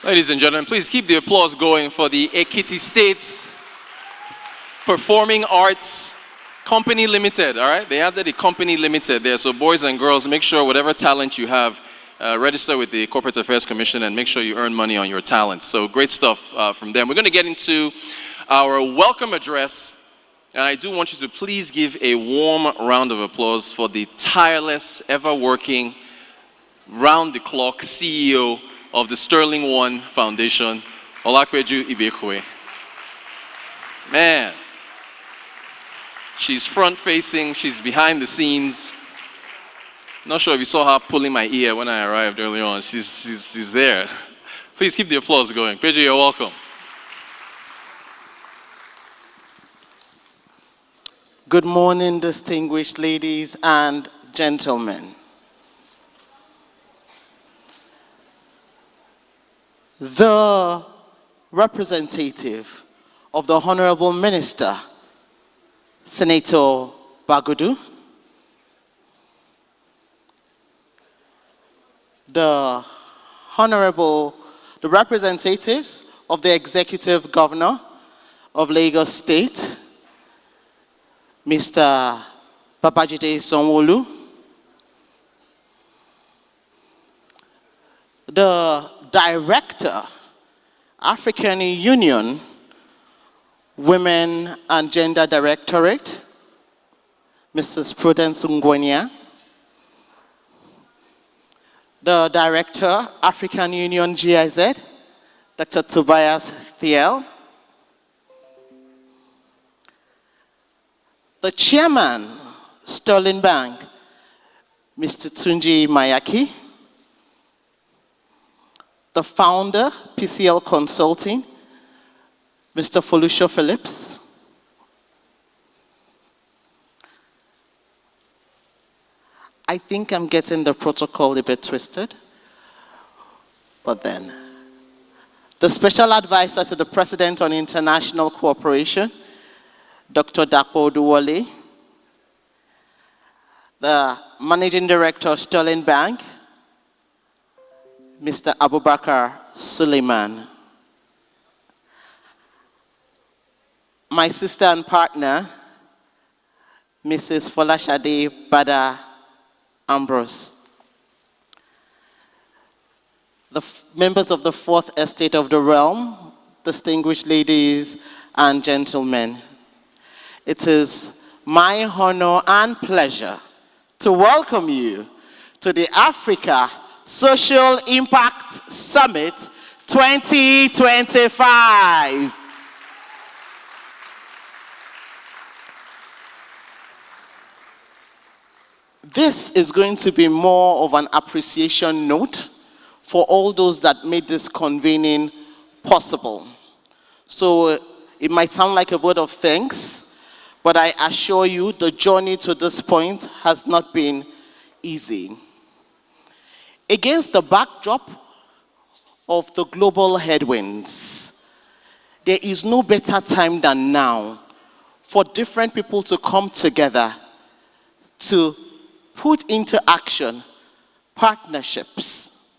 Ladies and gentlemen, please keep the applause going for the Ekiti State Performing Arts Company Limited, all right? They added the Company Limited there, so boys and girls, make sure whatever talent you have, register with the Corporate Affairs Commission and make sure you earn money on your talents. So great stuff from them. We're going to get into our welcome address, and I do want you to please give a warm round of applause for the tireless, ever-working, round-the-clock CEO of the Sterling One Foundation, Olakpeju Ibekwe. Man, she's front-facing, she's behind the scenes. Not sure if you saw her pulling my ear when I arrived early on. She's there. Please keep the applause going. Peju, you're welcome. Good morning, distinguished ladies and gentlemen. The representative of the Honorable Minister, Senator Bagudu, the representatives of the Executive Governor of Lagos State, Mr. Babajide Sanwo-Olu, the Director, African Union, Women and Gender Directorate, Mrs. Prudence Ngwenya, the Director, African Union GIZ, Dr. Tobias Thiel, the Chairman, Sterling Bank, Mr. Tunji Mayaki, the Founder, PCL Consulting, Mr. Folusho Phillips, I think I'm getting the protocol a bit twisted, but then the Special Advisor to the President on International Cooperation, Dr. Dapo Oduwole, the Managing Director of Sterling Bank, Mr. Abubakar Suleiman, my sister and partner, Mrs. Folashade Bada Ambrose, the members of the Fourth Estate of the Realm, distinguished ladies and gentlemen, it is my honor and pleasure to welcome you to the Africa Social Impact Summit 2025. This is going to be more of an appreciation note for all those that made this convening possible. So it might sound like a word of thanks, but I assure you the journey to this point has not been easy. Against the backdrop of the global headwinds, there is no better time than now for different people to come together to put into action partnerships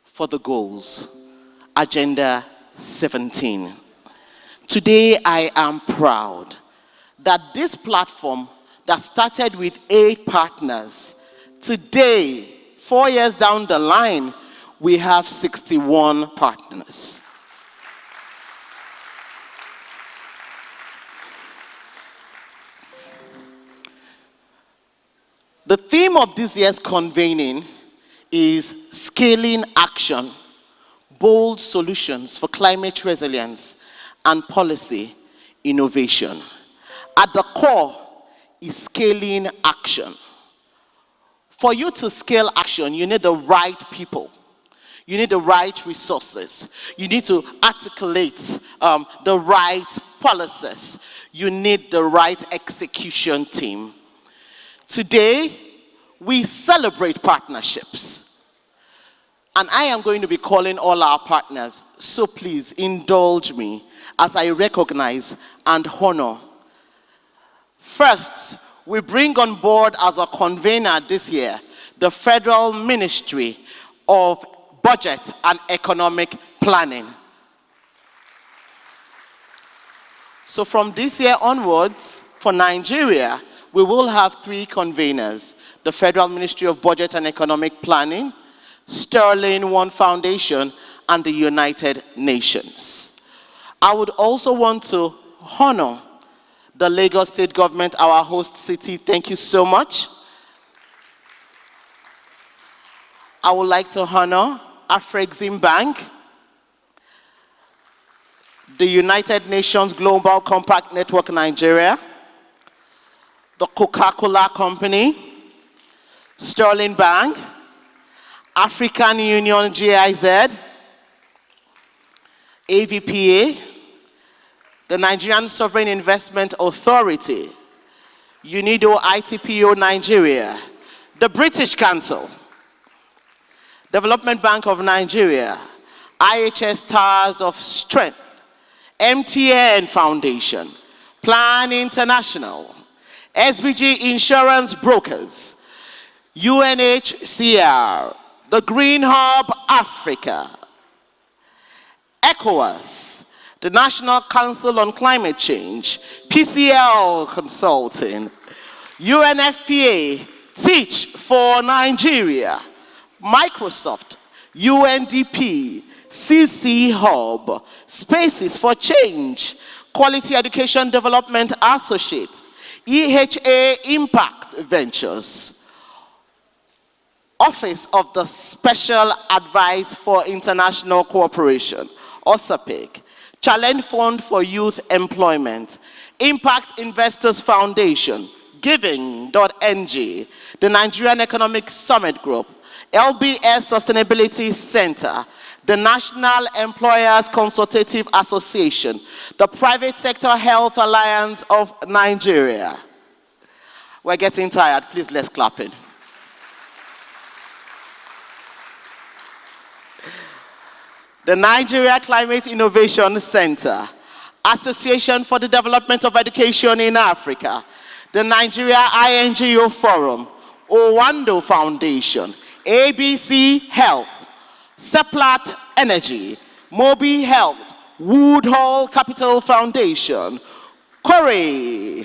for the goals, Agenda 17. Today, I am proud that this platform that started with 8 partners, today, 4 years down the line, we have 61 partners. The theme of this year's convening is Scaling Action, Bold Solutions for Climate Resilience and Policy Innovation. At the core is scaling action. For you to scale action, you need the right people. You need the right resources. You need to articulate the right policies. You need the right execution team. Today, we celebrate partnerships. And I am going to be calling all our partners, so please indulge me as I recognize and honor. First, we bring on board as a convener this year the Federal Ministry of Budget and Economic planning. So from this year onwards, for Nigeria, we will have 3 conveners: the Federal Ministry of Budget and Economic Planning, Sterling One Foundation, and the United Nations. I would also want to honor the Lagos State Government, our host city. Thank you so much. I would like to honor Afrexim Bank, the United Nations Global Compact Network Nigeria, the Coca-Cola Company, Sterling Bank, African Union GIZ, AVPA, the Nigerian Sovereign Investment Authority, UNIDO ITPO Nigeria, the British Council, Development Bank of Nigeria, IHS Stars of Strength, MTN Foundation, Plan International, SBG Insurance Brokers, UNHCR, the Green Hub Africa, ECOWAS, the National Council on Climate Change, PCL Consulting, UNFPA, Teach for Nigeria, Microsoft, UNDP, CC Hub, Spaces for Change, Quality Education Development Associates, EHA Impact Ventures, Office of the Special Advice for International Cooperation, OSAPIC, Challenge Fund for Youth Employment, Impact Investors Foundation, Giving.ng, the Nigerian Economic Summit Group, LBS Sustainability Center, the National Employers Consultative Association, the Private Sector Health Alliance of Nigeria. We're getting tired. Please, let's clap in. The Nigeria Climate Innovation Center, Association for the Development of Education in Africa, the Nigeria INGO Forum, Owando Foundation, ABC Health, Seplat Energy, Mobi Health, Woodhull Capital Foundation, Corey,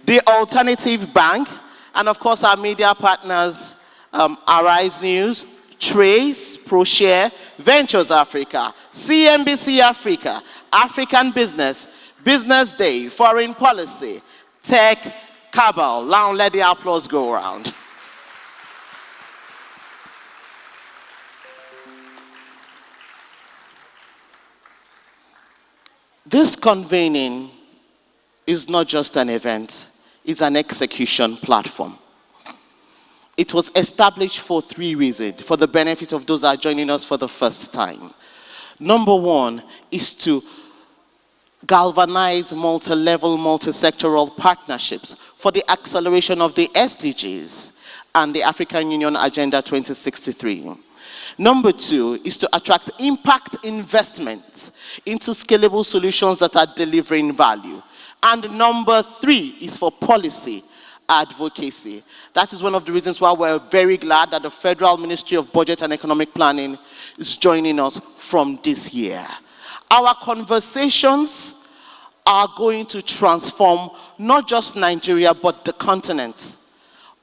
the Alternative Bank, and of course our media partners, Arise News, Trace, ProShare, Ventures Africa, CNBC Africa, African Business, Business Day, Foreign Policy, Tech, Cabal. Now let the applause go around. This convening is not just an event, it's an execution platform. It was established for 3 reasons, for the benefit of those that are joining us for the first time. Number 1 is to galvanize multi-level, multi-sectoral partnerships for the acceleration of the SDGs and the African Union Agenda 2063. Number 2 is to attract impact investments into scalable solutions that are delivering value. And number 3 is for policy advocacy. That is one of the reasons why we're very glad that the Federal Ministry of Budget and Economic Planning is joining us from this year. Our conversations are going to transform not just Nigeria, but the continent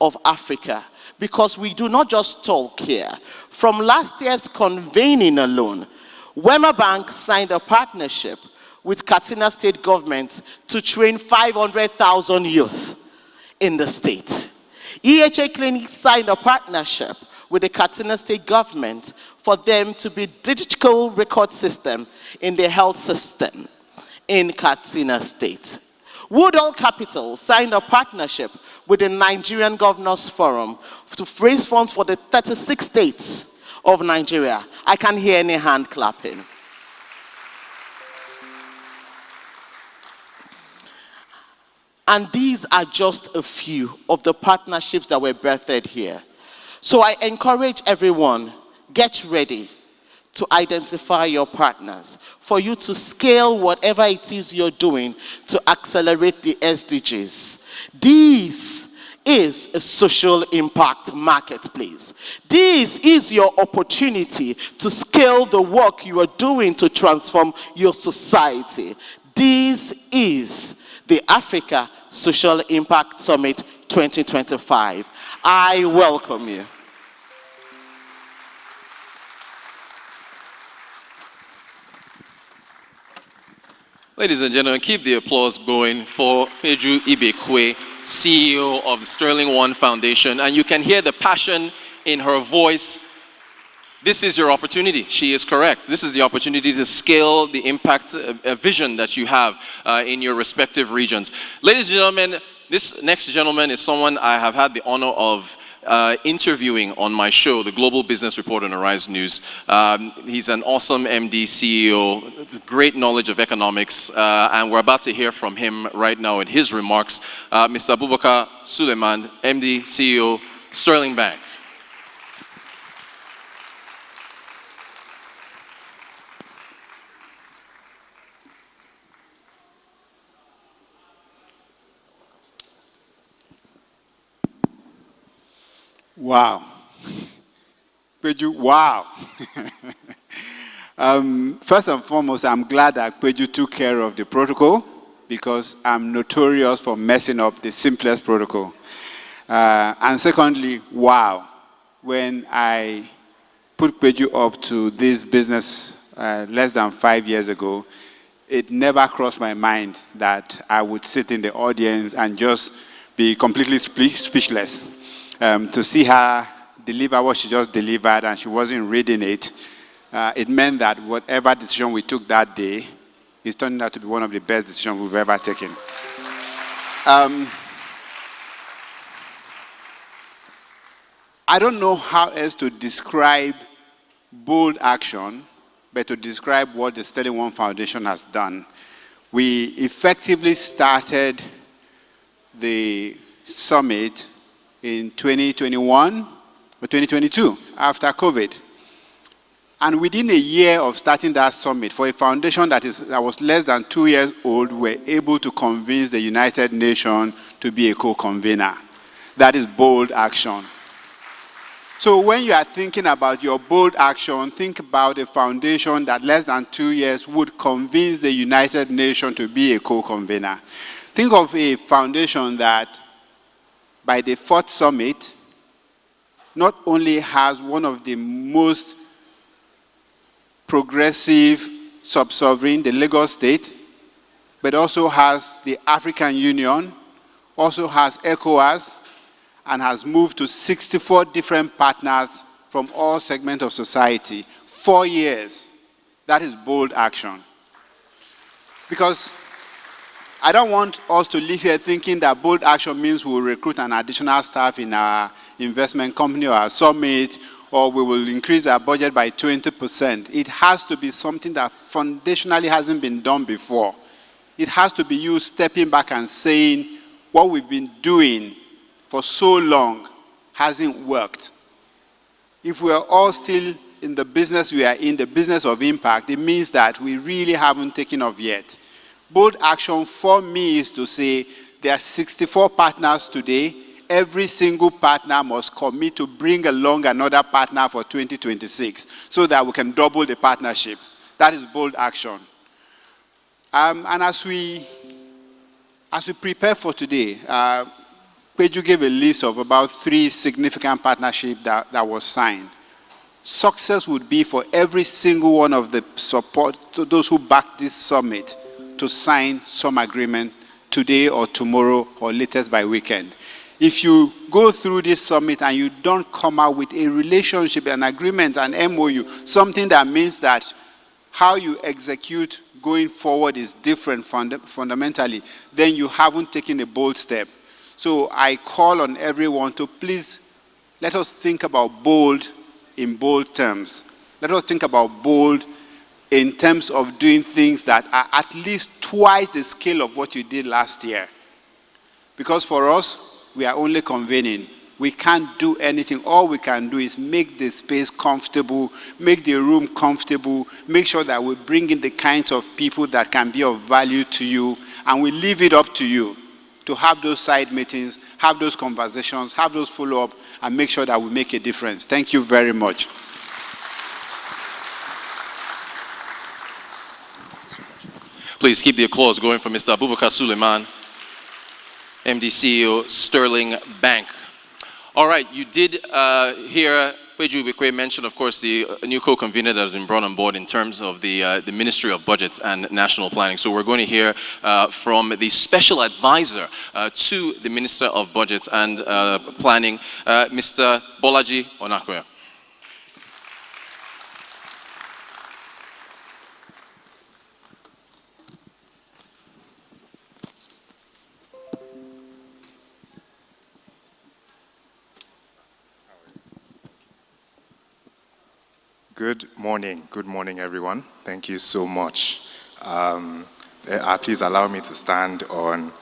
of Africa. Because we do not just talk here. From last year's convening alone, Wema Bank signed a partnership with Katsina State Government to train 500,000 youth in the state. EHA Clinic signed a partnership with the Katsina State Government for them to be digital record system in the health system in Katsina State. Woodhull Capital signed a partnership with the Nigerian Governors Forum to raise funds for the 36 states of Nigeria. I can't hear any hand clapping. And these are just a few of the partnerships that were birthed here. So I encourage everyone, get ready to identify your partners, for you to scale whatever it is you're doing to accelerate the SDGs. This is a social impact marketplace. This is your opportunity to scale the work you are doing to transform your society. This is the Africa Social Impact Summit 2025. I welcome you. Ladies and gentlemen, keep the applause going for Peju Ibekwe, CEO of the Sterling One Foundation. And you can hear the passion in her voice. This is your opportunity. She is correct. This is the opportunity to scale the impact vision that you have in your respective regions. Ladies and gentlemen, this next gentleman is someone I have had the honor of interviewing on my show, the Global Business Report on Arise News. He's an awesome MD, CEO, great knowledge of economics, and we're about to hear from him right now in his remarks. Mr. Abubakar Suleiman, MD, CEO, Sterling Bank. Wow. Peju, wow. First and foremost, I'm glad that Peju took care of the protocol because I'm notorious for messing up the simplest protocol. And secondly, wow. When I put Peju up to this business less than 5 years ago, it never crossed my mind that I would sit in the audience and just be completely speechless. To see her deliver what she just delivered and she wasn't reading it, it meant that whatever decision we took that day is turning out to be one of the best decisions we've ever taken. I don't know how else to describe bold action, but to describe what the Sterling One Foundation has done. We effectively started the summit in 2021 or 2022 after COVID. And within a year of starting that summit, for a foundation that was less than 2 years old, we were able to convince the United Nations to be a co-convener. That is bold action. So when you are thinking about your bold action, think about a foundation that less than 2 years would convince the United Nations to be a co-convener. Think of a foundation that by the fourth summit, not only has one of the most progressive sub-sovereign, the Lagos state, but also has the African Union, also has ECOWAS, and has moved to 64 different partners from all segments of society. 4 years. That is bold action. Because I don't want us to leave here thinking that bold action means we'll recruit an additional staff in our investment company or our summit, or we will increase our budget by 20%. It has to be something that foundationally hasn't been done before. It has to be you stepping back and saying what we've been doing for so long hasn't worked. If we're all still in the business we are in, the business of impact, it means that we really haven't taken off yet. Bold action for me is to say there are 64 partners today. Every single partner must commit to bring along another partner for 2026 so that we can double the partnership. That is bold action. And as we prepare for today, Peju gave a list of about 3 significant partnerships that was signed. Success would be for every single one of the support to those who back this summit to sign some agreement today or tomorrow or latest by weekend. If you go through this summit and you don't come out with a relationship, an agreement, an MOU, something that means that how you execute going forward is different fundamentally, then you haven't taken a bold step. So I call on everyone to please let us think about bold in bold terms. Let us think about bold in terms of doing things that are at least twice the scale of what you did last year. Because for us, we are only convening. We can't do anything. All we can do is make the space comfortable, make the room comfortable, make sure that we bring in the kinds of people that can be of value to you, and we leave it up to you to have those side meetings, have those conversations, have those follow-up, and make sure that we make a difference. Thank you very much. Please keep the applause going for Mr. Abubakar Suleiman, MD CEO, Sterling Bank. All right, you did hear Peju Ubekwe mention, of course, the new co-convener that has been brought on board in terms of the Ministry of Budgets and National Planning. So we're going to hear from the special advisor to the Minister of Budgets and Planning, Mr. Bolaji Onakwe. Good morning everyone. Thank you so much. Please allow me to stand on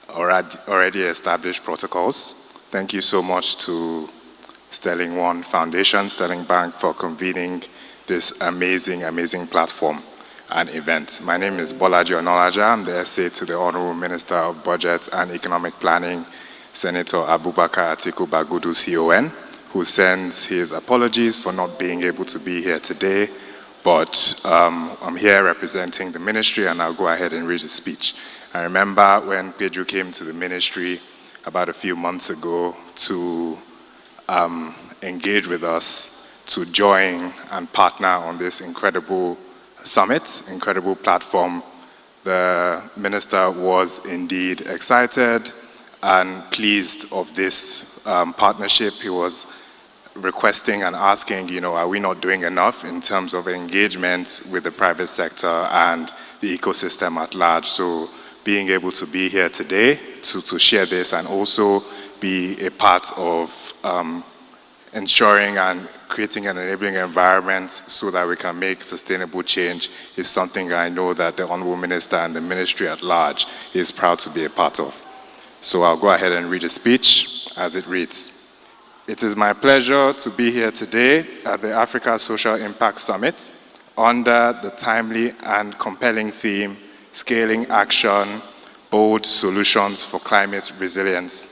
already established protocols. Thank you so much to Sterling One Foundation, Sterling Bank for convening this amazing platform and event. My name is Bolaji Onolaja. I'm the SA to the Honorable Minister of Budget and Economic Planning, Senator Abubakar Atiku Bagudu, CON, who sends his apologies for not being able to be here today, but I'm here representing the ministry, and I'll go ahead and read the speech. I remember when Pedro came to the ministry about a few months ago to engage with us to join and partner on this incredible summit, incredible platform. The minister was indeed excited and pleased of this partnership. He was requesting and asking, are we not doing enough in terms of engagement with the private sector and the ecosystem at large? So being able to be here today to share this and also be a part of ensuring and creating an enabling environment so that we can make sustainable change is something I know that the Honorable Minister and the ministry at large is proud to be a part of. So I'll go ahead and read the speech as it reads. It is my pleasure to be here today at the Africa Social Impact Summit under the timely and compelling theme, Scaling Action, Bold Solutions for Climate Resilience.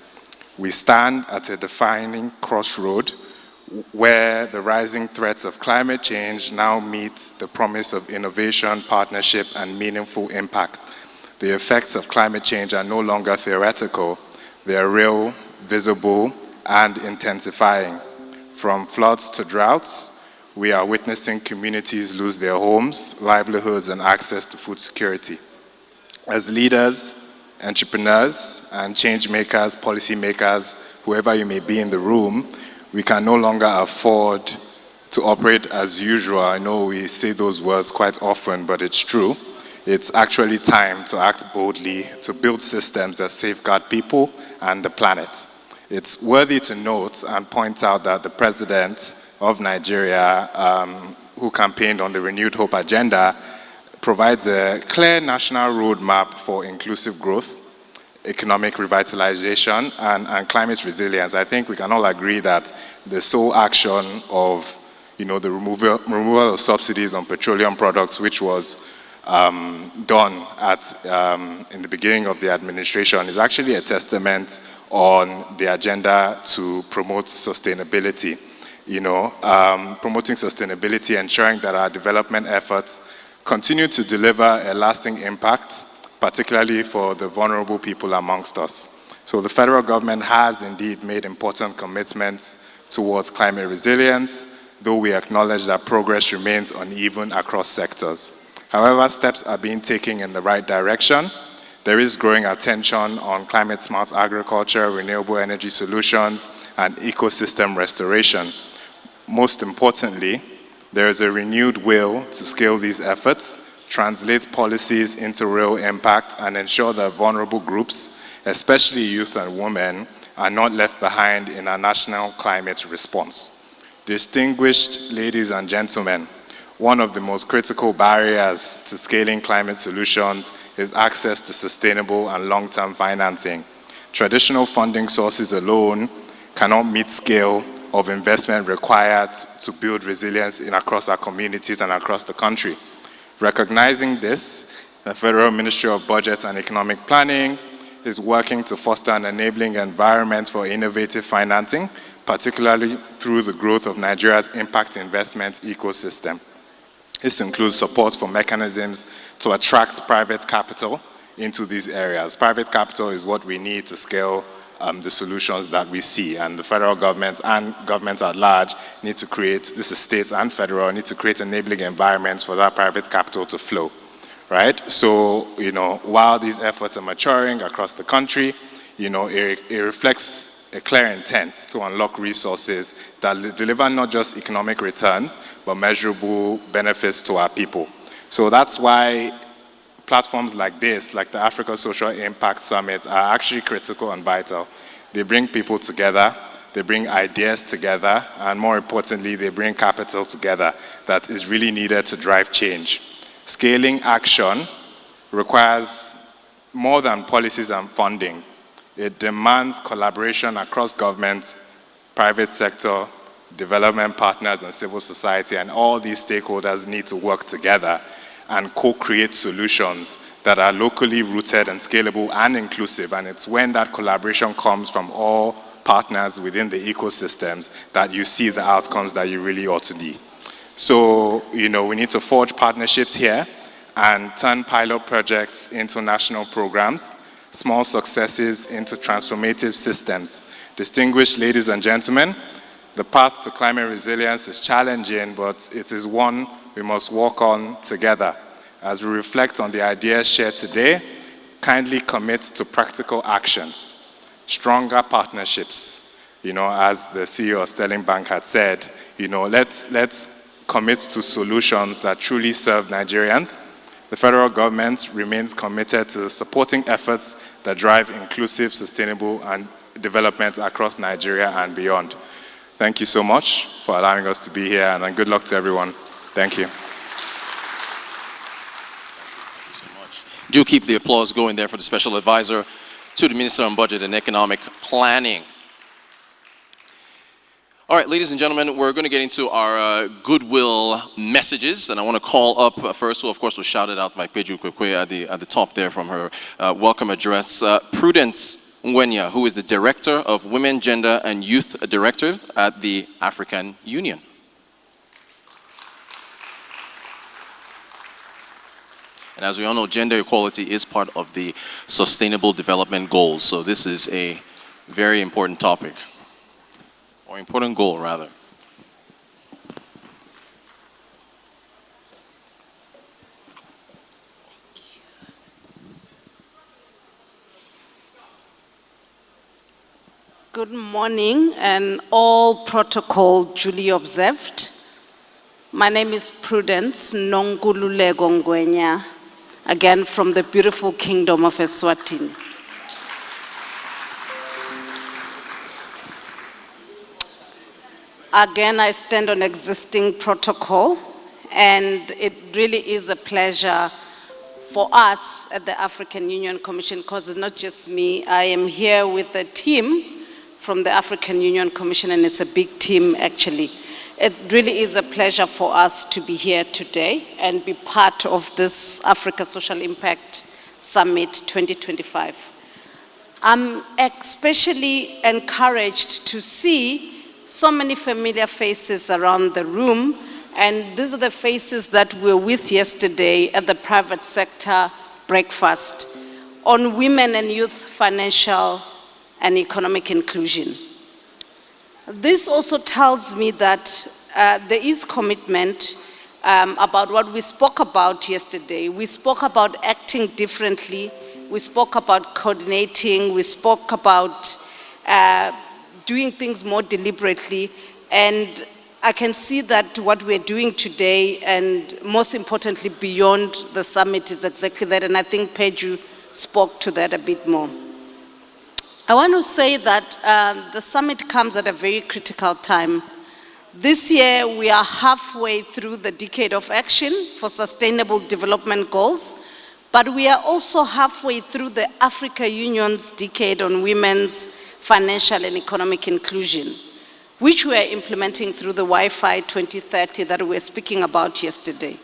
We stand at a defining crossroad where the rising threats of climate change now meet the promise of innovation, partnership, and meaningful impact. The effects of climate change are no longer theoretical. They are real, visible, and intensifying. From floods to droughts, we are witnessing communities lose their homes, livelihoods, and access to food security. As leaders, entrepreneurs, and change makers, policy makers, whoever you may be in the room, we can no longer afford to operate as usual. I know we say those words quite often, but it's true. It's actually time to act boldly, to build systems that safeguard people and the planet. It's worthy to note and point out that the president of Nigeria, who campaigned on the Renewed Hope agenda, provides a clear national roadmap for inclusive growth, economic revitalization, and climate resilience. I think we can all agree that the sole action of the removal of subsidies on petroleum products, which was done in the beginning of the administration, is actually a testament on the agenda to promote sustainability. Promoting sustainability, ensuring that our development efforts continue to deliver a lasting impact, particularly for the vulnerable people amongst us. So the federal government has indeed made important commitments towards climate resilience, though we acknowledge that progress remains uneven across sectors. However, steps are being taken in the right direction. There is growing attention on climate-smart agriculture, renewable energy solutions, and ecosystem restoration. Most importantly, there is a renewed will to scale these efforts, translate policies into real impact, and ensure that vulnerable groups, especially youth and women, are not left behind in our national climate response. Distinguished ladies and gentlemen, one of the most critical barriers to scaling climate solutions is access to sustainable and long-term financing. Traditional funding sources alone cannot meet scale of investment required to build resilience across our communities and across the country. Recognizing this, the Federal Ministry of Budget and Economic Planning is working to foster an enabling environment for innovative financing, particularly through the growth of Nigeria's impact investment ecosystem. This includes support for mechanisms to attract private capital into these areas. Private capital is what we need to scale the solutions that we see, and the federal government and government at large need to create, this is states and federal, need to create enabling environments for that private capital to flow, right? So, while these efforts are maturing across the country, it reflects a clear intent to unlock resources that deliver not just economic returns, but measurable benefits to our people. So that's why platforms like this, like the Africa Social Impact Summit, are actually critical and vital. They bring people together, they bring ideas together, and more importantly, they bring capital together that is really needed to drive change. Scaling action requires more than policies and funding. It demands collaboration across government, private sector, development partners, and civil society, and all these stakeholders need to work together and co-create solutions that are locally rooted and scalable and inclusive. And it's when that collaboration comes from all partners within the ecosystems that you see the outcomes that you really ought to be. So, we need to forge partnerships here and turn pilot projects into national programs, small successes into transformative systems. Distinguished ladies and gentlemen, the path to climate resilience is challenging, but it is one we must walk on together. As we reflect on the ideas shared today, kindly commit to practical actions, stronger partnerships. As the CEO of Sterling Bank had said, let's commit to solutions that truly serve Nigerians. The federal government remains committed to supporting efforts that drive inclusive, sustainable and development across Nigeria and beyond. Thank you so much for allowing us to be here, and good luck to everyone. Thank you. Thank you so much. Do keep the applause going there for the Special Advisor to the Minister on Budget and Economic Planning. All right, ladies and gentlemen, we're going to get into our goodwill messages, and I want to call up first, who of course was shouted out by Peju Kwekwe at the top there from her welcome address, Prudence Ngwenya, who is the Director of Women, Gender and Youth Directives at the African Union. And as we all know, gender equality is part of the Sustainable Development Goals, so this is a very important topic, or important goal rather. Good morning, and all protocol duly observed. My name is Prudence Nongululego Ngwenya, again from the beautiful kingdom of Eswatini. Again, I stand on existing protocol, and it really is a pleasure for us at the African Union Commission, because it's not just me. I am here with a team from the African Union Commission, and it's a big team actually. It really is a pleasure for us to be here today and be part of this Africa Social Impact Summit 2025. I'm especially encouraged to see so many familiar faces around the room, and these are the faces that we were with yesterday at the private sector breakfast on women and youth financial and economic inclusion. This also tells me that there is commitment about what we spoke about yesterday. We spoke about acting differently, we spoke about coordinating, we spoke about doing things more deliberately, and I can see that what we're doing today, and most importantly beyond the summit, is exactly that, and I think Peju spoke to that a bit more. I want to say that the summit comes at a very critical time. This year, we are halfway through the decade of action for Sustainable Development Goals, but we are also halfway through the Africa Union's decade on women's financial and economic inclusion, which we are implementing through the Wi-Fi 2030 that we were speaking about yesterday.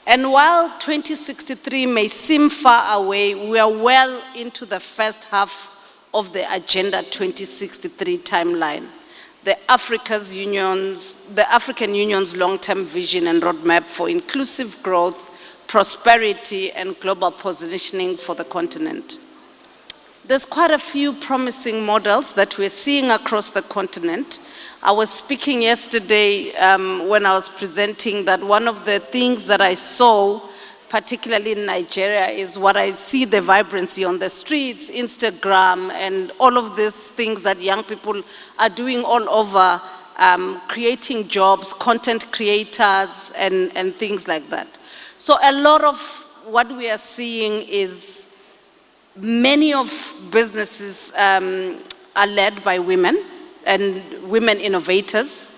And while 2063 may seem far away, we are well into the first half of the Agenda 2063 timeline, the African Union's long-term vision and roadmap for inclusive growth, prosperity, and global positioning for the continent. There's quite a few promising models that we're seeing across the continent. I was speaking yesterday when I was presenting that one of the things that I saw, particularly in Nigeria, is what I see the vibrancy on the streets, Instagram, and all of these things that young people are doing all over, creating jobs, content creators, and things like that. So a lot of what we are seeing is many of businesses are led by women and women innovators.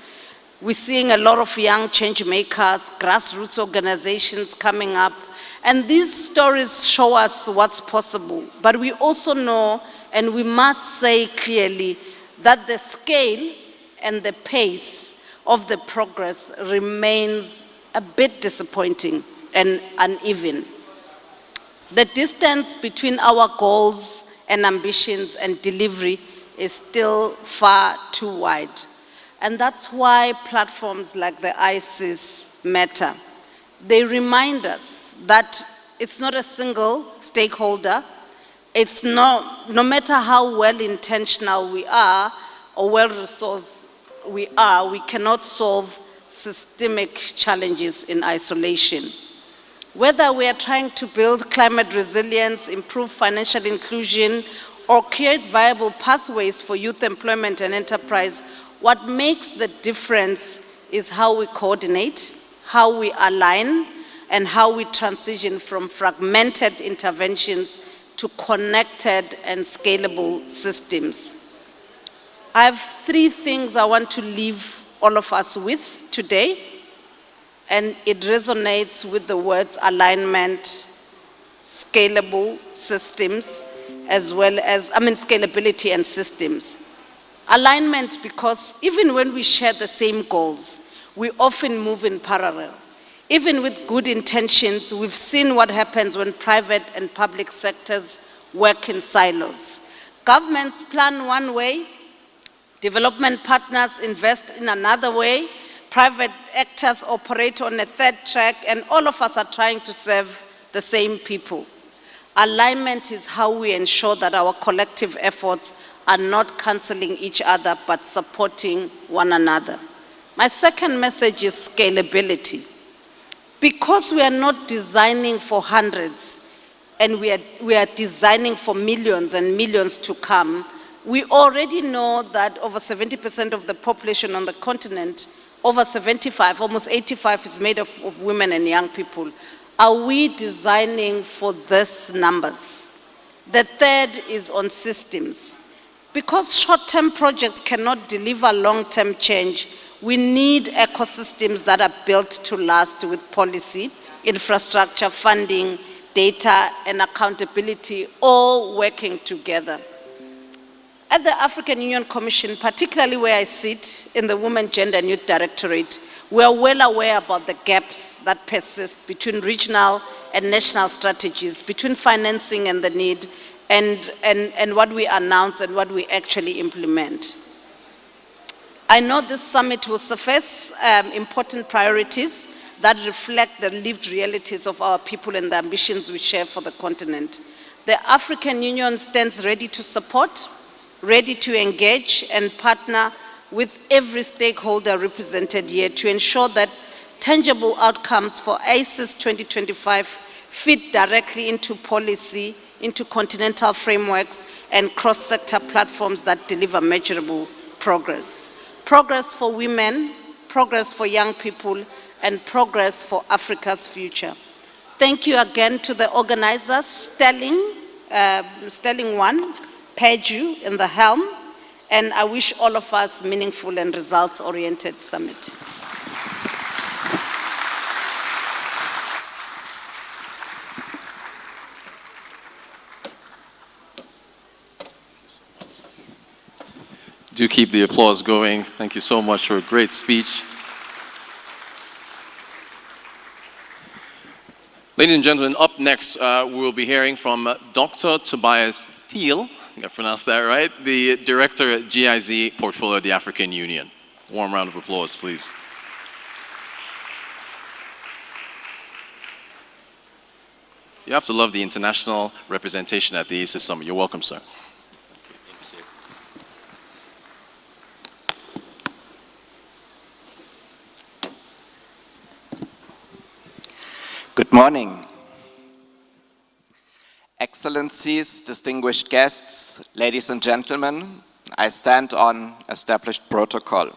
We're seeing a lot of young change makers, grassroots organizations coming up, and these stories show us what's possible. But we also know, and we must say clearly, that the scale and the pace of the progress remains a bit disappointing and uneven. The distance between our goals and ambitions and delivery is still far too wide. And that's why platforms like the ASIS matter. They remind us that it's not a single stakeholder. It's no matter how well-intentional we are or well-resourced we are, we cannot solve systemic challenges in isolation. Whether we are trying to build climate resilience, improve financial inclusion, or create viable pathways for youth employment and enterprise, what makes the difference is how we coordinate, how we align, and how we transition from fragmented interventions to connected and scalable systems. I have 3 things I want to leave all of us with today, and it resonates with the words alignment, scalable systems, as well as, scalability and systems. Alignment, because even when we share the same goals, we often move in parallel. Even with good intentions, we've seen what happens when private and public sectors work in silos. Governments plan one way, development partners invest in another way, private actors operate on a third track, and all of us are trying to serve the same people. Alignment is how we ensure that our collective efforts are not canceling each other, but supporting one another. My second message is scalability. Because we are not designing for hundreds, and we are designing for millions and millions to come, we already know that over 70% of the population on the continent, over 75, almost 85 is made of women and young people. Are we designing for these numbers? The third is on systems. Because short-term projects cannot deliver long-term change, we need ecosystems that are built to last with policy, infrastructure, funding, data, and accountability all working together. At the African Union Commission, particularly where I sit in the Women, Gender and Youth Directorate, we are well aware about the gaps that persist between regional and national strategies, between financing and the need, and what we announce and what we actually implement. I know this summit will surface important priorities that reflect the lived realities of our people and the ambitions we share for the continent. The African Union stands ready to support, ready to engage and partner with every stakeholder represented here to ensure that tangible outcomes for ASIS 2025 fit directly into policy, into continental frameworks and cross-sector platforms that deliver measurable progress. Progress for women, progress for young people, and progress for Africa's future. Thank you again to the organizers, Sterling One, Peju in the helm, and I wish all of us meaningful and results-oriented summit. Do keep the applause going. Thank you so much for a great speech. Ladies and gentlemen, up next, we'll be hearing from Dr. Tobias Thiel, I think I pronounced that right, the Director at GIZ Portfolio of the African Union. Warm round of applause, please. You have to love the international representation at the ASIS Summit. You're welcome, sir. Good morning. Excellencies, distinguished guests, ladies and gentlemen, I stand on established protocol.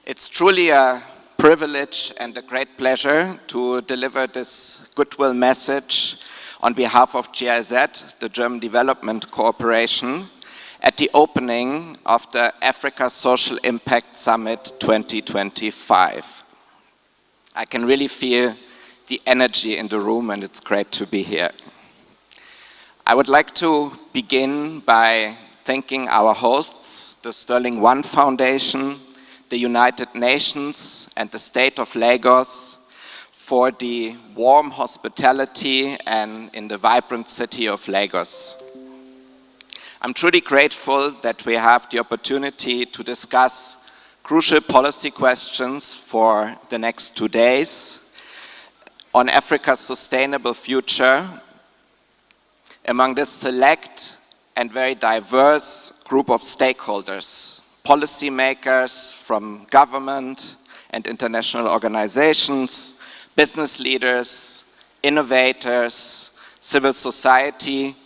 It's truly a privilege and a great pleasure to deliver this goodwill message on behalf of GIZ, the German Development Cooperation, at the opening of the Africa Social Impact Summit 2025. I can really feel the energy in the room, and it's great to be here. I would like to begin by thanking our hosts, the Sterling One Foundation, the United Nations, and the State of Lagos for the warm hospitality and in the vibrant city of Lagos. I'm truly grateful that we have the opportunity to discuss crucial policy questions for the next 2 days on Africa's sustainable future among this select and very diverse group of stakeholders, policymakers from government and international organizations, business leaders, innovators, civil society,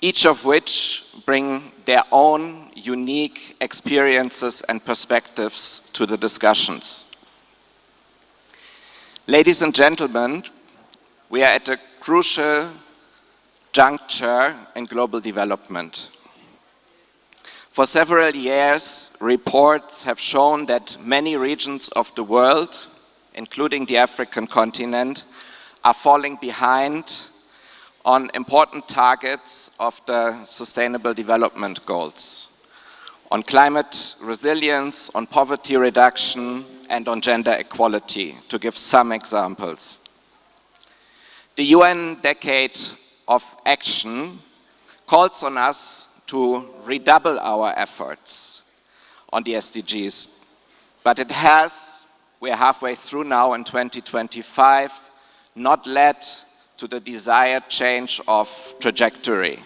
each of which bring their own unique experiences and perspectives to the discussions. Ladies and gentlemen, we are at a crucial juncture in global development. For several years, reports have shown that many regions of the world, including the African continent, are falling behind on important targets of the Sustainable Development Goals, on climate resilience, on poverty reduction, and on gender equality, to give some examples. The UN Decade of Action calls on us to redouble our efforts on the SDGs, but we're halfway through now in 2025, not led to the desired change of trajectory.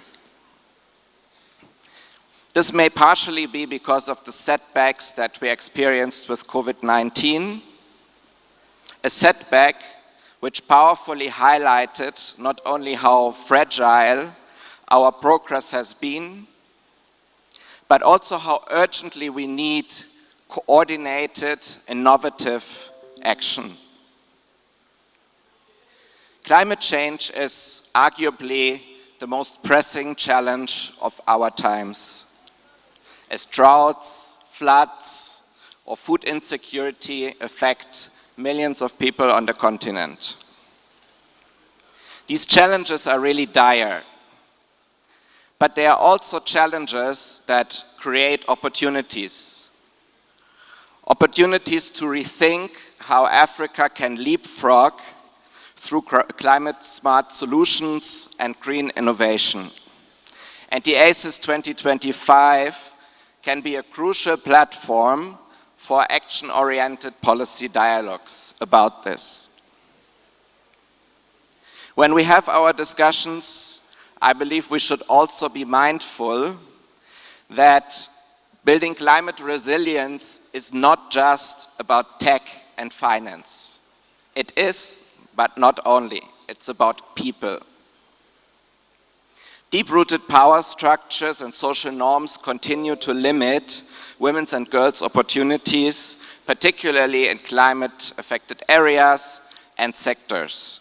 This may partially be because of the setbacks that we experienced with COVID-19, a setback which powerfully highlighted not only how fragile our progress has been, but also how urgently we need coordinated, innovative action. Climate change is arguably the most pressing challenge of our times, as droughts, floods, or food insecurity affect millions of people on the continent. These challenges are really dire, but they are also challenges that create opportunities. Opportunities to rethink how Africa can leapfrog through climate-smart solutions and green innovation. And the ASIS 2025 can be a crucial platform for action-oriented policy dialogues about this. When we have our discussions, I believe we should also be mindful that building climate resilience is not just about tech and finance. It is, but not only. It's about people. Deep-rooted power structures and social norms continue to limit women's and girls' opportunities, particularly in climate-affected areas and sectors.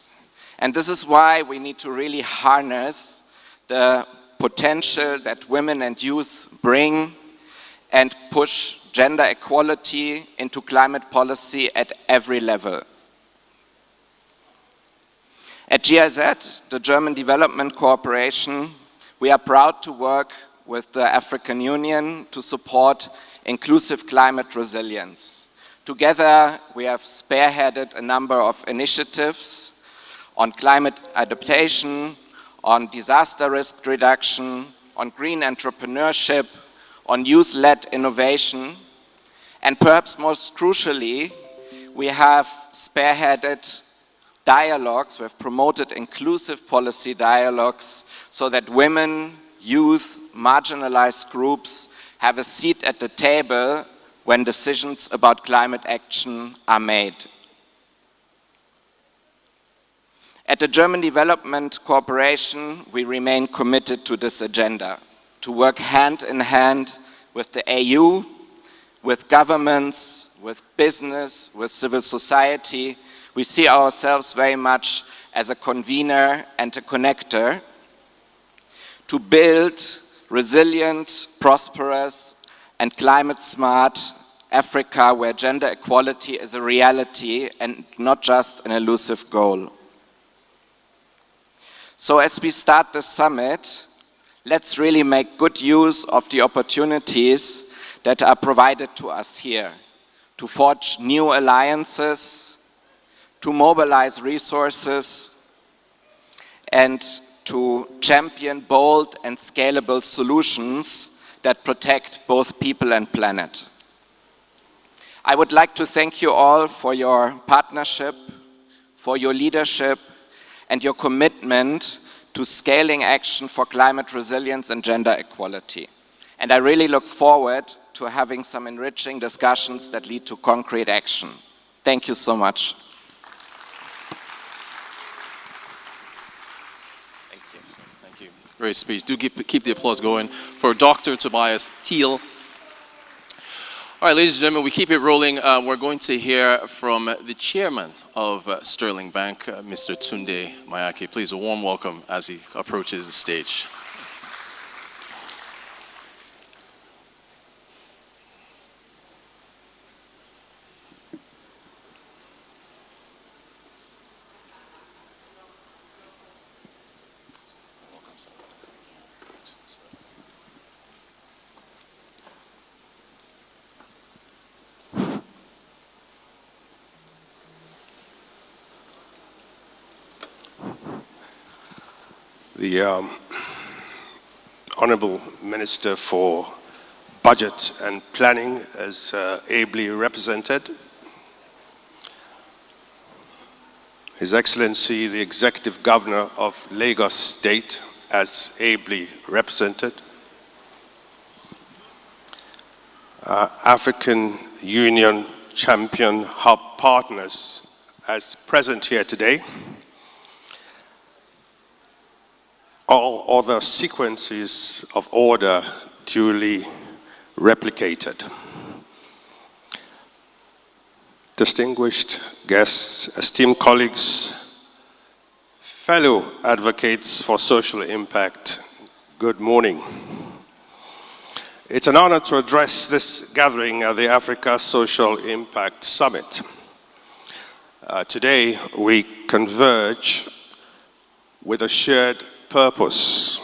And this is why we need to really harness the potential that women and youth bring and push gender equality into climate policy at every level. At GIZ, the German Development Cooperation, we are proud to work with the African Union to support inclusive climate resilience. Together, we have spearheaded a number of initiatives on climate adaptation, on disaster risk reduction, on green entrepreneurship, on youth-led innovation, and perhaps most crucially, we have spearheaded dialogues, we have promoted inclusive policy dialogues so that women, youth, marginalized groups have a seat at the table when decisions about climate action are made. At the German Development Corporation, we remain committed to this agenda, to work hand in hand with the AU, with governments, with business, with civil society. We see ourselves very much as a convener and a connector to build resilient, prosperous, and climate-smart Africa where gender equality is a reality and not just an elusive goal. So as we start the summit, let's really make good use of the opportunities that are provided to us here to forge new alliances, to mobilize resources, and to champion bold and scalable solutions that protect both people and planet. I would like to thank you all for your partnership, for your leadership, and your commitment to scaling action for climate resilience and gender equality. And I really look forward to having some enriching discussions that lead to concrete action. Thank you so much. Thank you. Thank you. Great speech. Do keep the applause going for Dr. Tobias Thiel. All right, ladies and gentlemen, we keep it rolling. We're going to hear from the chairman of Sterling Bank, Mr. Tunde Mayake. Please, a warm welcome as he approaches the stage. The Honourable Minister for Budget and Planning is ably represented. His Excellency, the Executive Governor of Lagos State, as ably represented. African Union Champion Hub Partners as present here today. All other sequences of order duly replicated. Distinguished guests, esteemed colleagues, fellow advocates for social impact, good morning. It's an honor to address this gathering at the Africa Social Impact Summit. Today, we converge with a shared purpose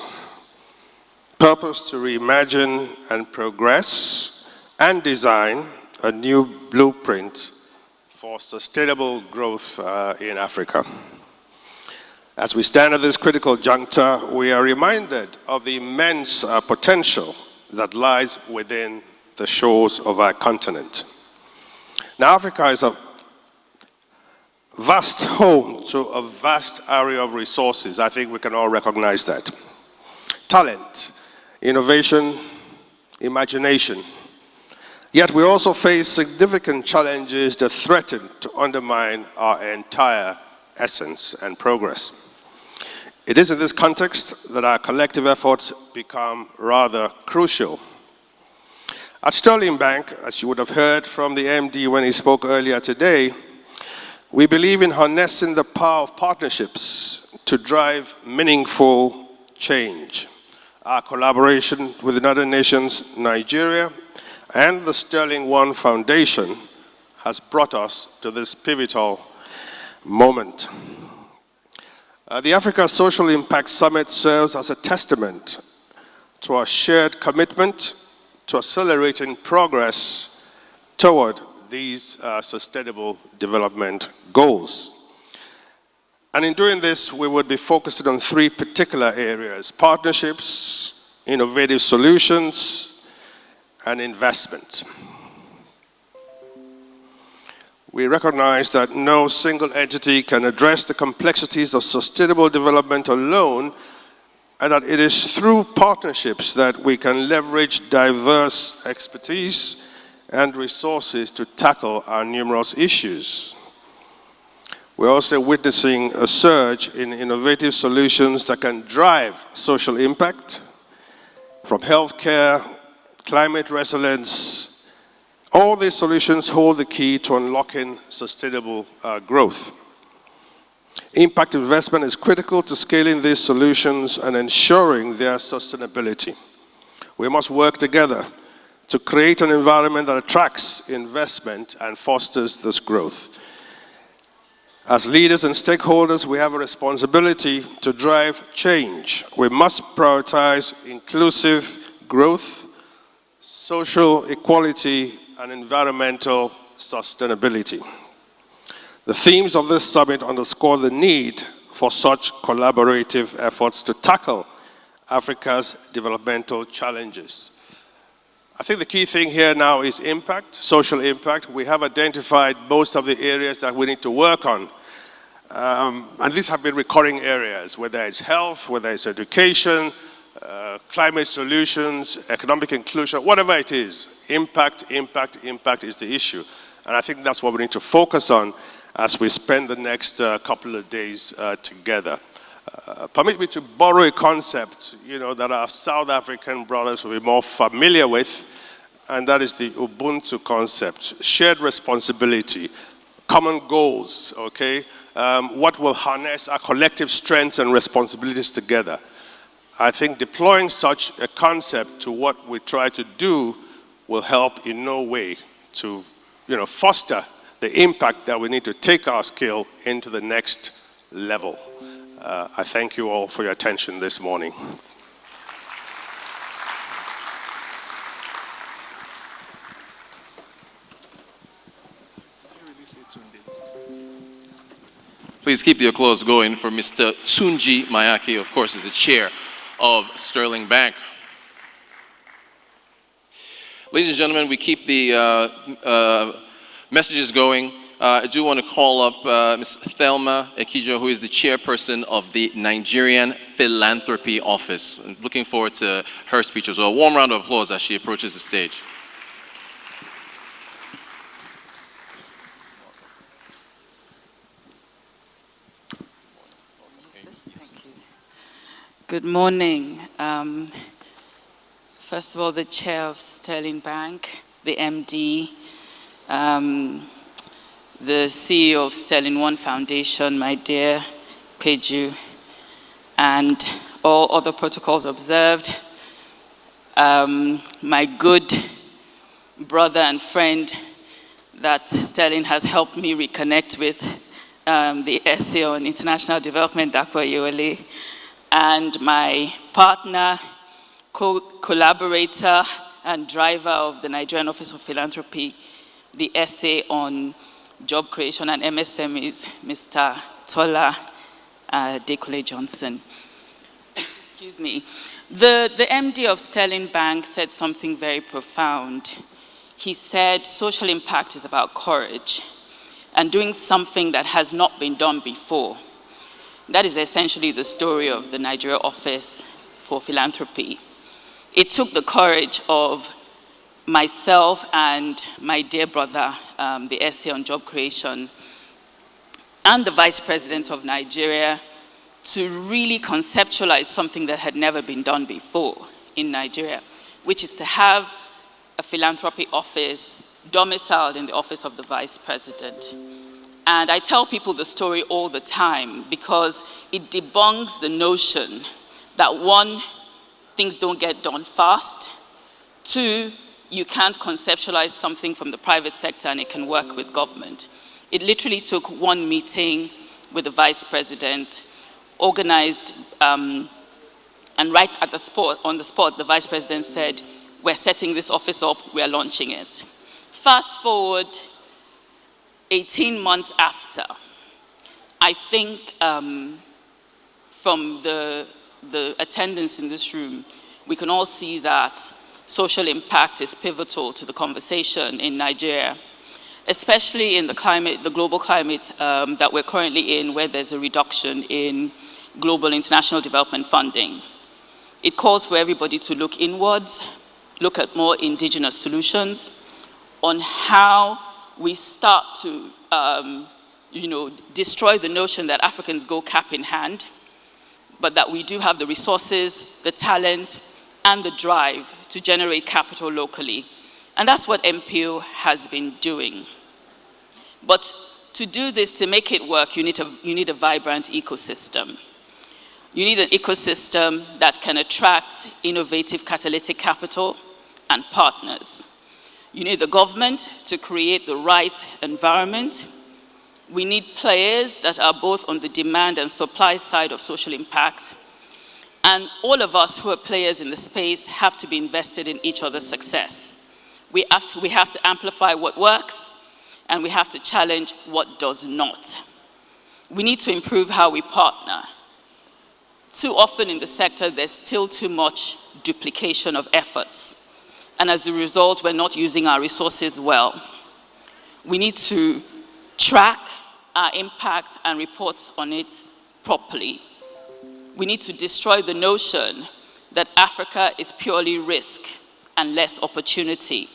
to reimagine and progress and design a new blueprint for sustainable growth in Africa. As we stand at this critical juncture, we are reminded of the immense potential that lies within the shores of our continent. Now, Africa is a vast home to a vast area of resources. I think we can all recognize that. Talent, innovation, imagination. Yet we also face significant challenges that threaten to undermine our entire essence and progress. It is in this context that our collective efforts become rather crucial. At Sterling Bank, as you would have heard from the MD when he spoke earlier today, we believe in harnessing the power of partnerships to drive meaningful change. Our collaboration with the United Nations, Nigeria, and the Sterling One Foundation has brought us to this pivotal moment. The Africa Social Impact Summit serves as a testament to our shared commitment to accelerating progress toward these sustainable development goals. And in doing this, we would be focusing on 3 particular areas: partnerships, innovative solutions, and investment. We recognize that no single entity can address the complexities of sustainable development alone, and that it is through partnerships that we can leverage diverse expertise and resources to tackle our numerous issues. We're also witnessing a surge in innovative solutions that can drive social impact, from healthcare, climate resilience. All these solutions hold the key to unlocking sustainable growth. Impact investment is critical to scaling these solutions and ensuring their sustainability. We must work together to create an environment that attracts investment and fosters this growth. As leaders and stakeholders, we have a responsibility to drive change. We must prioritize inclusive growth, social equality, and environmental sustainability. The themes of this summit underscore the need for such collaborative efforts to tackle Africa's developmental challenges. I think the key thing here now is impact, social impact. We have identified most of the areas that we need to work on. And these have been recurring areas, whether it's health, whether it's education, climate solutions, economic inclusion, whatever it is. Impact, impact, impact is the issue. And I think that's what we need to focus on as we spend the next couple of days together. Permit me to borrow a concept, that our South African brothers will be more familiar with, and that is the Ubuntu concept. Shared responsibility, common goals, okay? What will harness our collective strengths and responsibilities together. I think deploying such a concept to what we try to do will help in no way to, foster the impact that we need to take our skill into the next level. I thank you all for your attention this morning. Please keep the applause going for Mr. Tunji Mayaki, of course, is the chair of Sterling Bank. Ladies and gentlemen, we keep the messages going. I do want to call up Ms. Thelma Ekijo, who is the chairperson of the Nigerian Philanthropy Office. I'm looking forward to her speech as well. A warm round of applause as she approaches the stage. Good morning. First of all, the chair of Sterling Bank, the MD, the CEO of Sterling One Foundation, my dear Peju, and all other protocols observed. My good brother and friend that Sterling has helped me reconnect with, the essay on international development, Dr. Yewale, and my partner, collaborator, and driver of the Nigerian Office of Philanthropy, the essay on job creation and MSMEs, Mr. Tola Dekule Johnson. Excuse me. The MD of Sterling Bank said something very profound. He said social impact is about courage and doing something that has not been done before. That is essentially the story of the Nigeria Office for Philanthropy. It took the courage of myself and my dear brother, the essay on job creation, and the Vice President of Nigeria to really conceptualize something that had never been done before in Nigeria, which is to have a philanthropy office domiciled in the office of the Vice President. And I tell people the story all the time because it debunks the notion that one, things don't get done fast, two, you can't conceptualize something from the private sector and it can work with government. It literally took one meeting with the Vice President, organized, and right at the spot, on the spot, the Vice President said, we're setting this office up, we're launching it. Fast forward 18 months after, I think from the attendance in this room, we can all see that social impact is pivotal to the conversation in Nigeria, especially in the global climate that we're currently in, where there's a reduction in global international development funding. It calls for everybody to look inwards, look at more indigenous solutions on how we start to destroy the notion that Africans go cap in hand, but that we do have the resources, the talent, and the drive to generate capital locally. And that's what MPO has been doing. But to do this, to make it work, you need a vibrant ecosystem. You need an ecosystem that can attract innovative catalytic capital and partners. You need the government to create the right environment. We need players that are both on the demand and supply side of social impact. And all of us who are players in the space have to be invested in each other's success. We have to amplify what works, and we have to challenge what does not. We need to improve how we partner. Too often in the sector, there's still too much duplication of efforts. And as a result, we're not using our resources well. We need to track our impact and report on it properly. We need to destroy the notion that Africa is purely risk and less opportunity.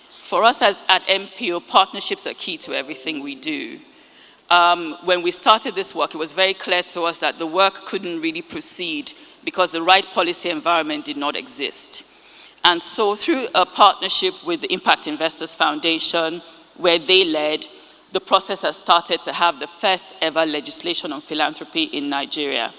For us at MPO, partnerships are key to everything we do. When we started this work, it was very clear to us that the work couldn't really proceed because the right policy environment did not exist. And so through a partnership with the Impact Investors Foundation, where they led, the process has started to have the first ever legislation on philanthropy in Nigeria.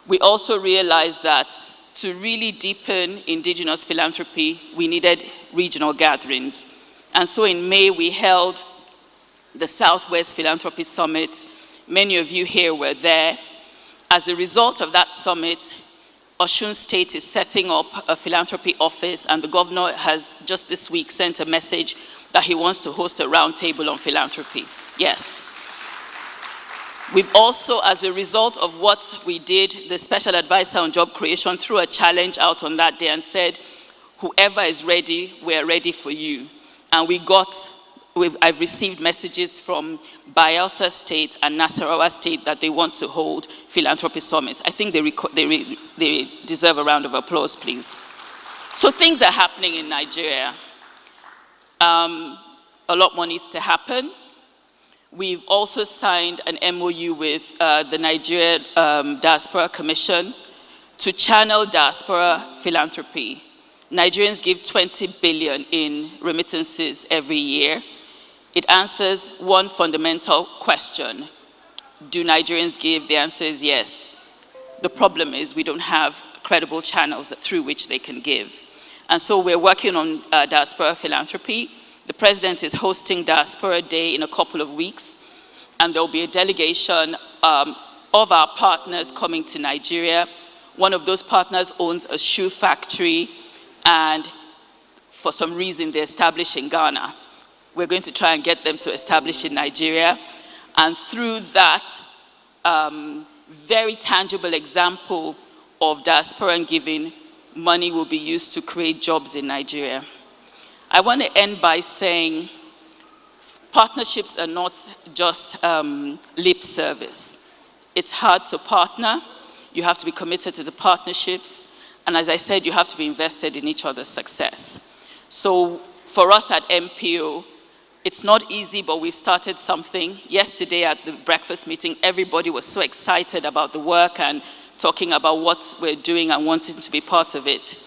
We also realized that to really deepen indigenous philanthropy, we needed regional gatherings. And so in May, we held the Southwest Philanthropy Summit. Many of you here were there. As a result of that summit, Osun State is setting up a philanthropy office, and the governor has just this week sent a message that he wants to host a roundtable on philanthropy. Yes. We've also, as a result of what we did, the special advisor on job creation threw a challenge out on that day and said, whoever is ready, we're ready for you. And I've received messages from Bayelsa State and Nasarawa State that they want to hold philanthropy summits. I think they deserve a round of applause, please. So things are happening in Nigeria. A lot more needs to happen. We've also signed an MOU with the Nigeria Diaspora Commission to channel diaspora philanthropy. Nigerians give 20 billion in remittances every year. It answers one fundamental question. Do Nigerians give? The answer is yes. The problem is we don't have credible channels through which they can give. And so we're working on diaspora philanthropy. The president is hosting Diaspora Day in a couple of weeks, and there'll be a delegation of our partners coming to Nigeria. One of those partners owns a shoe factory, and for some reason they're established in Ghana. We're going to try and get them to establish in Nigeria. And through that very tangible example of diaspora and giving, money will be used to create jobs in Nigeria. I want to end by saying partnerships are not just lip service. It's hard to partner. You have to be committed to the partnerships. And as I said, you have to be invested in each other's success. So for us at MPO, it's not easy, but we've started something. Yesterday at the breakfast meeting, everybody was so excited about the work and talking about what we're doing and wanting to be part of it.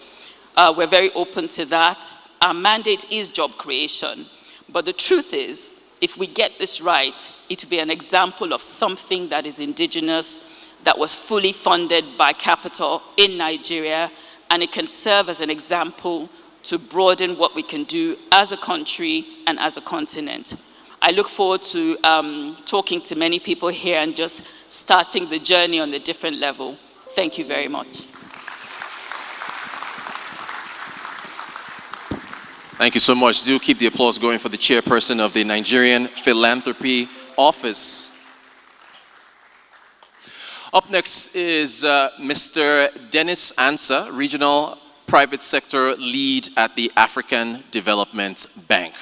We're very open to that. Our mandate is job creation. But the truth is, if we get this right, it will be an example of something that is indigenous, that was fully funded by capital in Nigeria, and it can serve as an example to broaden what we can do as a country and as a continent. I look forward to talking to many people here and just starting the journey on a different level. Thank you very much. Thank you so much. Do keep the applause going for the chairperson of the Nigerian Philanthropy Office. Up next is Mr. Dennis Ansa, Regional Private Sector Lead at the African Development Bank.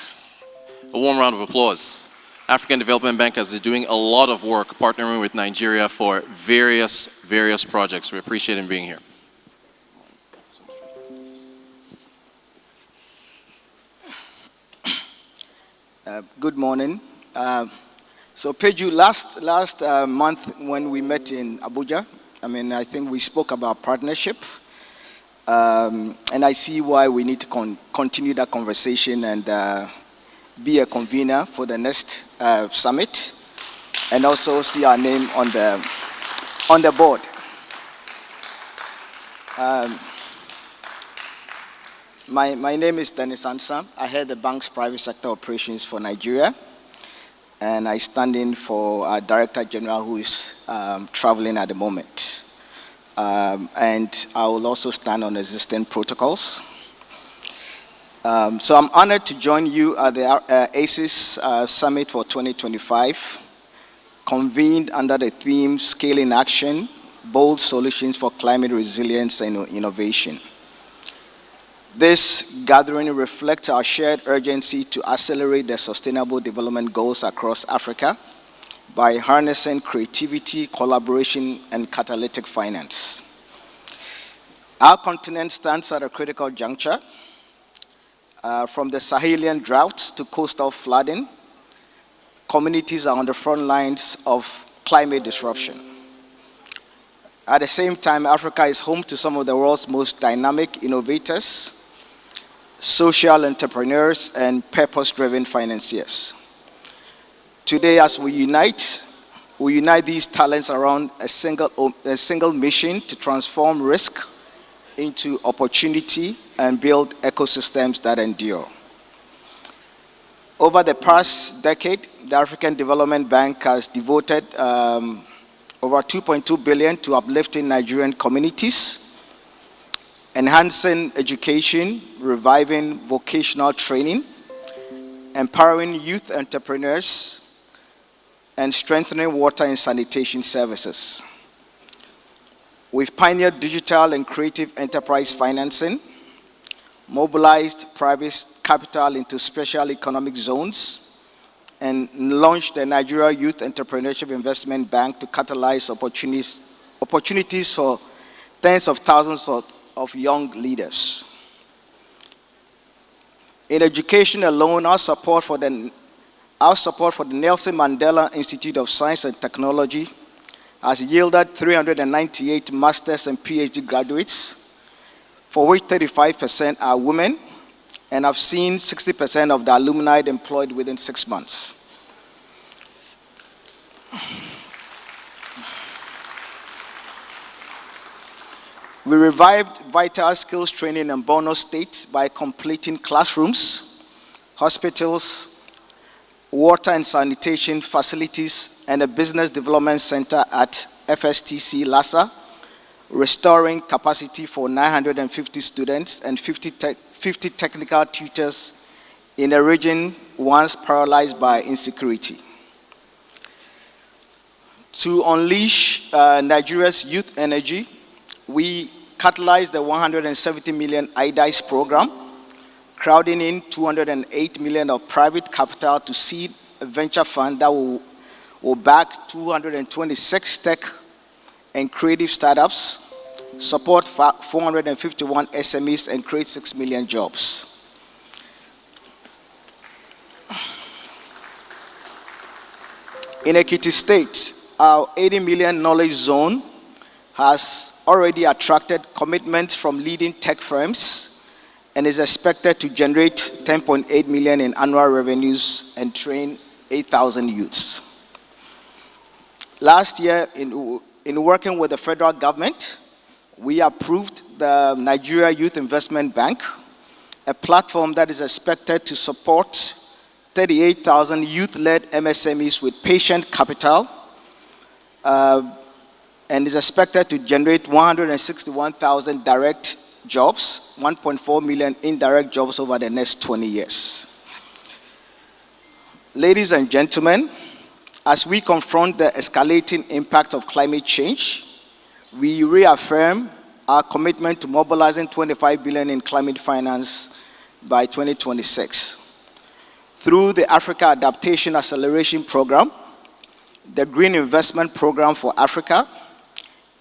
A warm round of applause. African Development Bank is doing a lot of work partnering with Nigeria for various projects. We appreciate him being here. Good morning. So Peju, last month when we met in Abuja, I think we spoke about partnership. And I see why we need to continue that conversation and be a convener for the next summit, and also see our name on the board. My name is Dennis Ansam. I head the bank's private sector operations for Nigeria, and I stand in for our Director General who is traveling at the moment. And I will also stand on existing protocols. So I'm honored to join you at the ASIS Summit for 2025, convened under the theme Scaling Action, Bold Solutions for Climate Resilience and Innovation. This gathering reflects our shared urgency to accelerate the sustainable development goals across Africa by harnessing creativity, collaboration, and catalytic finance. Our continent stands at a critical juncture. From the Sahelian droughts to coastal flooding, communities are on the front lines of climate disruption. At the same time, Africa is home to some of the world's most dynamic innovators, social entrepreneurs, and purpose-driven financiers. Today, as we unite these talents around a single mission to transform risk into opportunity and build ecosystems that endure. Over the past decade, the African Development Bank has devoted over $2.2 billion to uplifting Nigerian communities, enhancing education, reviving vocational training, empowering youth entrepreneurs, and strengthening water and sanitation services. We've pioneered digital and creative enterprise financing, mobilized private capital into special economic zones, and launched the Nigeria Youth Entrepreneurship Investment Bank to catalyze opportunities for tens of thousands of young leaders. In education alone, our support for the Nelson Mandela Institute of Science and Technology has yielded 398 master's and PhD graduates, for which 35% are women, and I've seen 60% of the alumni employed within 6 months. We revived vital skills training in Borno State by completing classrooms, hospitals, water and sanitation facilities, and a business development center at FSTC Lassa, restoring capacity for 950 students and 50 technical tutors in a region once paralyzed by insecurity. To unleash Nigeria's youth energy, we catalyzed the 170 million IDICE program, crowding in 208 million of private capital to seed a venture fund that will back 226 tech and creative startups, support 451 SMEs, and create 6 million jobs. In Ekiti State, our 80 million knowledge zone has already attracted commitments from leading tech firms and is expected to generate 10.8 million in annual revenues and train 8,000 youths. Last year, in working with the federal government, we approved the Nigeria Youth Investment Bank, a platform that is expected to support 38,000 youth-led MSMEs with patient capital, and is expected to generate 161,000 direct jobs, 1.4 million indirect jobs over the next 20 years. Ladies and gentlemen, As we confront the escalating impact of climate change, we reaffirm our commitment to mobilizing $25 billion in climate finance by 2026. Through the Africa Adaptation Acceleration Program, the Green Investment Program for Africa,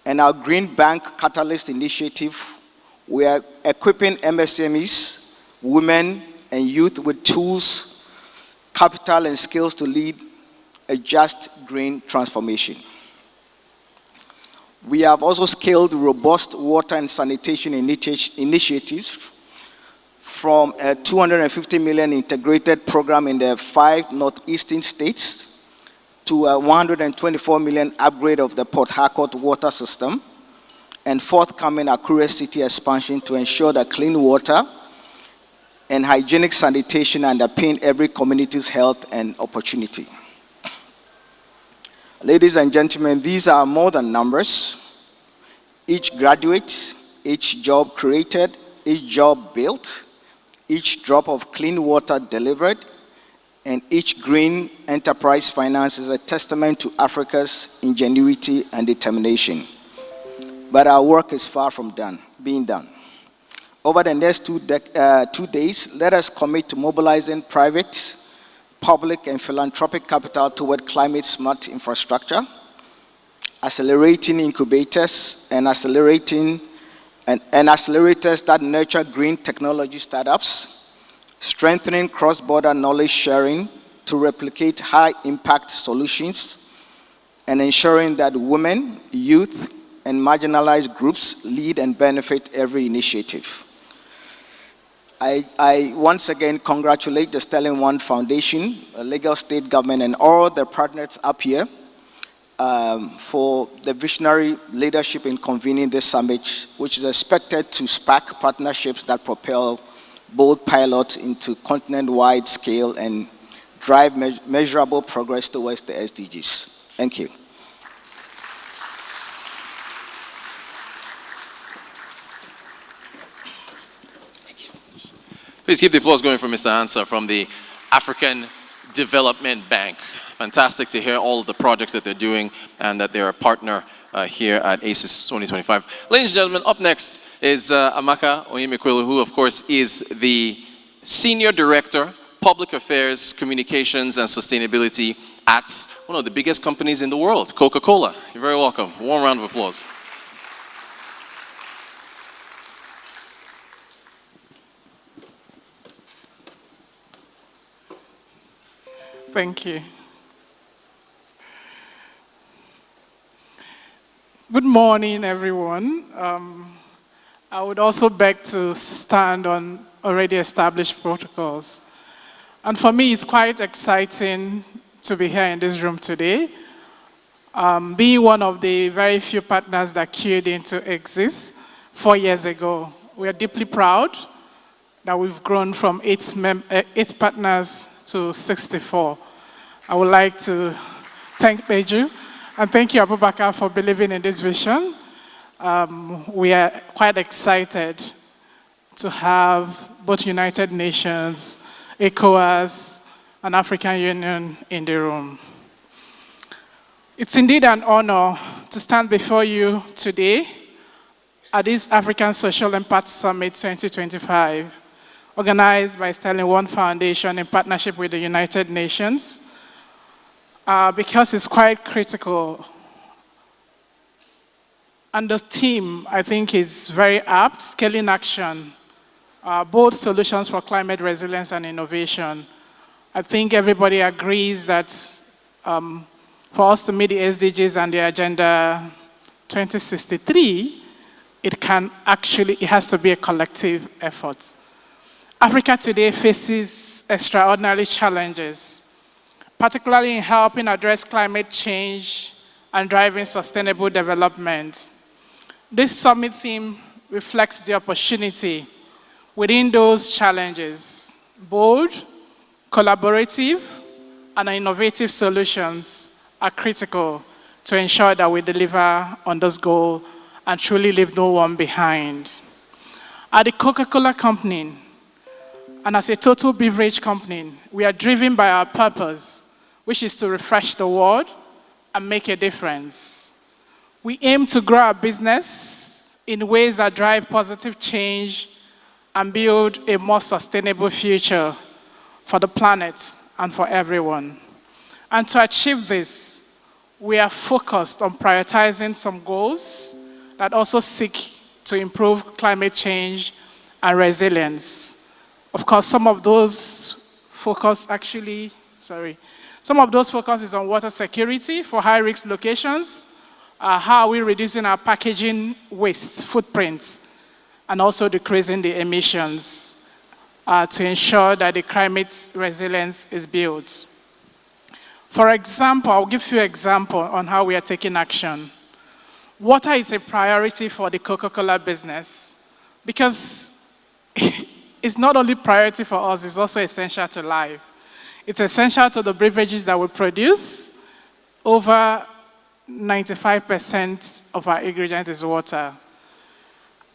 and our Green Bank Catalyst Initiative, we are equipping MSMEs, women, and youth with tools, capital, and skills to lead a just green transformation. We have also scaled robust water and sanitation initiatives from a $250 million integrated program in the 5 northeastern states to a $124 million upgrade of the Port Harcourt water system and forthcoming Akure City expansion to ensure that clean water and hygienic sanitation underpin every community's health and opportunity. Ladies and gentlemen, these are more than numbers. Each graduate, each job created, each job built, each drop of clean water delivered, and each green enterprise finance is a testament to Africa's ingenuity and determination. But our work is far from being done. Over the next 2 days, let us commit to mobilizing private, public, and philanthropic capital toward climate-smart infrastructure, accelerating incubators and accelerators that nurture green technology startups, strengthening cross-border knowledge sharing to replicate high-impact solutions, and ensuring that women, youth, and marginalized groups lead and benefit every initiative. I once again congratulate the Sterling One Foundation, Lagos State Government, and all the partners up here for the visionary leadership in convening this summit, which is expected to spark partnerships that propel bold pilots into continent-wide scale and drive measurable progress towards the SDGs. Thank you. Please keep the applause going for Mr. Ansah from the African Development Bank. Fantastic to hear all of the projects that they're doing and that they're a partner here at ASIS 2025. Ladies and gentlemen, up next is Amaka Onyemekwilu, who of course is the Senior Director, Public Affairs, Communications and Sustainability at one of the biggest companies in the world, Coca-Cola. You're very welcome. Warm round of applause. Thank you. Good morning, everyone. I would also beg to stand on already established protocols. And for me, it's quite exciting to be here in this room today. Being one of the very few partners that queued in to exist 4 years ago, we are deeply proud that we've grown from 8 partners to 64. I would like to thank Peju and thank you, Abubakar, for believing in this vision. We are quite excited to have both United Nations, ECOWAS, and African Union in the room. It's indeed an honor to stand before you today at this African Social Impact Summit 2025, organized by Sterling One Foundation in partnership with the United Nations, because it's quite critical. And the theme, I think, is very apt: scaling action, bold solutions for climate resilience and innovation. I think everybody agrees that for us to meet the SDGs and the Agenda 2063, it has to be a collective effort. Africa today faces extraordinary challenges, particularly in helping address climate change and driving sustainable development. This summit theme reflects the opportunity within those challenges. Bold, collaborative, and innovative solutions are critical to ensure that we deliver on this goal and truly leave no one behind. At the Coca-Cola Company, and as a total beverage company, we are driven by our purpose, which is to refresh the world and make a difference. We aim to grow our business in ways that drive positive change and build a more sustainable future for the planet and for everyone. And to achieve this, we are focused on prioritizing some goals that also seek to improve climate change and resilience. Of course, some of those focus is on water security for high-risk locations. How are we reducing our packaging waste footprints and also decreasing the emissions to ensure that the climate resilience is built. For example, I'll give you an example on how we are taking action. Water is a priority for the Coca-Cola business because it's not only priority for us, it's also essential to life. It's essential to the beverages that we produce. Over 95% of our ingredient is water.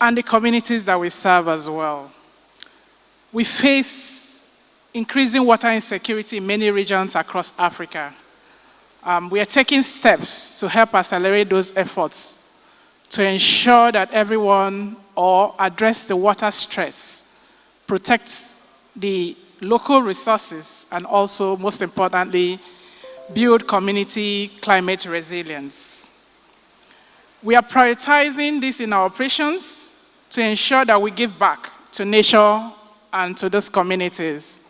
And the communities that we serve as well. We face increasing water insecurity in many regions across Africa. We are taking steps to help accelerate those efforts to ensure that everyone or address the water stress, protect the local resources, and also, most importantly, build community climate resilience. We are prioritizing this in our operations to ensure that we give back to nature and to those communities.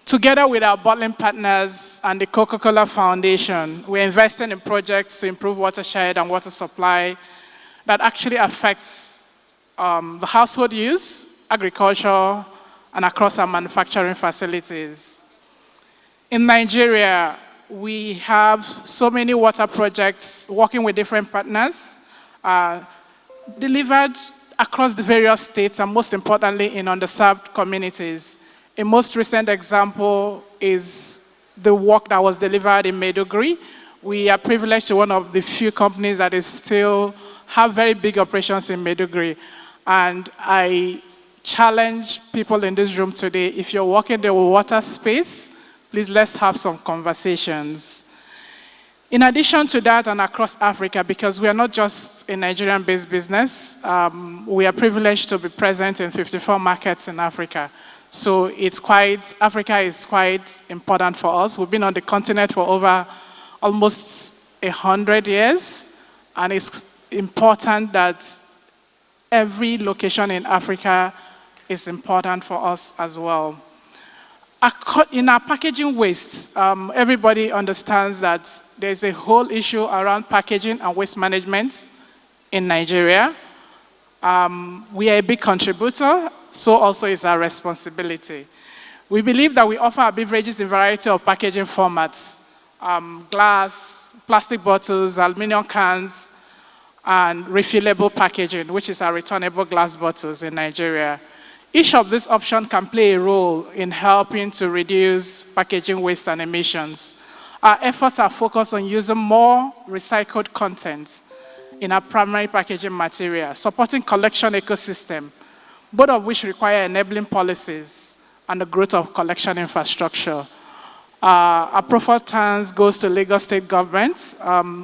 Together with our bottling partners and the Coca-Cola Foundation, we're investing in projects to improve watershed and water supply that actually affects the household use, agriculture, and across our manufacturing facilities. In Nigeria, we have so many water projects working with different partners, delivered across the various states and most importantly in underserved communities. A most recent example is the work that was delivered in Maiduguri. We are privileged to be one of the few companies that is still have very big operations in Maiduguri. And I challenge people in this room today, if you're working in the water space, please let's have some conversations. In addition to that and across Africa, because we are not just a Nigerian-based business, we are privileged to be present in 54 markets in Africa. So Africa is quite important for us. We've been on the continent for over almost 100 years, and it's important that every location in Africa is important for us as well. In our packaging waste, everybody understands that there's a whole issue around packaging and waste management in Nigeria. We are a big contributor, so also is our responsibility. We believe that we offer our beverages in a variety of packaging formats, glass, plastic bottles, aluminum cans, and refillable packaging, which is our returnable glass bottles in Nigeria. Each of these options can play a role in helping to reduce packaging waste and emissions. Our efforts are focused on using more recycled content in our primary packaging material, supporting collection ecosystem, both of which require enabling policies and the growth of collection infrastructure. Our profile thanks goes to Lagos State government.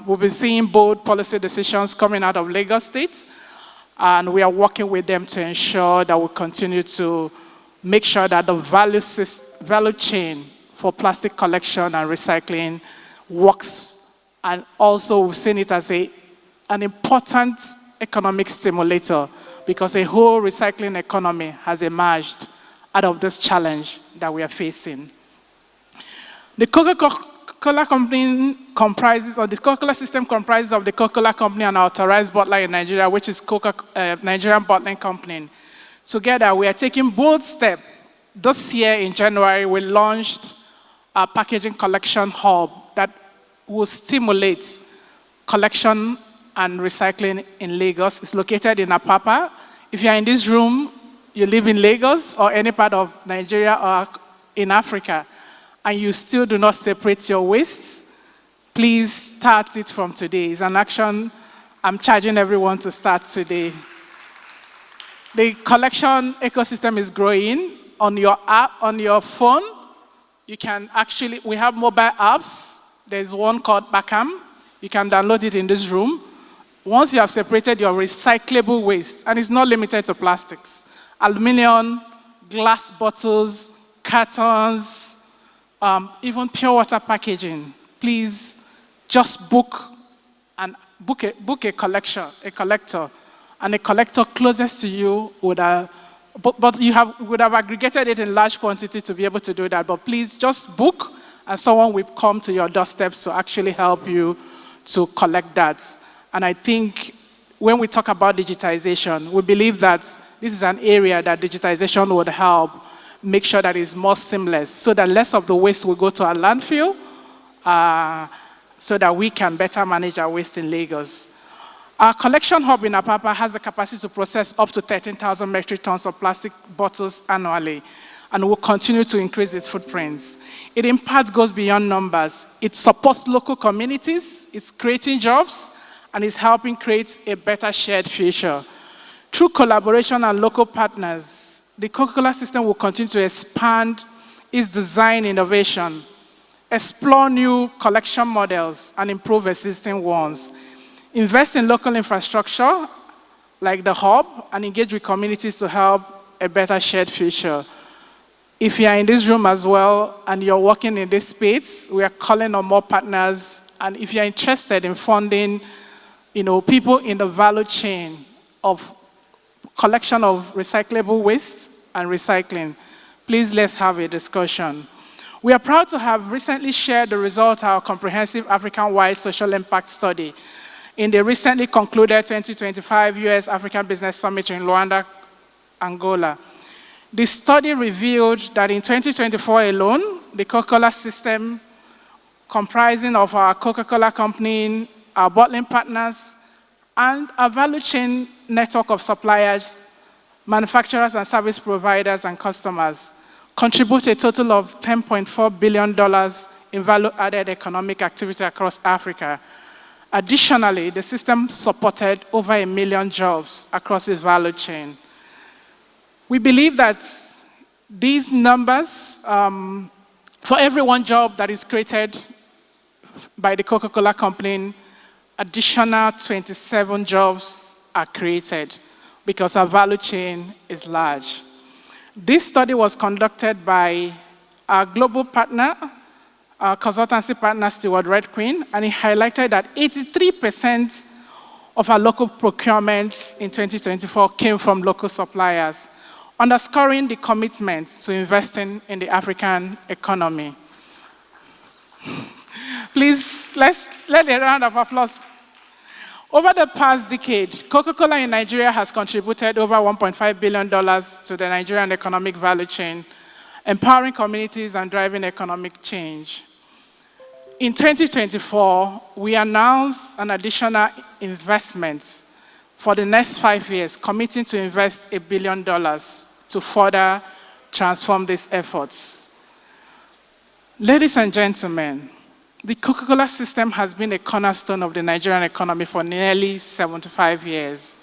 We've been seeing bold policy decisions coming out of Lagos State, and we are working with them to ensure that we continue to make sure that the value chain for plastic collection and recycling works. And also we've seen it as an important economic stimulator because a whole recycling economy has emerged out of this challenge that we are facing. The Coca-Cola company comprises, or the Coca-Cola system comprises of the Coca-Cola company and authorized bottler in Nigeria, which is Nigerian Bottling Company. Together, we are taking bold steps. This year in January, we launched a packaging collection hub that will stimulate collection and recycling in Lagos. It's located in Apapa. If you're in this room, you live in Lagos or any part of Nigeria or in Africa, and you still do not separate your waste, please start it from today. It's an action I'm charging everyone to start today. The collection ecosystem is growing on your app, on your phone. you can actually, we have mobile apps. There's one called Bacam. You can download it in this room. Once you have separated your recyclable waste, and it's not limited to plastics, aluminum, glass bottles, cartons, even pure water packaging, please just book a collector, and a collector closest to you would but you would have aggregated it in large quantity to be able to do that. But please just book, and someone will come to your doorstep to actually help you to collect that. And I think when we talk about digitization, we believe that this is an area that digitization would help make sure that it's more seamless, so that less of the waste will go to our landfill, so that we can better manage our waste in Lagos. Our collection hub in Apapa has the capacity to process up to 13,000 metric tons of plastic bottles annually, and will continue to increase its footprints. Its impact goes beyond numbers. It supports local communities, it's creating jobs, and is helping create a better shared future. Through collaboration and local partners, the Coca-Cola system will continue to expand its design innovation, explore new collection models, and improve existing ones. Invest in local infrastructure, like the hub, and engage with communities to help a better shared future. If you are in this room as well, and you're working in this space, we are calling on more partners. And if you're interested in funding, people in the value chain of collection of recyclable waste and recycling, please let's have a discussion. We are proud to have recently shared the result of our comprehensive African-wide social impact study in the recently concluded 2025 US African Business Summit in Luanda, Angola. The study revealed that in 2024 alone, the Coca-Cola system, comprising of our Coca-Cola company, our bottling partners, and our value chain network of suppliers, manufacturers and service providers and customers, contribute a total of $10.4 billion in value-added economic activity across Africa. Additionally, the system supported over 1 million jobs across its value chain. We believe that these numbers, for every one job that is created by the Coca-Cola company, additional 27 jobs are created because our value chain is large. This study was conducted by our global partner, our consultancy partner, Stewart Red Queen, and it highlighted that 83% of our local procurements in 2024 came from local suppliers, underscoring the commitment to investing in the African economy. Please, let a round of applause. Over the past decade, Coca-Cola in Nigeria has contributed over $1.5 billion to the Nigerian economic value chain, empowering communities and driving economic change. In 2024, we announced an additional investment for the next 5 years, committing to invest $1 billion to further transform these efforts. Ladies and gentlemen, the Coca-Cola system has been a cornerstone of the Nigerian economy for nearly 75 years.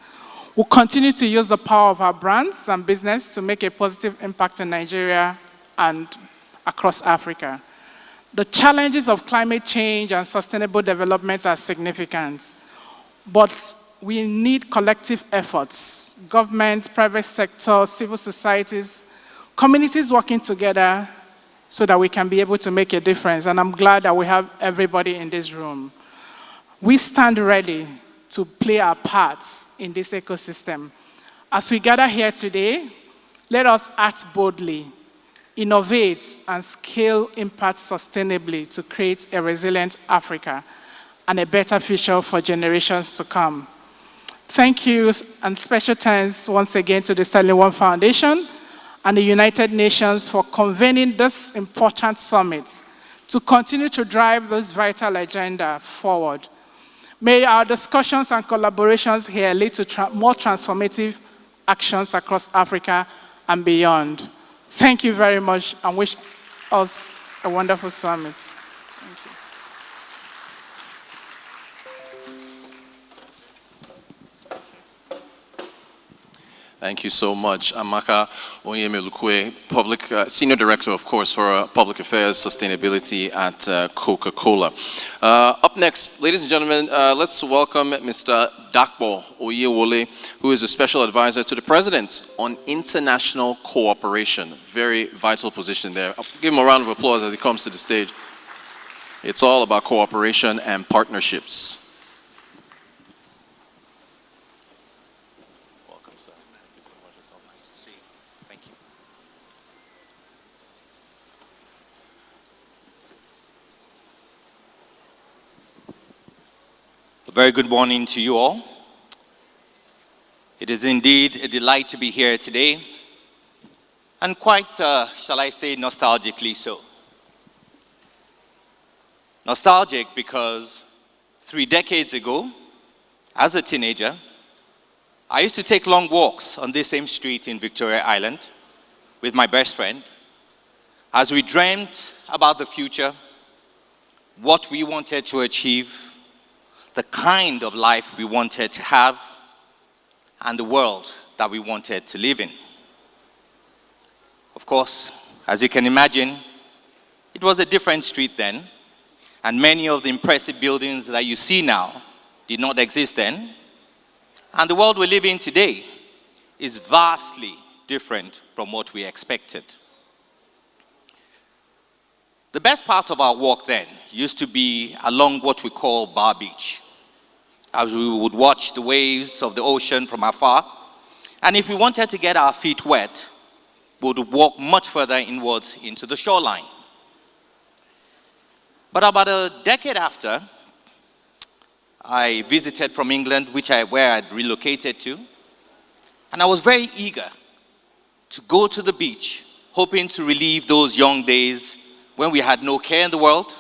We'll continue to use the power of our brands and business to make a positive impact in Nigeria and across Africa. The challenges of climate change and sustainable development are significant, but we need collective efforts, government, private sector, civil societies, communities working together so that we can be able to make a difference. And I'm glad that we have everybody in this room. We stand ready to play our parts in this ecosystem. As we gather here today, let us act boldly, innovate, and scale impact sustainably to create a resilient Africa and a better future for generations to come. Thank you, and special thanks once again to the Stanley One Foundation and the United Nations for convening this important summit to continue to drive this vital agenda forward. May our discussions and collaborations here lead to more transformative actions across Africa and beyond. Thank you very much, and wish us a wonderful summit. Thank you. Thank you so much. Amaka Onyemelukwe, Senior Director, of course, for Public Affairs Sustainability at Coca-Cola. Up next, ladies and gentlemen, let's welcome Mr. Dakbo Oyewole, who is a Special Advisor to the President on International Cooperation. Very vital position there. I'll give him a round of applause as he comes to the stage. It's all about cooperation and partnerships. Very good morning to you all. It is indeed a delight to be here today, and quite, shall I say, nostalgically so. Nostalgic because 3 decades ago, as a teenager, I used to take long walks on this same street in Victoria Island with my best friend as we dreamt about the future, what we wanted to achieve, the kind of life we wanted to have, and the world that we wanted to live in. Of course, as you can imagine, it was a different street then, and many of the impressive buildings that you see now did not exist then, and the world we live in today is vastly different from what we expected. The best part of our walk then used to be along what we call Bar Beach, as we would watch the waves of the ocean from afar. And if we wanted to get our feet wet, we would walk much further inwards into the shoreline. But about a decade after, I visited from England, where I'd relocated to, and I was very eager to go to the beach, hoping to relive those young days when we had no care in the world,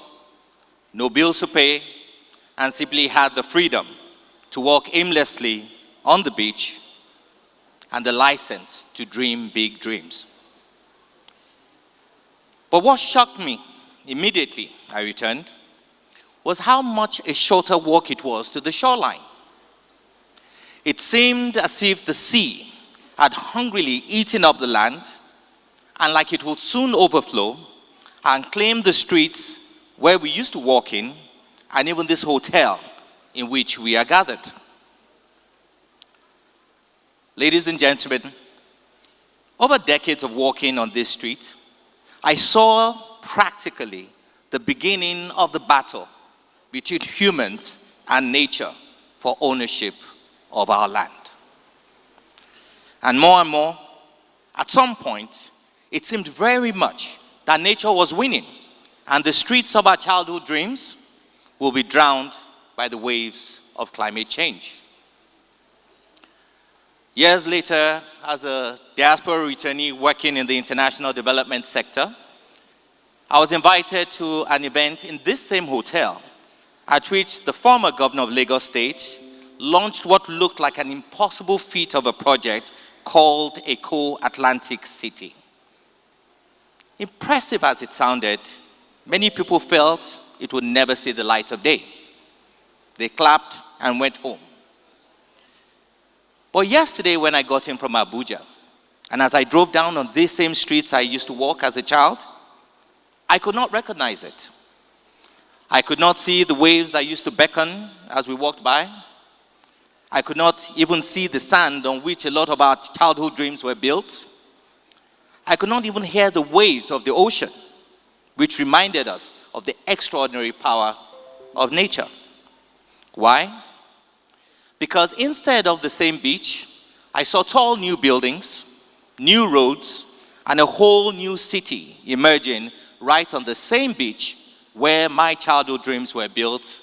no bills to pay, and simply had the freedom to walk aimlessly on the beach and the license to dream big dreams. But what shocked me immediately I returned was how much a shorter walk it was to the shoreline. It seemed as if the sea had hungrily eaten up the land, and like it would soon overflow and claim the streets where we used to walk in, and even this hotel in which we are gathered. Ladies and gentlemen, over decades of walking on this street, I saw practically the beginning of the battle between humans and nature for ownership of our land. And more, at some point, it seemed very much that nature was winning, and the streets of our childhood dreams will be drowned by the waves of climate change. Years later, as a diaspora returnee working in the international development sector, I was invited to an event in this same hotel at which the former governor of Lagos State launched what looked like an impossible feat of a project called Eko Atlantic City. Impressive as it sounded, many people felt it would never see the light of day. They clapped and went home. But yesterday when I got in from Abuja, and as I drove down on these same streets I used to walk as a child, I could not recognize it. I could not see the waves that used to beckon as we walked by. I could not even see the sand on which a lot of our childhood dreams were built. I could not even hear the waves of the ocean, which reminded us of the extraordinary power of nature. Why? Because instead of the same beach, I saw tall new buildings, new roads, and a whole new city emerging right on the same beach where my childhood dreams were built.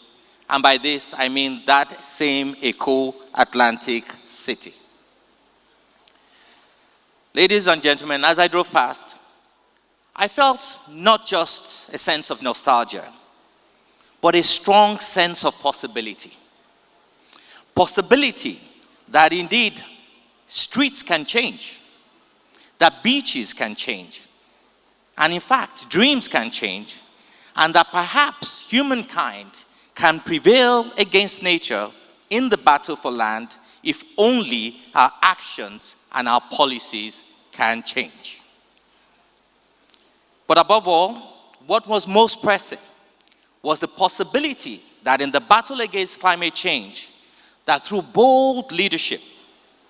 And by this, I mean that same Eko Atlantic City. Ladies and gentlemen, as I drove past, I felt not just a sense of nostalgia, but a strong sense of possibility. Possibility that indeed streets can change, that beaches can change, and in fact, dreams can change, and that perhaps humankind can prevail against nature in the battle for land if only our actions and our policies can change. But above all, what was most pressing was the possibility that in the battle against climate change, that through bold leadership,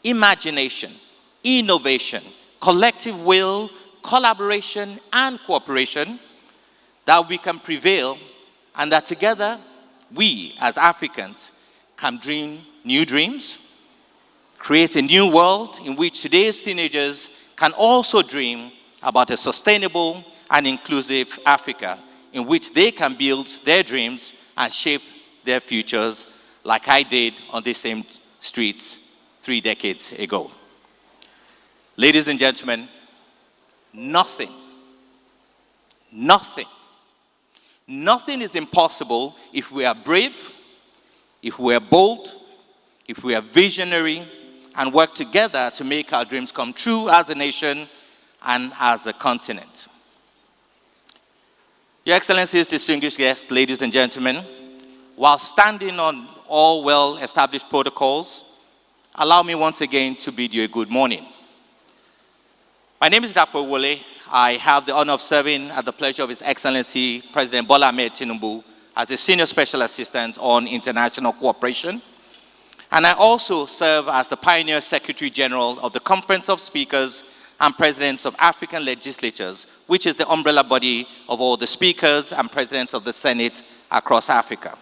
imagination, innovation, collective will, collaboration, and cooperation, that we can prevail, and that together, we as Africans can dream new dreams, create a new world in which today's teenagers can also dream about a sustainable and inclusive Africa in which they can build their dreams and shape their futures like I did on these same streets 3 decades ago. Ladies and gentlemen, nothing is impossible if we are brave, if we are bold, if we are visionary, and work together to make our dreams come true as a nation and as a continent. Your Excellencies, distinguished guests, ladies and gentlemen, while standing on all well-established protocols, allow me once again to bid you a good morning. My name is Dapo Wole. I have the honor of serving at the pleasure of His Excellency President Bola Ahmed Tinubu as a Senior Special Assistant on International Cooperation. And I also serve as the Pioneer Secretary General of the Conference of Speakers and Presidents of African Legislatures, which is the umbrella body of all the speakers and presidents of the Senate across Africa.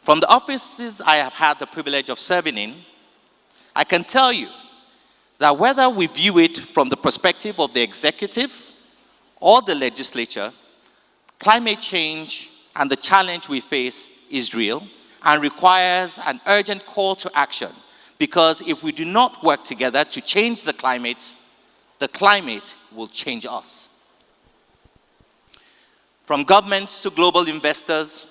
From the offices I have had the privilege of serving in, I can tell you that whether we view it from the perspective of the executive or the legislature, climate change and the challenge we face is real and requires an urgent call to action, because if we do not work together to change the climate will change us. From governments to global investors,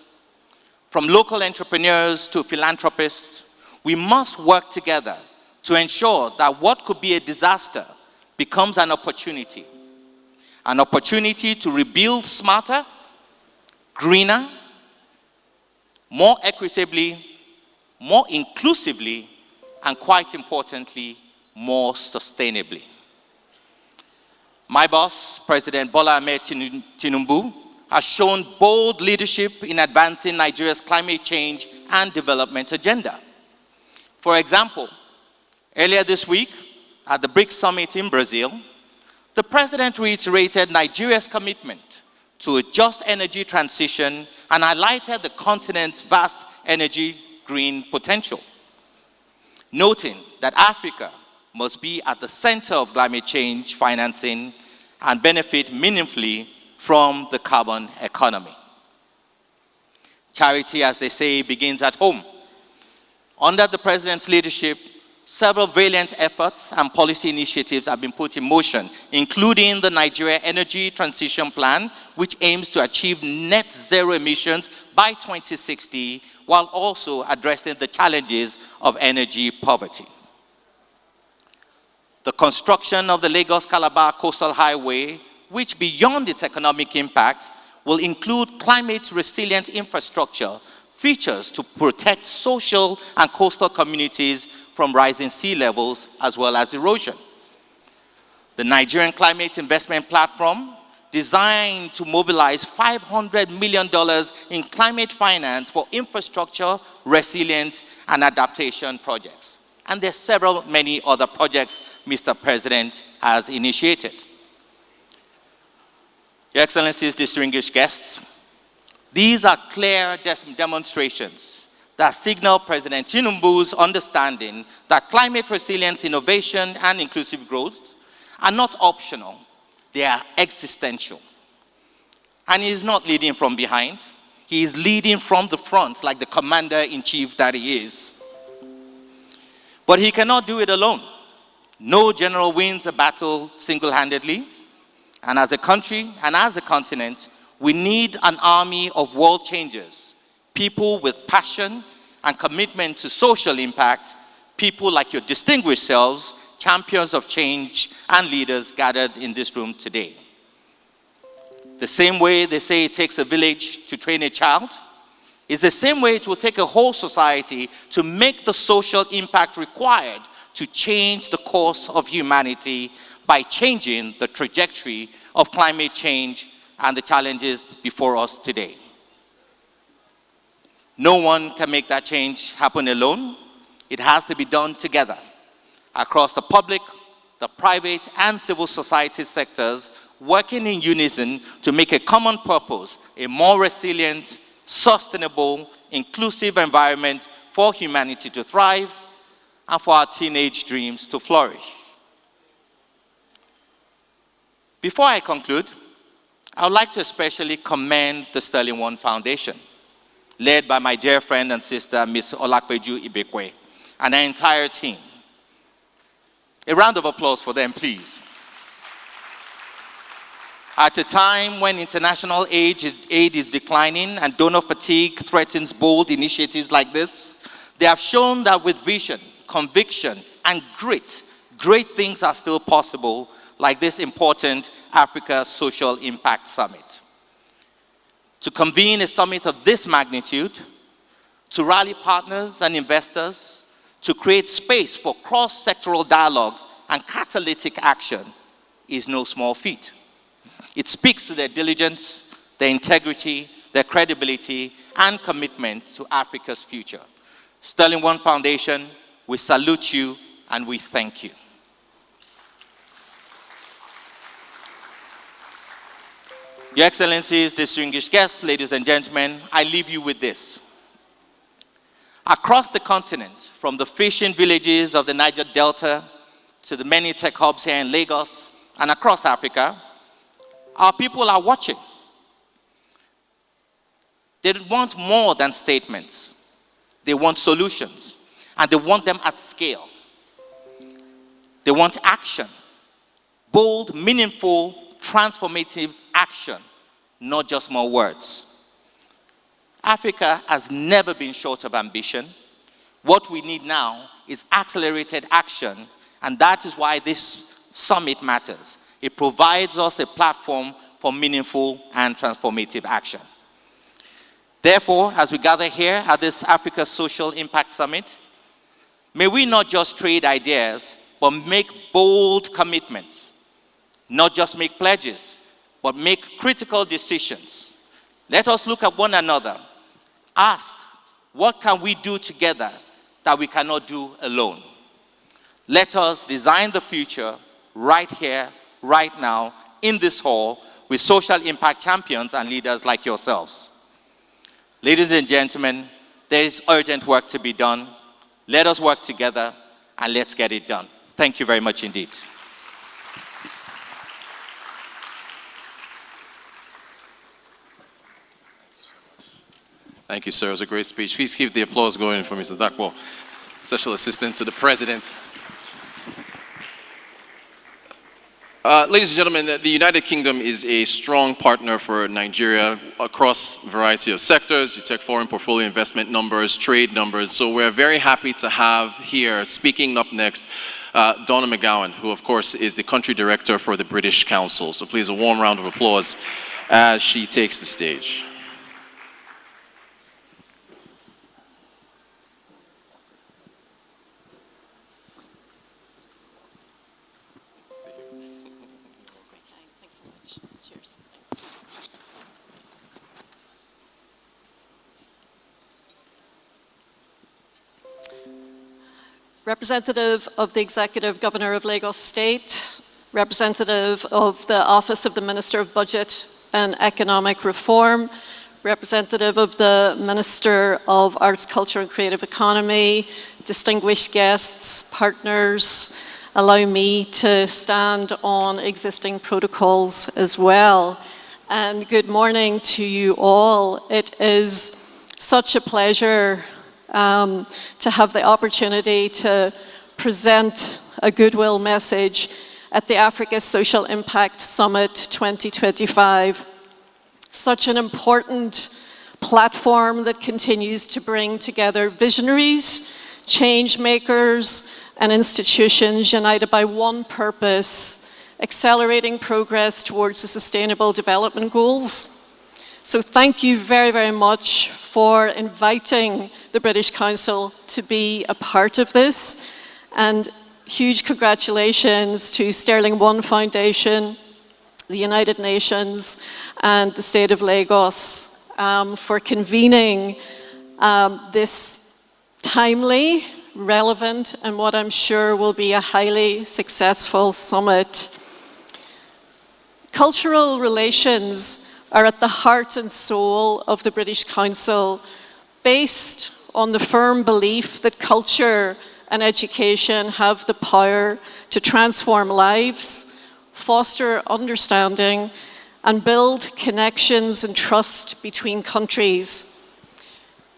from local entrepreneurs to philanthropists, we must work together to ensure that what could be a disaster becomes an opportunity to rebuild smarter, greener, more equitably, more inclusively, and quite importantly, more sustainably. My boss, President Bola Ahmed Tinubu, has shown bold leadership in advancing Nigeria's climate change and development agenda. For example, earlier this week, at the BRICS Summit in Brazil, the President reiterated Nigeria's commitment to a just energy transition and highlighted the continent's vast energy green potential, noting that Africa must be at the center of climate change financing and benefit meaningfully from the carbon economy. Charity, as they say, begins at home. Under the President's leadership, several valiant efforts and policy initiatives have been put in motion, including the Nigeria Energy Transition Plan, which aims to achieve net zero emissions by 2060, while also addressing the challenges of energy poverty. The construction of the Lagos-Calabar Coastal Highway, which beyond its economic impact, will include climate-resilient infrastructure, features to protect social and coastal communities from rising sea levels as well as erosion. The Nigerian Climate Investment Platform, designed to mobilize $500 million in climate finance for infrastructure, resilience, and adaptation projects. And there are many other projects Mr. President has initiated. Your Excellencies, distinguished guests, these are clear demonstrations that signal President Tinubu's understanding that climate resilience, innovation, and inclusive growth are not optional, they are existential. And he is not leading from behind, he is leading from the front like the commander-in-chief that he is. But he cannot do it alone. No general wins a battle single-handedly. And as a country and as a continent, we need an army of world changers, people with passion and commitment to social impact, people like your distinguished selves, champions of change and leaders gathered in this room today. The same way they say it takes a village to train a child, It's the same way it will take a whole society to make the social impact required to change the course of humanity by changing the trajectory of climate change and the challenges before us today. No one can make that change happen alone. It has to be done together across the public, the private, and civil society sectors, working in unison to make a common purpose, a more resilient, sustainable, inclusive environment for humanity to thrive and for our teenage dreams to flourish. Before I conclude, I would like to especially commend the Sterling One Foundation, led by my dear friend and sister, Ms. Olakpeju Ibekwe, and her entire team. A round of applause for them, please. At a time when international aid is declining and donor fatigue threatens bold initiatives like this, they have shown that with vision, conviction, and grit, great things are still possible, like this important Africa Social Impact Summit. To convene a summit of this magnitude, to rally partners and investors, to create space for cross-sectoral dialogue and catalytic action is no small feat. It speaks to their diligence, their integrity, their credibility, and commitment to Africa's future. Sterling One Foundation, we salute you and we thank you. Your Excellencies, distinguished guests, ladies and gentlemen, I leave you with this. Across the continent, from the fishing villages of the Niger Delta to the many tech hubs here in Lagos and across Africa, our people are watching. They want more than statements. They want solutions, and they want them at scale. They want action, bold, meaningful, transformative action, not just more words. Africa has never been short of ambition. What we need now is accelerated action, and that is why this summit matters. It provides us a platform for meaningful and transformative action. Therefore, as we gather here at this Africa Social Impact Summit, may we not just trade ideas, but make bold commitments. Not just make pledges, but make critical decisions. Let us look at one another. Ask, what can we do together that we cannot do alone? Let us design the future right here, right now, in this hall, with social impact champions and leaders like yourselves. Ladies and gentlemen, there is urgent work to be done. Let us work together and let's get it done. Thank you very much indeed. Thank you, sir. It was a great speech. Please keep the applause going for Mr. Dakpo, Special Assistant to the President. Ladies and gentlemen, the United Kingdom is a strong partner for Nigeria across a variety of sectors. You check foreign portfolio investment numbers, trade numbers. So we're very happy to have here, speaking up next, Donna McGowan, who of course is the Country Director for the British Council. So please a warm round of applause as she takes the stage. Representative of the Executive Governor of Lagos State, representative of the Office of the Minister of Budget and Economic Reform, representative of the Minister of Arts, Culture and Creative Economy, distinguished guests, partners, allow me to stand on existing protocols as well. And good morning to you all. It is such a pleasure to have the opportunity to present a goodwill message at the Africa Social Impact Summit 2025. Such an important platform that continues to bring together visionaries, change makers, and institutions united by one purpose: accelerating progress towards the Sustainable Development Goals. So thank you very, very much for inviting the British Council to be a part of this. And huge congratulations to Sterling One Foundation, the United Nations, and the State of Lagos for convening this timely, relevant, and what I'm sure will be a highly successful summit. Cultural relations are at the heart and soul of the British Council, based on the firm belief that culture and education have the power to transform lives, foster understanding, and build connections and trust between countries.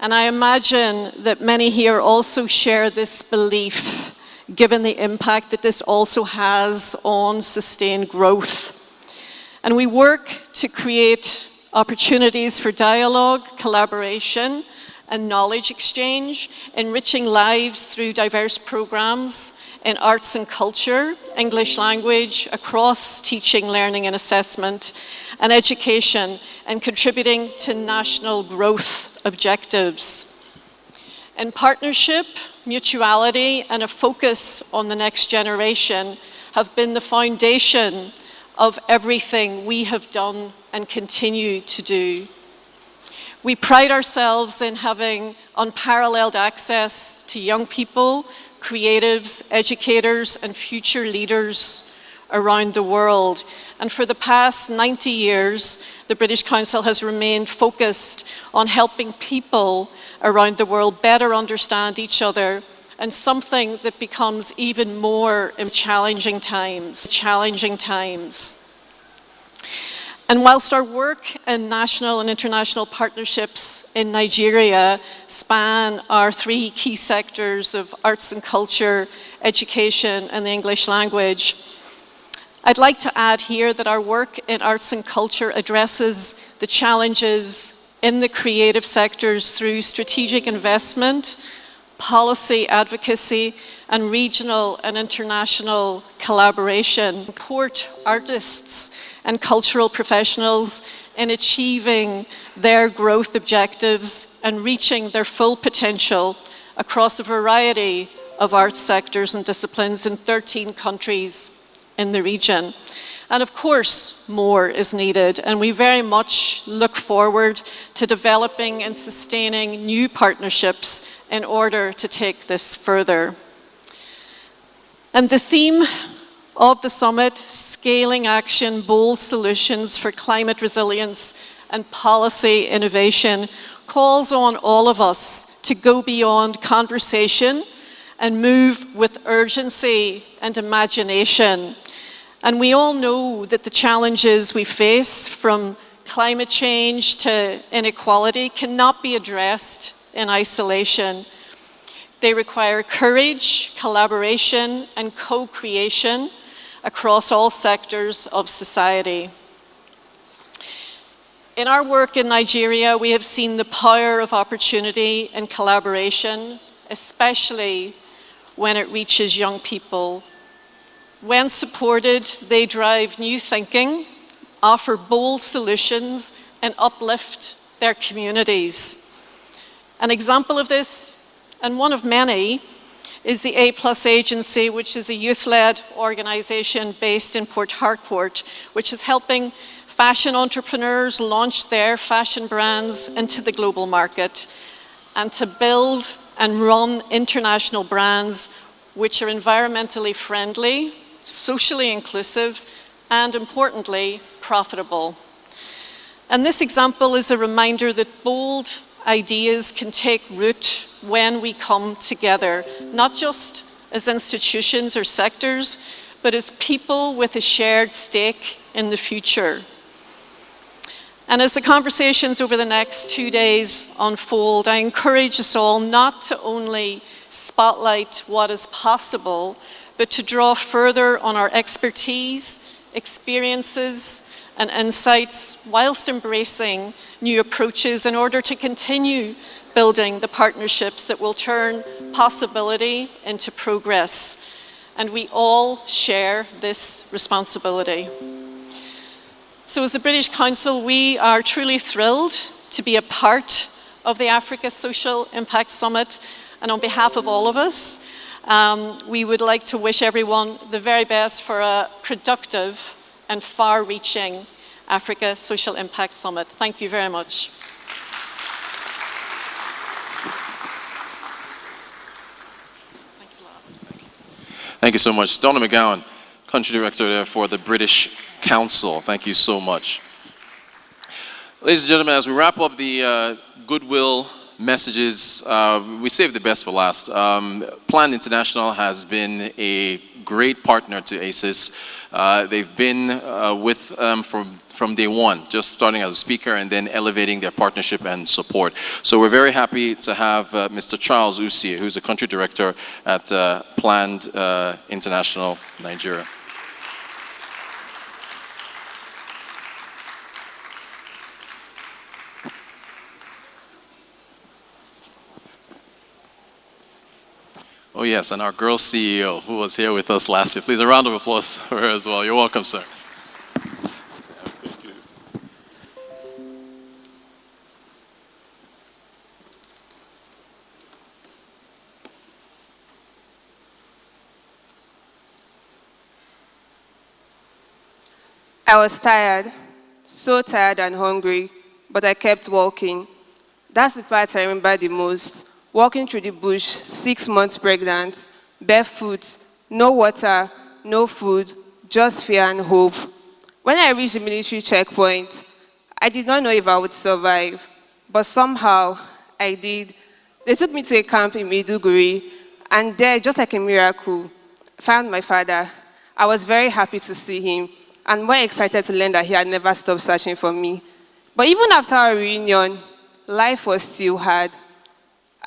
And I imagine that many here also share this belief, given the impact that this also has on sustained growth. And we work to create opportunities for dialogue, collaboration, and knowledge exchange, enriching lives through diverse programs in arts and culture, English language, across teaching, learning, and assessment, and education, and contributing to national growth objectives. In partnership, mutuality, and a focus on the next generation have been the foundation of everything we have done and continue to do. We pride ourselves in having unparalleled access to young people, creatives, educators, and future leaders around the world. And for the past 90 years, the British Council has remained focused on helping people around the world better understand each other, and something that becomes even more in challenging times. And whilst our work in national and international partnerships in Nigeria span our three key sectors of arts and culture, education, and the English language, I'd like to add here that our work in arts and culture addresses the challenges in the creative sectors through strategic investment, policy advocacy, and regional and international collaboration. Support artists and cultural professionals in achieving their growth objectives and reaching their full potential across a variety of arts sectors and disciplines in 13 countries in the region. And of course, more is needed, and we very much look forward to developing and sustaining new partnerships in order to take this further. And the theme of the summit, Scaling Action, Bold Solutions for Climate Resilience and Policy Innovation, calls on all of us to go beyond conversation and move with urgency and imagination. And we all know that the challenges we face, from climate change to inequality, cannot be addressed in isolation. They require courage, collaboration, and co-creation across all sectors of society. In our work in Nigeria, we have seen the power of opportunity and collaboration, especially when it reaches young people. When supported, they drive new thinking, offer bold solutions, and uplift their communities. An example of this, and one of many, is the A+ Agency, which is a youth-led organization based in Port Harcourt, which is helping fashion entrepreneurs launch their fashion brands into the global market and to build and run international brands which are environmentally friendly, socially inclusive, and importantly, profitable. And this example is a reminder that bold ideas can take root when we come together, not just as institutions or sectors, but as people with a shared stake in the future. And as the conversations over the next 2 days unfold, I encourage us all not to only spotlight what is possible, but to draw further on our expertise, experiences, and insights, whilst embracing new approaches in order to continue building the partnerships that will turn possibility into progress. And we all share this responsibility. So as the British Council, we are truly thrilled to be a part of the Africa Social Impact Summit. And on behalf of all of us, we would like to wish everyone the very best for a productive and far-reaching Africa Social Impact Summit. Thank you very much. Thanks a lot. Thank you so much. Donna McGowan, Country Director there for the British Council. Thank you so much. Ladies and gentlemen, as we wrap up the goodwill messages, we saved the best for last. Plan International has been a great partner to ASIS. They've been with from day one, just starting as a speaker and then elevating their partnership and support. So we're very happy to have Mr. Charles Usie, who's the country director at Planned International Nigeria. Oh yes, and our girl CEO, who was here with us last year. Please, a round of applause for her as well. You're welcome, sir. Thank you. I was tired, so tired and hungry, but I kept walking. That's the part I remember the most. Walking through the bush, 6 months pregnant, barefoot, no water, no food, just fear and hope. When I reached the military checkpoint, I did not know if I would survive, but somehow I did. They took me to a camp in Maiduguri, and there, just like a miracle, I found my father. I was very happy to see him, and more excited to learn that he had never stopped searching for me. But even after our reunion, life was still hard.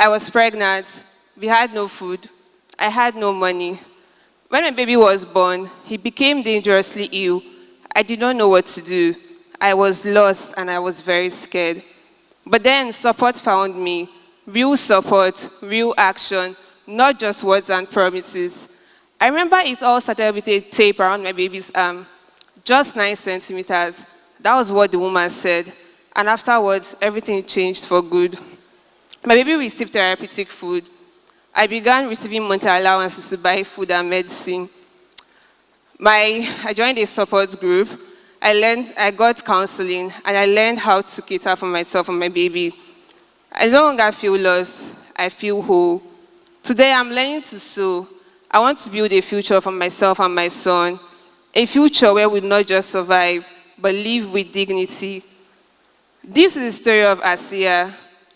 I was pregnant, we had no food, I had no money. When my baby was born, he became dangerously ill. I did not know what to do. I was lost and I was very scared. But then support found me, real support, real action, not just words and promises. I remember it all started with a tape around my baby's arm, just 9 centimeters. That was what the woman said. And afterwards, everything changed for good. My baby received therapeutic food. I began receiving monthly allowances to buy food and medicine. I joined a support group. I got counseling, and I learned how to cater for myself and my baby. I no longer feel lost. I feel whole. Today, I'm learning to sew. I want to build a future for myself and my son, a future where we not just survive, but live with dignity. This is the story of Asia,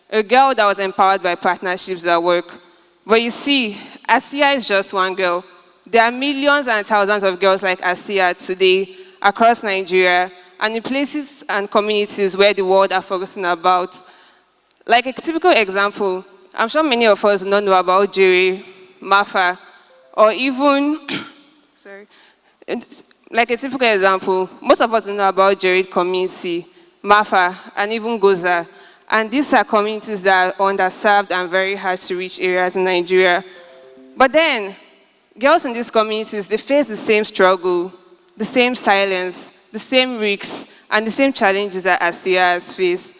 a girl that was empowered by partnerships at work. But you see, Asia is just one girl. There are millions and thousands of girls like Asia today across Nigeria and in places and communities where the world are focusing about. Like a typical example, I'm sure many of us don't know about Jerry, Mafa, or even, like a typical example, most of us don't know about Jerry community, Mafa, and even Goza. And these are communities that are underserved and very hard to reach areas in Nigeria. But then, girls in these communities, they face the same struggle, the same silence, the same risks, and the same challenges that Asia has faced.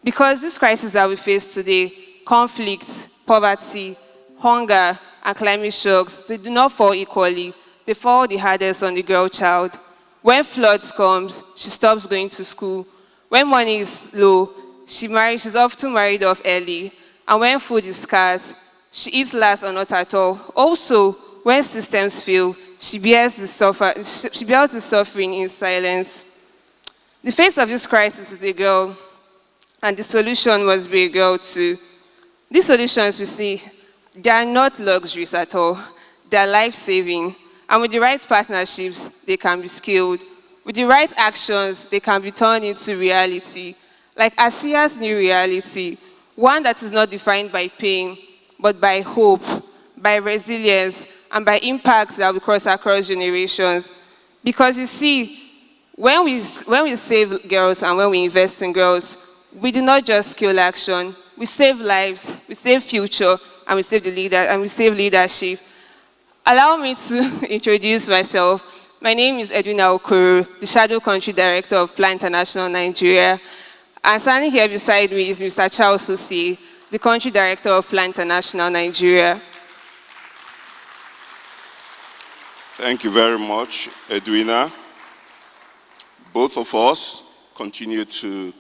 Because these crises that we face today, conflict, poverty, hunger, and climate shocks, they do not fall equally. They fall the hardest on the girl child. When floods come, she stops going to school. When money is low, she's often married off early. And when food is scarce, she eats last or not at all. Also, when systems fail, she bears the suffering in silence. The face of this crisis is a girl, and the solution must be a girl too. These solutions we see, they are not luxuries at all. They are life-saving. And with the right partnerships, they can be scaled. With the right actions, they can be turned into reality. Like Asia's new reality, one that is not defined by pain, but by hope, by resilience, and by impacts that we cross across generations. Because you see, when we save girls and when we invest in girls, we do not just scale action. We save lives, we save future, and we save leadership. Allow me to introduce myself. My name is Edwina Okuru, the Shadow Country Director of Plan International Nigeria. And standing here beside me is Mr. Charles Susi, the Country Director of Plan International Nigeria. Thank you very much, Edwina. Both of us continue to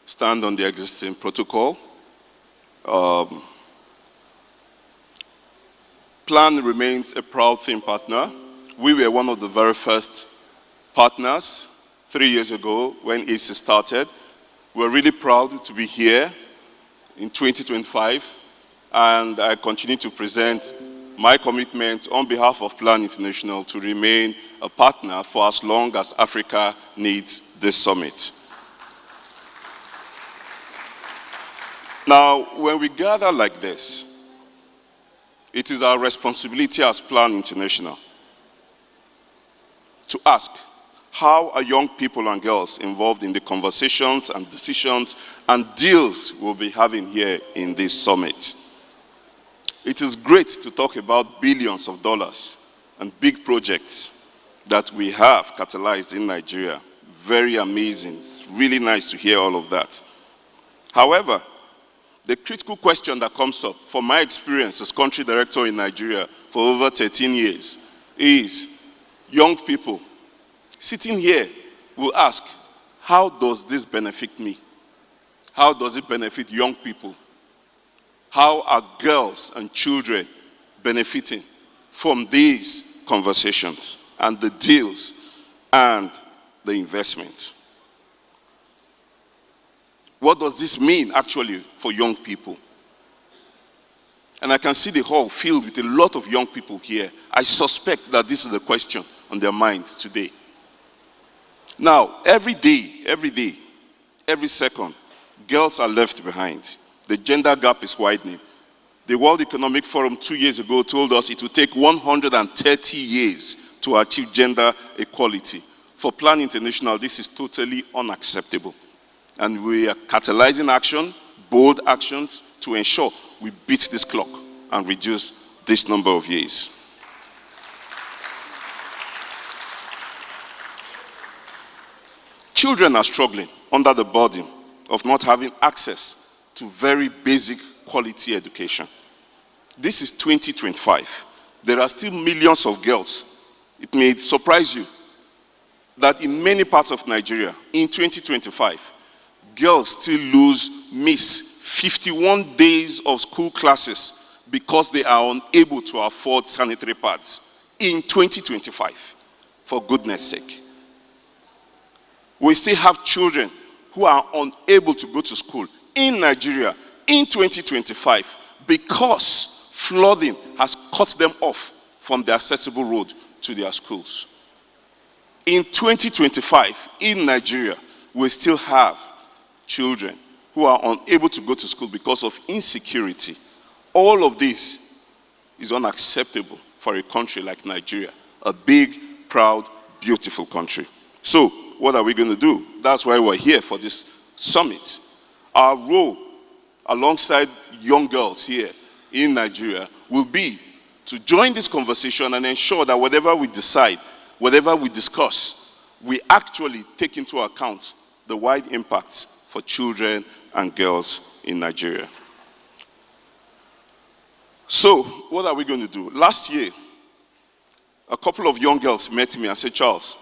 stand on the existing protocol. Plan remains a proud theme partner. We were one of the very first partners 3 years ago when ASIS started. We're really proud to be here in 2025, and I continue to present my commitment on behalf of Plan International to remain a partner for as long as Africa needs this summit. Now, when we gather like this, it is our responsibility as Plan International to ask, how are young people and girls involved in the conversations and decisions and deals we'll be having here in this summit? It is great to talk about billions of dollars and big projects that we have catalyzed in Nigeria. Very amazing. It's really nice to hear all of that. However, the critical question that comes up, from my experience as country director in Nigeria for over 13 years, is young people sitting here will ask, how does this benefit me? How does it benefit young people? How are girls and children benefiting from these conversations and the deals and the investments? What does this mean actually for young people? And I can see the hall filled with a lot of young people here. I suspect that this is the question on their minds today. Now, every day, every second, girls are left behind. The gender gap is widening. The World Economic Forum 2 years ago told us it would take 130 years to achieve gender equality. For Plan International, this is totally unacceptable. And we are catalyzing action, bold actions, to ensure we beat this clock and reduce this number of years. Children are struggling under the burden of not having access to very basic quality education. This is 2025. There are still millions of girls. It may surprise you that in many parts of Nigeria, in 2025, girls still miss 51 days of school classes because they are unable to afford sanitary pads in 2025, for goodness sake. We still have children who are unable to go to school in Nigeria in 2025 because flooding has cut them off from the accessible road to their schools. In 2025, in Nigeria, we still have children who are unable to go to school because of insecurity. All of this is unacceptable for a country like Nigeria, a big, proud, beautiful country. So, what are we going to do? That's why we're here for this summit. Our role, alongside young girls here in Nigeria, will be to join this conversation and ensure that whatever we decide, whatever we discuss, we actually take into account the wide impacts for children and girls in Nigeria. So, what are we going to do? Last year, a couple of young girls met me and said, Charles,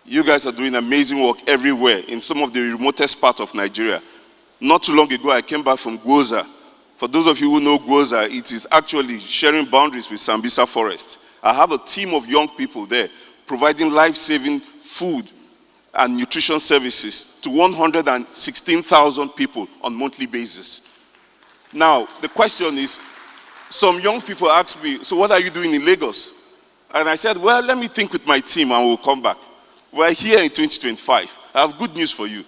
you guys are doing amazing work everywhere in some of the remotest parts of Nigeria. Not too long ago, I came back from Gwoza. For those of you who know Gwoza, it is actually sharing boundaries with Sambisa Forest. I have a team of young people there providing life-saving food and nutrition services to 116,000 people on a monthly basis. Now, the question is, some young people ask me, so what are you doing in Lagos? And I said, well, let me think with my team and we'll come back. We're here in 2025. I have good news for you.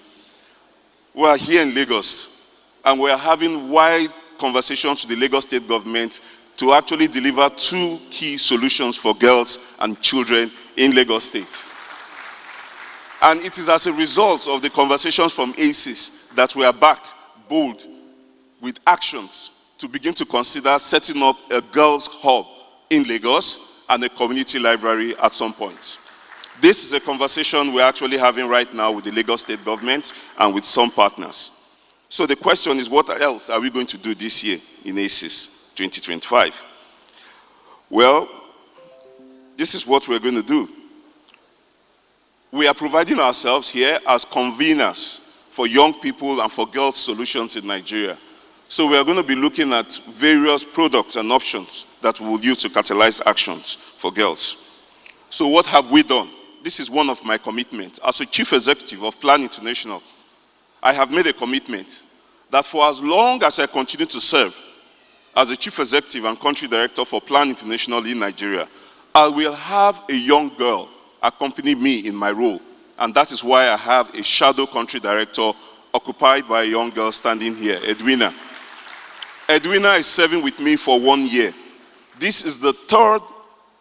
We're here in Lagos and we're having wide conversations with the Lagos state government to actually deliver 2 key solutions for girls and children in Lagos state. And it is as a result of the conversations from ASIS that we are back bold with actions to begin to consider setting up a girls' hub in Lagos and a community library at some point. This is a conversation we're actually having right now with the Lagos State government and with some partners. So the question is, what else are we going to do this year in ASIS 2025? Well, this is what we're going to do. We are providing ourselves here as conveners for young people and for girls' solutions in Nigeria. So we are going to be looking at various products and options that we will use to catalyze actions for girls. So what have we done? This is one of my commitments. As a chief executive of Plan International, I have made a commitment that for as long as I continue to serve as the chief executive and country director for Plan International in Nigeria, I will have a young girl accompany me in my role. And that is why I have a shadow country director occupied by a young girl standing here, Edwina. Edwina is serving with me for 1 year. This is the third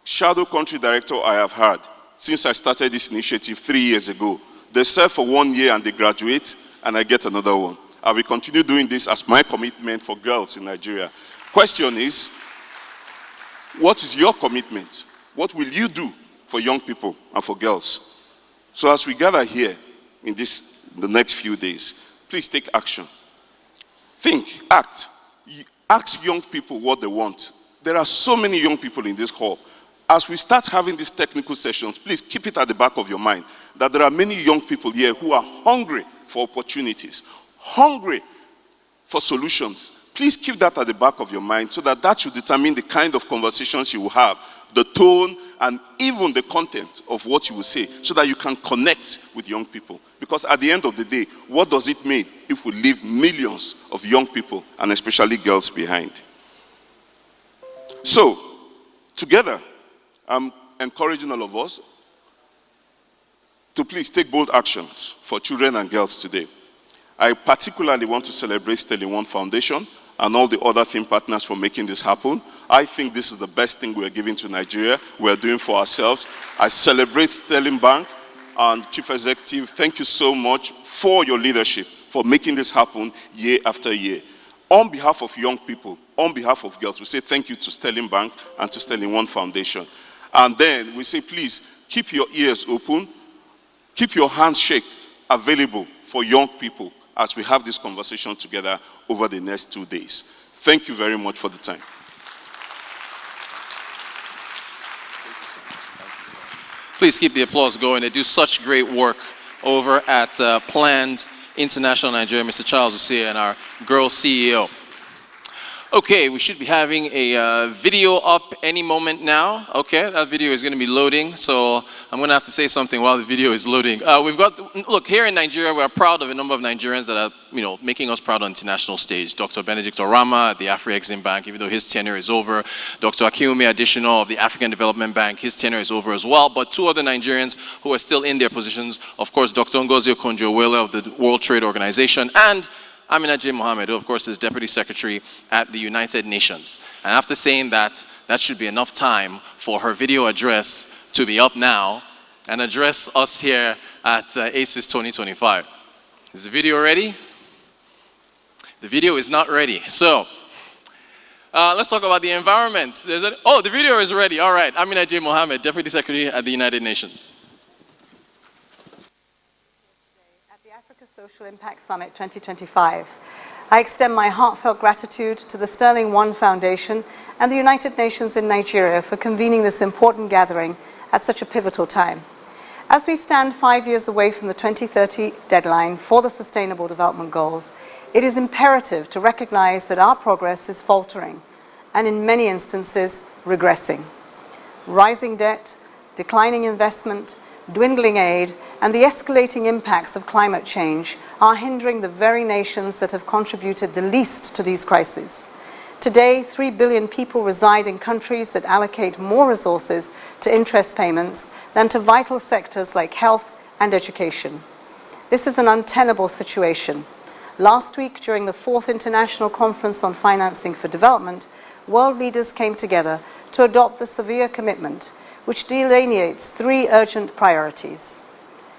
shadow country director I have had since I started this initiative 3 years ago. They serve for 1 year and they graduate, and I get another one. I will continue doing this as my commitment for girls in Nigeria. Question is, what is your commitment? What will you do for young people and for girls? So as we gather here in the next few days, please take action. Think, act. Ask young people what they want. There are so many young people in this hall. As we start having these technical sessions, please keep it at the back of your mind that there are many young people here who are hungry for opportunities, hungry for solutions. Please keep that at the back of your mind so that should determine the kind of conversations you will have, the tone, and even the content of what you will say, so that you can connect with young people. Because at the end of the day, what does it mean if we leave millions of young people, and especially girls, behind? So, together, I'm encouraging all of us to please take bold actions for children and girls today. I particularly want to celebrate Sterling One Foundation and all the other theme partners for making this happen. I think this is the best thing we're giving to Nigeria, we're doing for ourselves. I celebrate Sterling Bank and Chief Executive. Thank you so much for your leadership, for making this happen year after year. On behalf of young people, on behalf of girls, we say thank you to Sterling Bank and to Sterling One Foundation. And then we say, please, keep your ears open, keep your handshakes available for young people as we have this conversation together over the next 2 days. Thank you very much for the time. Please keep the applause going. They do such great work over at Planned International Nigeria, Mr. Charles Usia and our girl CEO. Okay, we should be having a video up any moment now. Okay, that video is going to be loading, so I'm going to have to say something while the video is loading. Look, here in Nigeria, we are proud of a number of Nigerians that are, making us proud on the international stage. Dr. Benedict Orama at the Afri-Exim Bank, even though his tenure is over. Dr. Akiume Additional of the African Development Bank, his tenure is over as well. But two other Nigerians who are still in their positions, of course, Dr. Ngozi Okonjo-Iweala of the World Trade Organization, and Amina J. Mohammed, who of course is Deputy Secretary at the United Nations. And after saying that, that should be enough time for her video address to be up now and address us here at ASIS 2025. Is the video ready? The video is not ready. So, let's talk about the environment. Oh, the video is ready. All right. Amina J. Mohammed, Deputy Secretary at the United Nations. Social Impact Summit 2025. I extend my heartfelt gratitude to the Sterling One Foundation and the United Nations in Nigeria for convening this important gathering at such a pivotal time. As we stand 5 years away from the 2030 deadline for the Sustainable Development Goals, it is imperative to recognize that our progress is faltering and in many instances regressing. Rising debt, declining investment, dwindling aid, and the escalating impacts of climate change are hindering the very nations that have contributed the least to these crises. Today, 3 billion people reside in countries that allocate more resources to interest payments than to vital sectors like health and education. This is an untenable situation. Last week, during the 4th International Conference on Financing for Development, world leaders came together to adopt the Severe Commitment, which delineates 3 urgent priorities.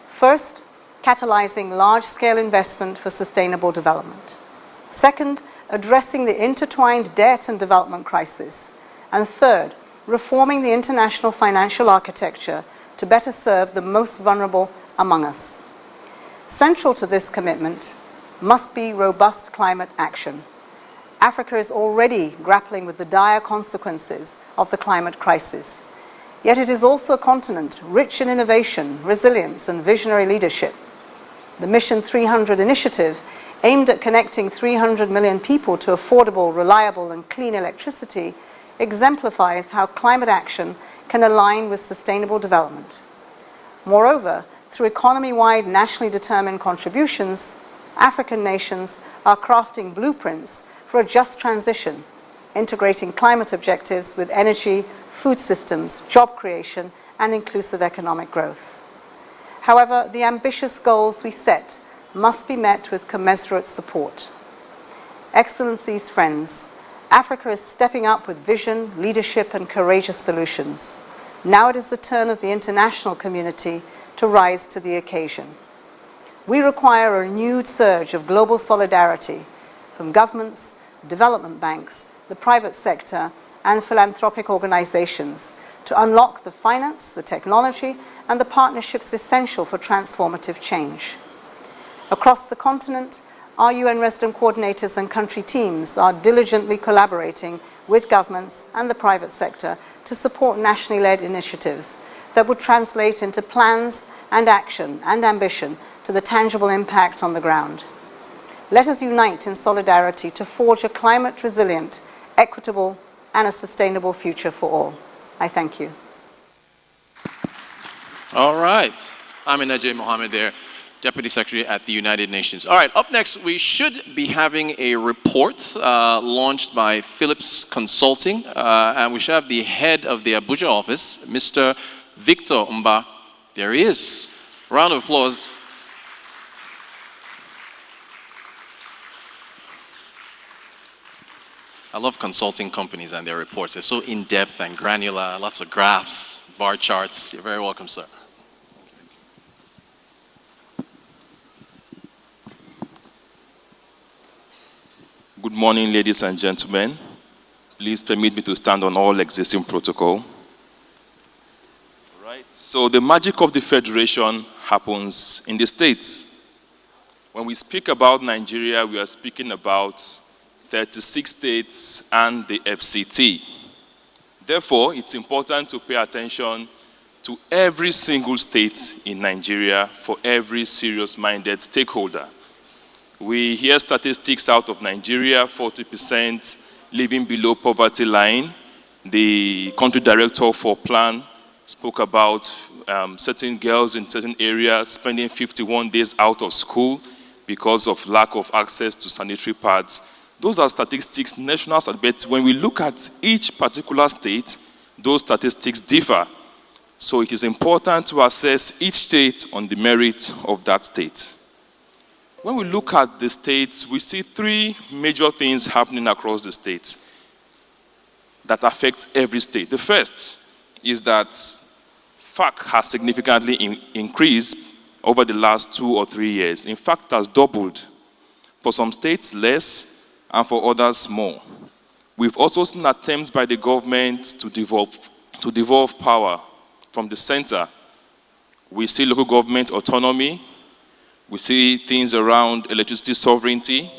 First, catalyzing large-scale investment for sustainable development. Second, addressing the intertwined debt and development crisis. And third, reforming the international financial architecture to better serve the most vulnerable among us. Central to this commitment must be robust climate action. Africa is already grappling with the dire consequences of the climate crisis. Yet it is also a continent rich in innovation, resilience, and visionary leadership. The Mission 300 initiative, aimed at connecting 300 million people to affordable, reliable, and clean electricity, exemplifies how climate action can align with sustainable development. Moreover, through economy-wide nationally determined contributions, African nations are crafting blueprints for a just transition, integrating climate objectives with energy, food systems, job creation, and inclusive economic growth. However, the ambitious goals we set must be met with commensurate support. Excellencies, friends, Africa is stepping up with vision, leadership, and courageous solutions. Now it is the turn of the international community to rise to the occasion. We require a renewed surge of global solidarity from governments, development banks, the private sector, and philanthropic organizations to unlock the finance, the technology, and the partnerships essential for transformative change. Across the continent, our UN resident coordinators and country teams are diligently collaborating with governments and the private sector to support nationally led initiatives that would translate into plans and action and ambition to the tangible impact on the ground. Let us unite in solidarity to forge a climate resilient, equitable, and a sustainable future for all. I thank you. All right. I'm J. Mohammed there, Deputy Secretary at the United Nations. All right, up next, we should be having a report launched by Philips Consulting, and we should have the head of the Abuja office, Mr. Victor Mba. There he is. Round of applause. I love consulting companies and their reports. They're so in-depth and granular, lots of graphs, bar charts. You're very welcome, sir. Good morning, ladies and gentlemen. Please permit me to stand on all existing protocol. Right. So the magic of the Federation happens in the states. When we speak about Nigeria, we are speaking about 36 states and the FCT. Therefore, it's important to pay attention to every single state in Nigeria for every serious-minded stakeholder. We hear statistics out of Nigeria, 40% living below poverty line. The country director for Plan spoke about certain girls in certain areas spending 51 days out of school because of lack of access to sanitary pads. Those are statistics, national statistics, but when we look at each particular state, those statistics differ. So it is important to assess each state on the merit of that state. When we look at the states, we see three major things happening across the states that affect every state. The first is that FAC has significantly increased over the last 2 or 3 years. In fact, it has doubled. For some states, less, and for others, more. We've also seen attempts by the government to devolve power from the center. We see local government autonomy. We see things around electricity sovereignty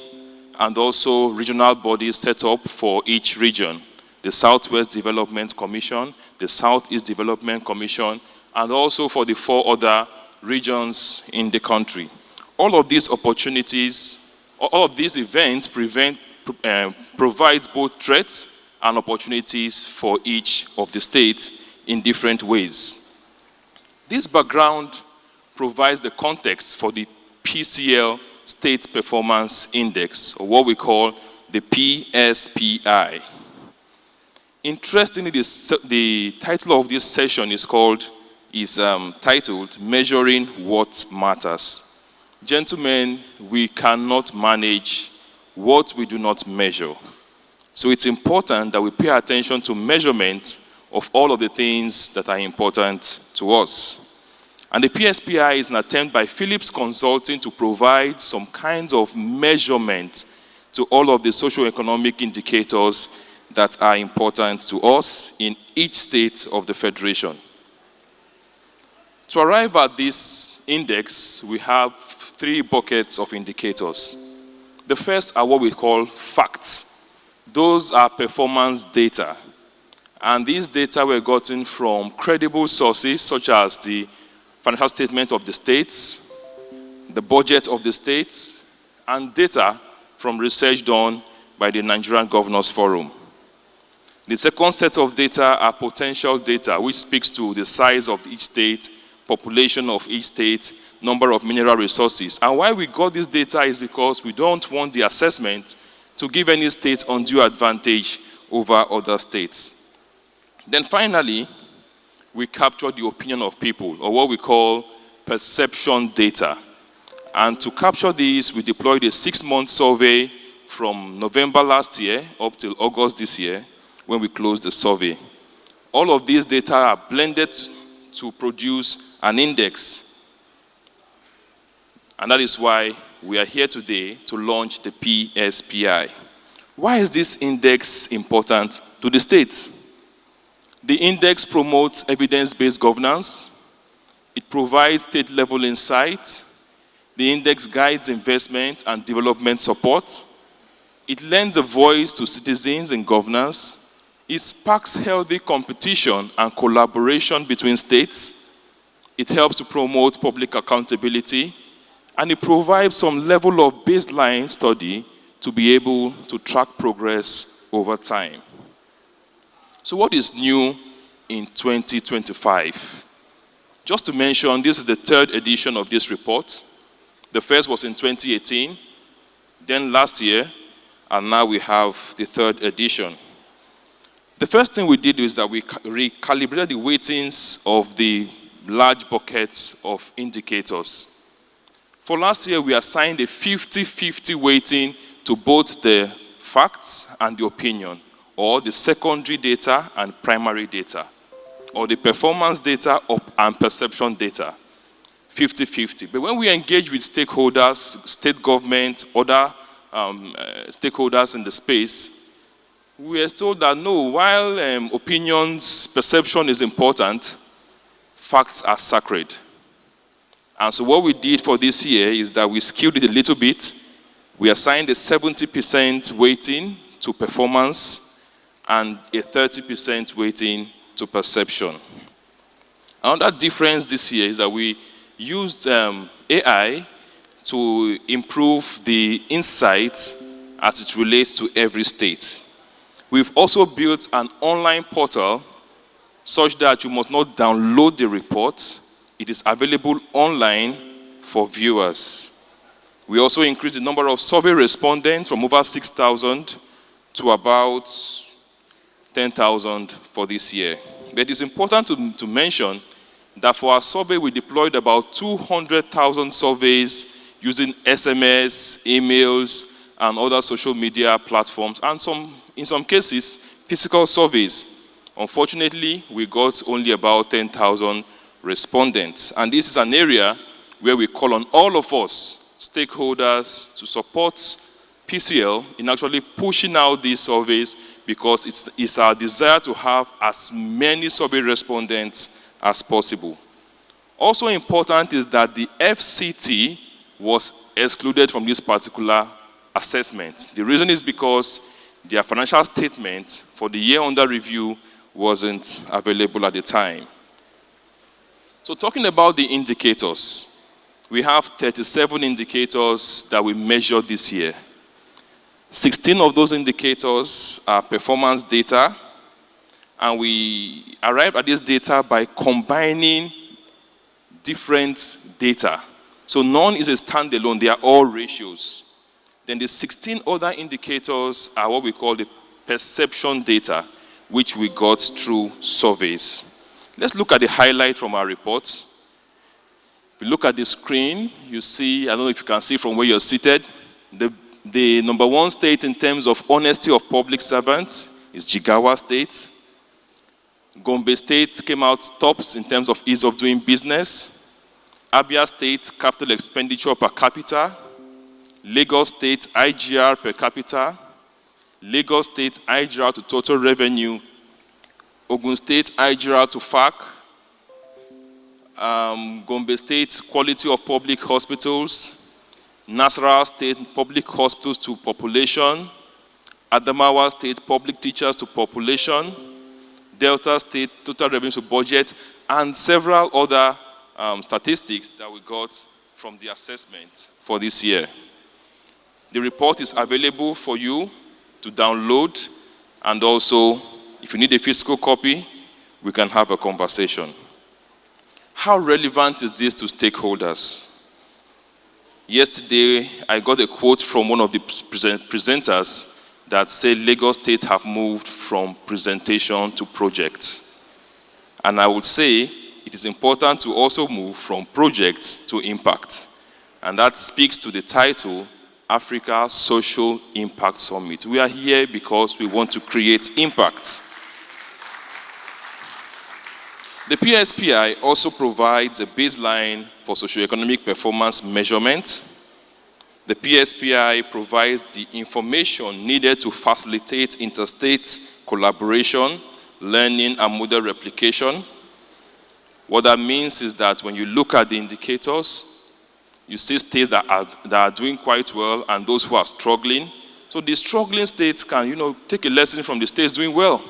and also regional bodies set up for each region. The Southwest Development Commission, the Southeast Development Commission, and also for the 4 other regions in the country. All of these opportunities, all of these events provides both threats and opportunities for each of the states in different ways. This background provides the context for the PCL State Performance Index, or what we call the PSPI. Interestingly, the title of this session is titled Measuring What Matters. Gentlemen, we cannot manage what we do not measure. So it's important that we pay attention to measurement of all of the things that are important to us. And the PSPI is an attempt by Philips Consulting to provide some kinds of measurement to all of the socio-economic indicators that are important to us in each state of the Federation. To arrive at this index, we have 3 buckets of indicators. The first are what we call facts. Those are performance data. And these data were gotten from credible sources such as the financial statement of the states, the budget of the states, and data from research done by the Nigerian Governors Forum. The second set of data are potential data, which speaks to the size of each state, population of each state, number of mineral resources. And why we got this data is because we don't want the assessment to give any state undue advantage over other states. Then finally, we capture the opinion of people, or what we call perception data. And to capture these, we deployed a 6-month survey from November last year up till August this year, when we closed the survey. All of these data are blended to produce an index. And that is why we are here today to launch the PSPI. Why is this index important to the states? The index promotes evidence-based governance. It provides state-level insight. The index guides investment and development support. It lends a voice to citizens in governance. It sparks healthy competition and collaboration between states. It helps to promote public accountability. And it provides some level of baseline study to be able to track progress over time. So what is new in 2025? Just to mention, this is the 3rd edition of this report. The first was in 2018, then last year, and now we have the 3rd edition. The first thing we did is that we recalibrated the weightings of the large buckets of indicators. For last year, we assigned a 50-50 weighting to both the facts and the opinion, or the secondary data and primary data, or the performance data and perception data, 50-50. But when we engage with stakeholders, state government, other stakeholders in the space, we are told that no, while opinions, perception is important, facts are sacred. And so what we did for this year is that we skewed it a little bit. We assigned a 70% weighting to performance and a 30% weighting to perception. Another difference this year is that we used AI to improve the insights as it relates to every state. We've also built an online portal such that you must not download the report. It is available online for viewers. We also increased the number of survey respondents from over 6,000 to about 10,000 for this year. But it is important to mention that for our survey, we deployed about 200,000 surveys using SMS, emails, and other social media platforms, and in some cases, physical surveys. Unfortunately, we got only about 10,000 respondents. And this is an area where we call on all of us, stakeholders, to support PCL in actually pushing out these surveys, because it's our desire to have as many survey respondents as possible. Also important is that the FCT was excluded from this particular assessment. The reason is because their financial statement for the year under review wasn't available at the time. So talking about the indicators, we have 37 indicators that we measured this year. 16 of those indicators are performance data, and we arrived at this data by combining different data. So none is a standalone, they are all ratios. Then the 16 other indicators are what we call the perception data, which we got through surveys. Let's look at the highlight from our report. If you look at the screen, you see, I don't know if you can see from where you're seated, the number 1 state in terms of honesty of public servants is Jigawa State. Gombe State came out tops in terms of ease of doing business. Abia State, capital expenditure per capita. Lagos State, IGR per capita. Lagos State, IGR to total revenue. Ogun State, IGR to FAC. Gombe State quality of public hospitals, Nasarawa State public hospitals to population, Adamawa State public teachers to population, Delta State total revenue to budget, and several other statistics that we got from the assessment for this year. The report is available for you to download, and also, if you need a physical copy, we can have a conversation. How relevant is this to stakeholders? Yesterday, I got a quote from one of the presenters that said Lagos State have moved from presentation to projects. And I would say it is important to also move from project to impact. And that speaks to the title, Africa Social Impact Summit. We are here because we want to create impact. The PSPI also provides a baseline for socioeconomic performance measurement. The PSPI provides the information needed to facilitate interstate collaboration, learning, and model replication. What that means is that when you look at the indicators, you see states that are doing quite well and those who are struggling. So the struggling states can, take a lesson from the states doing well.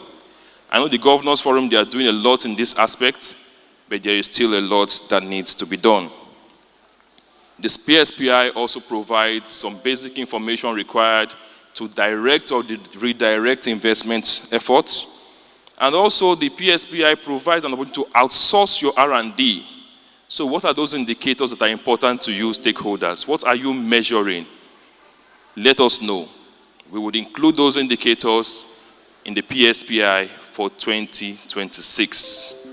I know the Governors Forum, they are doing a lot in this aspect, but there is still a lot that needs to be done. This PSPI also provides some basic information required to direct or redirect investment efforts. And also the PSPI provides an opportunity to outsource your R&D. So what are those indicators that are important to you, stakeholders? What are you measuring? Let us know. We would include those indicators in the PSPI for 2026.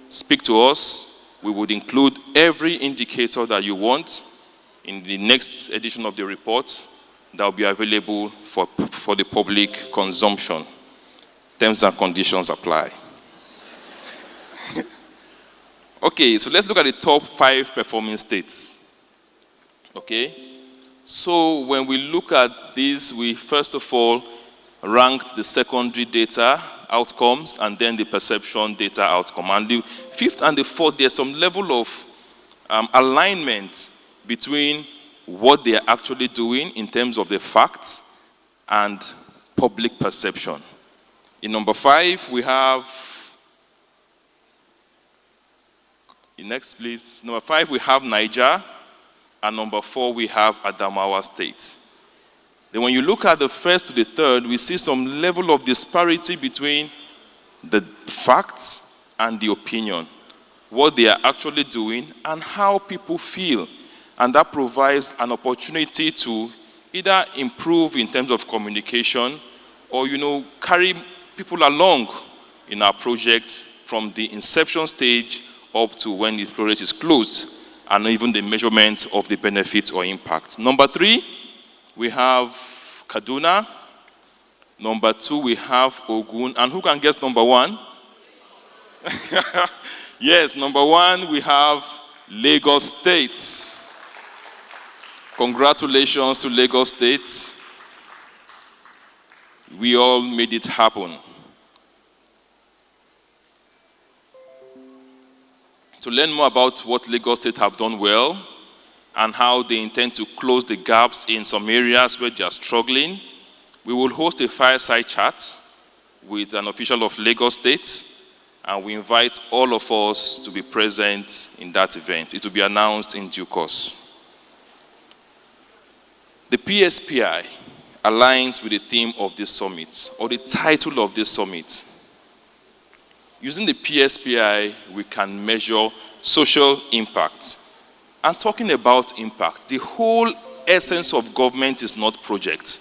Speak to us. We would include every indicator that you want in the next edition of the report that will be available for the public consumption. Terms and conditions apply. Okay, so let's look at the top 5 performing states. Okay, so when we look at this, we first of all ranked the secondary data outcomes and then the perception data outcome. And the 5th and the 4th, there's some level of alignment between what they are actually doing in terms of the facts and public perception. In number 5, we have, next please, number 5 we have Niger, and number 4 we have Adamawa State. Then when you look at the 1st to the 3rd, we see some level of disparity between the facts and the opinion, what they are actually doing and how people feel. And that provides an opportunity to either improve in terms of communication or, carry people along in our project from the inception stage up to when the project is closed, and even the measurement of the benefits or impact. Number 3, we have Kaduna. Number 2, we have Ogun. And who can guess number 1? Yes, number 1, we have Lagos State. Congratulations to Lagos State. We all made it happen. To learn more about what Lagos State have done well and how they intend to close the gaps in some areas where they are struggling, we will host a fireside chat with an official of Lagos State, and we invite all of us to be present in that event. It will be announced in due course. The PSPI aligns with the theme of this summit, or the title of this summit. Using the PSPI, we can measure social impact. And talking about impact, the whole essence of government is not project.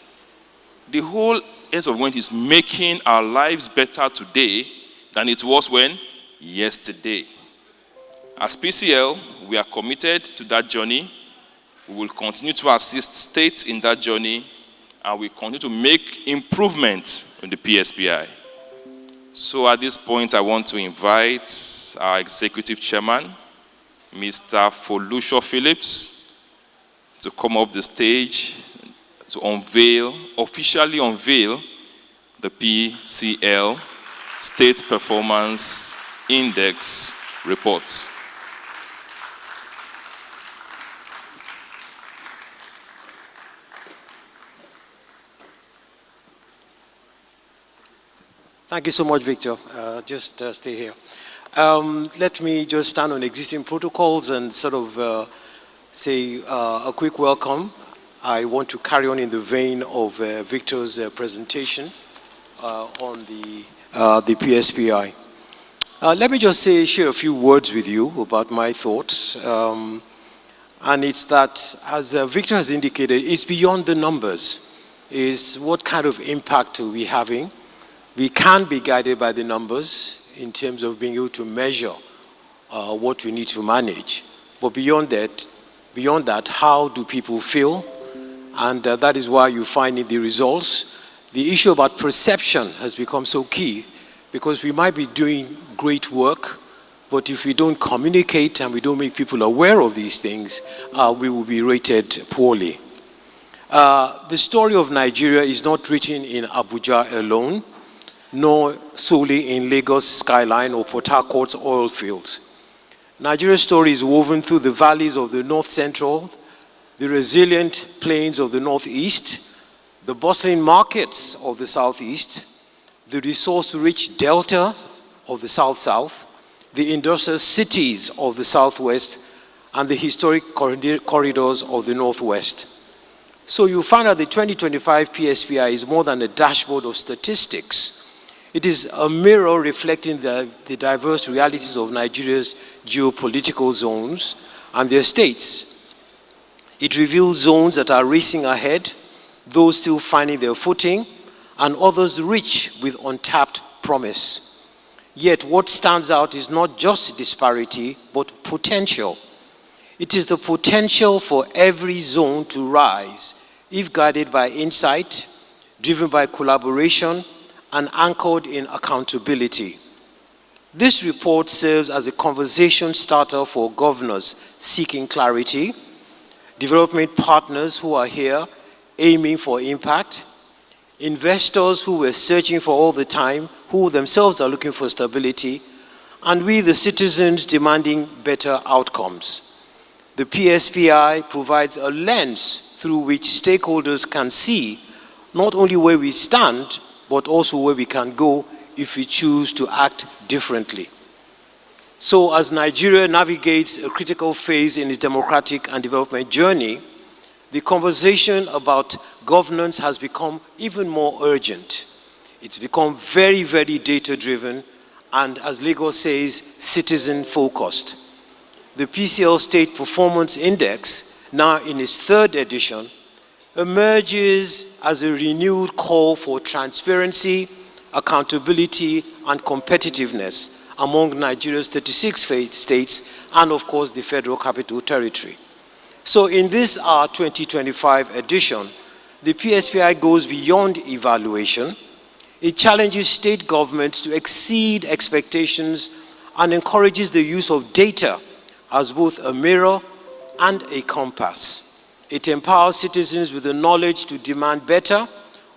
The whole essence of government is making our lives better today than it was when? Yesterday. As PCL, we are committed to that journey. We will continue to assist states in that journey, and we continue to make improvement in the PSPI. So at this point, I want to invite our Executive Chairman, Mr. Folusho Phillips, to come up the stage to officially unveil the PCL State Performance Index Report. Thank you so much, Victor. Just stay here. Let me just stand on existing protocols and sort of say a quick welcome. I want to carry on in the vein of Victor's presentation on the PSPI. Let me just share a few words with you about my thoughts. And it's that, as Victor has indicated, it's beyond the numbers. It's what kind of impact are we having? We can be guided by the numbers in terms of being able to measure what we need to manage. But beyond that, how do people feel? And that is why you find in the results, the issue about perception has become so key, because we might be doing great work, but if we don't communicate and we don't make people aware of these things, we will be rated poorly. The story of Nigeria is not written in Abuja alone, nor solely in Lagos skyline or Port Harcourt's oil fields. Nigeria's story is woven through the valleys of the North Central, the resilient plains of the Northeast, the bustling markets of the Southeast, the resource-rich delta of the South-South, the industrial cities of the Southwest, and the historic corridors of the Northwest. So you find that the 2025 PSPI is more than a dashboard of statistics. It is a mirror reflecting the diverse realities of Nigeria's geopolitical zones and their states. It reveals zones that are racing ahead, those still finding their footing, and others rich with untapped promise. Yet what stands out is not just disparity, but potential. It is the potential for every zone to rise, if guided by insight, driven by collaboration, and anchored in accountability. This report serves as a conversation starter for governors seeking clarity, development partners who are here aiming for impact, investors who were searching for all the time, who themselves are looking for stability, and we, the citizens, demanding better outcomes. The PSPI provides a lens through which stakeholders can see not only where we stand, but also where we can go if we choose to act differently. So as Nigeria navigates a critical phase in its democratic and development journey, the conversation about governance has become even more urgent. It's become very, very data-driven and, as Lagos says, citizen-focused. The PCL State Performance Index, now in its 3rd edition, emerges as a renewed call for transparency, accountability, and competitiveness among Nigeria's 36 states and, of course, the Federal Capital Territory. So in this, our 2025 edition, the PSPI goes beyond evaluation. It challenges state governments to exceed expectations and encourages the use of data as both a mirror and a compass. It empowers citizens with the knowledge to demand better,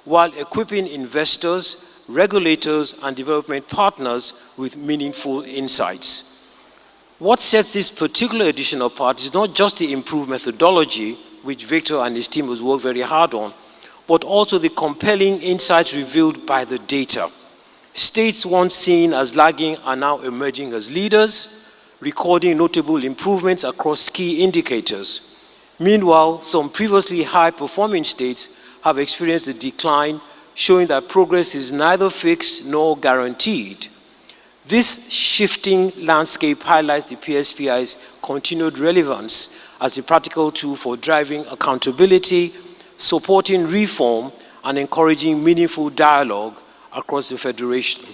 while equipping investors, regulators, and development partners with meaningful insights. What sets this particular edition apart is not just the improved methodology, which Victor and his team has worked very hard on, but also the compelling insights revealed by the data. States once seen as lagging are now emerging as leaders, recording notable improvements across key indicators. Meanwhile, some previously high-performing states have experienced a decline, showing that progress is neither fixed nor guaranteed. This shifting landscape highlights the PSPI's continued relevance as a practical tool for driving accountability, supporting reform, and encouraging meaningful dialogue across the Federation.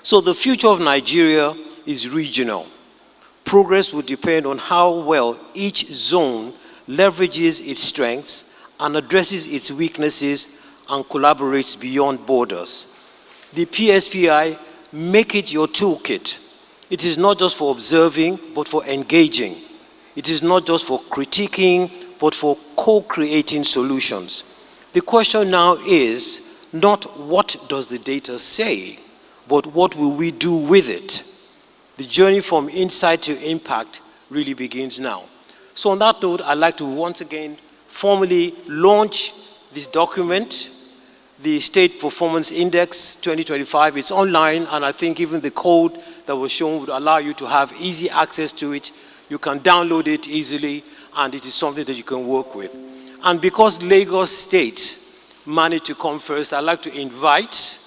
So the future of Nigeria is regional. Progress will depend on how well each zone leverages its strengths and addresses its weaknesses and collaborates beyond borders. The PSPI, make it your toolkit. It is not just for observing, but for engaging. It is not just for critiquing, but for co-creating solutions. The question now is not what does the data say, but what will we do with it? The journey from insight to impact really begins now. So on that note, I'd like to once again formally launch this document, the State Performance Index 2025. It's online, and I think even the code that was shown would allow you to have easy access to it. You can download it easily, and it is something that you can work with. And because Lagos State managed to come first, I'd like to invite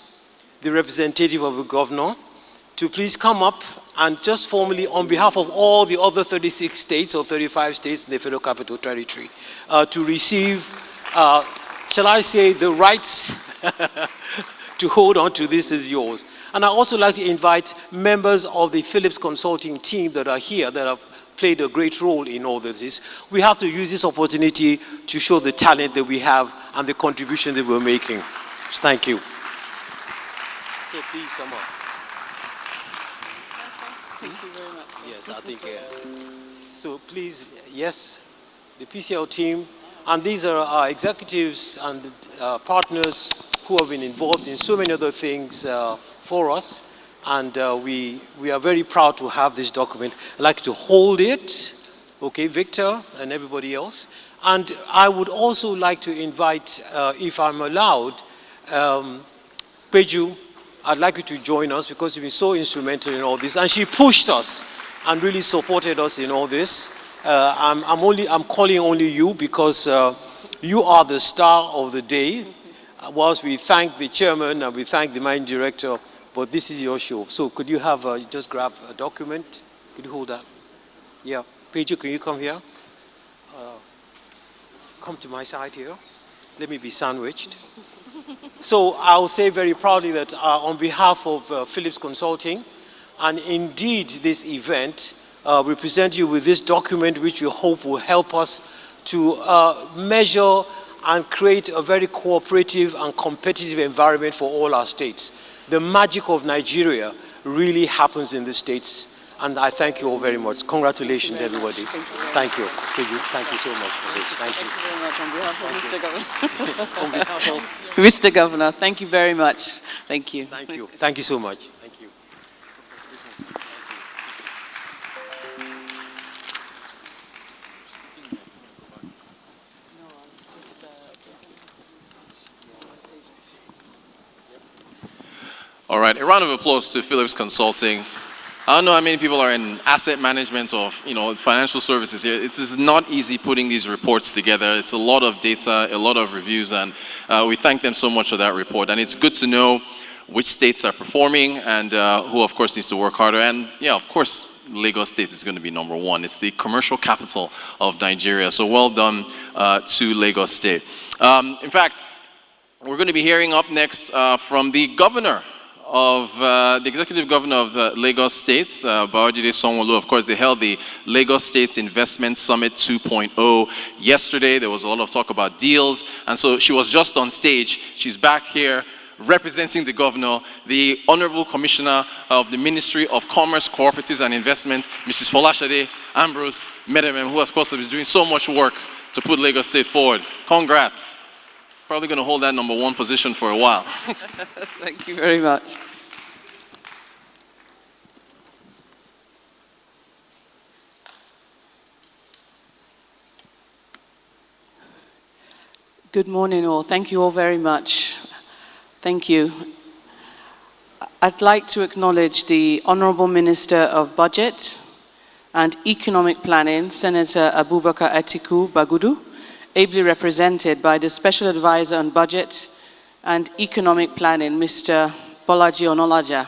the representative of the governor to please come up and just formally, on behalf of all the other 36 states or 35 states in the Federal Capital Territory, to receive, shall I say, the rights to hold on to this is yours. And I'd also like to invite members of the Philips consulting team that are here, that have played a great role in all of this. We have to use this opportunity to show the talent that we have and the contribution that we're making. Thank you. So please come up. Thank you very much. Yes, I think, so please, yes, the PCL team, and these are our executives and partners who have been involved in so many other things for us, and we are very proud to have this document. I'd like to hold it, okay, Victor and everybody else, and I would also like to invite, if I'm allowed, Peju, I'd like you to join us because you've been so instrumental in all this. And she pushed us and really supported us in all this. I'm calling only you because you are the star of the day. Whilst we thank the chairman and we thank the managing director, but this is your show. So could you have, just grab a document? Could you hold that? Yeah. Peju, can you come here? Come to my side here. Let me be sandwiched. So I'll say very proudly that on behalf of Philips Consulting, and indeed this event, we present you with this document which we hope will help us to measure and create a very cooperative and competitive environment for all our states. The magic of Nigeria really happens in the states, and I thank you all very much. Congratulations, everybody. Thank you. Thank you so much for this. Thank you. Thank you very much on behalf of Mr. Governor. On behalf of Mr. Governor, thank you very much. Thank you. Thank you. Thank you so much. Thank you. All right, a round of applause to Philips Consulting. I don't know how many people are in asset management or financial services here. It is not easy putting these reports together. It's a lot of data, a lot of reviews, and we thank them so much for that report. And it's good to know which states are performing and who, of course, needs to work harder. And yeah, of course, Lagos State is going to be number one. It's the commercial capital of Nigeria. So well done to Lagos State. In fact, we're going to be hearing up next from the governor of the executive governor of Lagos State, Babajide Sanwo-Olu. Of course, they held the Lagos State Investment Summit 2.0 yesterday. There was a lot of talk about deals, and so she was just on stage. She's back here representing the governor, the Honorable Commissioner of the Ministry of Commerce, Cooperatives and Investment, Mrs. Folashade Ambrose Medemem, who, of course, is doing so much work to put Lagos State forward. Congrats. Probably going to hold that number one position for a while. Thank you very much. Good morning all. Thank you all very much. Thank you. I'd like to acknowledge the Honorable Minister of Budget and Economic Planning, Senator Abubakar Atiku Bagudu, ably represented by the Special Advisor on Budget and Economic Planning, Mr. Bolaji Onolaja.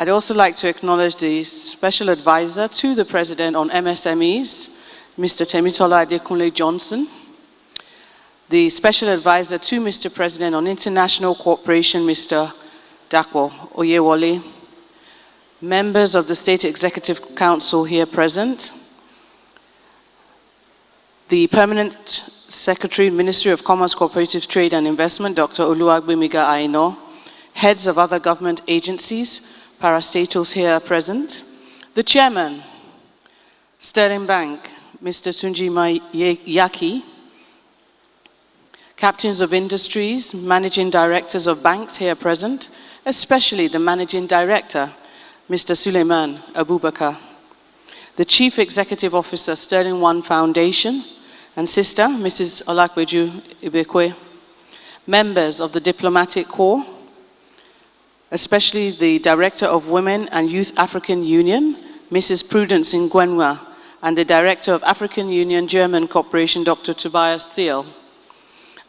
I'd also like to acknowledge the Special Advisor to the President on MSMEs, Mr. Temitola Adekunle Johnson, the Special Advisor to Mr. President on International Cooperation, Mr. Dapo Oyewole, members of the State Executive Council here present, the Permanent Secretary, Ministry of Commerce, Cooperative Trade and Investment, Dr. Oluwagbemiga Aino, heads of other government agencies, parastatals here present, the Chairman, Sterling Bank, Mr. Tunji Yaki, captains of industries, managing directors of banks here present, especially the Managing Director, Mr. Suleiman Abubakar, the Chief Executive Officer, Sterling One Foundation, and Sister, Mrs. Olakweju Ibekwe, members of the Diplomatic Corps, especially the Director of Women and Youth African Union, Mrs. Prudence Ngwenwa, and the Director of African Union German Corporation, Dr. Tobias Thiel,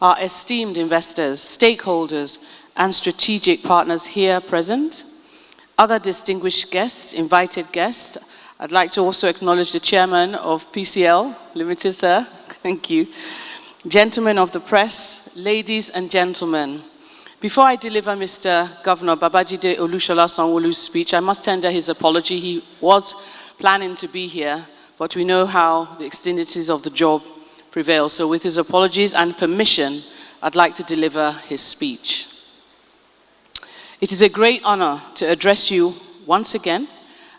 our esteemed investors, stakeholders, and strategic partners here present, other distinguished guests, invited guests. I'd like to also acknowledge the chairman of PCL Limited, sir. Thank you. Gentlemen of the press, ladies and gentlemen, before I deliver Mr. Governor Babajide Olushola Sanwo-Olu's speech, I must tender his apology. He was planning to be here, but we know how the exigencies of the job prevail. So with his apologies and permission, I'd like to deliver his speech. It is a great honor to address you once again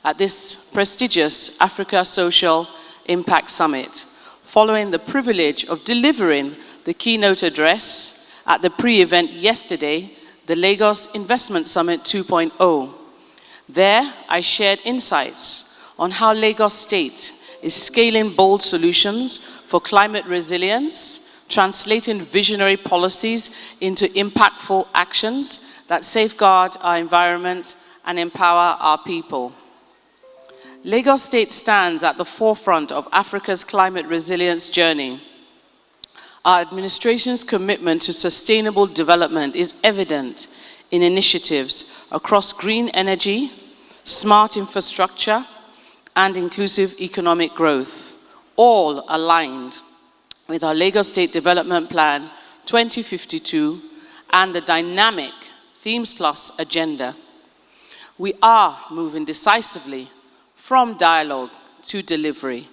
at this prestigious Africa Social Impact Summit, following the privilege of delivering the keynote address at the pre-event yesterday, the Lagos Investment Summit 2.0. There, I shared insights on how Lagos State is scaling bold solutions for climate resilience, translating visionary policies into impactful actions that safeguard our environment and empower our people. Lagos State stands at the forefront of Africa's climate resilience journey. Our administration's commitment to sustainable development is evident in initiatives across green energy, smart infrastructure, and inclusive economic growth, all aligned with our Lagos State Development Plan 2052 and the dynamic Themes Plus agenda. We are moving decisively from dialogue to delivery.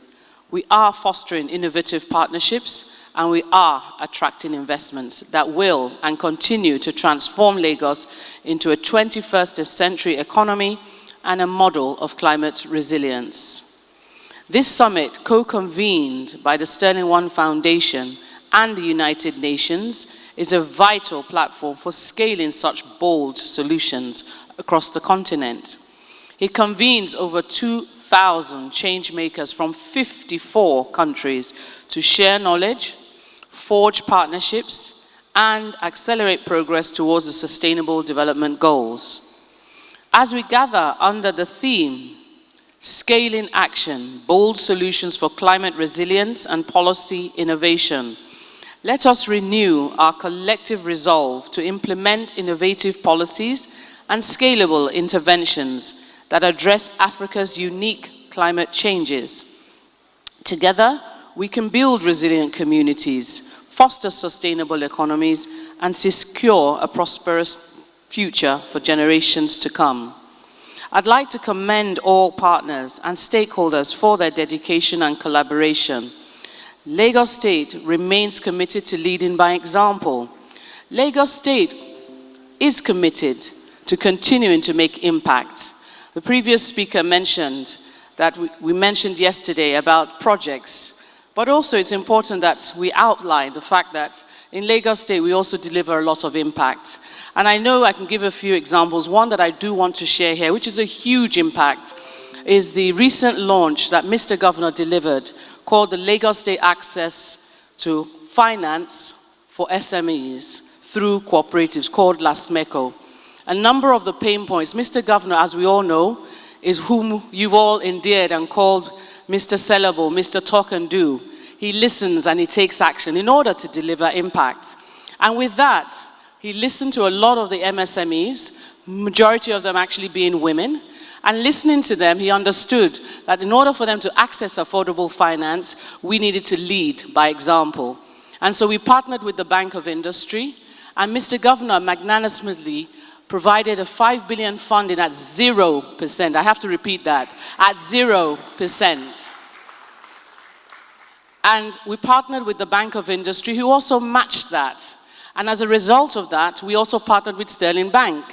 We are fostering innovative partnerships, and we are attracting investments that will and continue to transform Lagos into a 21st century economy and a model of climate resilience. This summit, co-convened by the Sterling One Foundation and the United Nations, is a vital platform for scaling such bold solutions across the continent. It convenes over 2,000 change makers from 54 countries to share knowledge, forge partnerships, and accelerate progress towards the Sustainable Development Goals. As we gather under the theme, Scaling Action, Bold Solutions for Climate Resilience and Policy Innovation, let us renew our collective resolve to implement innovative policies and scalable interventions that address Africa's unique climate changes. Together, we can build resilient communities, foster sustainable economies, and secure a prosperous future for generations to come. I'd like to commend all partners and stakeholders for their dedication and collaboration. Lagos State remains committed to leading by example. Lagos State is committed to continuing to make impact. The previous speaker mentioned that we mentioned yesterday about projects, but also it's important that we outline the fact that in Lagos State we also deliver a lot of impact. And I know I can give a few examples. One that I do want to share here, which is a huge impact, is the recent launch that Mr. Governor delivered called the Lagos State Access to Finance for SMEs through cooperatives, called LASMECO. A number of the pain points, Mr. Governor, as we all know, is whom you've all endeared and called Mr. Sellable, Mr. Talk and Do. He listens and he takes action in order to deliver impact. And with that, he listened to a lot of the MSMEs, majority of them actually being women, and listening to them, he understood that in order for them to access affordable finance, we needed to lead by example. And so we partnered with the Bank of Industry, and Mr. Governor magnanimously provided a 5 billion funding at 0%. I have to repeat that, at 0%. And we partnered with the Bank of Industry, who also matched that. And as a result of that, we also partnered with Sterling Bank,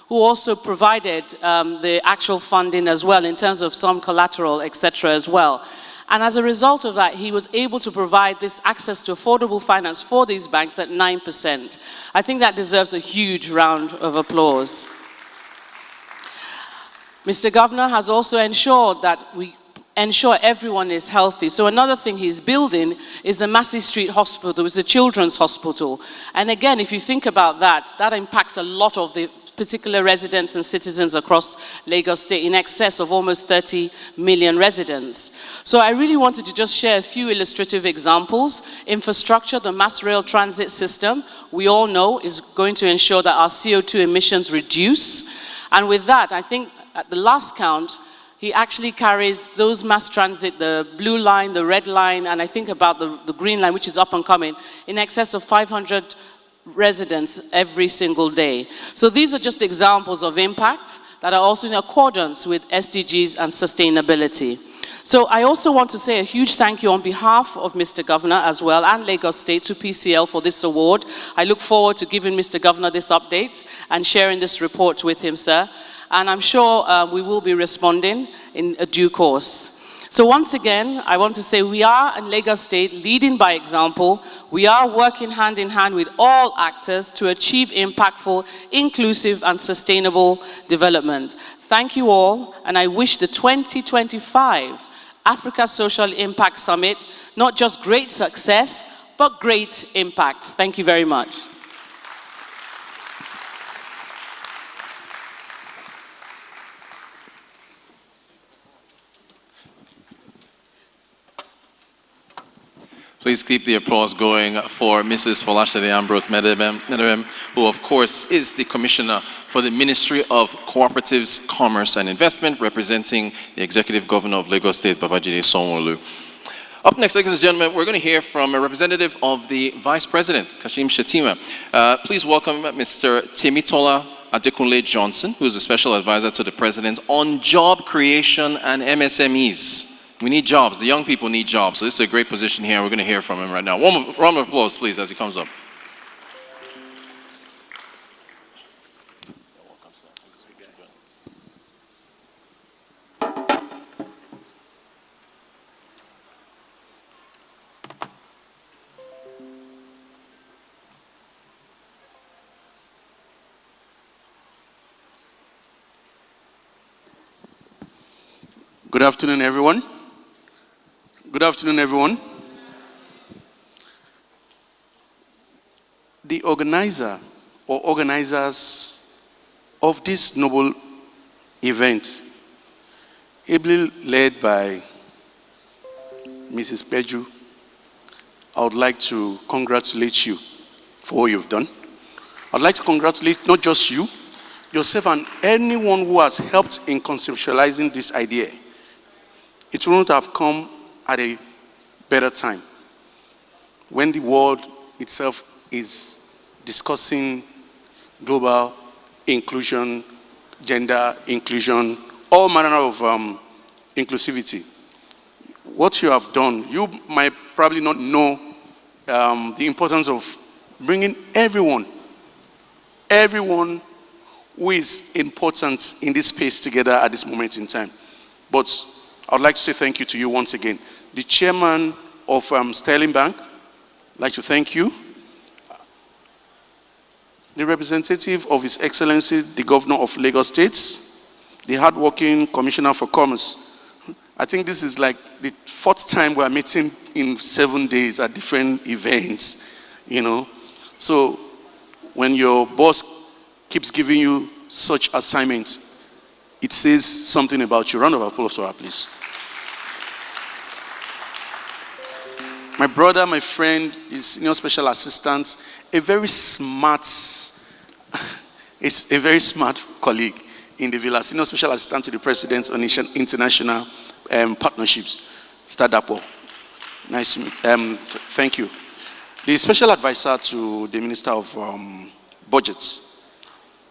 who also provided the actual funding as well in terms of some collateral, etc. as well. And as a result of that, he was able to provide this access to affordable finance for these banks at 9%. I think that deserves a huge round of applause. Mr. Governor has also ensured that we ensure everyone is healthy. So another thing he's building is the Massey Street Hospital. It's a children's hospital. And again, if you think about that, that impacts a lot of the particular residents and citizens across Lagos State, in excess of almost 30 million residents. So I really wanted to just share a few illustrative examples. Infrastructure, the mass rail transit system, we all know is going to ensure that our CO2 emissions reduce. And with that, I think at the last count, he actually carries those mass transit, the blue line, the red line, and I think about the green line, which is up and coming, in excess of 500 residents every single day. So these are just examples of impact that are also in accordance with SDGs and sustainability. So I also want to say a huge thank you on behalf of Mr. Governor as well and Lagos State to PCL for this award. I look forward to giving Mr. Governor this update and sharing this report with him, sir. And I'm sure we will be responding in a due course. So once again, I want to say we are in Lagos State leading by example. We are working hand in hand with all actors to achieve impactful, inclusive and sustainable development. Thank you all, and I wish the 2025 Africa Social Impact Summit not just great success, but great impact. Thank you very much. Please keep the applause going for Mrs. Folashade Ambrose Medebem, who of course is the Commissioner for the Ministry of Cooperatives, Commerce and Investment, representing the Executive Governor of Lagos State, Babajide Sanwo-Olu. Up next, ladies and gentlemen, we're going to hear from a representative of the Vice President, Kashim Shettima. Please welcome Mr. Temitola Adekunle Johnson, who is a Special Advisor to the President on Job Creation and MSMEs. We need jobs. The young people need jobs. So this is a great position here. We're going to hear from him right now. One round of applause, please, as he comes up. Good afternoon, everyone. Good afternoon, everyone. The organizer or organizers of this noble event, ably led by Mrs. Peju, I would like to congratulate you for what you've done. I'd like to congratulate not just you, yourself and anyone who has helped in conceptualizing this idea. It wouldn't have come at a better time when the world itself is discussing global inclusion, gender inclusion, all manner of inclusivity. What you have done, you might probably not know the importance of bringing everyone who is important in this space together at this moment in time. But I would like to say thank you to you once again. The chairman of Sterling Bank, I'd like to thank you. The representative of His Excellency, the Governor of Lagos State, the hardworking Commissioner for Commerce. I think this is like the fourth time we are meeting in 7 days at different events, you know. So when your boss keeps giving you such assignments, it says something about you. Round of applause for her, please. My brother, my friend, is senior special assistant, a very smart colleague in the villa, senior special assistant to the president on international partnerships, Stadapo. Nice to meet you. Thank you. The special advisor to the Minister of Budgets,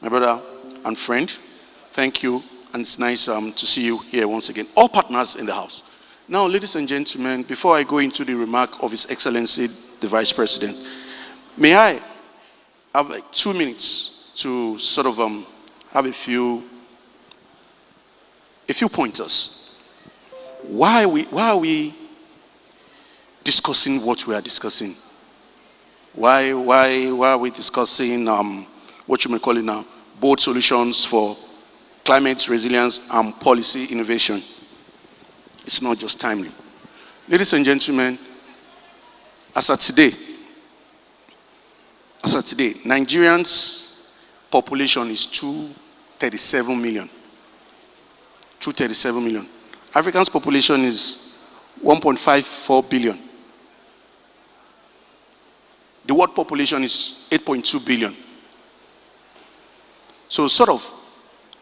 my brother and friend, thank you, and it's nice to see you here once again. All partners in the house. Now, ladies and gentlemen, before I go into the remark of His Excellency, the Vice President, may I have like 2 minutes to sort of have a few pointers. Why are we discussing what we are discussing? Why are we discussing what you may call it now, bold solutions for climate resilience and policy innovation? It's not just timely. Ladies and gentlemen, as of today, Nigerians' population is 237 million. 237 million. Africans' population is 1.54 billion. The world population is 8.2 billion. So sort of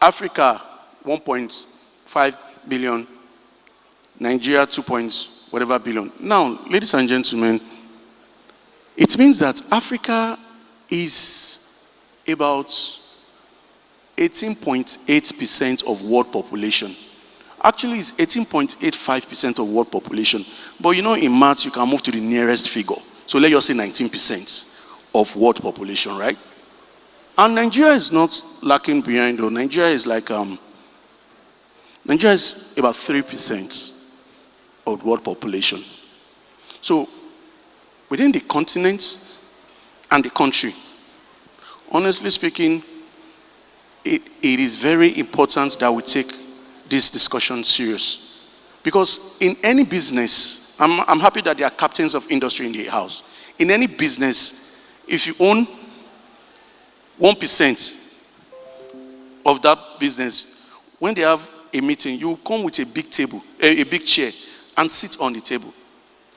Africa 1.5 billion, Nigeria 2 whatever billion. Now, ladies and gentlemen, it means that Africa is about 18.8% of world population. Actually, it's 18.85% of world population. But you know, in maths, you can move to the nearest figure. So let's just say 19% of world population, right? And Nigeria is not lacking behind, though. Nigeria is like, Nigeria is about 3% of world population. So within the continent and the country, honestly speaking, it is very important that we take this discussion serious. Because in any business, I'm happy that there are captains of industry in the house. In any business, if you own 1% of that business, when they have a meeting, you come with a big table, a big chair, and sit on the table.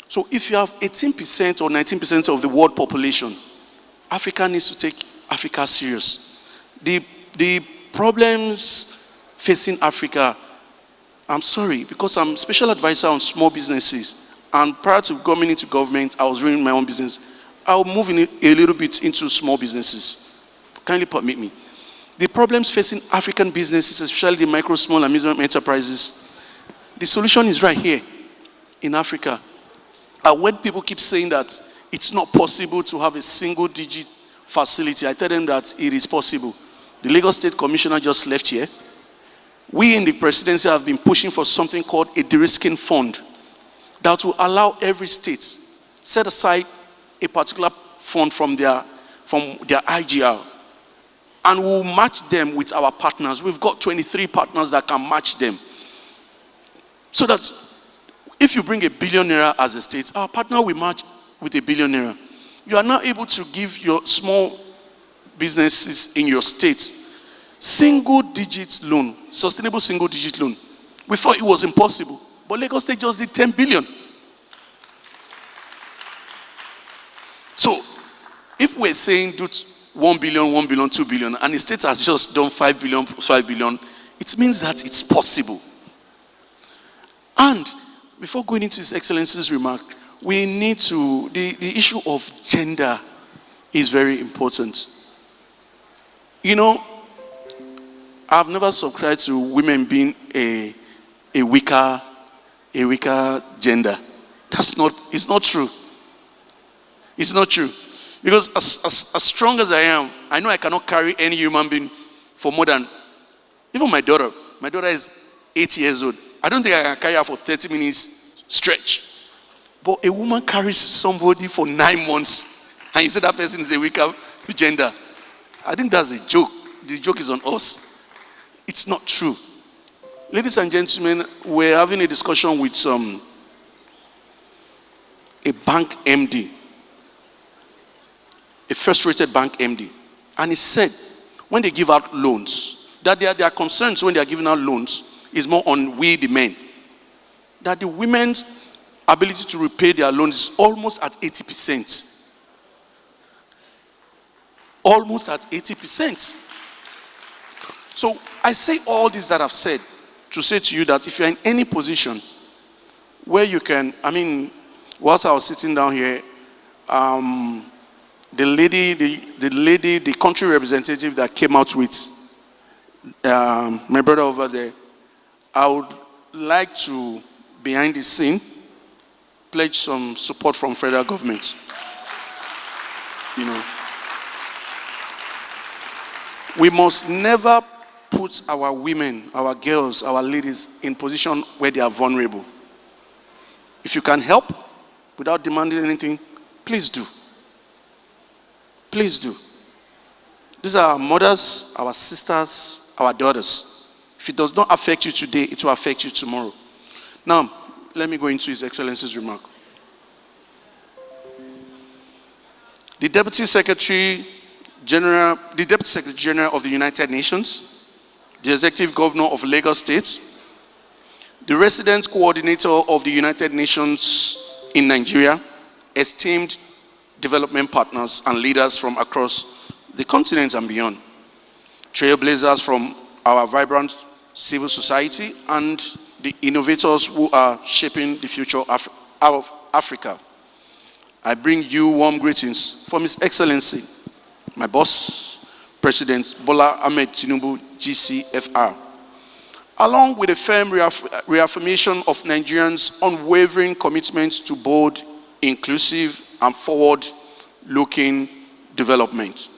So if you have 18% or 19% of the world population, Africa needs to take Africa serious. The problems facing Africa, I'm sorry, because I'm special advisor on small businesses, and prior to coming into government, I was running my own business. I'll move in a little bit into small businesses. Kindly permit me. The problems facing African businesses, especially the micro, small, and medium enterprises, the solution is right here in Africa. And when people keep saying that it's not possible to have a single-digit facility, I tell them that it is possible. The Lagos State Commissioner just left here. We in the presidency have been pushing for something called a de-risking fund that will allow every state set aside a particular fund from their IGR, and we'll match them with our partners. We've got 23 partners that can match them. So that if you bring $1 billion as a state, our partner will match with $1 billion. You are now able to give your small businesses in your state single-digit loan, sustainable single-digit loan. We thought it was impossible, but Lagos State just did 10 billion. So, if we're saying do 1 billion, 1 billion, 2 billion, and the state has just done 5 billion plus 5 billion, it means that it's possible. And before going into His Excellency's remark, we need to, the issue of gender is very important. You know, I've never subscribed to women being a weaker gender. It's not true. It's not true. Because as strong as I am, I know I cannot carry any human being for more than, even my daughter. My daughter is 8 years old. I don't think I can carry her for 30 minutes stretch. But a woman carries somebody for 9 months, and you say that person is a weaker gender. I think that's a joke. The joke is on us. It's not true. Ladies and gentlemen, we're having a discussion with a bank MD, a first-rated bank MD, and he said when they give out loans, that their concerns when they are giving out loans is more on we the men. That the women's ability to repay their loans is almost at 80%. Almost at 80%. So I say all this that I've said to say to you that if you're in any position where you can, whilst I was sitting down here, the country representative that came out with my brother over there, I would like to, behind the scene, pledge some support from federal government. You know, we must never put our women, our girls, our ladies in position where they are vulnerable. If you can help without demanding anything, please do. Please do. These are our mothers, our sisters, our daughters. If it does not affect you today, it will affect you tomorrow. Now, let me go into His Excellency's remark. The Deputy Secretary General of the United Nations, the Executive Governor of Lagos State, the Resident Coordinator of the United Nations in Nigeria, esteemed development partners and leaders from across the continent and beyond, trailblazers from our vibrant civil society, and the innovators who are shaping the future of Africa. I bring you warm greetings from His Excellency, my boss, President Bola Ahmed Tinubu, GCFR, along with a firm reaffirmation of Nigerians' unwavering commitment to bold, inclusive, and forward-looking development.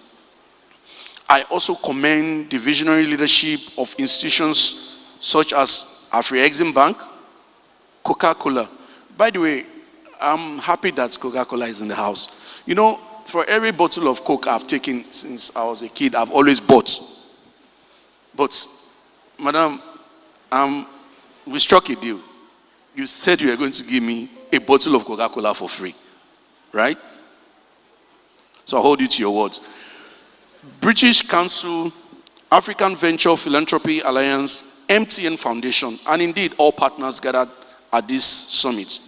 I also commend the visionary leadership of institutions such as Afri-Exim Bank, Coca-Cola. By the way, I'm happy that Coca-Cola is in the house. You know, for every bottle of Coke I've taken since I was a kid, I've always bought. But, Madam, we struck a deal. You said you were going to give me a bottle of Coca-Cola for free, right? So I'll hold you to your words. British Council, African Venture Philanthropy Alliance, MTN Foundation, and indeed all partners gathered at this summit.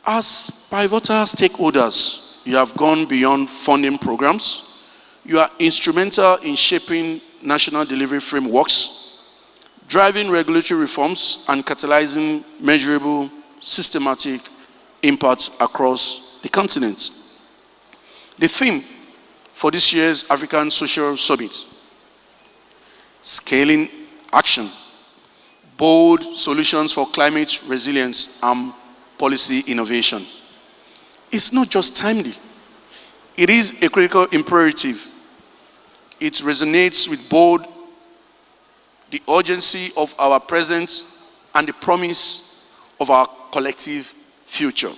As pivotal stakeholders, you have gone beyond funding programs. You are instrumental in shaping national delivery frameworks, driving regulatory reforms, and catalyzing measurable, systematic impacts across the continent. The theme for this year's African Social Summit, Scaling Action, Bold Solutions for Climate Resilience and Policy Innovation. It's not just timely. It is a critical imperative. It resonates with both the urgency of our present and the promise of our collective future.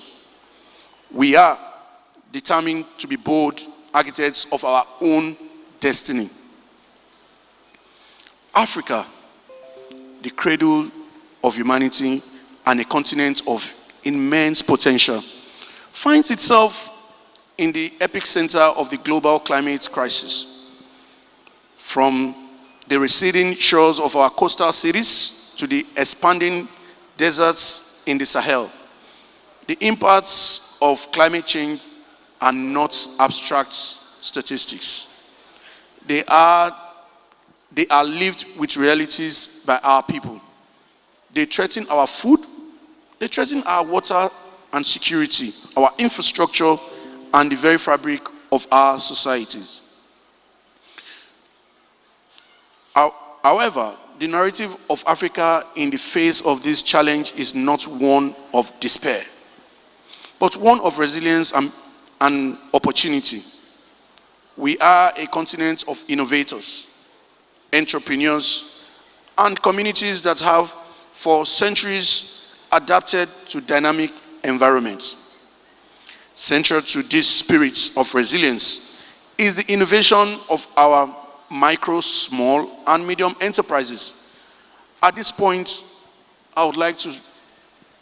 We are determined to be bold architects of our own destiny. Africa, the cradle of humanity and a continent of immense potential, finds itself in the epicenter of the global climate crisis. From the receding shores of our coastal cities to the expanding deserts in the Sahel, the impacts of climate change are not abstract statistics. They are lived with realities by our people. They threaten our food, they threaten our water and security, our infrastructure, and the very fabric of our societies. However, the narrative of Africa in the face of this challenge is not one of despair, but one of resilience and opportunity. We are a continent of innovators, entrepreneurs, and communities that have for centuries adapted to dynamic environments. Central to this spirit of resilience is the innovation of our micro, small, and medium enterprises. At this point, I would like to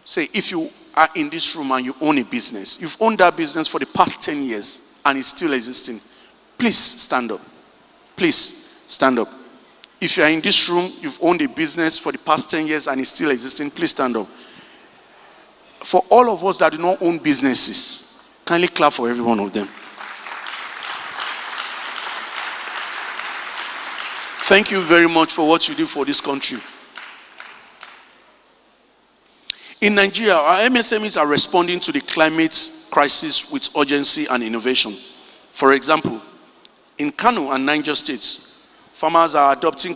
say, if you are in this room and you own a business, you've owned that business for the past 10 years and it's still existing, please stand up. Please stand up. If you are in this room, you've owned a business for the past 10 years and it's still existing, please stand up. For all of us that do not own businesses, kindly clap for every one of them. Thank you very much for what you do for this country. In Nigeria, our MSMEs are responding to the climate crisis with urgency and innovation. For example, in Kano and Niger states, farmers are adopting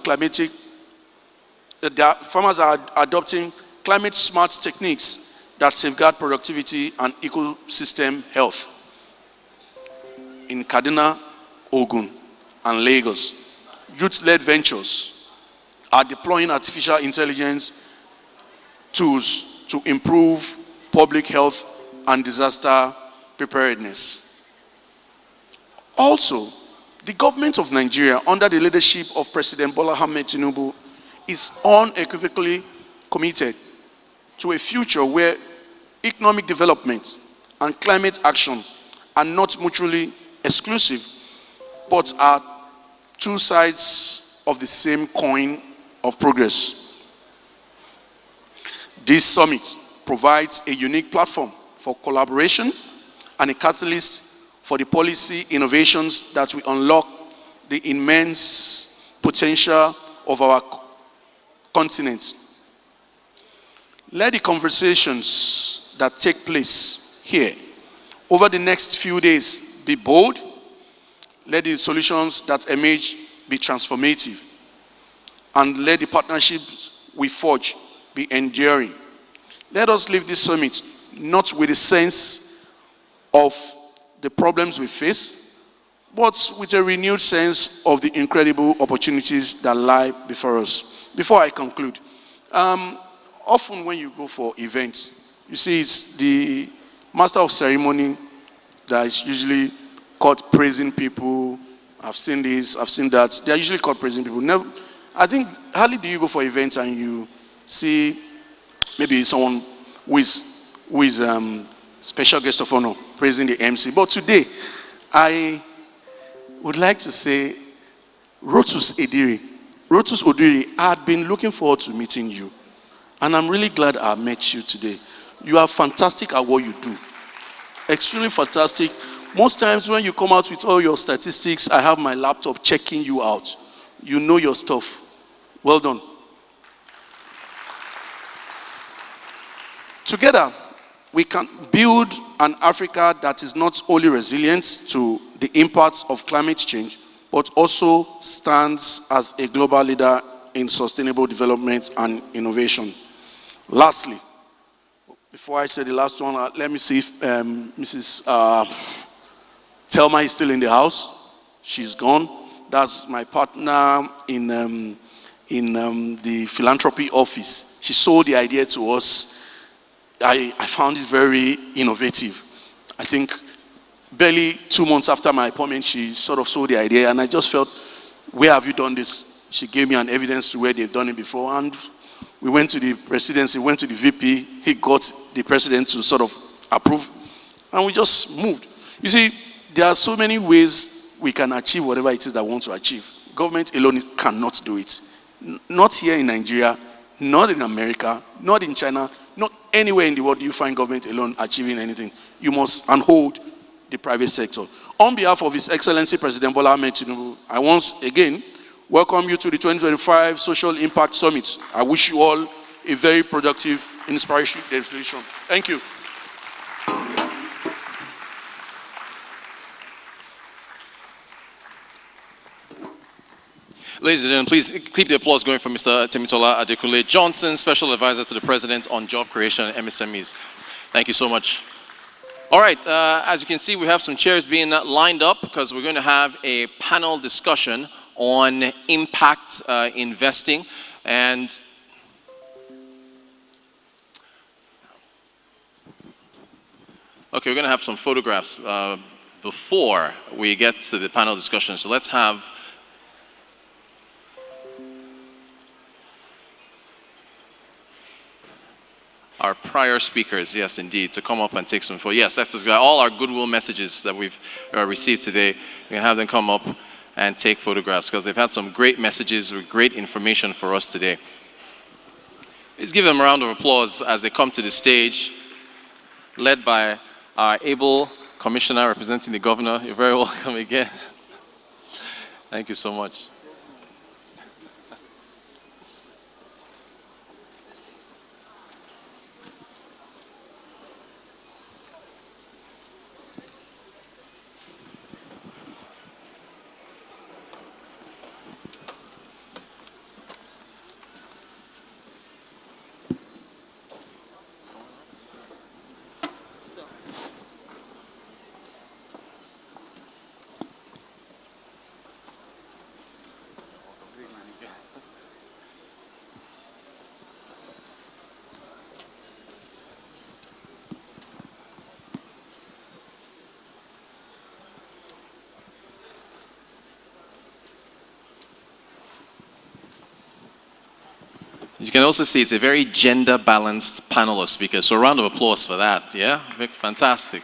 climate-smart techniques that safeguard productivity and ecosystem health. In Kaduna, Ogun, and Lagos, youth-led ventures are deploying artificial intelligence tools to improve public health and disaster preparedness. Also, the government of Nigeria, under the leadership of President Bola Ahmed Tinubu, is unequivocally committed to a future where economic development and climate action are not mutually exclusive, but are two sides of the same coin of progress. This summit provides a unique platform for collaboration and a catalyst for the policy innovations that will unlock the immense potential of our continent. Let the conversations that take place here over the next few days be bold. Let the solutions that emerge be transformative. And let the partnerships we forge be enduring. Let us leave this summit not with a sense of the problems we face, but with a renewed sense of the incredible opportunities that lie before us. Before I conclude, often when you go for events, you see it's the master of ceremony that is usually caught praising people. I've seen this, I've seen that. They are usually caught praising people. Never, I think hardly do you go for events and you see maybe someone who is special guest of honor praising the MC. But today, I would like to say, Rotus Odiri, I had been looking forward to meeting you. And I'm really glad I met you today. You are fantastic at what you do. Extremely fantastic. Most times when you come out with all your statistics, I have my laptop checking you out. You know your stuff. Well done. Together, we can build an Africa that is not only resilient to the impacts of climate change, but also stands as a global leader in sustainable development and innovation. Lastly, before I say the last one, let me see if Mrs. Thelma is still in the house. She's gone. That's my partner in the Philanthropy office. She sold the idea to us. I found it very innovative. I think barely 2 months after my appointment, she sort of sold the idea, and I just felt, where have you done this? She gave me an evidence to where they've done it before, and we went to the presidency, went to the VP, he got the president to sort of approve, and we just moved. You see, there are so many ways we can achieve whatever it is that we want to achieve. Government alone cannot do it. Not here in Nigeria, not in America, not in China, not anywhere in the world do you find government alone achieving anything. You must unhold the private sector. On behalf of His Excellency President Bola Ahmed Tinubu, I once again welcome you to the 2025 Social Impact Summit. I wish you all a very productive, inspiring destination. Thank you. Ladies and gentlemen, please keep the applause going for Mr. Temitola Adekunle Johnson, Special Advisor to the President on Job Creation and MSMEs. Thank you so much. All right, as you can see, we have some chairs being lined up because we're going to have a panel discussion on impact investing. And okay, we're going to have some photographs before we get to the panel discussion. So let's have our prior speakers, yes, indeed, to come up and take some photos. Yes, that's all our goodwill messages that we've received today. We can have them come up and take photographs because they've had some great messages with great information for us today. Let's give them a round of applause as they come to the stage, led by our able commissioner representing the governor. You're very welcome again. Thank you so much. You can also see it's a very gender-balanced panel of speakers. So a round of applause for that, yeah? Fantastic.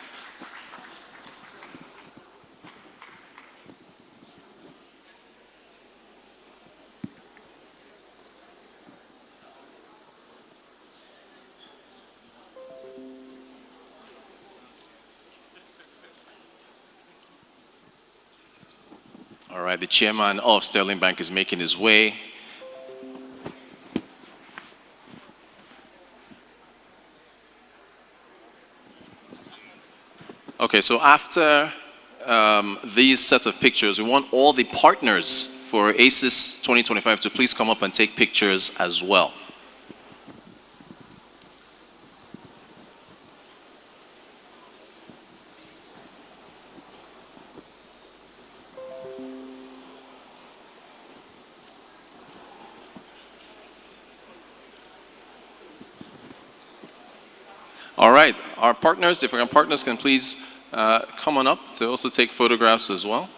All right, the chairman of Sterling Bank is making his way. Okay, so after these sets of pictures, we want all the partners for ASIS 2025 to please come up and take pictures as well. All right, our partners, if our partners can please come on up to also take photographs as well.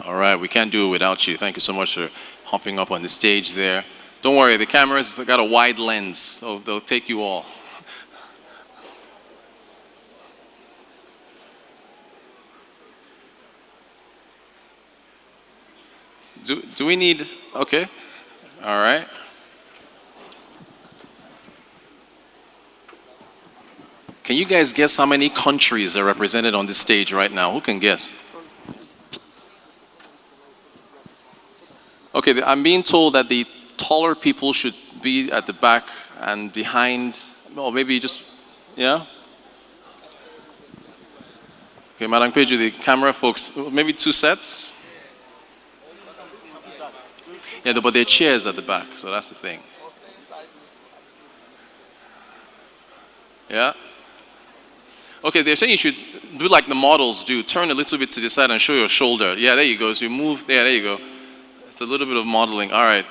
All right, we can't do it without you. Thank you so much for hopping up on the stage there. Don't worry, the cameras got a wide lens, so they'll take you all. Do we need, okay, all right. Can you guys guess how many countries are represented on this stage right now? Who can guess? Okay, I'm being told that the taller people should be at the back and behind, or maybe just, yeah? Okay, Madam Pedro, the camera folks, maybe 2 sets? Yeah, but there are chairs at the back, so that's the thing. Yeah? Okay, they're saying you should do like the models do. Turn a little bit to the side and show your shoulder. Yeah, there you go. So you move, there you go. It's a little bit of modeling. All right.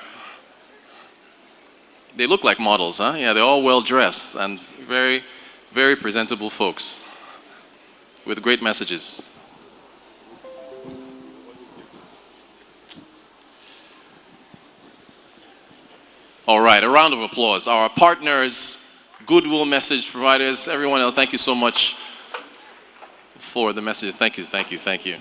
They look like models, huh? Yeah, they're all well dressed and very, very presentable folks with great messages. All right, a round of applause. Our partners, goodwill message providers, everyone else, thank you so much for the messages. Thank you, thank you, thank you.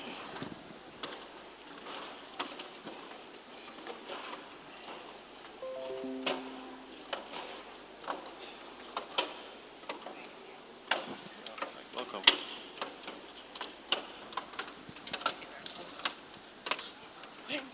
Welcome. Thank you.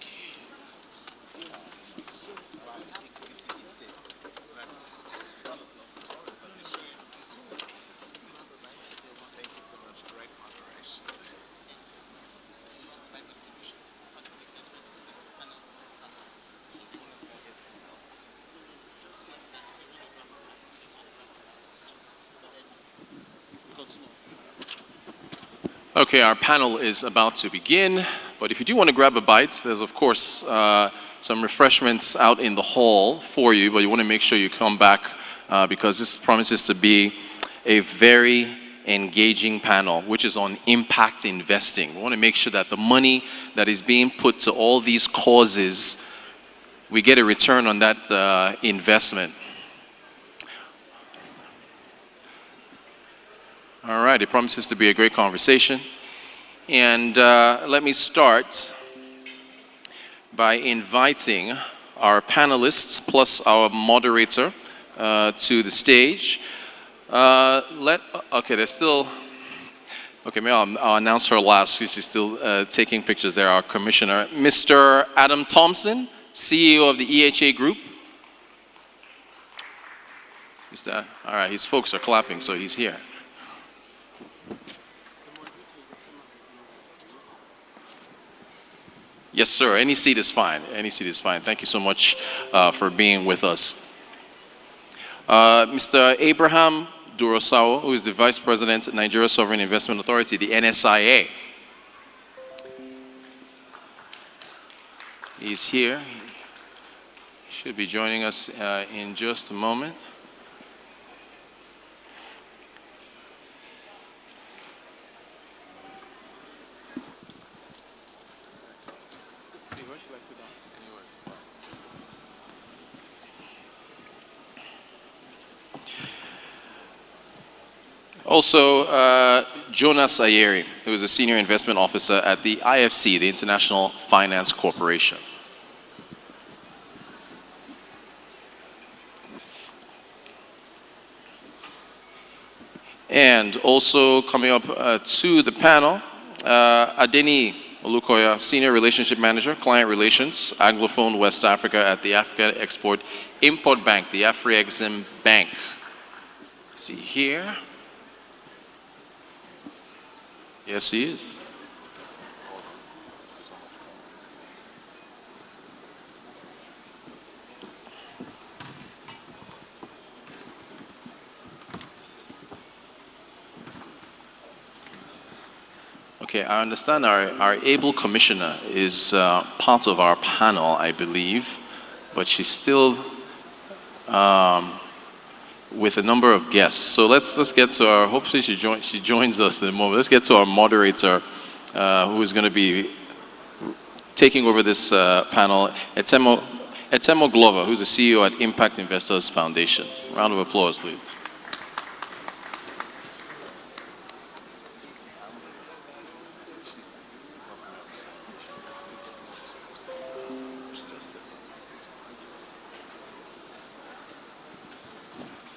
Okay, our panel is about to begin, but if you do want to grab a bite, there's of course some refreshments out in the hall for you, but you want to make sure you come back because this promises to be a very engaging panel, which is on impact investing. We want to make sure that the money that is being put to all these causes, we get a return on that investment. All right, it promises to be a great conversation. And let me start by inviting our panelists plus our moderator to the stage. Okay, there's still, okay, maybe I'll announce her last because she's still taking pictures there, our commissioner. Mr. Adam Thompson, CEO of the EHA Group. All right, his folks are clapping, so he's here. Yes, sir. Any seat is fine. Any seat is fine. Thank you so much for being with us. Mr. Abraham Durosawa, who is the Vice President at Nigeria Sovereign Investment Authority, the NSIA. He's here. Should be joining us in just a moment. Also, Jonas Ayeri, who is a senior investment officer at the IFC, the International Finance Corporation. And also coming up to the panel, Adeni Olukoya, Senior Relationship Manager, Client Relations, Anglophone West Africa at the African Export Import Bank, the Afri-Exim Bank. See here. Yes, he is. Okay, I understand our able commissioner is part of our panel, I believe, but she's still with a number of guests. So let's get to our, hopefully she joins us in a moment. Let's get to our moderator who is going to be taking over this panel, Etemo Glover, who's the CEO at Impact Investors Foundation. Round of applause, please.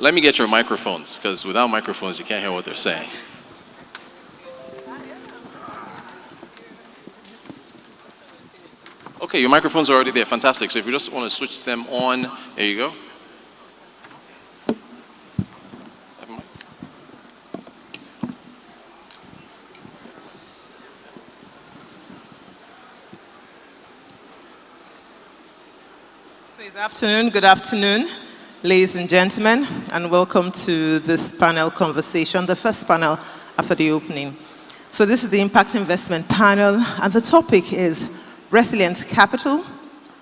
Let me get your microphones, because without microphones, you can't hear what they're saying. Okay, your microphones are already there. Fantastic. So if you just want to switch them on, there you go. Good afternoon, ladies and gentlemen, and welcome to this panel conversation, the first panel after the opening. So this is the Impact Investment Panel, and the topic is Resilient Capital,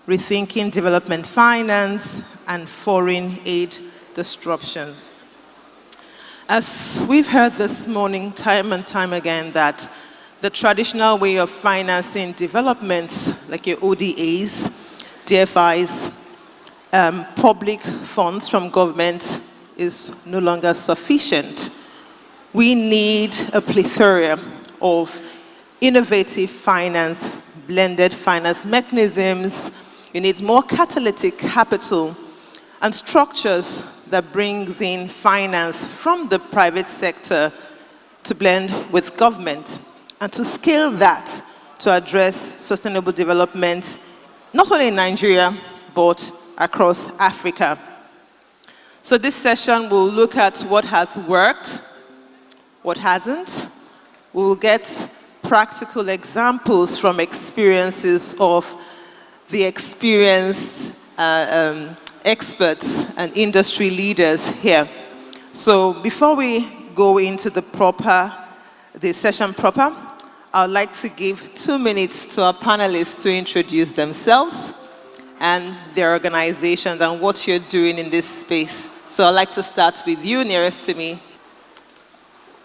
Rethinking Development Finance, and Foreign Aid Disruptions. As we've heard this morning, time and time again, that the traditional way of financing development, like your ODAs, DFIs, public funds from government is no longer sufficient. We need a plethora of innovative finance, blended finance mechanisms. You need more catalytic capital and structures that brings in finance from the private sector to blend with government and to scale that to address sustainable development, not only in Nigeria, but across Africa. So this session will look at what has worked, what hasn't. We will get practical examples from experiences of the experienced experts and industry leaders here. So before we go into the session proper, I would like to give 2 minutes to our panelists to introduce themselves and their organizations and what you're doing in this space. So I'd like to start with you, nearest to me.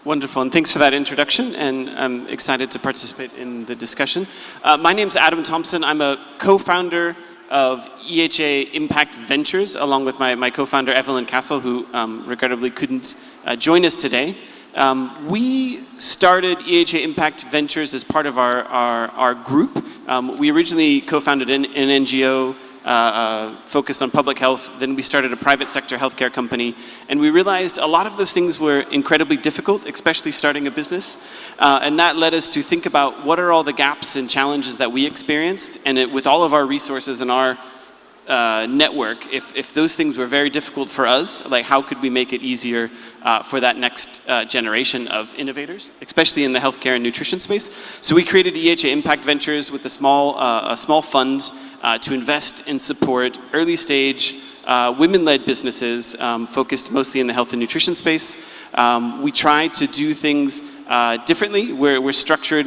Wonderful, and thanks for that introduction, and I'm excited to participate in the discussion. My name's Adam Thompson. I'm a co-founder of EHA Impact Ventures, along with my co-founder Evelyn Castle, who regrettably couldn't join us today. We started EHA Impact Ventures as part of our group. We originally co-founded an NGO focused on public health. Then we started a private sector healthcare company. And we realized a lot of those things were incredibly difficult, especially starting a business. And that led us to think about what are all the gaps and challenges that we experienced. And with all of our resources and our network, if those things were very difficult for us, like how could we make it easier for that next generation of innovators, especially in the healthcare and nutrition space. So we created EHA Impact Ventures with a small fund to invest and support early stage women-led businesses focused mostly in the health and nutrition space. We try to do things differently. We're structured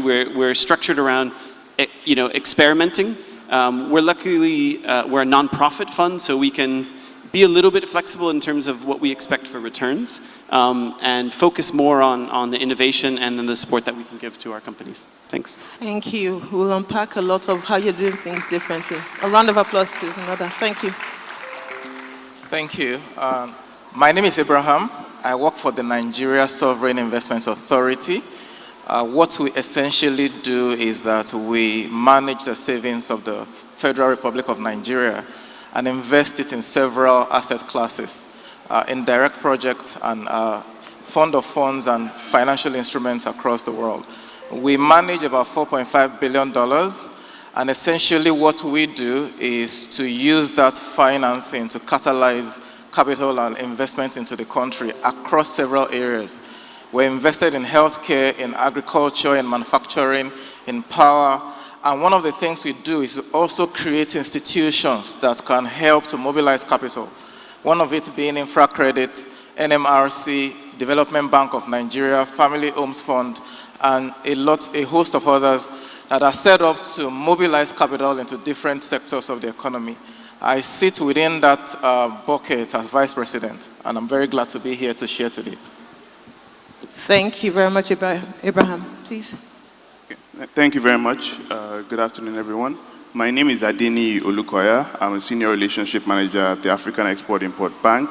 around experimenting We're luckily, we're a nonprofit fund, so we can be a little bit flexible in terms of what we expect for returns, and focus more on the innovation and then the support that we can give to our companies. Thanks. Thank you. We'll unpack a lot of how you're doing things differently. A round of applause, please. Another. Thank you. Thank you. My name is Abraham. I work for the Nigeria Sovereign Investment Authority. What we essentially do is that we manage the savings of the Federal Republic of Nigeria and invest it in several asset classes, in direct projects and fund of funds and financial instruments across the world. We manage about $4.5 billion, and essentially what we do is to use that financing to catalyze capital and investment into the country across several areas. We're invested in healthcare, in agriculture, in manufacturing, in power, and one of the things we do is also create institutions that can help to mobilize capital. One of it being InfraCredit, NMRC, Development Bank of Nigeria, Family Homes Fund, and a host of others that are set up to mobilize capital into different sectors of the economy. I sit within that bucket as Vice President, and I'm very glad to be here to share today. Thank you very much, Abraham. Please. Thank you very much. Good afternoon, everyone. My name is Adeni Olukoya. I'm a Senior Relationship Manager at the African Export-Import Bank.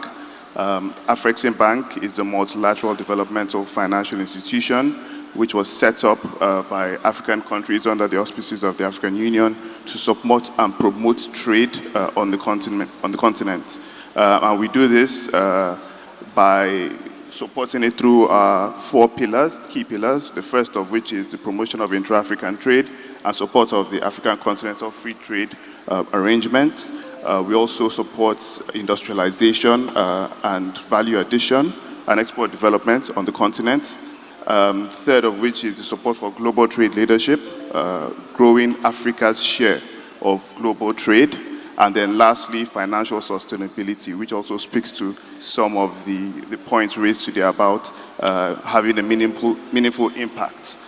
Afrexim Bank is a multilateral developmental financial institution which was set up by African countries under the auspices of the African Union to support and promote trade on the continent. And we do this by supporting it through 4 pillars, key pillars, the first of which is the promotion of intra-African trade and support of the African Continental Free Trade Arrangement. We also support industrialization and value addition and export development on the continent. Third of which is the support for global trade leadership, growing Africa's share of global trade. And then lastly, financial sustainability, which also speaks to some of the points raised today about having a meaningful impact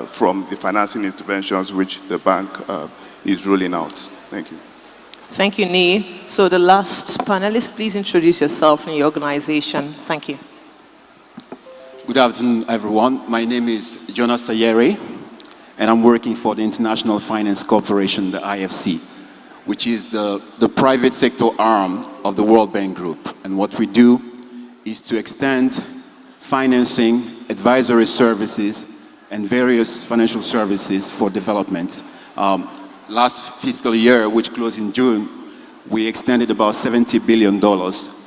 from the financing interventions which the bank is rolling out. Thank you. Thank you, Nii. So the last panelist, please introduce yourself and your organization. Thank you. Good afternoon, everyone. My name is Jonas Sayeri, and I'm working for the International Finance Corporation, the IFC, which is the private sector arm of the World Bank Group. And what we do is to extend financing, advisory services, and various financial services for development. Last fiscal year, which closed in June, we extended about $70 billion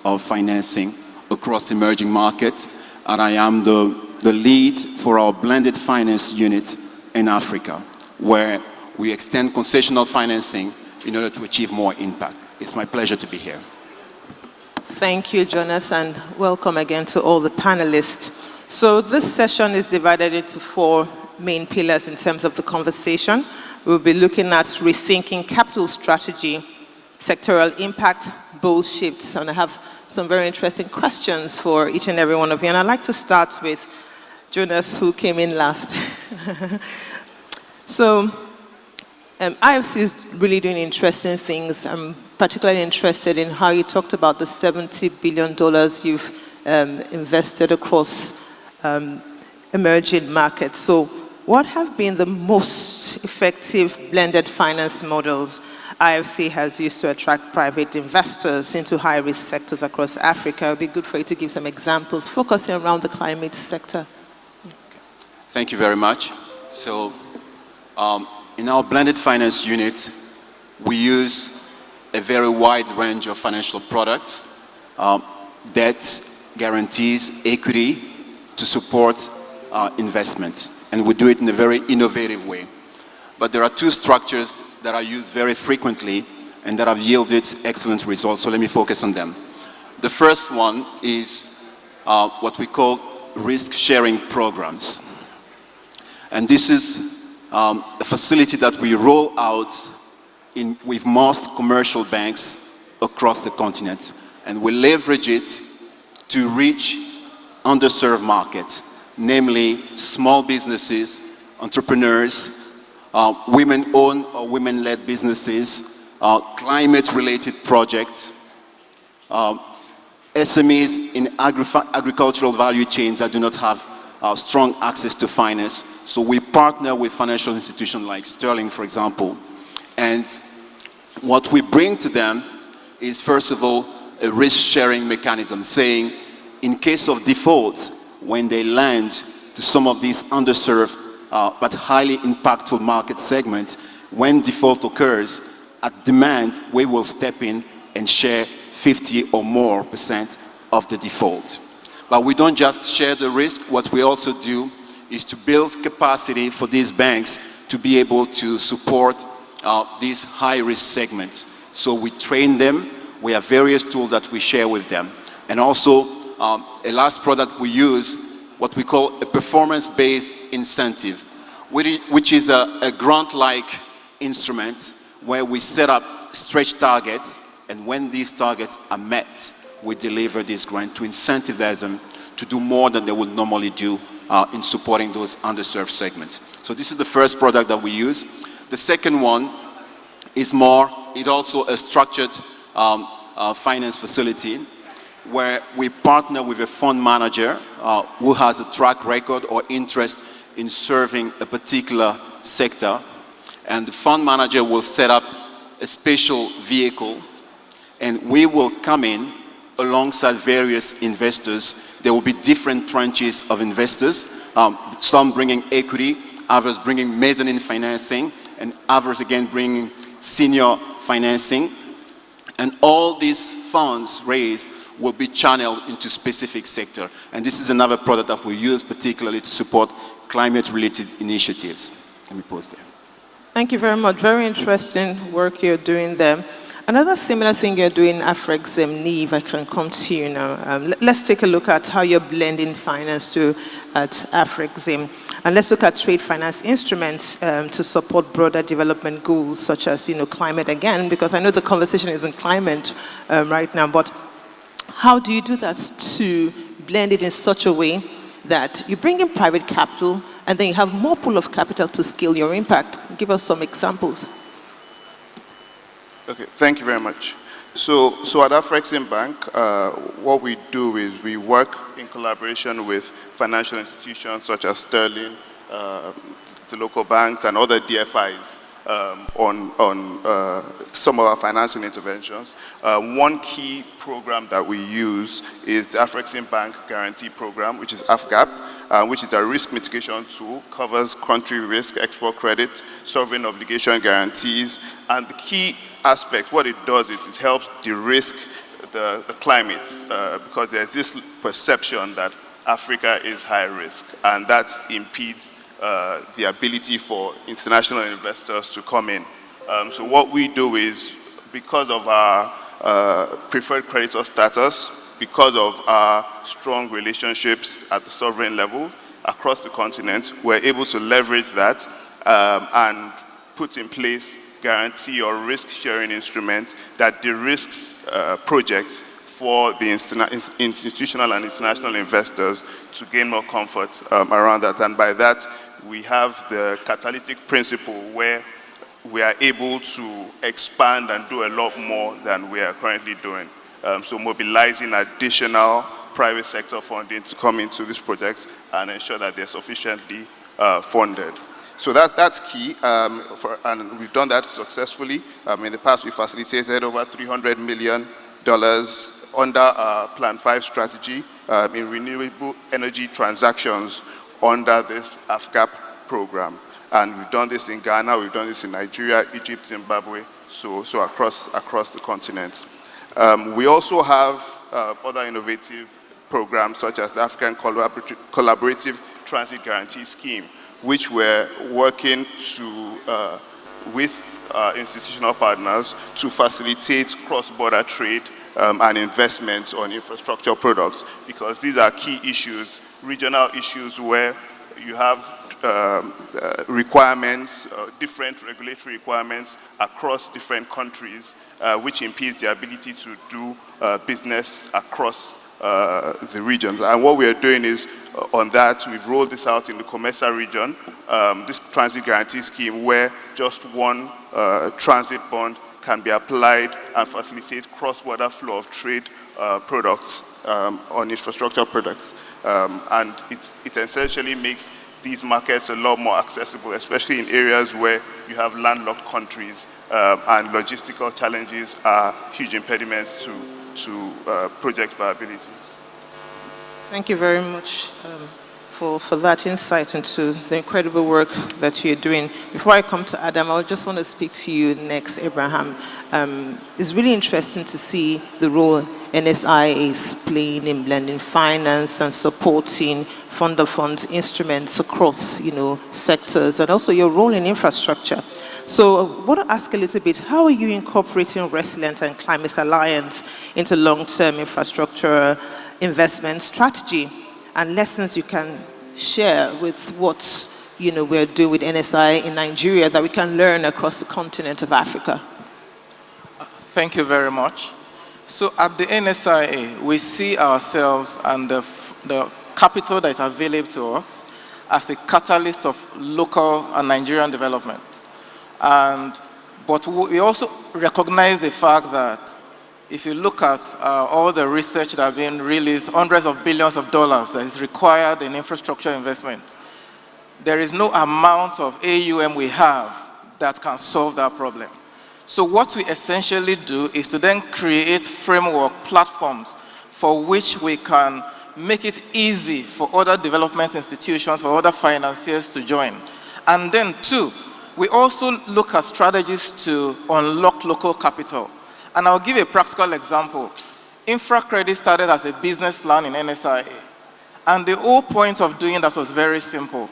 of financing across emerging markets. And I am the lead for our blended finance unit in Africa, where we extend concessional financing in order to achieve more impact. It's my pleasure to be here. Thank you, Jonas, and welcome again to all the panelists. So this session is divided into 4 main pillars in terms of the conversation. We'll be looking at rethinking capital strategy, sectoral impact, bold shifts, and I have some very interesting questions for each and every one of you. And I'd like to start with Jonas, who came in last. So IFC is really doing interesting things. I'm particularly interested in how you talked about the $70 billion you've invested across emerging markets. So what have been the most effective blended finance models IFC has used to attract private investors into high-risk sectors across Africa? It would be good for you to give some examples, focusing around the climate sector. Thank you very much. So in our blended finance unit, we use a very wide range of financial products, debts, guarantees, equity, to support investment. And we do it in a very innovative way. But there are 2 structures that are used very frequently and that have yielded excellent results. So let me focus on them. The first one is what we call risk-sharing programs. And this is a facility that we roll out with most commercial banks across the continent. And we leverage it to reach underserved markets, namely small businesses, entrepreneurs, women-owned or women-led businesses, climate-related projects, SMEs in agricultural value chains that do not have strong access to finance. So we partner with financial institutions like Sterling, for example. And what we bring to them is, first of all, a risk-sharing mechanism, saying, in case of default, when they land to some of these underserved but highly impactful market segments, when default occurs, at demand, we will step in and share 50 or more % of the default. But we don't just share the risk. What we also do is to build capacity for these banks to be able to support these high-risk segments. So we train them. We have various tools that we share with them. And also, a last product we use, what we call a performance-based incentive, which is a grant-like instrument where we set up stretch targets, and when these targets are met, we deliver this grant to incentivize them to do more than they would normally do in supporting those underserved segments. So this is the first product that we use. The second one is it's also a structured finance facility where we partner with a fund manager who has a track record or interest in serving a particular sector. And the fund manager will set up a special vehicle, and we will come in alongside various investors. There will be different tranches of investors, some bringing equity, others bringing mezzanine financing, and others again bringing senior financing. And all these funds raised will be channeled into specific sector. And this is another product that we use particularly to support climate-related initiatives. Let me pause there. Thank you very much. Very interesting work you're doing there. Another similar thing you're doing, AfrexIM, if I can come to you now. Let's take a look at how you're blending finance at AfrexIM. And let's look at trade finance instruments to support broader development goals, such as climate again, because I know the conversation is in climate right now, but how do you do that to blend it in such a way that you bring in private capital and then you have more pool of capital to scale your impact? Give us some examples. Okay, thank you very much. So at AfrexIM Bank, what we do is we work in collaboration with financial institutions such as Sterling, the local banks, and other DFIs on some of our financing interventions. One key program that we use is the AfrexIM Bank Guarantee Program, which is AfGAP, which is a risk mitigation tool, covers country risk, export credit, sovereign obligation guarantees, and the key aspect, what it does is it helps de-risk the climate because there's this perception that Africa is high risk, and that impedes the ability for international investors to come in. So what we do is, because of our preferred creditor status, because of our strong relationships at the sovereign level across the continent, we're able to leverage that and put in place guarantee or risk-sharing instruments that de-risks projects for the institutional and international investors to gain more comfort around that. And by that, we have the catalytic principle where we are able to expand and do a lot more than we are currently doing. So mobilizing additional private sector funding to come into these projects and ensure that they're sufficiently funded. So that's key, and we've done that successfully. In the past, we facilitated over $300 million under our Plan 5 strategy in renewable energy transactions under this AfGAP program. And we've done this in Ghana, we've done this in Nigeria, Egypt, Zimbabwe, so across the continent. We also have other innovative programs such as the African Collaborative Transit Guarantee Scheme, which we're working with institutional partners to facilitate cross-border trade and investments on infrastructure products, because these are key issues, regional issues where you have requirements, different regulatory requirements across different countries, which impedes the ability to do business across the regions. And what we are doing is, on that, we've rolled this out in the COMESA region. This transit guarantee scheme where just one transit bond can be applied and facilitate cross-border flow of trade products on infrastructure products. And it essentially makes these markets a lot more accessible, especially in areas where you have landlocked countries and logistical challenges are huge impediments to project viability. Thank you very much for that insight into the incredible work that you're doing. Before I come to Adam, I just want to speak to you next, Abraham. It's really interesting to see the role NSI is playing in blending finance and supporting fund-of-funds instruments across, sectors, and also your role in infrastructure. So I want to ask a little bit, how are you incorporating Resilient and Climate Alliance into long-term infrastructure investment strategy and lessons you can share with what we're doing with NSI in Nigeria that we can learn across the continent of Africa? Thank you very much. So at the NSIA, we see ourselves and the capital that is available to us as a catalyst of local and Nigerian development. But we also recognize the fact that if you look at all the research that have been released, hundreds of billions of dollars that is required in infrastructure investment, there is no amount of AUM we have that can solve that problem. So what we essentially do is to then create framework platforms for which we can make it easy for other development institutions, for other financiers to join. And then two, we also look at strategies to unlock local capital. And I'll give a practical example. InfraCredit started as a business plan in NSIA. And the whole point of doing that was very simple.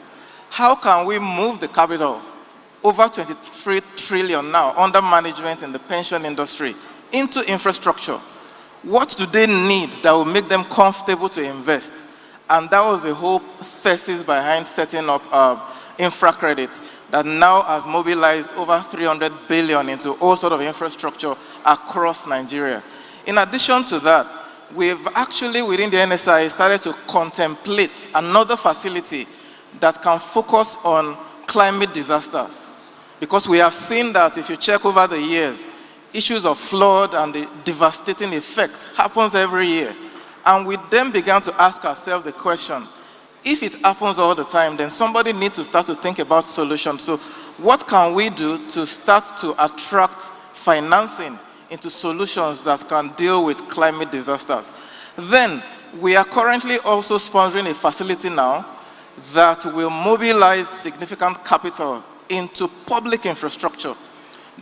How can we move the capital, over 23 trillion now, under management in the pension industry, into infrastructure? What do they need that will make them comfortable to invest? And that was the whole thesis behind setting up InfraCredit that now has mobilized over 300 billion into all sorts of infrastructure across Nigeria. In addition to that, we've actually, within the NSI, started to contemplate another facility that can focus on climate disasters. Because we have seen that if you check over the years, issues of flood and the devastating effect happens every year. And we then began to ask ourselves the question, if it happens all the time, then somebody needs to start to think about solutions. So what can we do to start to attract financing into solutions that can deal with climate disasters? Then we are currently also sponsoring a facility now that will mobilize significant capital into public infrastructure.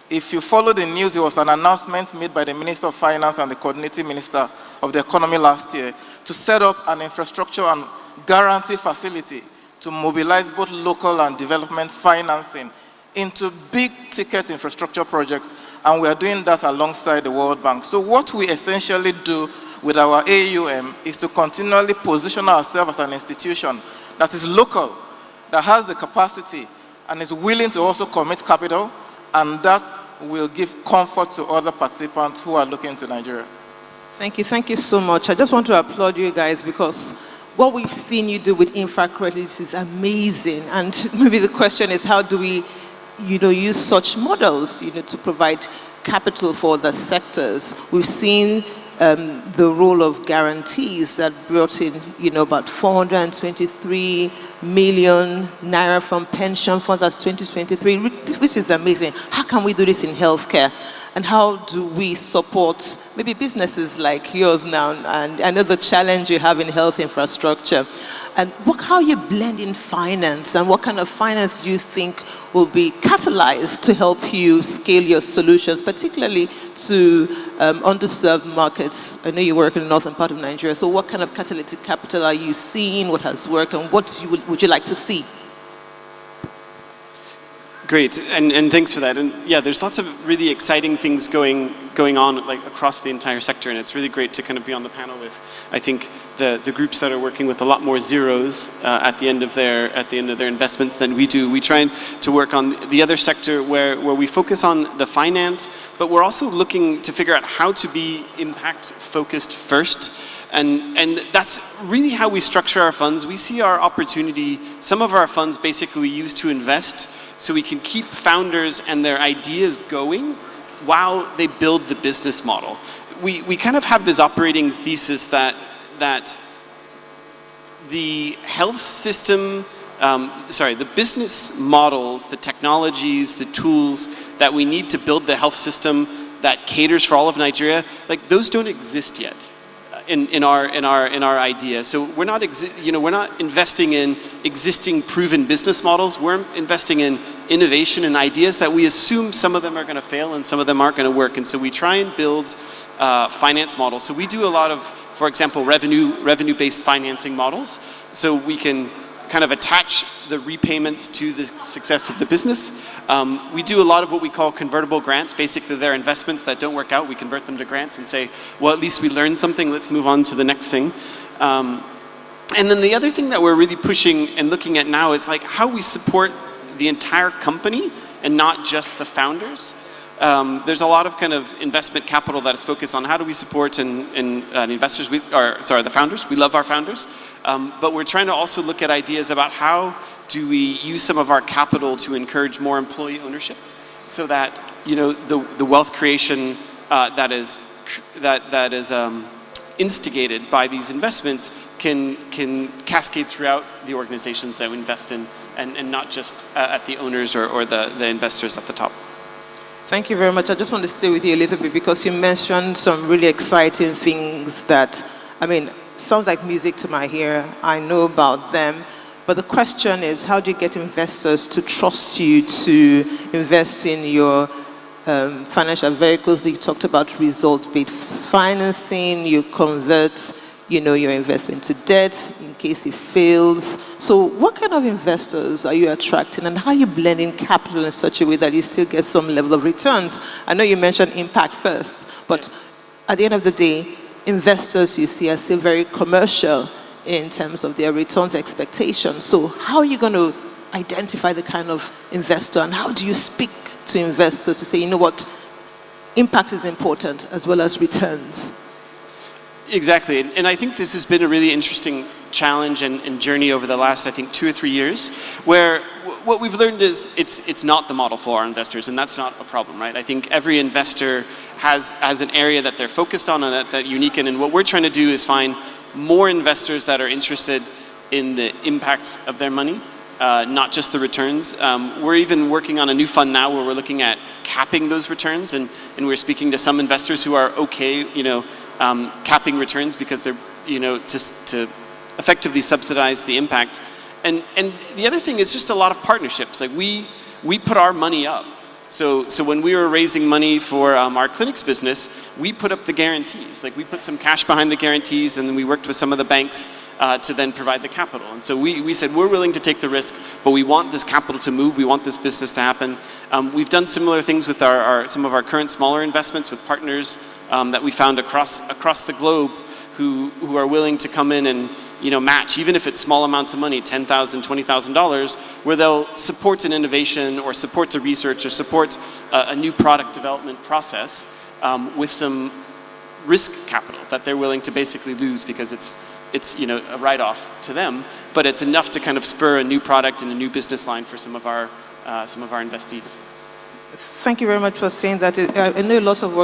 If you follow the news, there was an announcement made by the Minister of Finance and the Coordinating Minister of the Economy last year to set up an infrastructure and guarantee facility to mobilize both local and development financing into big ticket infrastructure projects, and we are doing that alongside the World Bank. So what we essentially do with our AUM is to continually position ourselves as an institution that is local, that has the capacity and is willing to also commit capital, and that will give comfort to other participants who are looking to Nigeria. Thank you so much. I just want to applaud you guys because what we've seen you do with InfraCredit is amazing. And maybe the question is, how do we, use such models, to provide capital for the sectors? We've seen the role of guarantees that brought in, about 423 million naira from pension funds as 2023, which is amazing. How can we do this in healthcare? And how do we support maybe businesses like yours now? And I know the challenge you have in health infrastructure. And how are you blending finance? And what kind of finance do you think will be catalyzed to help you scale your solutions, particularly to underserved markets? I know you work in the northern part of Nigeria. So what kind of catalytic capital are you seeing? What has worked? And what would you like to see? Great, and thanks for that. And yeah, there's lots of really exciting things going on like across the entire sector, and it's really great to kind of be on the panel with, I think, the groups that are working with a lot more zeros at the end of their investments than we do. We try to work on the other sector where we focus on the finance, but we're also looking to figure out how to be impact focused first. And that's really how we structure our funds. We see our opportunity, some of our funds basically use to invest so we can keep founders and their ideas going while they build the business model. We kind of have this operating thesis that the health system, the business models, the technologies, the tools that we need to build the health system that caters for all of Nigeria, like those don't exist yet. In our idea, so we're not investing in existing proven business models. We're investing in innovation and ideas that we assume some of them are going to fail and some of them aren't going to work. And so we try and build finance models. So we do a lot of, for example, revenue-based financing models. So we can kind of attach the repayments to the success of the business. We do a lot of what we call convertible grants. Basically, they're investments that don't work out. We convert them to grants and say, well, at least we learned something. Let's move on to the next thing. And then the other thing that we're really pushing and looking at now is like how we support the entire company and not just the founders. There's a lot of kind of investment capital that is focused on how do we support investors, the founders. We love our founders, but we're trying to also look at ideas about how do we use some of our capital to encourage more employee ownership, so that the wealth creation that is instigated by these investments can cascade throughout the organizations that we invest in, and not just at the owners or the investors at the top. Thank you very much. I just want to stay with you a little bit because you mentioned some really exciting things that, sounds like music to my ear. I know about them. But the question is, how do you get investors to trust you to invest in your financial vehicles? You talked about result-based financing. You convert your investment to debt in case it fails. So what kind of investors are you attracting, and how are you blending capital in such a way that you still get some level of returns? I know you mentioned impact first, but at the end of the day, investors you see are still very commercial in terms of their returns expectations. So how are you going to identify the kind of investor, and how do you speak to investors to say, you know what, impact is important as well as returns? Exactly, and I think this has been a really interesting challenge and journey over the last, I think, 2 or 3 years, where what we've learned is it's not the model for our investors, and that's not a problem, right? I think every investor has an area that they're focused on and that unique in, and what we're trying to do is find more investors that are interested in the impacts of their money, not just the returns. We're even working on a new fund now where we're looking at capping those returns, and we're speaking to some investors who are okay, capping returns because they're, to effectively subsidize the impact. And the other thing is just a lot of partnerships. Like we put our money up. So when we were raising money for our clinics business, we put up the guarantees. Like we put some cash behind the guarantees, and then we worked with some of the banks to then provide the capital. And so we said, we're willing to take the risk, but we want this capital to move. We want this business to happen. We've done similar things with some of our current smaller investments with partners that we found across the globe who are willing to come in and match, even if it's small amounts of money, $10,000, $20,000, where they'll support an innovation or support the research or support a new product development process with some risk capital that they're willing to basically lose because it's a write-off to them, but it's enough to kind of spur a new product and a new business line for some of our investees. Thank you very much for saying that. I know a lot of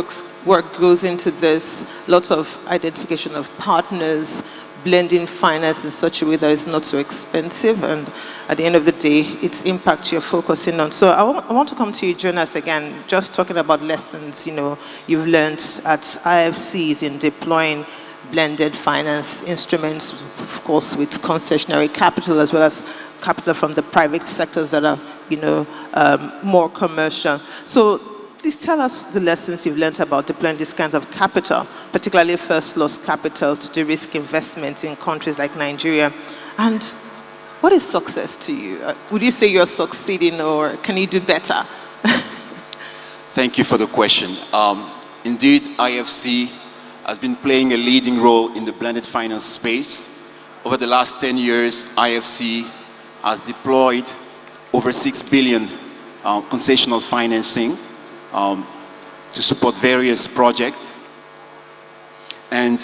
work goes into this, lots of identification of partners, blending finance in such a way that it's not so expensive, and at the end of the day, it's impact you're focusing on. So I want to come to you, Jonas, again, just talking about lessons, you've learned at IFCs in deploying blended finance instruments, of course, with concessionary capital as well as capital from the private sectors that are, more commercial. So please tell us the lessons you've learned about deploying these kinds of capital, particularly first loss capital to de-risk investments in countries like Nigeria. And What is success to you? Would you say you're succeeding, or can you do better? Thank you for the question. Indeed, IFC has been playing a leading role in the blended finance space. Over the last 10 years, IFC has deployed over 6 billion concessional financing to support various projects. And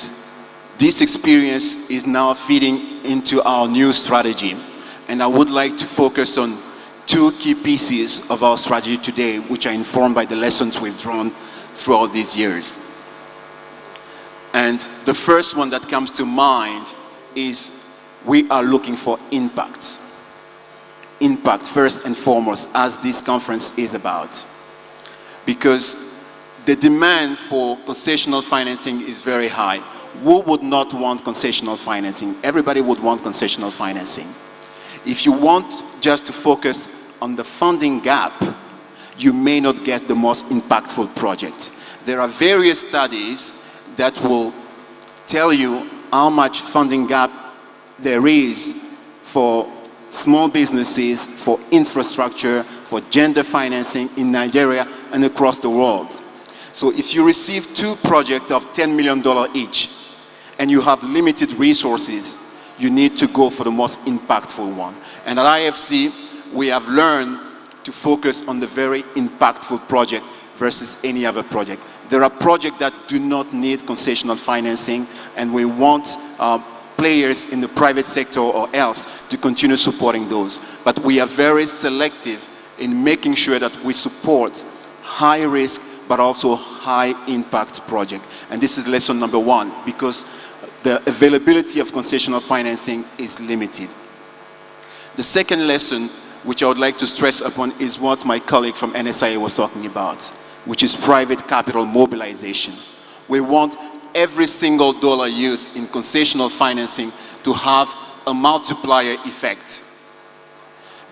this experience is now feeding into our new strategy. And I would like to focus on two key pieces of our strategy today, which are informed by the lessons we've drawn throughout these years. And the first one that comes to mind is we are looking for impact. Impact first and foremost, as this conference is about. Because the demand for concessional financing is very high. Who would not want concessional financing? Everybody would want concessional financing. If you want just to focus on the funding gap, you may not get the most impactful project. There are various studies that will tell you how much funding gap there is for small businesses, for infrastructure, for gender financing in Nigeria and across the world. So if you receive 2 projects of $10 million each and you have limited resources, you need to go for the most impactful one. And at IFC, we have learned to focus on the very impactful project versus any other project. There are projects that do not need concessional financing, and we want players in the private sector or else to continue supporting those. But we are very selective in making sure that we support high risk but also high impact projects. And this is lesson number 1, because the availability of concessional financing is limited. The second lesson, which I would like to stress upon, is what my colleague from NSIA was talking about, which is private capital mobilization. We want every single dollar used in concessional financing to have a multiplier effect,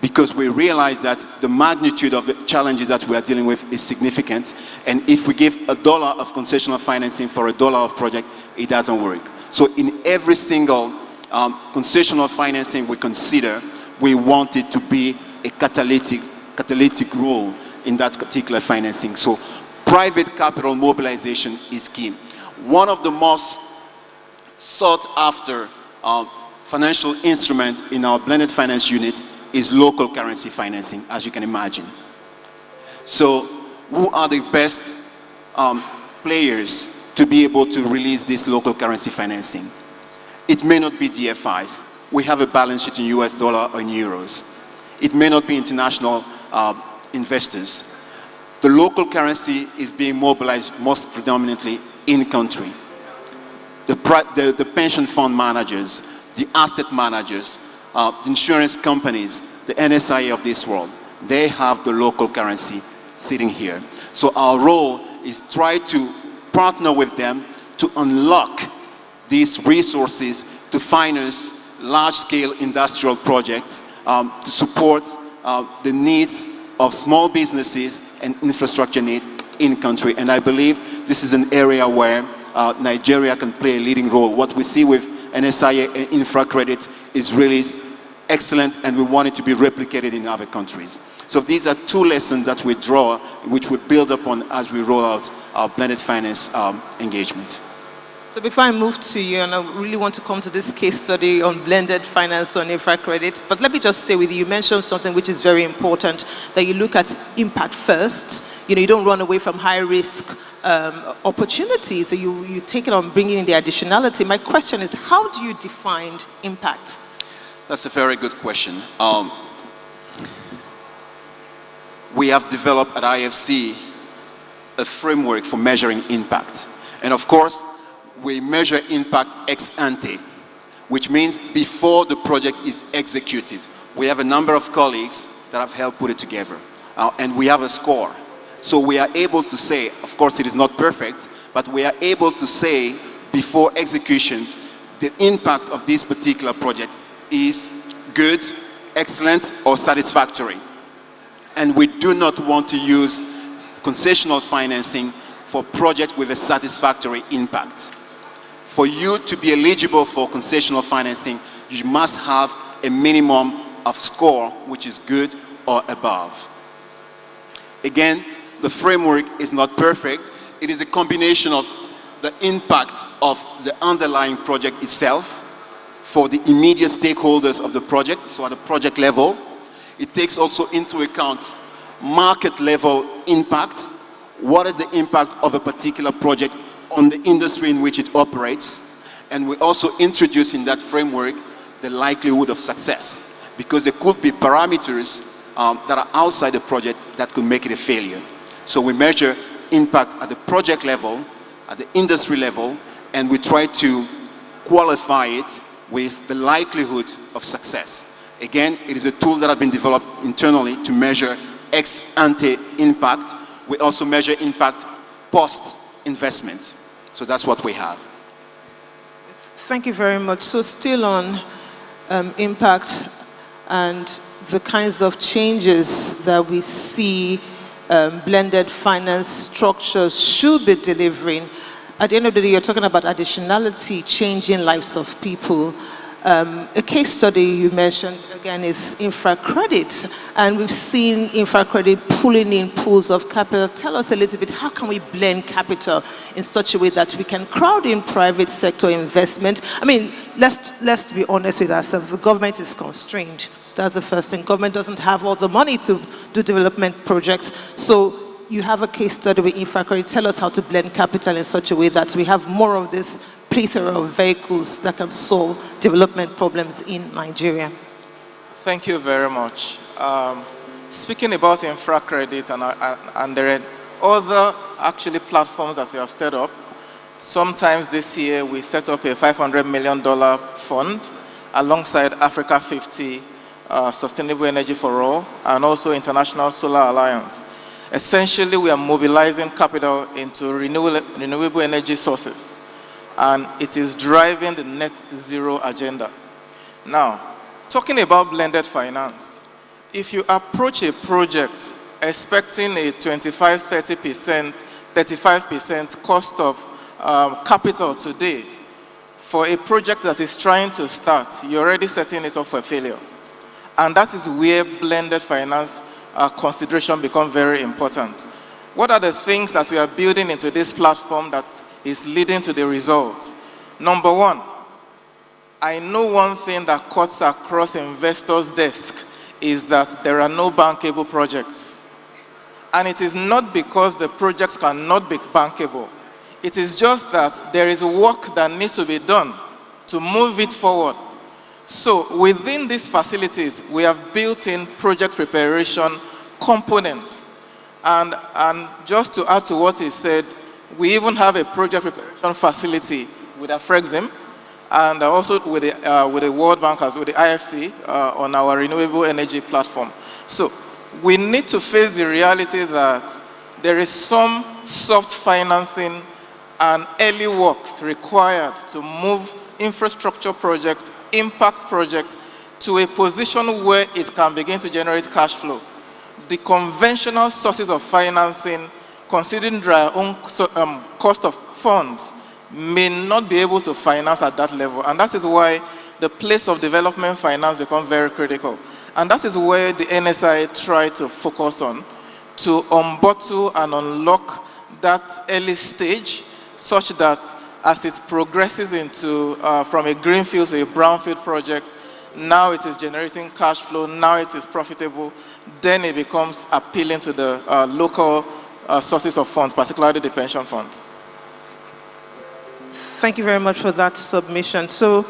because we realize that the magnitude of the challenges that we are dealing with is significant, and if we give $1 of concessional financing for $1 of project, it doesn't work. So in every single concessional financing we consider, we want it to be a catalytic role in that particular financing. So private capital mobilization is key. One of the most sought after financial instrument in our blended finance unit is local currency financing, as you can imagine. So who are the best players to be able to release this local currency financing? It may not be DFIs. We have a balance sheet in US dollar or in euros. It may not be international investors. The local currency is being mobilized most predominantly in country. The pension fund managers, the asset managers, the insurance companies, the NSIA of this world, they have the local currency sitting here. So our role is try to partner with them to unlock these resources to finance large-scale industrial projects, to support the needs of small businesses and infrastructure need in country. And I believe this is an area where Nigeria can play a leading role. What we see with NSIA and InfraCredit is really excellent, and we want it to be replicated in other countries. So these are 2 lessons that we draw, which we build upon as we roll out our blended finance engagement. So before I move to you, and I really want to come to this case study on blended finance on InfraCredit, but let me just stay with you. You mentioned something which is very important, that you look at impact first. You know, you don't run away from high risk opportunities. You take it on bringing in the additionality. My question is, how do you define impact? That's a very good question. We have developed at IFC a framework for measuring impact. And of course, we measure impact ex ante, which means before the project is executed. We have a number of colleagues that have helped put it together, and we have a score. So we are able to say, of course it is not perfect, but we are able to say before execution, the impact of this particular project is good, excellent, or satisfactory. And we do not want to use concessional financing for projects with a satisfactory impact. For you to be eligible for concessional financing, you must have a minimum of score, which is good or above. Again, the framework is not perfect. It is a combination of the impact of the underlying project itself for the immediate stakeholders of the project, so at the project level. It takes also into account market level impact. What is the impact of a particular project on the industry in which it operates? And we also introduce in that framework the likelihood of success, because there could be parameters that are outside the project that could make it a failure. So we measure impact at the project level, at the industry level, and we try to qualify it with the likelihood of success. Again, it is a tool that has been developed internally to measure ex ante impact. We also measure impact post-investment. So that's what we have. Thank you very much. So still on impact and the kinds of changes that we see blended finance structures should be delivering. At the end of the day, you're talking about additionality, changing lives of people. A case study you mentioned, again, is infracredit. And we've seen infracredit pulling in pools of capital. Tell us a little bit, how can we blend capital in such a way that we can crowd in private sector investment? I mean, let's be honest with ourselves. The government is constrained. That's the first thing. Government doesn't have all the money to do development projects. So you have a case study with infracredit. Tell us how to blend capital in such a way that we have more of this plethora of vehicles that can solve development problems in Nigeria. Thank you very much. Speaking about infracredit, and there are other actually platforms that we have set up. Sometimes this year we set up a $500 million fund alongside Africa 50, Sustainable Energy for All, and also International Solar Alliance. Essentially, we are mobilizing capital into renewable energy sources, and it is driving the net zero agenda. Now, talking about blended finance, if you approach a project expecting a 25, 30%, 35% cost of capital today, for a project that is trying to start, you're already setting it up for failure. And that is where blended finance consideration becomes very important. What are the things that we are building into this platform that is leading to the results? Number one, I know one thing that cuts across investors' desk is that there are no bankable projects. And it is not because the projects cannot be bankable. It is just that there is work that needs to be done to move it forward. So within these facilities, we have built in project preparation component. And just to add to what he said, we even have a project preparation facility with Afrexim and also with the World Bank, with the IFC on our renewable energy platform. So we need to face the reality that there is some soft financing and early works required to move infrastructure projects, impact projects, to a position where it can begin to generate cash flow. The conventional sources of financing, considering their own cost of funds, may not be able to finance at that level. And that is why the place of development finance becomes very critical. And that is where the NSI try to focus on, to unbottle and unlock that early stage, such that as it progresses into, from a greenfield to a brownfield project, now it is generating cash flow, now it is profitable, then it becomes appealing to the local sources of funds, particularly the pension funds. Thank you very much for that submission. So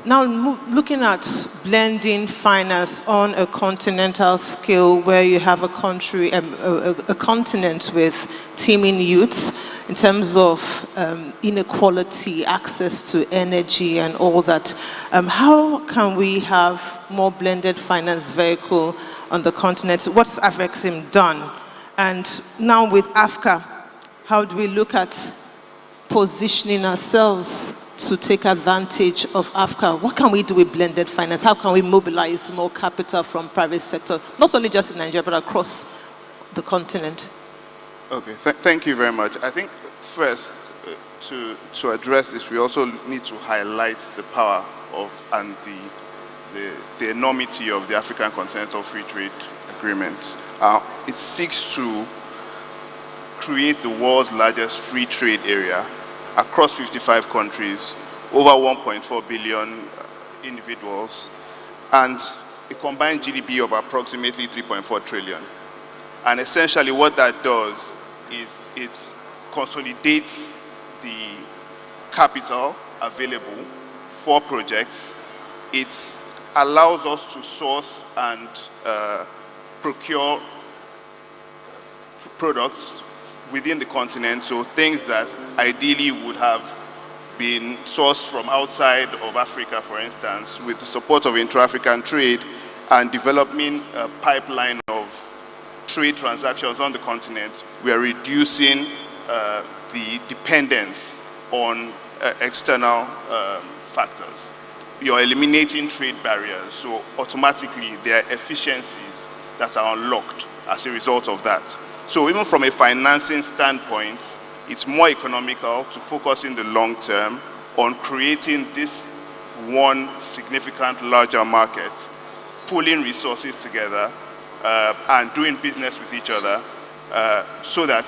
now looking at blending finance on a continental scale where you have a country, a continent with teeming youths in terms of inequality, access to energy and all that, how can we have more blended finance vehicle on the continent? What's Afrexim done? And now with AFCA, how do we look at positioning ourselves to take advantage of AFCA? What can we do with blended finance? How can we mobilize more capital from private sector, not only just in Nigeria, but across the continent? Okay, thank you very much. I think first, to address this, we also need to highlight the power of and the the enormity of the African Continental Free Trade Agreement. It seeks to create the world's largest free trade area across 55 countries, over 1.4 billion individuals, and a combined GDP of approximately 3.4 trillion. And essentially what that does is it consolidates the capital available for projects. It allows us to source and procure products within the continent, so things that ideally would have been sourced from outside of Africa, for instance, with the support of intra-African trade and developing a pipeline of trade transactions on the continent, we are reducing the dependence on external factors. You're eliminating trade barriers, so automatically there are efficiencies that are unlocked as a result of that. So even from a financing standpoint, it's more economical to focus in the long term on creating this one significant larger market, pulling resources together and doing business with each other so that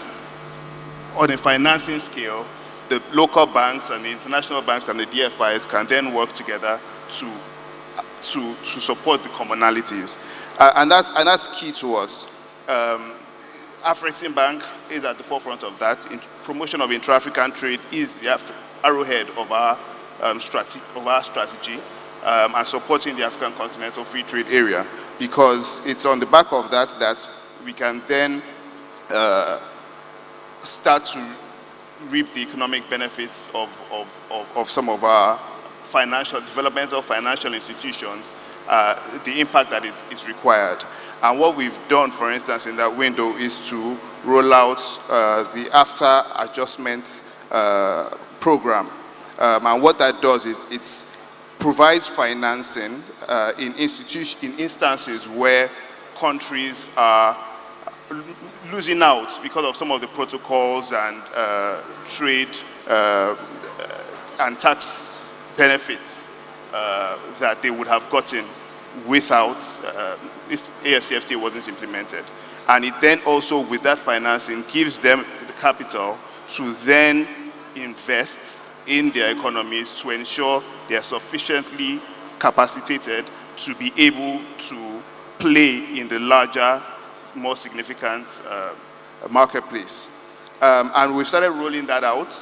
on a financing scale, the local banks and the international banks and the DFIs can then work together to support the commonalities. And that's key to us. Afrexim Bank is at the forefront of that. In promotion of intra-African trade is the arrowhead of our strategy and supporting the African Continental Free Trade Area, because it's on the back of that that we can then start to reap the economic benefits of some of our developmental financial institutions, the impact that is required. And what we've done, for instance, in that window is to roll out the after adjustment program. And what that does is it provides financing in instances where countries are losing out because of some of the protocols and trade and tax benefits that they would have gotten without if AFCFTA wasn't implemented. And it then also, with that financing, gives them the capital to then invest in their economies to ensure they are sufficiently capacitated to be able to play in the larger, more significant marketplace. And we've started rolling that out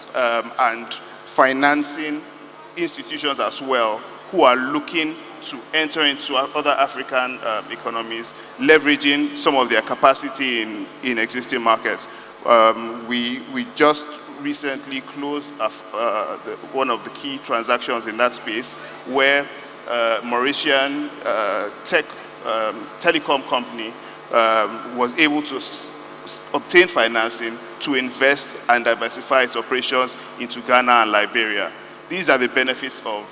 and financing institutions as well who are looking to enter into other African economies, leveraging some of their capacity in existing markets. We just recently closed one of the key transactions in that space where Mauritian telecom company was able to obtain financing to invest and diversify its operations into Ghana and Liberia. These are the benefits of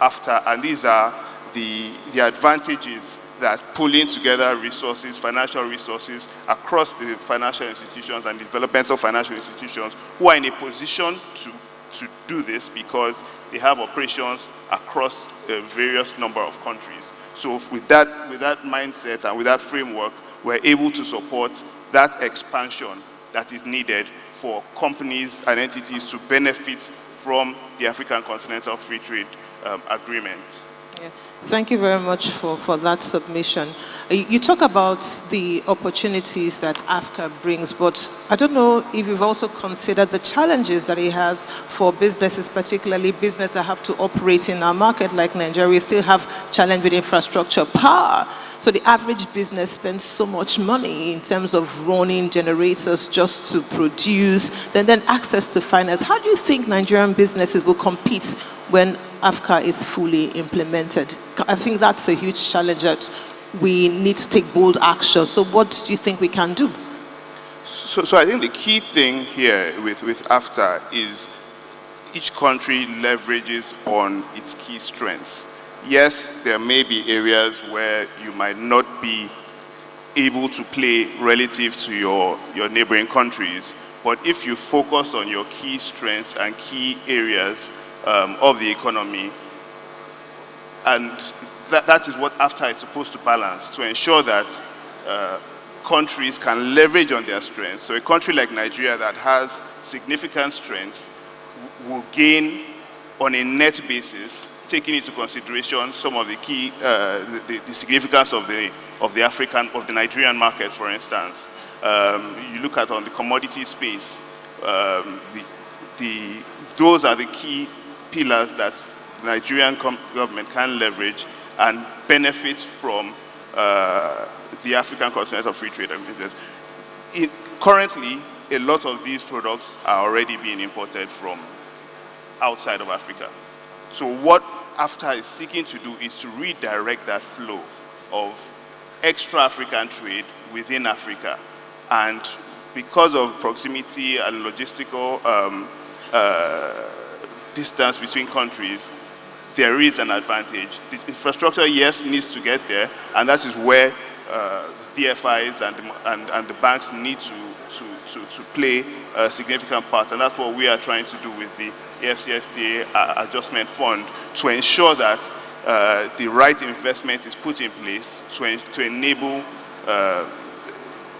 AFTA, and these are the advantages that pulling together resources, financial resources across the financial institutions and developmental financial institutions who are in a position to do this because they have operations across a various number of countries. So with that mindset and with that framework, we're able to support that expansion that is needed for companies and entities to benefit from the African Continental Free Trade Agreement. Yeah. Thank you very much for that submission. You talk about the opportunities that AFCA brings, but I don't know if you've also considered the challenges that it has for businesses, particularly businesses that have to operate in our market like Nigeria. We still have challenge with infrastructure, power. So the average business spends so much money in terms of running generators just to produce, then access to finance. How do you think Nigerian businesses will compete when AFCA is fully implemented? I think that's a huge challenge that we need to take bold action. So what do you think we can do? So I think the key thing here with AFTA is each country leverages on its key strengths. Yes, there may be areas where you might not be able to play relative to your neighboring countries, but if you focus on your key strengths and key areas of the economy, and that is what AfTA is supposed to balance, to ensure that countries can leverage on their strengths. So a country like Nigeria that has significant strengths will gain on a net basis, taking into consideration some of the key, the significance of the Nigerian market, for instance. You look at on the commodity space, those are the key pillars that the Nigerian government can leverage and benefit from the African Continental Free Trade Agreement. Currently, a lot of these products are already being imported from outside of Africa. So what AfTA is seeking to do is to redirect that flow of extra African trade within Africa. And because of proximity and logistical distance between countries, there is an advantage. The infrastructure, yes, needs to get there, and that is where the DFIs and the banks need to play a significant part, and that's what we are trying to do with the AFCFTA Adjustment Fund, to ensure that the right investment is put in place to enable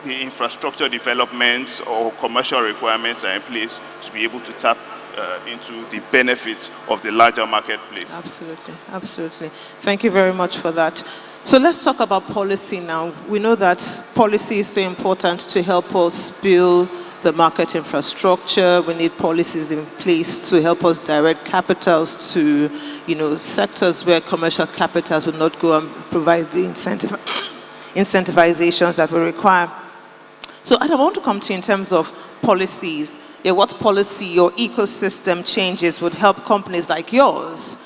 the infrastructure developments or commercial requirements are in place to be able to tap into the benefits of the larger marketplace. Absolutely, absolutely. Thank you very much for that. So let's talk about policy now. We know that policy is so important to help us build the market infrastructure. We need policies in place to help us direct capitals to, sectors where commercial capitals will not go and provide the incentivizations that we require. So I want to come to you in terms of policies. What policy or ecosystem changes would help companies like yours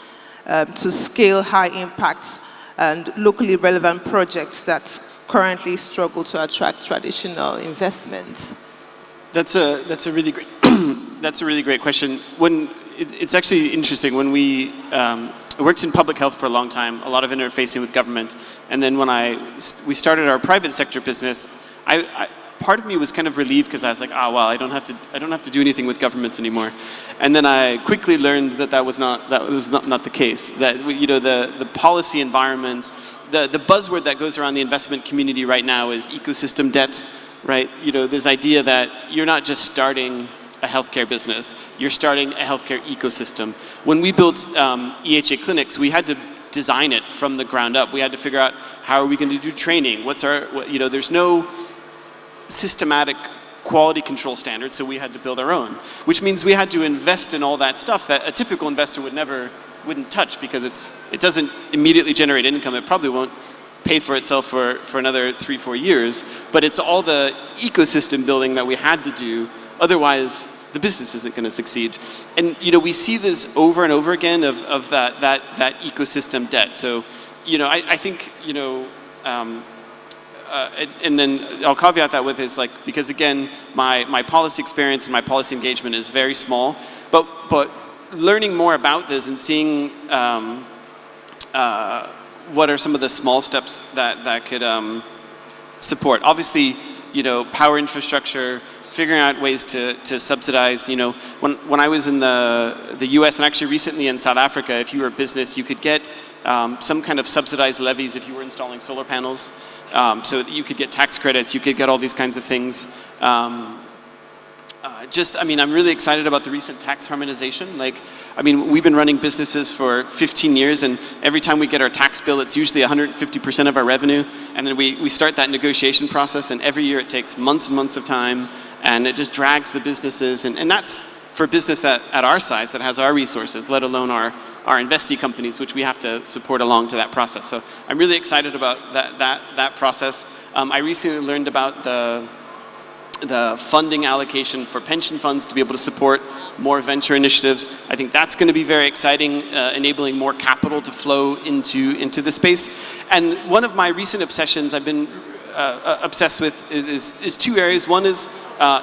to scale high impact and locally relevant projects that currently struggle to attract traditional investments? That's a really great that's a really great question. It's actually interesting when we worked in public health for a long time, a lot of interfacing with government, and then when we started our private sector business, part of me was kind of relieved because I was like, wow, I don't have to do anything with government anymore. And then I quickly learned that was not the case. That the policy environment, the buzzword that goes around the investment community right now is ecosystem debt, right? This idea that you're not just starting a healthcare business, you're starting a healthcare ecosystem. When we built EHA clinics, we had to design it from the ground up. We had to figure out how are we going to do training. There's no systematic quality control standards, so we had to build our own, which means we had to invest in all that stuff that a typical investor wouldn't touch because it doesn't immediately generate income. It probably won't pay for itself for another 3-4 years, but it's all the ecosystem building that we had to do, otherwise the business isn't going to succeed. And we see this over and over again of that ecosystem debt. So I think and then I'll caveat that with is because again, my policy experience and my policy engagement is very small, but learning more about this and seeing what are some of the small steps that could support. Obviously, power infrastructure, figuring out ways to subsidize. When I was in the US and actually recently in South Africa, if you were a business, you could get some kind of subsidized levies if you were installing solar panels, so that you could get tax credits, you could get all these kinds of things. I'm really excited about the recent tax harmonization. We've been running businesses for 15 years, and every time we get our tax bill, it's usually 150% of our revenue, and then we start that negotiation process, and every year it takes months and months of time, and it just drags the businesses, and that's for a business at our size that has our resources, let alone our investee companies, which we have to support along to that process. So I'm really excited about that process. I recently learned about the funding allocation for pension funds to be able to support more venture initiatives. I think that's going to be very exciting, enabling more capital to flow into the space. And one of my recent obsessions I've been obsessed with is two areas. One is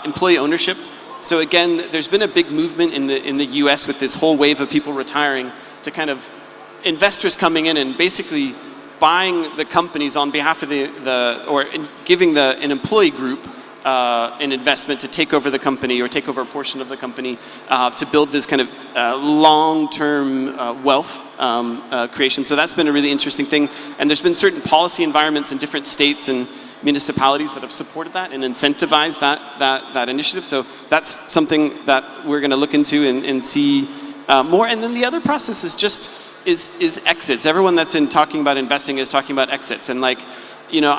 employee ownership. So again, there's been a big movement in the US with this whole wave of people retiring to kind of investors coming in and basically buying the companies on behalf of or giving an employee group an investment to take over the company or take over a portion of the company to build this kind of long-term wealth creation. So that's been a really interesting thing. And there's been certain policy environments in different states and municipalities that have supported that and incentivized that initiative. So that's something that we're going to look into and see more. And then the other process is just is exits. Everyone that's in talking about investing is talking about exits. And like, you know,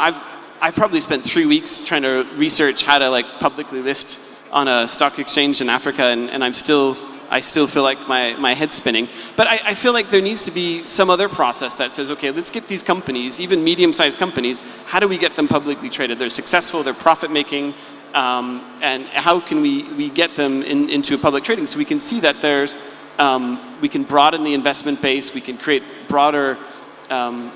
I've probably spent 3 weeks trying to research how to like publicly list on a stock exchange in Africa, and I still feel like my head's spinning. But I feel like there needs to be some other process that says, okay, let's get these companies, even medium-sized companies, how do we get them publicly traded? They're successful, they're profit-making, and how can we get them into a public trading so we can see that there's, we can broaden the investment base, we can create broader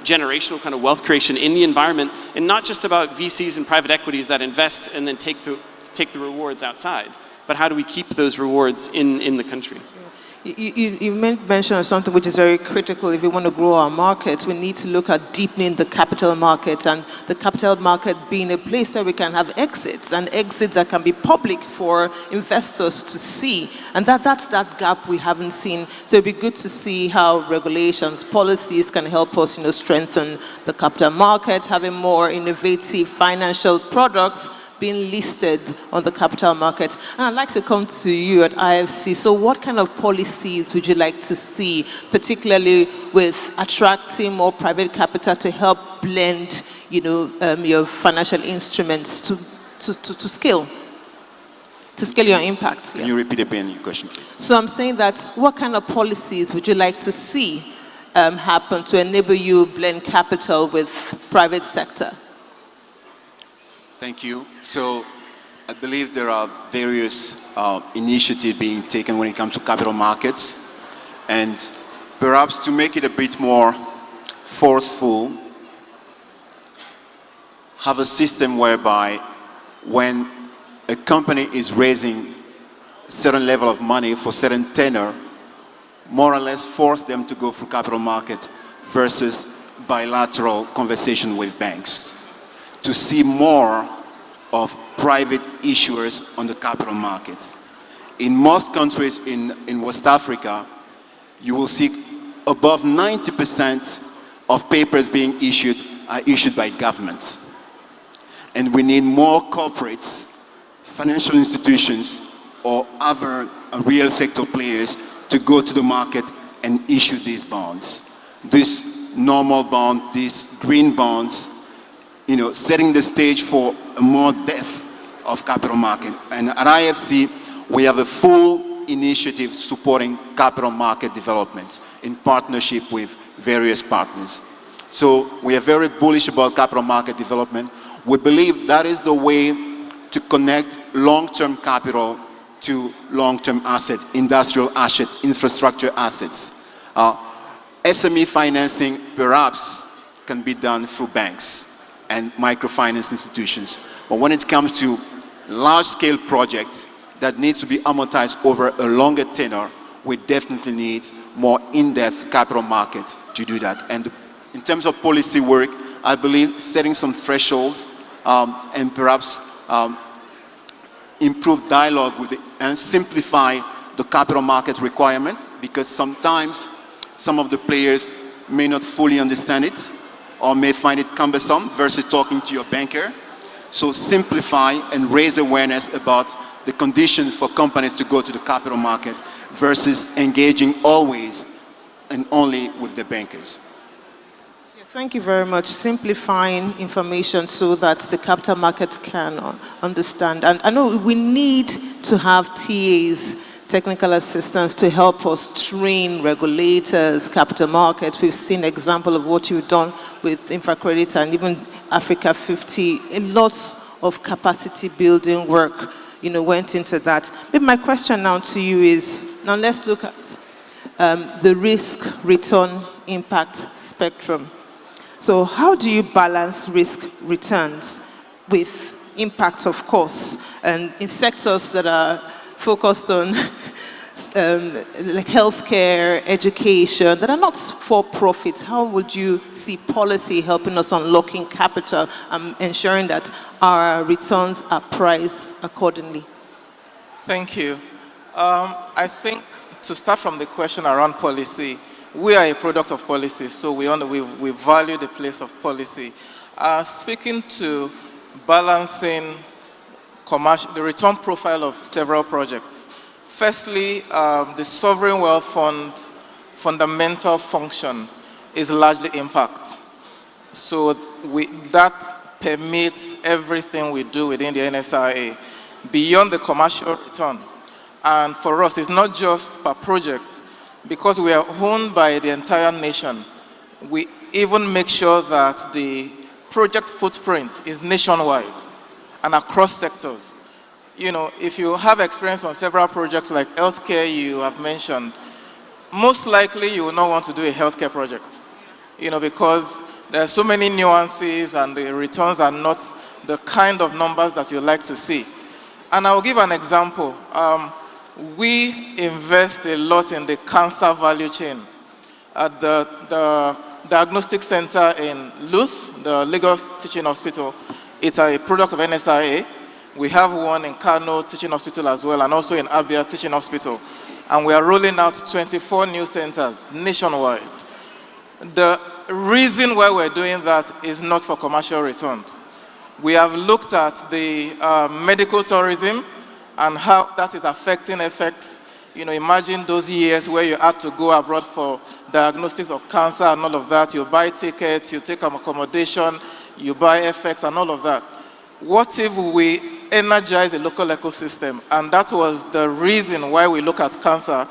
generational kind of wealth creation in the environment, and not just about VCs and private equities that invest and then take the rewards outside, but how do we keep those rewards in the country? You mentioned something which is very critical. If we want to grow our markets, we need to look at deepening the capital markets, and the capital market being a place where we can have exits, and exits that can be public for investors to see. And that's that gap we haven't seen. So it'd be good to see how regulations, policies can help us, strengthen the capital market, having more innovative financial products being listed on the capital market. And I'd like to come to you at IFC. So what kind of policies would you like to see, particularly with attracting more private capital to help blend, your financial instruments to scale your impact? Can you repeat again your question, please? So I'm saying that what kind of policies would you like to see happen to enable you blend capital with private sector? Thank you. So I believe there are various initiatives being taken when it comes to capital markets, and perhaps to make it a bit more forceful, have a system whereby when a company is raising a certain level of money for certain tenor, more or less force them to go through capital market versus bilateral conversation with banks, to see more of private issuers on the capital markets. In most countries in West Africa, you will see above 90% of papers being issued are issued by governments. And we need more corporates, financial institutions, or other real sector players to go to the market and issue these bonds. This normal bond, these green bonds, setting the stage for a more depth of capital market. And at IFC, we have a full initiative supporting capital market development in partnership with various partners. So we are very bullish about capital market development. We believe that is the way to connect long-term capital to long-term asset, industrial asset, infrastructure assets. SME financing perhaps can be done through banks and microfinance institutions. But when it comes to large-scale projects that need to be amortized over a longer tenor, we definitely need more in-depth capital markets to do that. And in terms of policy work, I believe setting some thresholds and perhaps improve dialogue with and simplify the capital market requirements, because sometimes some of the players may not fully understand it, or may find it cumbersome versus talking to your banker. So simplify and raise awareness about the conditions for companies to go to the capital market versus engaging always and only with the bankers. Thank you very much. Simplifying information so that the capital markets can understand. And I know we need to have TAs, technical assistance, to help us train regulators, capital markets. We've seen an example of what you've done with InfraCredit and even Africa 50. Lots of capacity building work, went into that. Maybe my question now to you is, now let's look at the risk, return, impact spectrum. So how do you balance risk returns with impacts, of course, and in sectors that are focused on like healthcare, education, that are not for profit? How would you see policy helping us unlocking capital and ensuring that our returns are priced accordingly? Thank you. I think to start from the question around policy, we are a product of policy, so we value the place of policy. Speaking to balancing the return profile of several projects. Firstly, the sovereign wealth fund fundamental function is largely impact. So that permeates everything we do within the NSIA beyond the commercial return. And for us, it's not just per project. Because we are owned by the entire nation, we even make sure that the project footprint is nationwide and across sectors. You know, if you have experience on several projects like healthcare you have mentioned, most likely you will not want to do a healthcare project. You know, because there are so many nuances and the returns are not the kind of numbers that you like to see. And I'll give an example. We invest a lot in the cancer value chain. At the diagnostic center in Luth, the Lagos Teaching Hospital, it's a product of NSIA. We have one in Kano Teaching Hospital as well, and also in Abia Teaching Hospital. And we are rolling out 24 new centers nationwide. The reason why we're doing that is not for commercial returns. We have looked at the medical tourism and how that is affecting effects. You know, imagine those years where you had to go abroad for diagnostics of cancer and all of that. You buy tickets, you take accommodation, you buy effects and all of that. What if we energize a local ecosystem? And that was the reason why we look at cancer.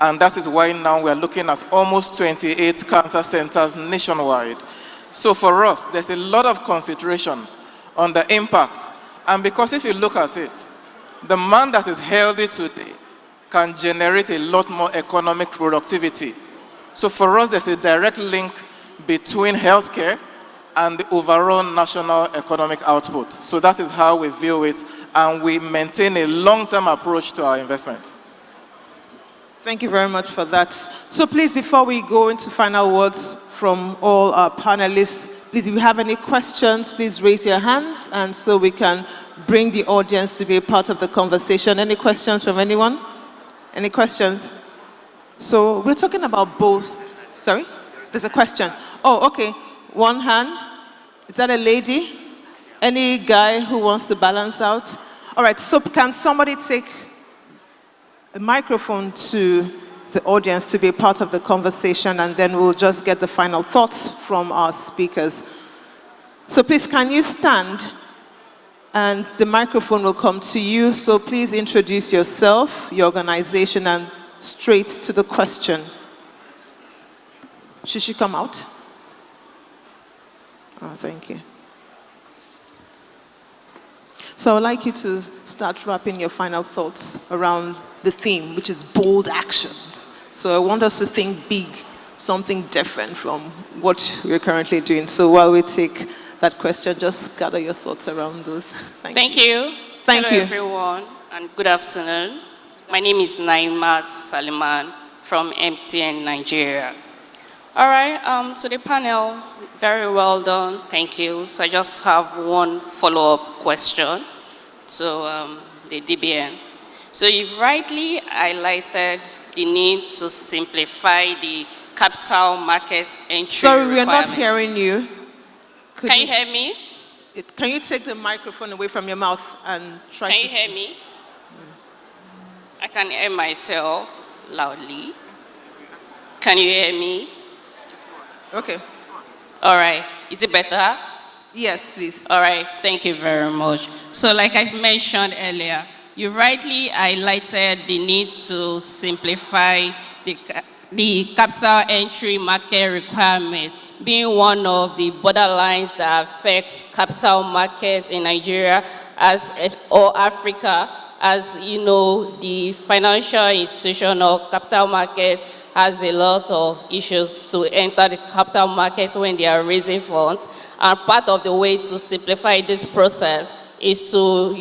And that is why now we are looking at almost 28 cancer centers nationwide. So for us, there's a lot of consideration on the impact. And because if you look at it, the man that is healthy today can generate a lot more economic productivity. So for us, there's a direct link between healthcare and the overall national economic output. So that is how we view it, and we maintain a long-term approach to our investments. Thank you very much for that. So please, before we go into final words from all our panelists, please, if you have any questions, please raise your hands, and so we can bring the audience to be a part of the conversation. Any questions from anyone? Any questions? So we're talking about both. Sorry? There's a question. Oh, okay. One hand. Is that a lady? Any guy who wants to balance out? All right. So can somebody take a microphone to the audience to be a part of the conversation, and then we'll just get the final thoughts from our speakers. So please, can you stand? And the microphone will come to you. So please introduce yourself, your organization, and straight to the question. Should she come out? Oh, thank you. So I'd like you to start wrapping your final thoughts around the theme, which is bold actions. So I want us to think big, something different from what we're currently doing. So while we take that question, just gather your thoughts around those. Thank you. Thank Hello, you. Everyone, and good afternoon. My name is Naimat Saliman from MTN Nigeria. All right, to the panel, very well done. Thank you. So I just have one follow-up question to the DBN. So you've rightly highlighted the need to simplify the capital markets entry Sorry, we are not requirements. hearing you. Can you hear me? Can you take the microphone away from your mouth and try Can to... you hear me? I can hear myself loudly. Can you hear me? Okay. All right. Is it better? Yes, please. All right. Thank you very much. So like I mentioned earlier, you rightly highlighted the need to simplify the capital entry market requirement, being one of the borderlines that affects capital markets in Nigeria or Africa. As you know, the financial institution or capital market has a lot of issues to enter the capital markets when they are raising funds. And part of the way to simplify this process is to,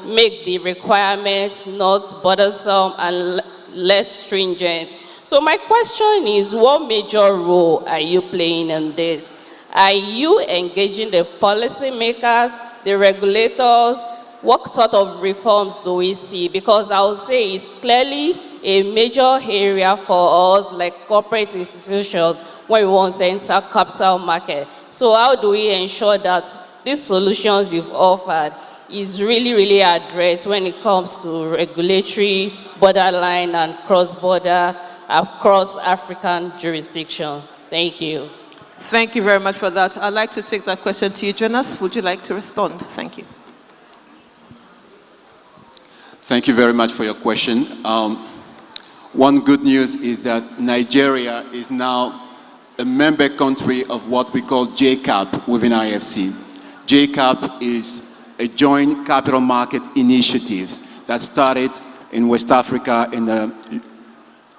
make the requirements not burdensome and less stringent. So my question is, what major role are you playing in this? Are you engaging the policymakers, the regulators? What sort of reforms do we see? Because I would say it's clearly a major area for us, like corporate institutions, when we want to enter capital market. So how do we ensure that these solutions you've offered is really, really addressed when it comes to regulatory, borderline, and cross-border across African jurisdiction? Thank you. Thank you very much for that. I'd like to take that question to you, Jonas. Would you like to respond? Thank you. Thank you very much for your question. One good news is that Nigeria is now a member country of what we call JCAP within IFC. JCAP is a joint capital market initiative that started in West Africa in the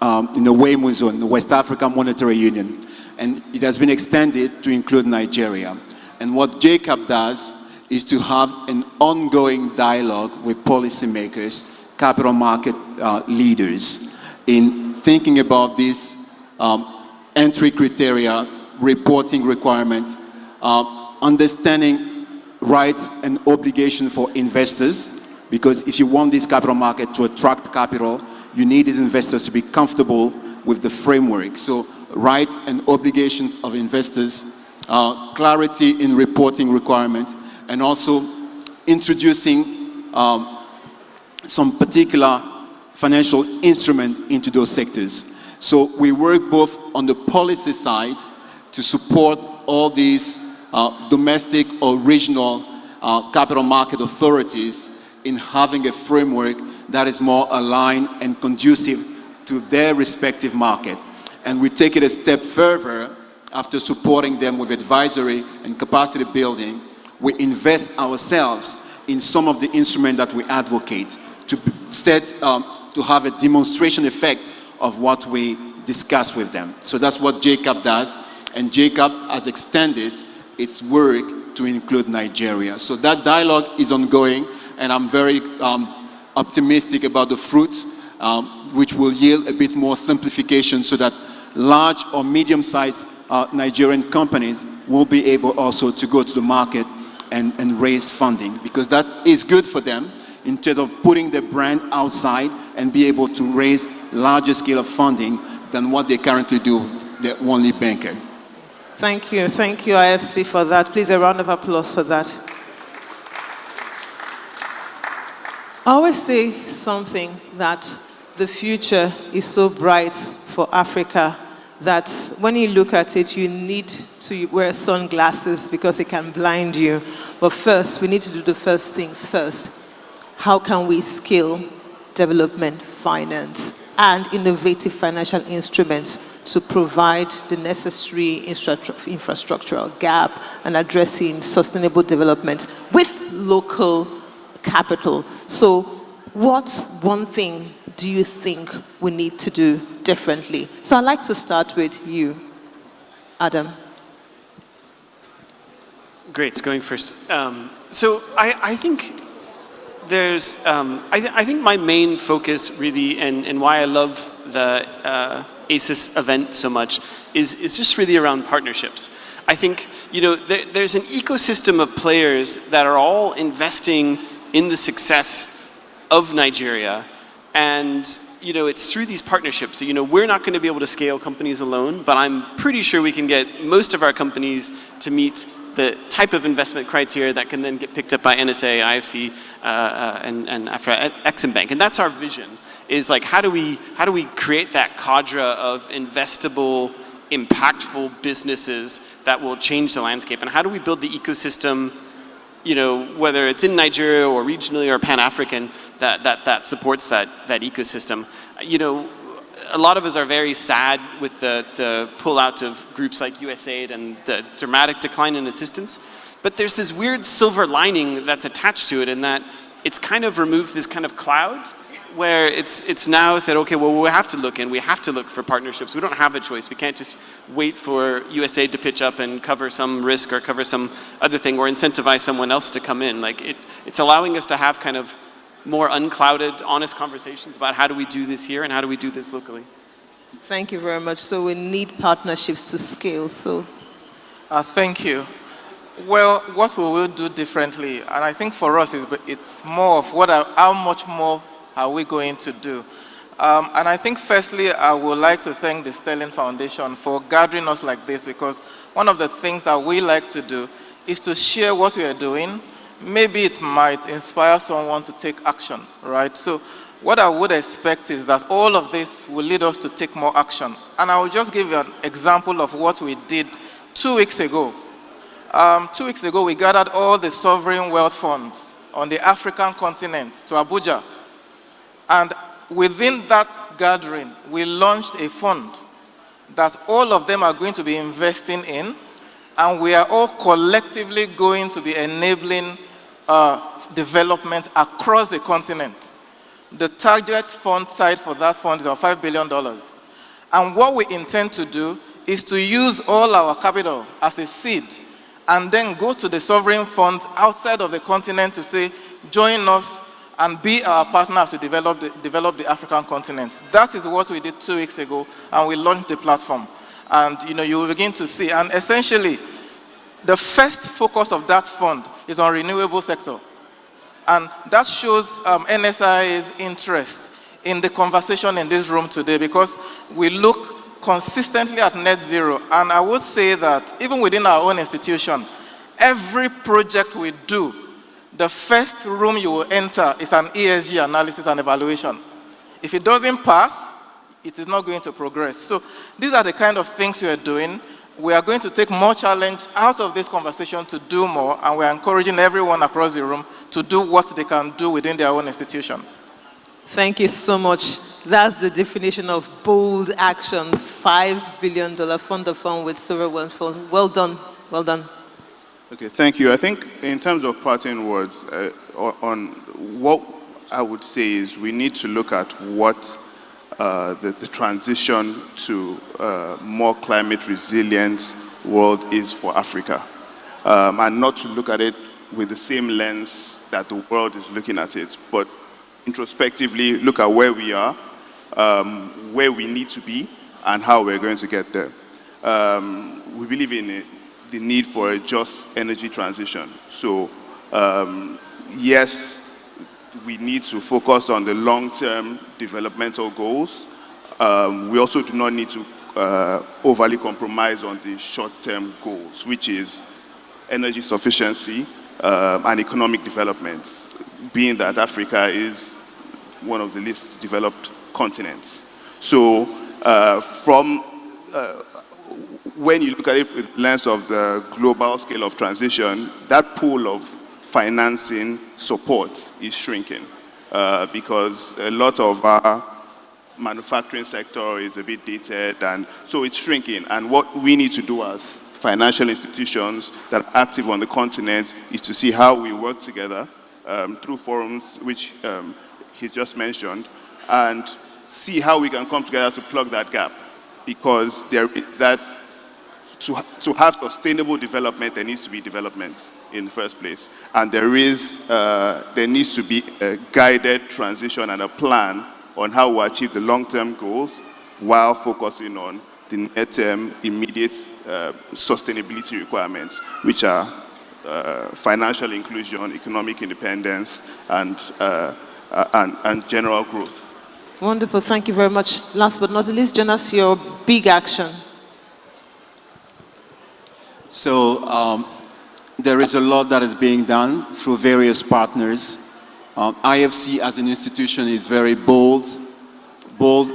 WAMU zone, the West African Monetary Union. And it has been extended to include Nigeria. And what JCAP does is to have an ongoing dialogue with policymakers, capital market leaders, in thinking about these entry criteria, reporting requirements, understanding rights and obligations for investors, because if you want this capital market to attract capital, you need these investors to be comfortable with the framework. So rights and obligations of investors, clarity in reporting requirements, and also introducing some particular financial instrument into those sectors. So we work both on the policy side to support all these domestic or regional capital market authorities in having a framework that is more aligned and conducive to their respective market. And we take it a step further after supporting them with advisory and capacity building. We invest ourselves in some of the instruments that we advocate to have a demonstration effect of what we discuss with them. So that's what JCAP does, and JCAP has extended its work to include Nigeria. So that dialogue is ongoing, and I'm very optimistic about the fruits, which will yield a bit more simplification so that large or medium-sized Nigerian companies will be able also to go to the market and raise funding, because that is good for them instead of putting their brand outside and be able to raise larger scale of funding than what they currently do with their only banker. Thank you, IFC, for that. Please, a round of applause for that. I always say something that the future is so bright for Africa that when you look at it, you need to wear sunglasses because it can blind you. But first, we need to do the first things first. How can we scale development finance and innovative financial instruments to provide the necessary infrastructural gap and addressing sustainable development with local capital? So what one thing do you think we need to do differently? So I'd like to start with you, Adam. Great, going first. So I think there's, I think my main focus really, and why I love the ASIS event so much, is just really around partnerships. I think, you know, there's an ecosystem of players that are all investing in the success of Nigeria. And, you know, it's through these partnerships. You know, we're not going to be able to scale companies alone, but I'm pretty sure we can get most of our companies to meet the type of investment criteria that can then get picked up by NSA, IFC, and after Exim Bank. And that's our vision, is like, how do we create that cadre of investable, impactful businesses that will change the landscape? And how do we build the ecosystem, you know, whether it's in Nigeria or regionally or Pan-African, that supports that ecosystem? You know, a lot of us are very sad with the pull-out of groups like USAID and the dramatic decline in assistance. But there's this weird silver lining that's attached to it, in that it's kind of removed this kind of cloud where it's now said, okay, well, we have to look in, we have to look for partnerships. We don't have a choice. We can't just wait for USAID to pitch up and cover some risk or cover some other thing or incentivize someone else to come in. Like, it's allowing us to have kind of more unclouded, honest conversations about how do we do this here and how do we do this locally. Thank you very much. So we need partnerships to scale. So, thank you. Well, what we will do differently, and I think for us it's more of how much more are we going to do. And I think firstly, I would like to thank the Sterling Foundation for gathering us like this, because one of the things that we like to do is to share what we are doing. Maybe it might inspire someone to take action, right? So what I would expect is that all of this will lead us to take more action. And I will just give you an example of what we did 2 weeks ago. 2 weeks ago, we gathered all the sovereign wealth funds on the African continent to Abuja. And within that gathering, we launched a fund that all of them are going to be investing in, and we are all collectively going to be enabling development across the continent. The target fund size for that fund is about $5 billion. And what we intend to do is to use all our capital as a seed and then go to the sovereign funds outside of the continent to say, join us and be our partner as we develop the African continent. That is what we did 2 weeks ago, and we launched the platform. And you will begin to see, and essentially, the first focus of that fund is on renewable sector. And that shows NSI's interest in the conversation in this room today, because we look consistently at net zero. And I would say that even within our own institution, every project we do, the first room you will enter is an ESG analysis and evaluation. If it doesn't pass, it is not going to progress. So these are the kind of things we are doing. We are going to take more challenge out of this conversation to do more, and we are encouraging everyone across the room to do what they can do within their own institution. thank you so much. That's the definition of bold actions. $5 billion fund of fund with sovereign wealth funds. Well done, well done. Okay, thank you. I think in terms of parting words, on what I would say is we need to look at what the transition to a more climate resilient world is for Africa. And not to look at it with the same lens that the world is looking at it, but introspectively look at where we are, where we need to be, and how we're going to get there. We believe in the need for a just energy transition. So yes, we need to focus on the long-term developmental goals. We also do not need to overly compromise on the short-term goals, which is energy sufficiency and economic development, being that Africa is one of the least developed continents. So when you look at it with the lens of the global scale of transition, that pool of financing support is shrinking because a lot of our manufacturing sector is a bit dated, and so it's shrinking. And what we need to do as financial institutions that are active on the continent is to see how we work together through forums, which he just mentioned, and see how we can come together to plug that gap. Because to have sustainable development, there needs to be development in the first place. And there needs to be a guided transition and a plan on how we achieve the long-term goals while focusing on the near-term, immediate sustainability requirements, which are financial inclusion, economic independence, and general growth. Wonderful, thank you very much. Last but not least, Jonas, your big action. So there is a lot that is being done through various partners. IFC as an institution is very bold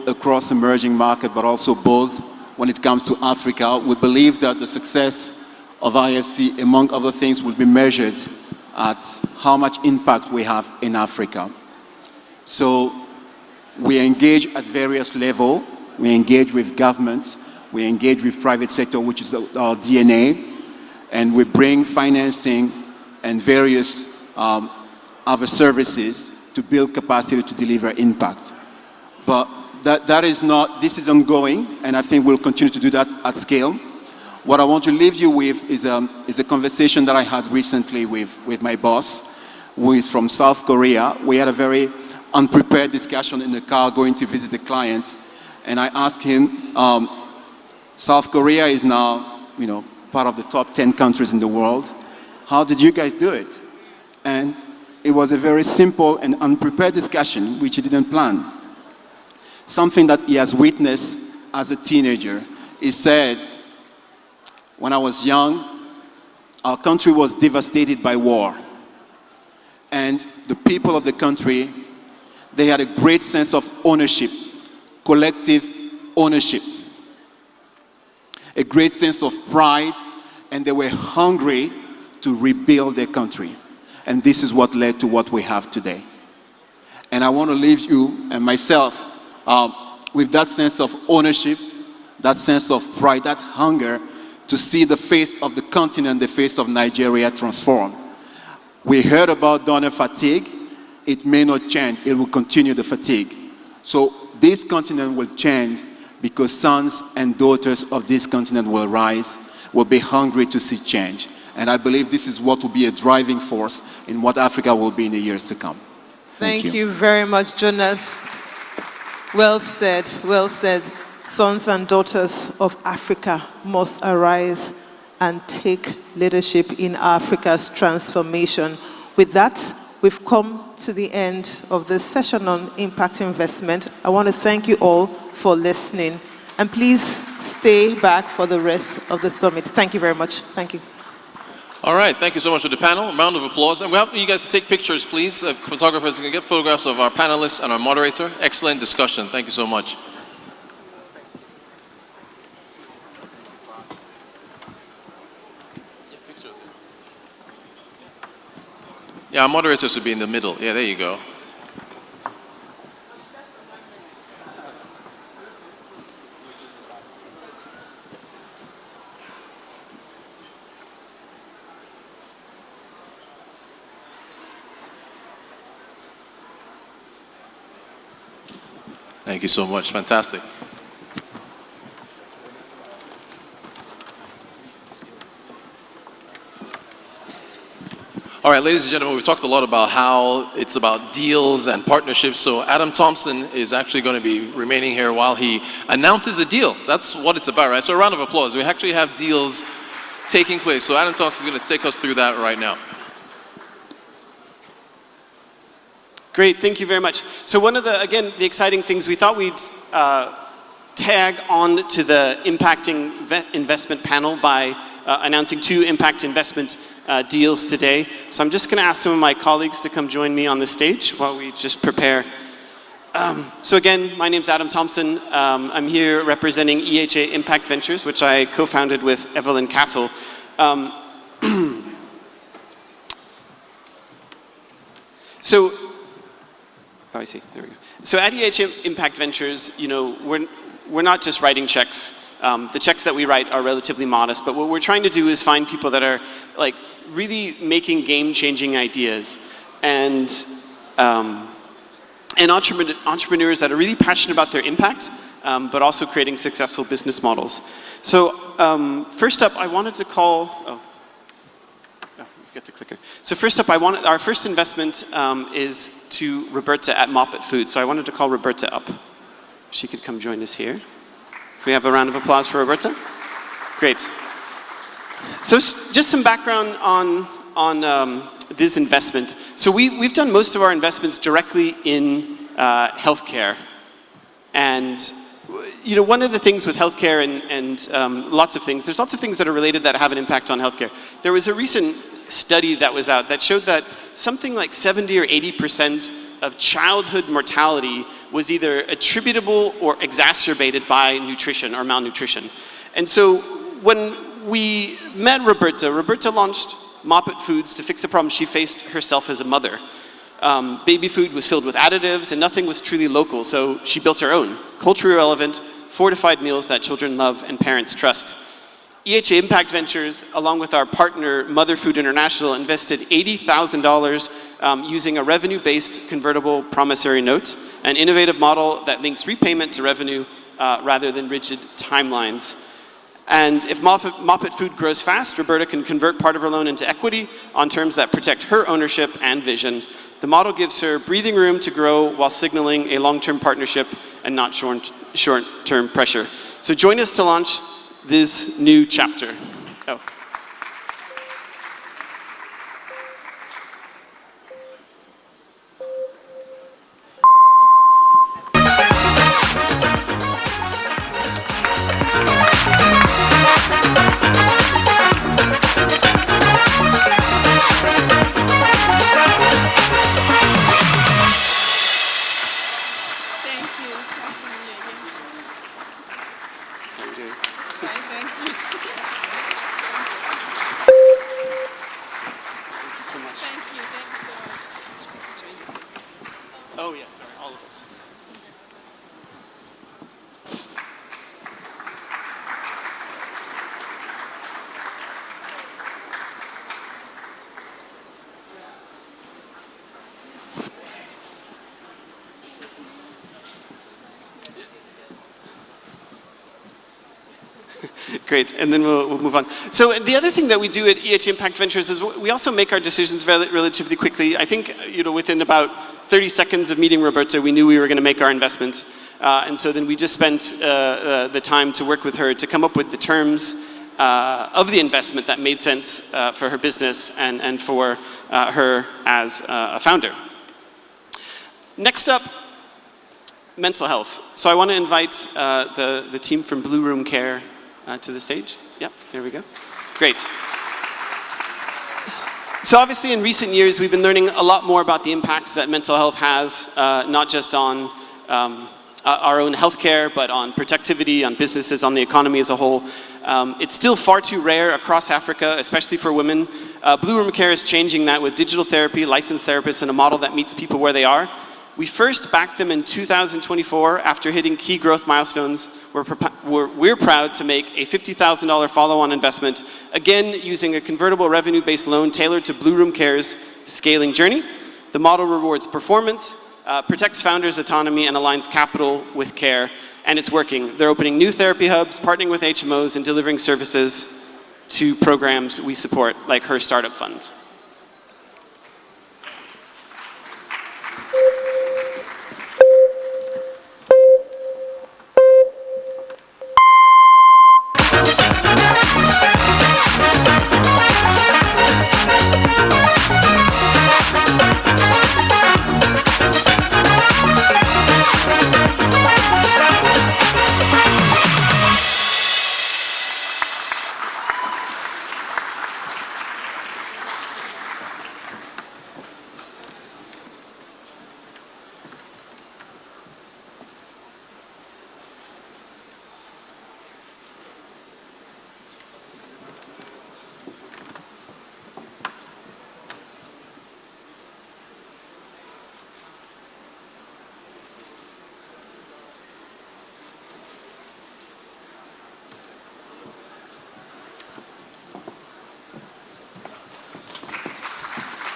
across emerging market, but also bold when it comes to Africa. We believe that the success of IFC, among other things, will be measured at how much impact we have in Africa. So we engage at various levels. We engage with government. We engage with private sector, which is our DNA. And we bring financing and various other services to build capacity to deliver impact. But this is ongoing, and I think we'll continue to do that at scale. What I want to leave you with is a conversation that I had recently with my boss. who is from South Korea. We had a very unprepared discussion in the car going to visit the clients. And I asked him, South Korea is now, part of the top 10 countries in the world. How did you guys do it? And it was a very simple and unprepared discussion, which he didn't plan. Something that he has witnessed as a teenager. He said, when I was young, our country was devastated by war. And the people of the country, they had a great sense of ownership, collective ownership, a great sense of pride, and they were hungry to rebuild their country. And this is what led to what we have today. And I want to leave you and myself with that sense of ownership, that sense of pride, that hunger to see the face of the continent, the face of Nigeria transform. We heard about donor fatigue. It may not change. It will continue the fatigue. So this continent will change because sons and daughters of this continent will rise, will be hungry to see change. And I believe this is what will be a driving force in what Africa will be in the years to come. Thank you very much, Jonas. Well said, well said. Sons and daughters of Africa must arise and take leadership in Africa's transformation. With that, we've come to the end of this session on impact investment. I want to thank you all for listening. And please stay back for the rest of the summit. Thank you very much. Thank you. All right, thank you so much for the panel. A round of applause. And we have you guys to take pictures, please. Photographers can get photographs of our panelists and our moderator. Excellent discussion. Thank you so much. Yeah, our moderators should be in the middle. Yeah, there you go. Thank you so much. Fantastic. All right, ladies and gentlemen, we've talked a lot about how it's about deals and partnerships. So Adam Thompson is actually going to be remaining here while he announces a deal. That's what it's about, right? So a round of applause. We actually have deals taking place. So Adam Thompson is going to take us through that right now. Great, thank you very much. So one of the, again, the exciting things, we thought we'd tag on to the impacting investment panel by announcing 2 impact investment deals today. So I'm just going to ask some of my colleagues to come join me on the stage while we just prepare. So again, my name's Adam Thompson. I'm here representing EHA Impact Ventures, which I co-founded with Evelyn Castle. Oh, I see. There we go. So at EHA Impact Ventures, we're not just writing checks. The checks that we write are relatively modest, but what we're trying to do is find people that are like really making game-changing ideas and entrepreneurs that are really passionate about their impact, but also creating successful business models. So first up, I wanted to call. Get the clicker. So first up, our first investment is to Roberta at Moppet Food. So I wanted to call Roberta up. She could come join us here. Can we have a round of applause for Roberta? Great. So just some background on this investment. So we've done most of our investments directly in healthcare. And one of the things with healthcare and lots of things, there's lots of things that are related that have an impact on healthcare. There was a recent study that was out that showed that something like 70 or 80% of childhood mortality was either attributable or exacerbated by nutrition or malnutrition. And so when we met Roberta launched Moppet Foods to fix the problem she faced herself as a mother. Baby food was filled with additives and nothing was truly local, so she built her own, culturally relevant, fortified meals that children love and parents trust. EHA Impact Ventures, along with our partner Mother Food International, invested $80,000 using a revenue-based convertible promissory note, an innovative model that links repayment to revenue rather than rigid timelines. And if Moppet Food grows fast, Roberta can convert part of her loan into equity on terms that protect her ownership and vision. The model gives her breathing room to grow while signaling a long-term partnership and not short-term pressure. So join us to launch this new chapter. Oh. Oh, yes, sorry, all of us. Great, and then we'll move on. So the other thing that we do at EH Impact Ventures is we also make our decisions relatively quickly. I think, within about 30 seconds of meeting Roberta, we knew we were going to make our investment. And so then we just spent the time to work with her to come up with the terms of the investment that made sense for her business and for her as a founder. Next up, mental health. So I want to invite the team from Blue Room Care to the stage. Yep, there we go. Great. So obviously in recent years, we've been learning a lot more about the impacts that mental health has, not just on our own healthcare, but on productivity, on businesses, on the economy as a whole. It's still far too rare across Africa, especially for women. Blue Room Care is changing that with digital therapy, licensed therapists, and a model that meets people where they are. We first backed them in 2024 after hitting key growth milestones. We're proud to make a $50,000 follow-on investment, again using a convertible revenue-based loan tailored to Blue Room Care's scaling journey. The model rewards performance, protects founders' autonomy, and aligns capital with care, and it's working. They're opening new therapy hubs, partnering with HMOs, and delivering services to programs we support, like her startup fund.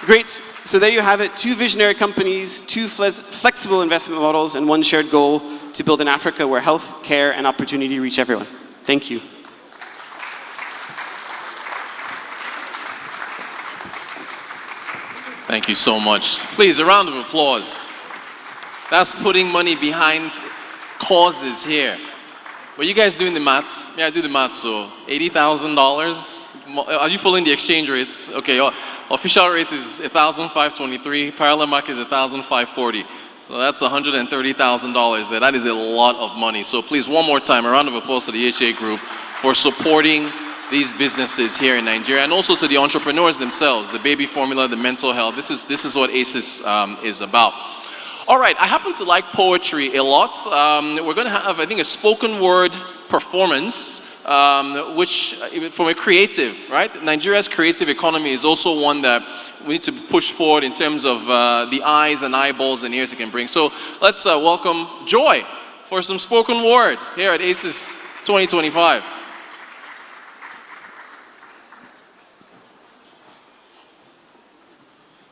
Great, so there you have it, 2 visionary companies, 2 flexible investment models, and 1 shared goal to build an Africa where health, care, and opportunity reach everyone. Thank you. Thank you so much. Please, a round of applause. That's putting money behind causes here. Were you guys doing the maths? Yeah, I do the maths, so $80,000. Are you following the exchange rates? Okay, official rate is 1,523, parallel market is 1,540. So that's $130,000 there. That is a lot of money. So please, one more time, a round of applause to the EHA group for supporting these businesses here in Nigeria, and also to the entrepreneurs themselves, the baby formula, the mental health. This is what ASIS is about. All right, I happen to like poetry a lot. We're going to have, I think, a spoken word performance, which, from a creative, right? Nigeria's creative economy is also one that we need to push forward in terms of the eyes and eyeballs and ears it can bring. So let's welcome Joy for some spoken word here at ASIS 2025.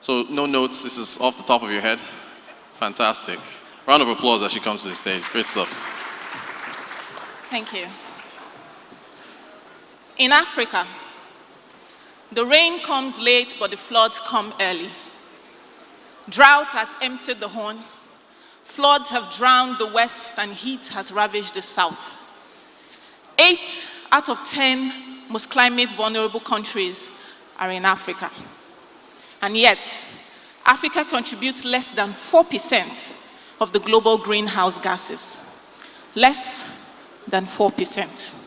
So no notes, this is off the top of your head. Fantastic. Round of applause as she comes to the stage. Great stuff. Thank you. In Africa, the rain comes late, but the floods come early. Drought has emptied the Horn. Floods have drowned the West, and heat has ravaged the South. 8 out of 10 most climate vulnerable countries are in Africa. And yet, Africa contributes less than 4% of the global greenhouse gases. Less than 4%.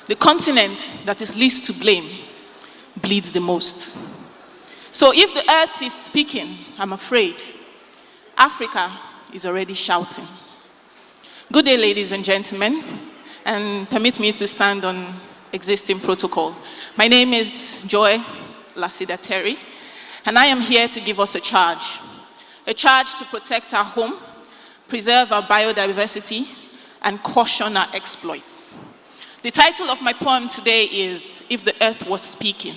The continent that is least to blame bleeds the most. So if the earth is speaking, I'm afraid, Africa is already shouting. Good day, ladies and gentlemen, and permit me to stand on existing protocol. My name is Joy Lasida Terry, and I am here to give us a charge to protect our home, preserve our biodiversity, and caution our exploits. The title of my poem today is If the Earth Was Speaking,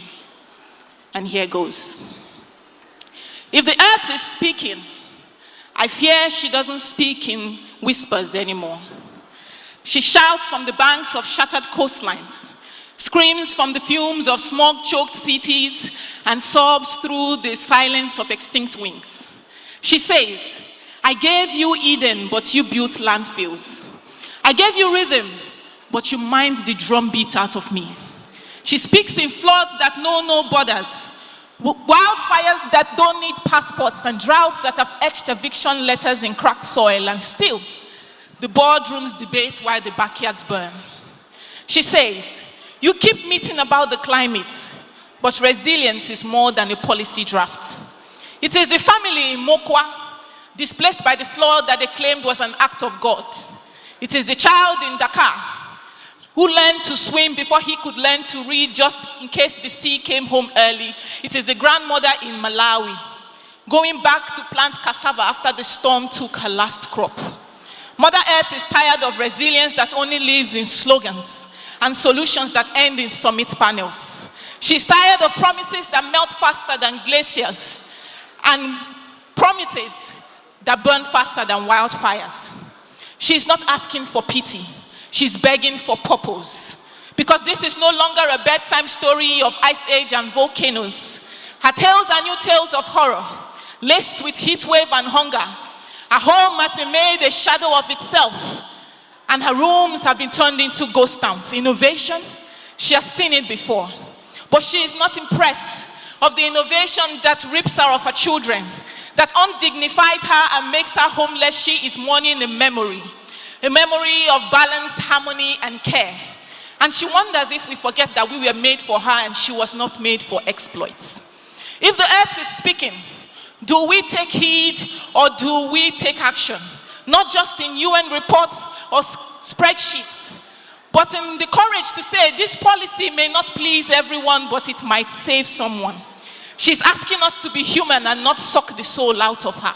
and here goes. If the earth is speaking, I fear she doesn't speak in whispers anymore. She shouts from the banks of shattered coastlines, screams from the fumes of smog-choked cities, and sobs through the silence of extinct wings. She says, I gave you Eden, but you built landfills. I gave you rhythm, but you mined the drumbeat out of me. She speaks in floods that know no borders, wildfires that don't need passports, and droughts that have etched eviction letters in cracked soil, and still, the boardrooms debate while the backyards burn. She says, you keep meeting about the climate, but resilience is more than a policy draft. It is the family in Mokwa, displaced by the flood that they claimed was an act of God. It is the child in Dakar, who learned to swim before he could learn to read just in case the sea came home early. It is the grandmother in Malawi, going back to plant cassava after the storm took her last crop. Mother Earth is tired of resilience that only lives in slogans and solutions that end in summit panels. She's tired of promises that melt faster than glaciers and promises that burn faster than wildfires. She's not asking for pity. She's begging for purpose. Because this is no longer a bedtime story of ice age and volcanoes. Her tales are new tales of horror, laced with heat wave and hunger. Her home has been made a shadow of itself, and her rooms have been turned into ghost towns. Innovation, she has seen it before. But she is not impressed of the innovation that rips her of her children, that undignifies her and makes her homeless. She is mourning a memory of balance, harmony, and care. And she wonders if we forget that we were made for her and she was not made for exploits. If the earth is speaking, do we take heed or do we take action? Not just in UN reports or spreadsheets, but in the courage to say this policy may not please everyone, but it might save someone. She's asking us to be human and not suck the soul out of her.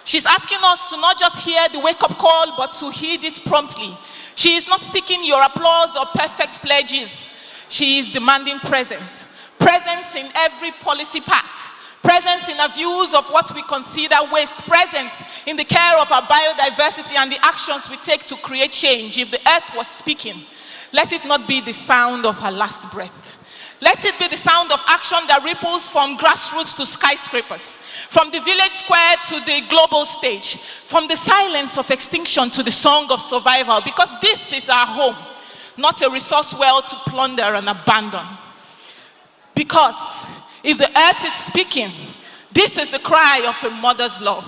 She's asking us to not just hear the wake-up call, but to heed it promptly. She is not seeking your applause or perfect pledges. She is demanding presence. Presence in every policy passed. Presence in our views of what we consider waste. Presence in the care of our biodiversity and the actions we take to create change. If the earth was speaking, let it not be the sound of her last breath. Let it be the sound of action that ripples from grassroots to skyscrapers, from the village square to the global stage, from the silence of extinction to the song of survival, because this is our home, not a resource well to plunder and abandon. Because if the earth is speaking, this is the cry of a mother's love.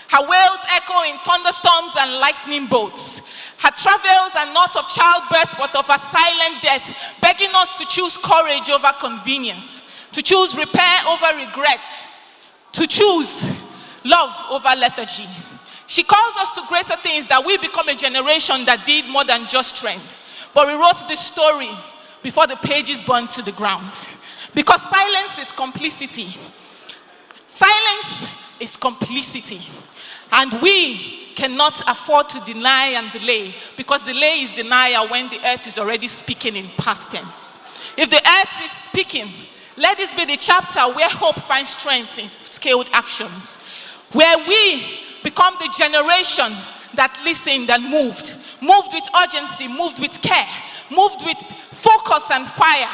Her wails echo in thunderstorms and lightning bolts. Her travails are not of childbirth, but of a silent death, begging us to choose courage over convenience, to choose repair over regret, to choose love over lethargy. She calls us to greater things, that we become a generation that did more than just trend. But we wrote this story before the pages burned to the ground. Because silence is complicity. Silence is complicity. And we cannot afford to deny and delay, because delay is denial when the earth is already speaking in past tense. If the earth is speaking, let this be the chapter where hope finds strength in scaled actions, where we become the generation that listened and moved with urgency, moved with care, moved with focus and fire.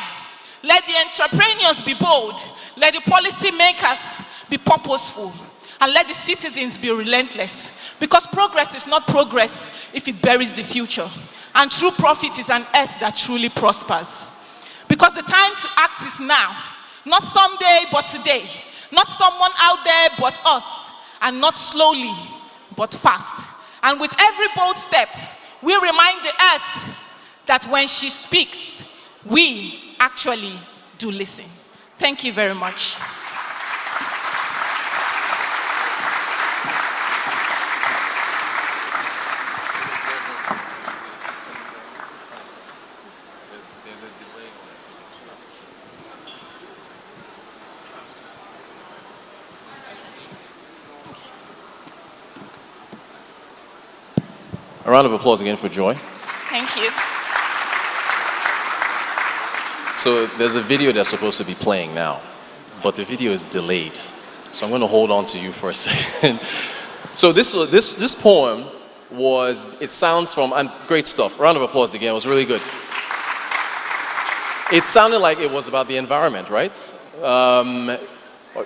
Let the entrepreneurs be bold. Let the policy makers be purposeful. And let the citizens be relentless. Because progress is not progress if it buries the future. And true profit is an earth that truly prospers. Because the time to act is now. Not someday, but today. Not someone out there, but us. And not slowly, but fast. And with every bold step, we remind the earth that when she speaks, we actually do listen. Thank you very much. A round of applause again for Joy. Thank you. So there's a video that's supposed to be playing now, but the video is delayed. So I'm going to hold on to you for a second. So this poem it sounds from, and great stuff. Round of applause again, it was really good. It sounded like it was about the environment, right?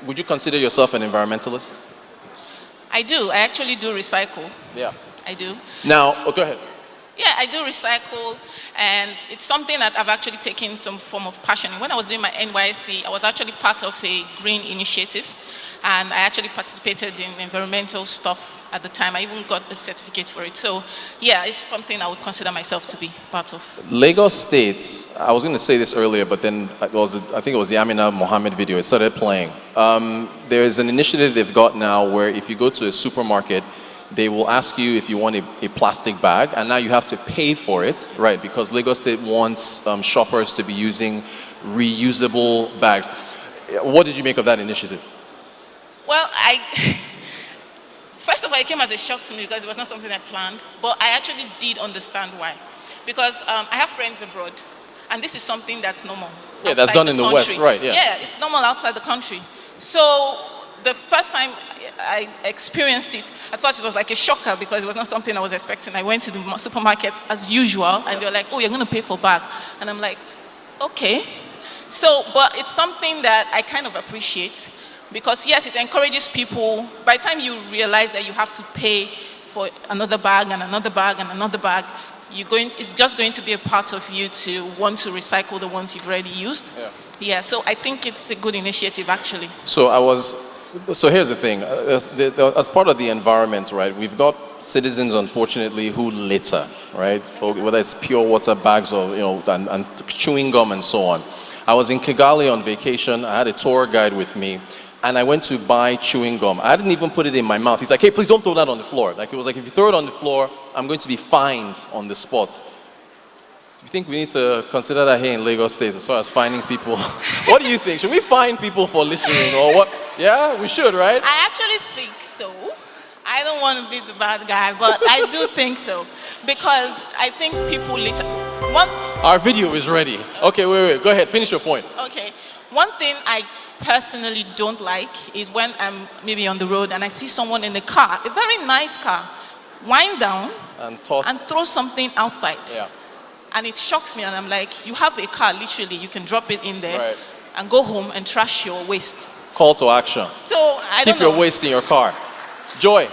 Would you consider yourself an environmentalist? I do. I actually do recycle. Yeah. I do. Now, go ahead. Yeah, I do recycle, and it's something that I've actually taken some form of passion. When I was doing my NYSC, I was actually part of a green initiative, and I actually participated in environmental stuff at the time. I even got a certificate for it. So, yeah, it's something I would consider myself to be part of. Lagos State, I was going to say this earlier, but then I think it was the Amina Mohammed video. It started playing. There's an initiative they've got now where if you go to a supermarket, they will ask you if you want a plastic bag, and now you have to pay for it, right? Because Lagos State wants shoppers to be using reusable bags. What did you make of that initiative? Well, first of all, it came as a shock to me because it was not something I planned, but I actually did understand why. Because I have friends abroad, and this is something that's normal. Yeah, that's done in the West, right? Yeah. Yeah, it's normal outside the country. So the first time I experienced it, at first it was like a shocker because it was not something I was expecting. I went to the supermarket as usual, and they were like, oh, you're going to pay for bag. And I'm like, okay. So, but it's something that I kind of appreciate because, yes, it encourages people. By the time you realize that you have to pay for another bag and another bag and another bag, it's just going to be a part of you to want to recycle the ones you've already used. Yeah, so I think it's a good initiative, actually. So here's the thing, as part of the environment, right, we've got citizens, unfortunately, who litter, right, whether it's pure water bags or, and chewing gum and so on. I was in Kigali on vacation, I had a tour guide with me, and I went to buy chewing gum. I didn't even put it in my mouth. He's like, hey, please don't throw that on the floor. Like, it was like, if you throw it on the floor, I'm going to be fined on the spot. Do you think we need to consider that here in Lagos State as far as fining people? What do you think? Should we fine people for littering or what? Yeah, we should, right? I actually think so. I don't want to be the bad guy, but I do think so. Because I think people litter. Our video is ready. Okay, wait. Go ahead, finish your point. Okay. One thing I personally don't like is when I'm maybe on the road and I see someone in a car, a very nice car, wind down and throw something outside. Yeah. And it shocks me, and I'm like, you have a car, literally, you can drop it in there and go home and trash your waste. Call to action. So, I don't know. Keep your waste in your car. Joy,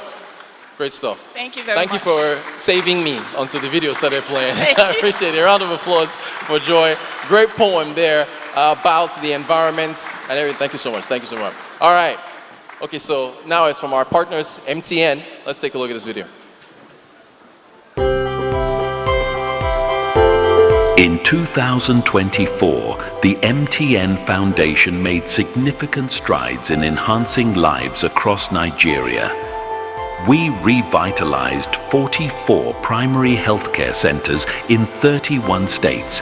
great stuff. Thank you very much. Thank you for saving me until the video started playing. I appreciate it. A round of applause for Joy. Great poem there about the environment and everything. Thank you so much. Thank you so much. All right. Okay, so now it's from our partners, MTN. Let's take a look at this video. In 2024, the MTN Foundation made significant strides in enhancing lives across Nigeria. We revitalized 44 primary healthcare centers in 31 states,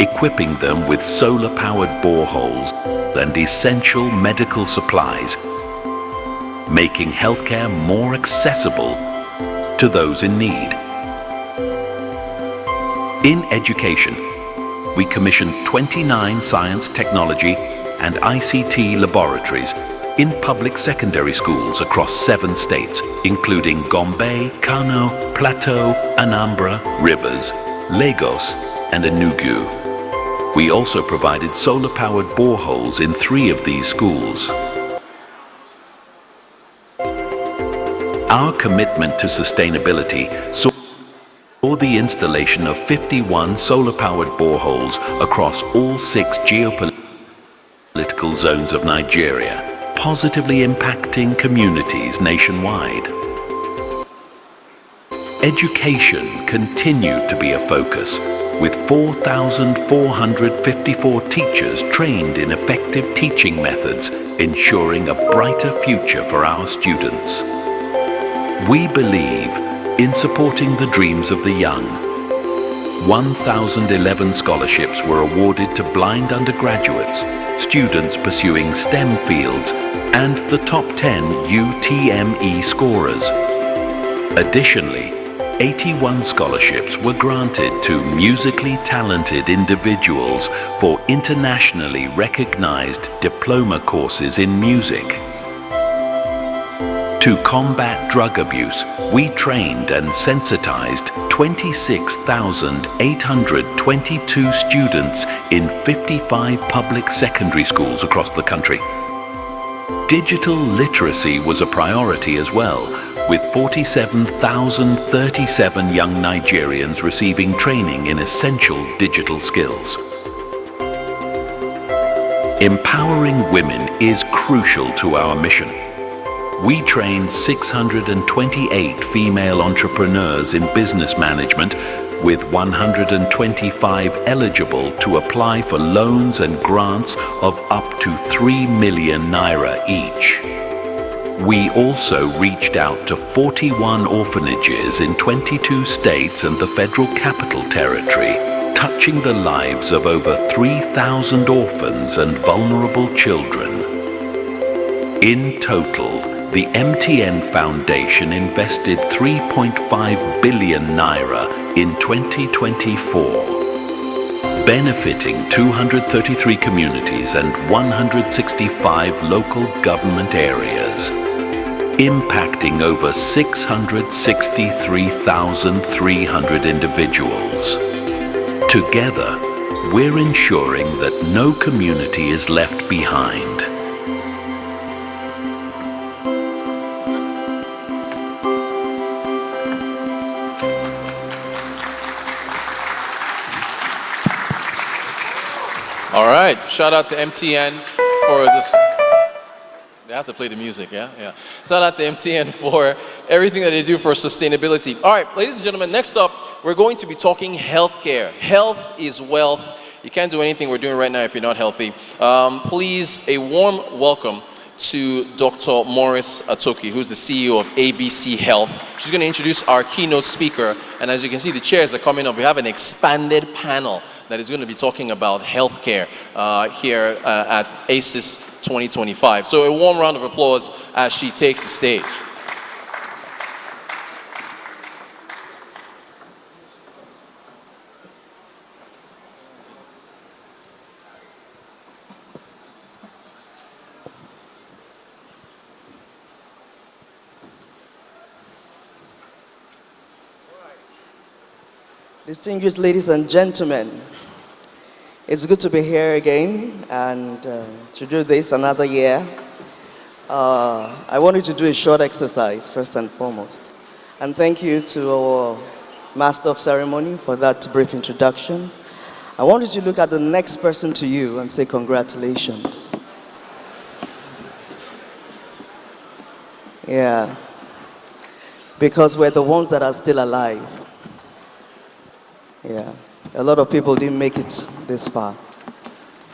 equipping them with solar-powered boreholes and essential medical supplies, making healthcare more accessible to those in need. In education, we commissioned 29 science, technology, and ICT laboratories in public secondary schools across 7 states, including Gombe, Kano, Plateau, Anambra, Rivers, Lagos, and Enugu. We also provided solar-powered boreholes in 3 of these schools. Our commitment to sustainability saw the installation of 51 solar-powered boreholes across all 6 geopolitical zones of Nigeria, positively impacting communities nationwide. Education continued to be a focus, with 4,454 teachers trained in effective teaching methods, ensuring a brighter future for our students. We believe in supporting the dreams of the young. 1,011 scholarships were awarded to blind undergraduates, students pursuing STEM fields, and the top 10 UTME scorers. Additionally, 81 scholarships were granted to musically talented individuals for internationally recognized diploma courses in music. To combat drug abuse, we trained and sensitized 26,822 students in 55 public secondary schools across the country. Digital literacy was a priority as well, with 47,037 young Nigerians receiving training in essential digital skills. Empowering women is crucial to our mission. We trained 628 female entrepreneurs in business management, with 125 eligible to apply for loans and grants of up to 3 million naira each. We also reached out to 41 orphanages in 22 states and the Federal Capital Territory, touching the lives of over 3,000 orphans and vulnerable children. In total, the MTN Foundation invested 3.5 billion naira in 2024, benefiting 233 communities and 165 local government areas, impacting over 663,300 individuals. Together, we're ensuring that no community is left behind. All right, shout out to MTN for this. They have to play the music, yeah? Yeah. Shout out to MTN for everything that they do for sustainability. All right, ladies and gentlemen, next up, we're going to be talking healthcare. Health is wealth. You can't do anything we're doing right now if you're not healthy. Please, a warm welcome to Dr. Morris Atoki, who's the CEO of ABC Health. She's going to introduce our keynote speaker. And as you can see, the chairs are coming up. We have an expanded panel that is going to be talking about healthcare here at ASIS 2025. So a warm round of applause as she takes the stage. Distinguished ladies and gentlemen, it's good to be here again and to do this another year. I wanted to do a short exercise first and foremost. And thank you to our Master of Ceremony for that brief introduction. I wanted to look at the next person to you and say congratulations. Yeah, because we're the ones that are still alive. Yeah, a lot of people didn't make it this far.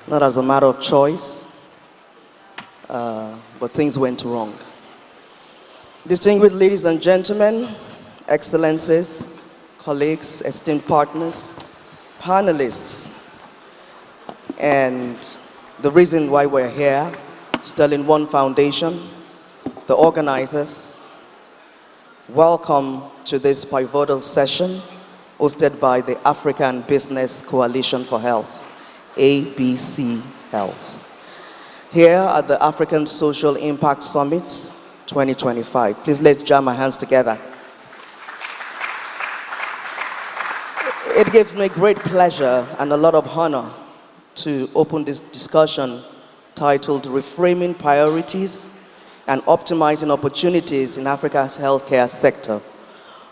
Not as a matter of choice, but things went wrong. Distinguished ladies and gentlemen, excellencies, colleagues, esteemed partners, panelists, and the reason why we're here, Sterling One Foundation, the organizers, welcome to this pivotal session hosted by the African Business Coalition for Health, ABC Health. Here at the African Social Impact Summit 2025. Please let's jam our hands together. It gives me great pleasure and a lot of honor to open this discussion titled Reframing Priorities and Optimizing Opportunities in Africa's Healthcare Sector,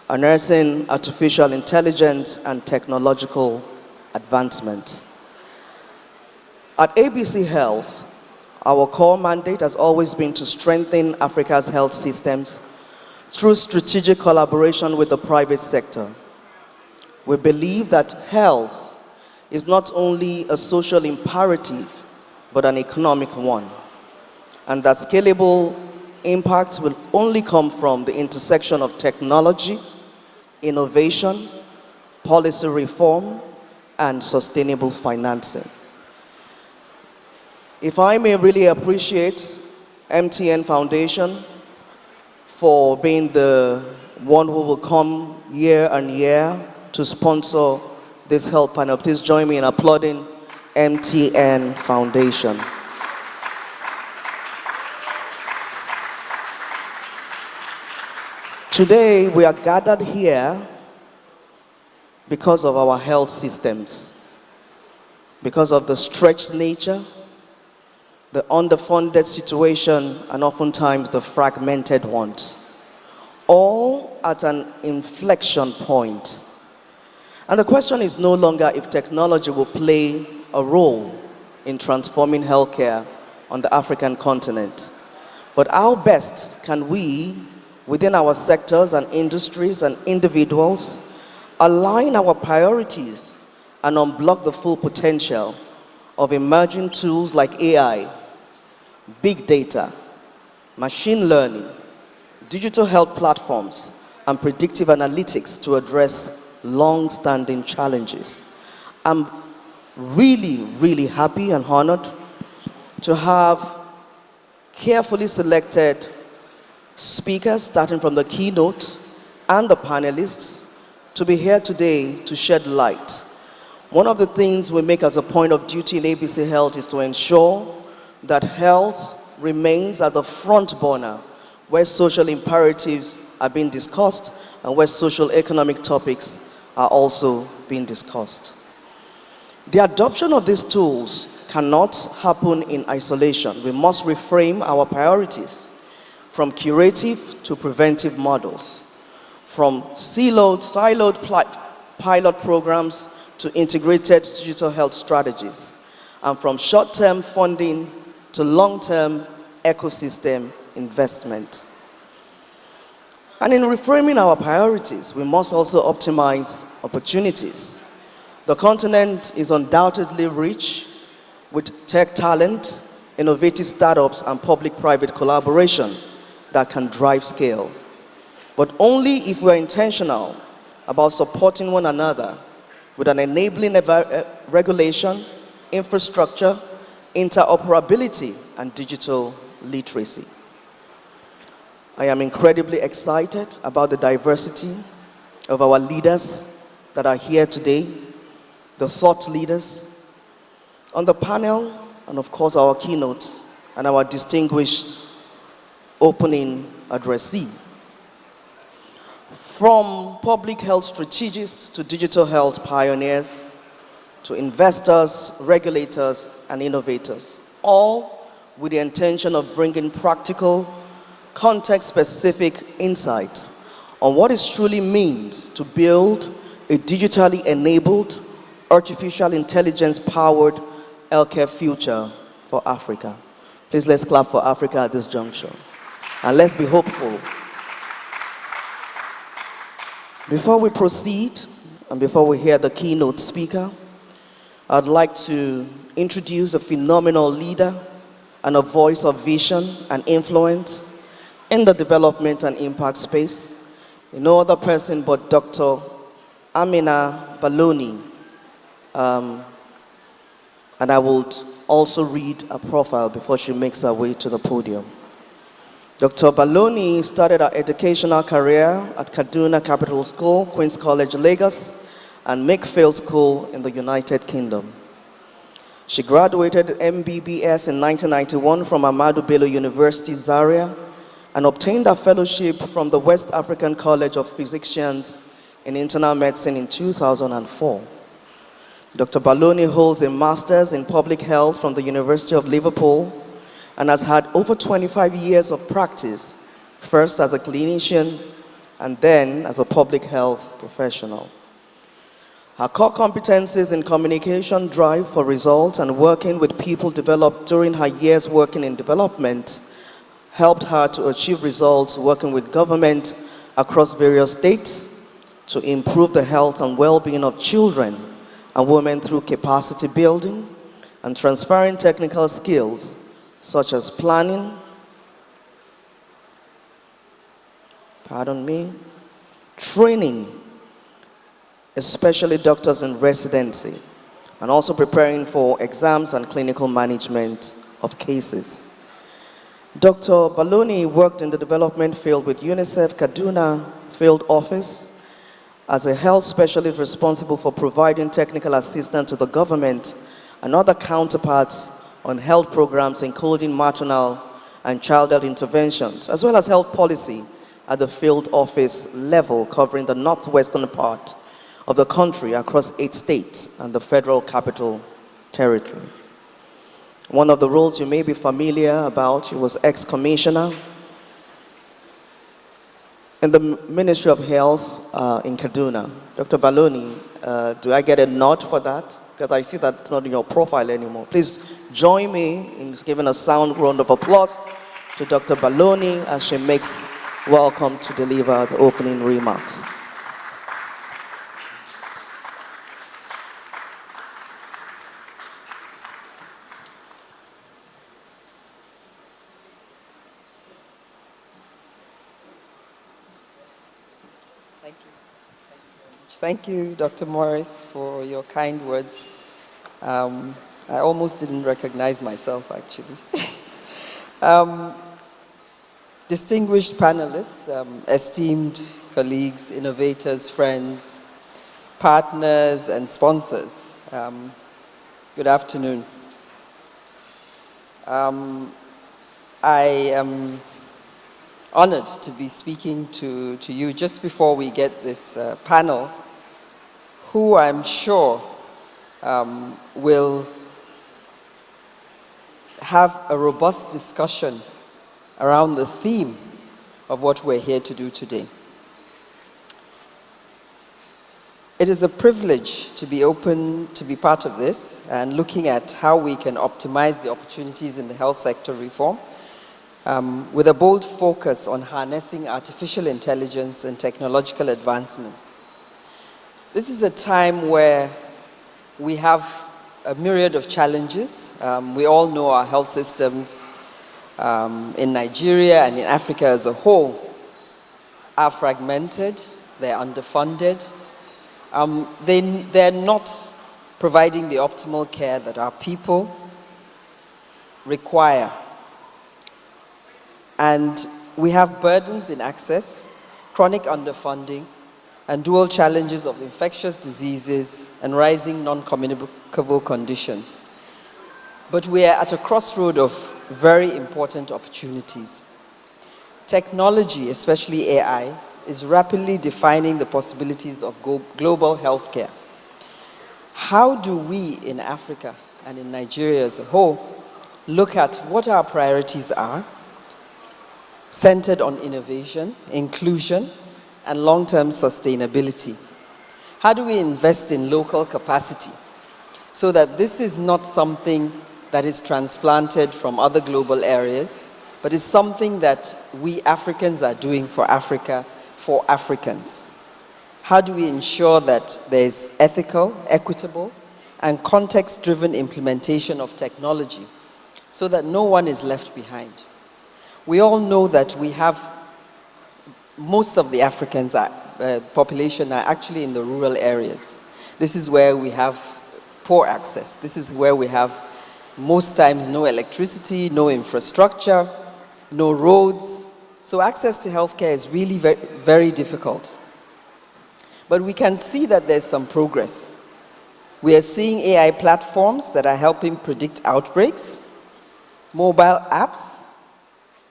Harnessing Artificial Intelligence and Technological Advancements. At ABC Health, our core mandate has always been to strengthen Africa's health systems through strategic collaboration with the private sector. We believe that health is not only a social imperative, but an economic one, and that scalable impact will only come from the intersection of technology, innovation, policy reform, and sustainable financing. If I may really appreciate MTN Foundation for being the one who will come year and year to sponsor this health panel, please join me in applauding MTN Foundation. Today, we are gathered here because of our health systems, because of the stretched nature, the underfunded situation, and oftentimes the fragmented ones, all at an inflection point. And the question is no longer if technology will play a role in transforming healthcare on the African continent, but how best can we, within our sectors and industries and individuals, align our priorities and unblock the full potential of emerging tools like AI, big data, machine learning, digital health platforms, and predictive analytics to address long-standing challenges. I'm really, really happy and honored to have carefully selected speakers, starting from the keynote and the panelists, to be here today to shed light. One of the things we make as a point of duty in ABC Health is to ensure that health remains at the front burner where social imperatives are being discussed and where social economic topics are also being discussed. The adoption of these tools cannot happen in isolation. We must reframe our priorities from curative to preventive models, from siloed pilot programs to integrated digital health strategies, and from short-term funding to long-term ecosystem investments. And in reframing our priorities, we must also optimize opportunities. The continent is undoubtedly rich with tech talent, innovative startups, and public-private collaboration that can drive scale. But only if we're intentional about supporting one another with an enabling regulation, infrastructure, interoperability, and digital literacy. I am incredibly excited about the diversity of our leaders that are here today, the thought leaders on the panel, and of course our keynotes and our distinguished opening addressee. From public health strategists to digital health pioneers, to investors, regulators, and innovators, all with the intention of bringing practical, context-specific insights on what it truly means to build a digitally enabled, artificial intelligence-powered healthcare future for Africa. Please let's clap for Africa at this juncture. And let's be hopeful. Before we proceed, and before we hear the keynote speaker, I'd like to introduce a phenomenal leader and a voice of vision and influence in the development and impact space. No other person but Dr. Amina Baloni. And I would also read a profile before she makes her way to the podium. Dr. Baloni started her educational career at Kaduna Capital School, Queen's College, Lagos, and Makefield School in the United Kingdom. She graduated MBBS in 1991 from Ahmadu Bello University, Zaria, and obtained a fellowship from the West African College of Physicians in internal medicine in 2004. Dr. Baloni holds a master's in public health from the University of Liverpool and has had over 25 years of practice, first as a clinician and then as a public health professional. Her core competencies in communication, drive for results, and working with people developed during her years working in development helped her to achieve results working with government across various states to improve the health and well-being of children and women through capacity building and transferring technical skills such as planning, training, especially doctors in residency, and also preparing for exams and clinical management of cases. Dr. Baloni worked in the development field with UNICEF Kaduna Field Office as a health specialist responsible for providing technical assistance to the government and other counterparts on health programs including maternal and child health interventions, as well as health policy at the field office level covering the northwestern part of the country across 8 states and the Federal Capital Territory. One of the roles you may be familiar about, she was ex-commissioner in the Ministry of Health in Kaduna. Dr. Baloni, do I get a nod for that? Because I see that it's not in your profile anymore. Please join me in giving a sound round of applause to Dr. Baloni as she makes welcome to deliver the opening remarks. Thank you, Dr. Morris, for your kind words. I almost didn't recognize myself, actually. Distinguished panelists, esteemed colleagues, innovators, friends, partners, and sponsors, good afternoon. I am honored to be speaking to you just before we get this panel, who I'm sure will have a robust discussion around the theme of what we're here to do today. It is a privilege to be part of this and looking at how we can optimize the opportunities in the health sector reform with a bold focus on harnessing artificial intelligence and technological advancements. This is a time where we have a myriad of challenges. We all know our health systems in Nigeria and in Africa as a whole are fragmented, they're underfunded. They're not providing the optimal care that our people require. And we have burdens in access, chronic underfunding, and dual challenges of infectious diseases and rising non-communicable conditions. But we are at a crossroad of very important opportunities. Technology, especially AI, is rapidly defining the possibilities of global healthcare. How do we in Africa and in Nigeria as a whole look at what our priorities are, centered on innovation, inclusion, and long-term sustainability? How do we invest in local capacity so that this is not something that is transplanted from other global areas, but is something that we Africans are doing for Africa, for Africans? How do we ensure that there's ethical, equitable, and context-driven implementation of technology so that no one is left behind? We all know that we have, most of the Africans population are actually in the rural areas. This is where we have poor access. This is where we have most times no electricity, no infrastructure, no roads. So access to healthcare is really very, very difficult. But we can see that there's some progress. We are seeing AI platforms that are helping predict outbreaks. Mobile apps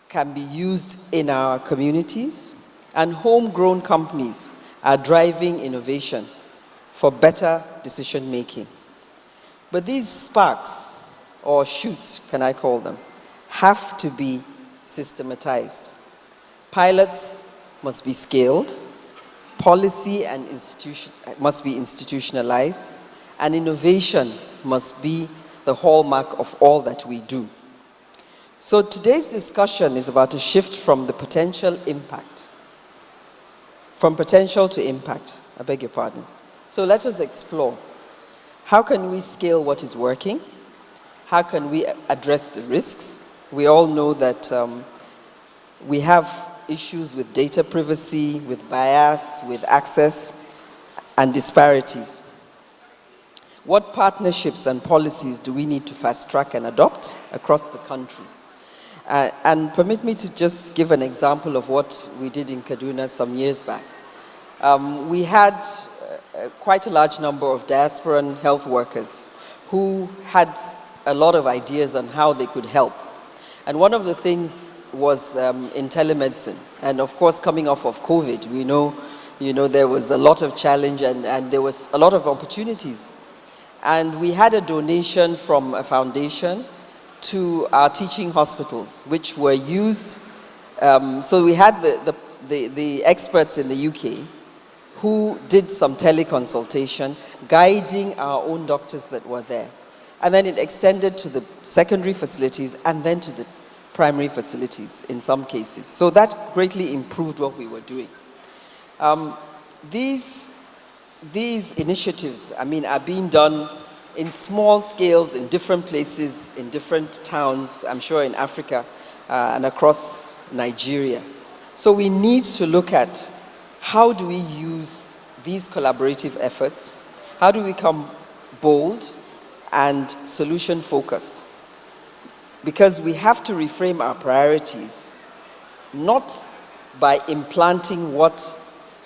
can be used in our communities, and homegrown companies are driving innovation for better decision making. But these sparks, or shoots, can I call them, have to be systematized. Pilots must be scaled, policy and must be institutionalized, and innovation must be the hallmark of all that we do. So today's discussion is about a shift from the potential impact, from potential to impact, I beg your pardon. So let us explore, how can we scale what is working? How can we address the risks? We all know that we have issues with data privacy, with bias, with access, and disparities. What partnerships and policies do we need to fast track and adopt across the country? And permit me to just give an example of what we did in Kaduna some years back. We had quite a large number of diasporan health workers who had a lot of ideas on how they could help. And one of the things was in telemedicine. And of course, coming off of COVID, we know, there was a lot of challenge and there was a lot of opportunities. And we had a donation from a foundation to our teaching hospitals, which were used. So we had the experts in the UK who did some teleconsultation, guiding our own doctors that were there. And then it extended to the secondary facilities and then to the primary facilities in some cases. So that greatly improved what we were doing. These initiatives, are being done in small scales, in different places, in different towns, I'm sure in Africa and across Nigeria. So we need to look at how do we use these collaborative efforts? How do we become bold and solution-focused? Because we have to reframe our priorities, not by implanting what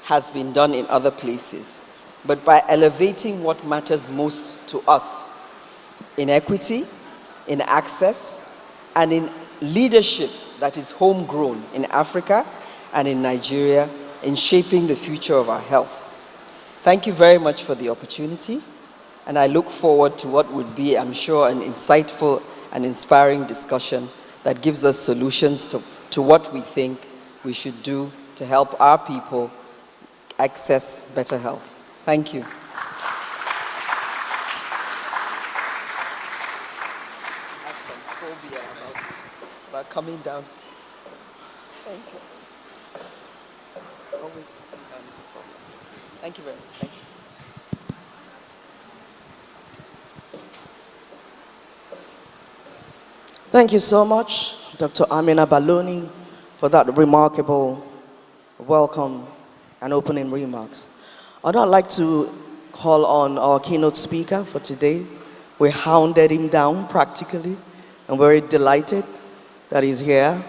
has been done in other places, but by elevating what matters most to us in equity, in access, and in leadership that is homegrown in Africa and in Nigeria in shaping the future of our health. Thank you very much for the opportunity, and I look forward to what would be, I'm sure, an insightful and inspiring discussion that gives us solutions to what we think we should do to help our people access better health. Thank you. I have some phobia about coming down. Thank you. Always coming down is a problem. Thank you very much. Thank you. Thank you so much, Dr. Amina Baloni, for that remarkable welcome and opening remarks. I'd like to call on our keynote speaker for today. We hounded him down practically, and we're very delighted that he's here.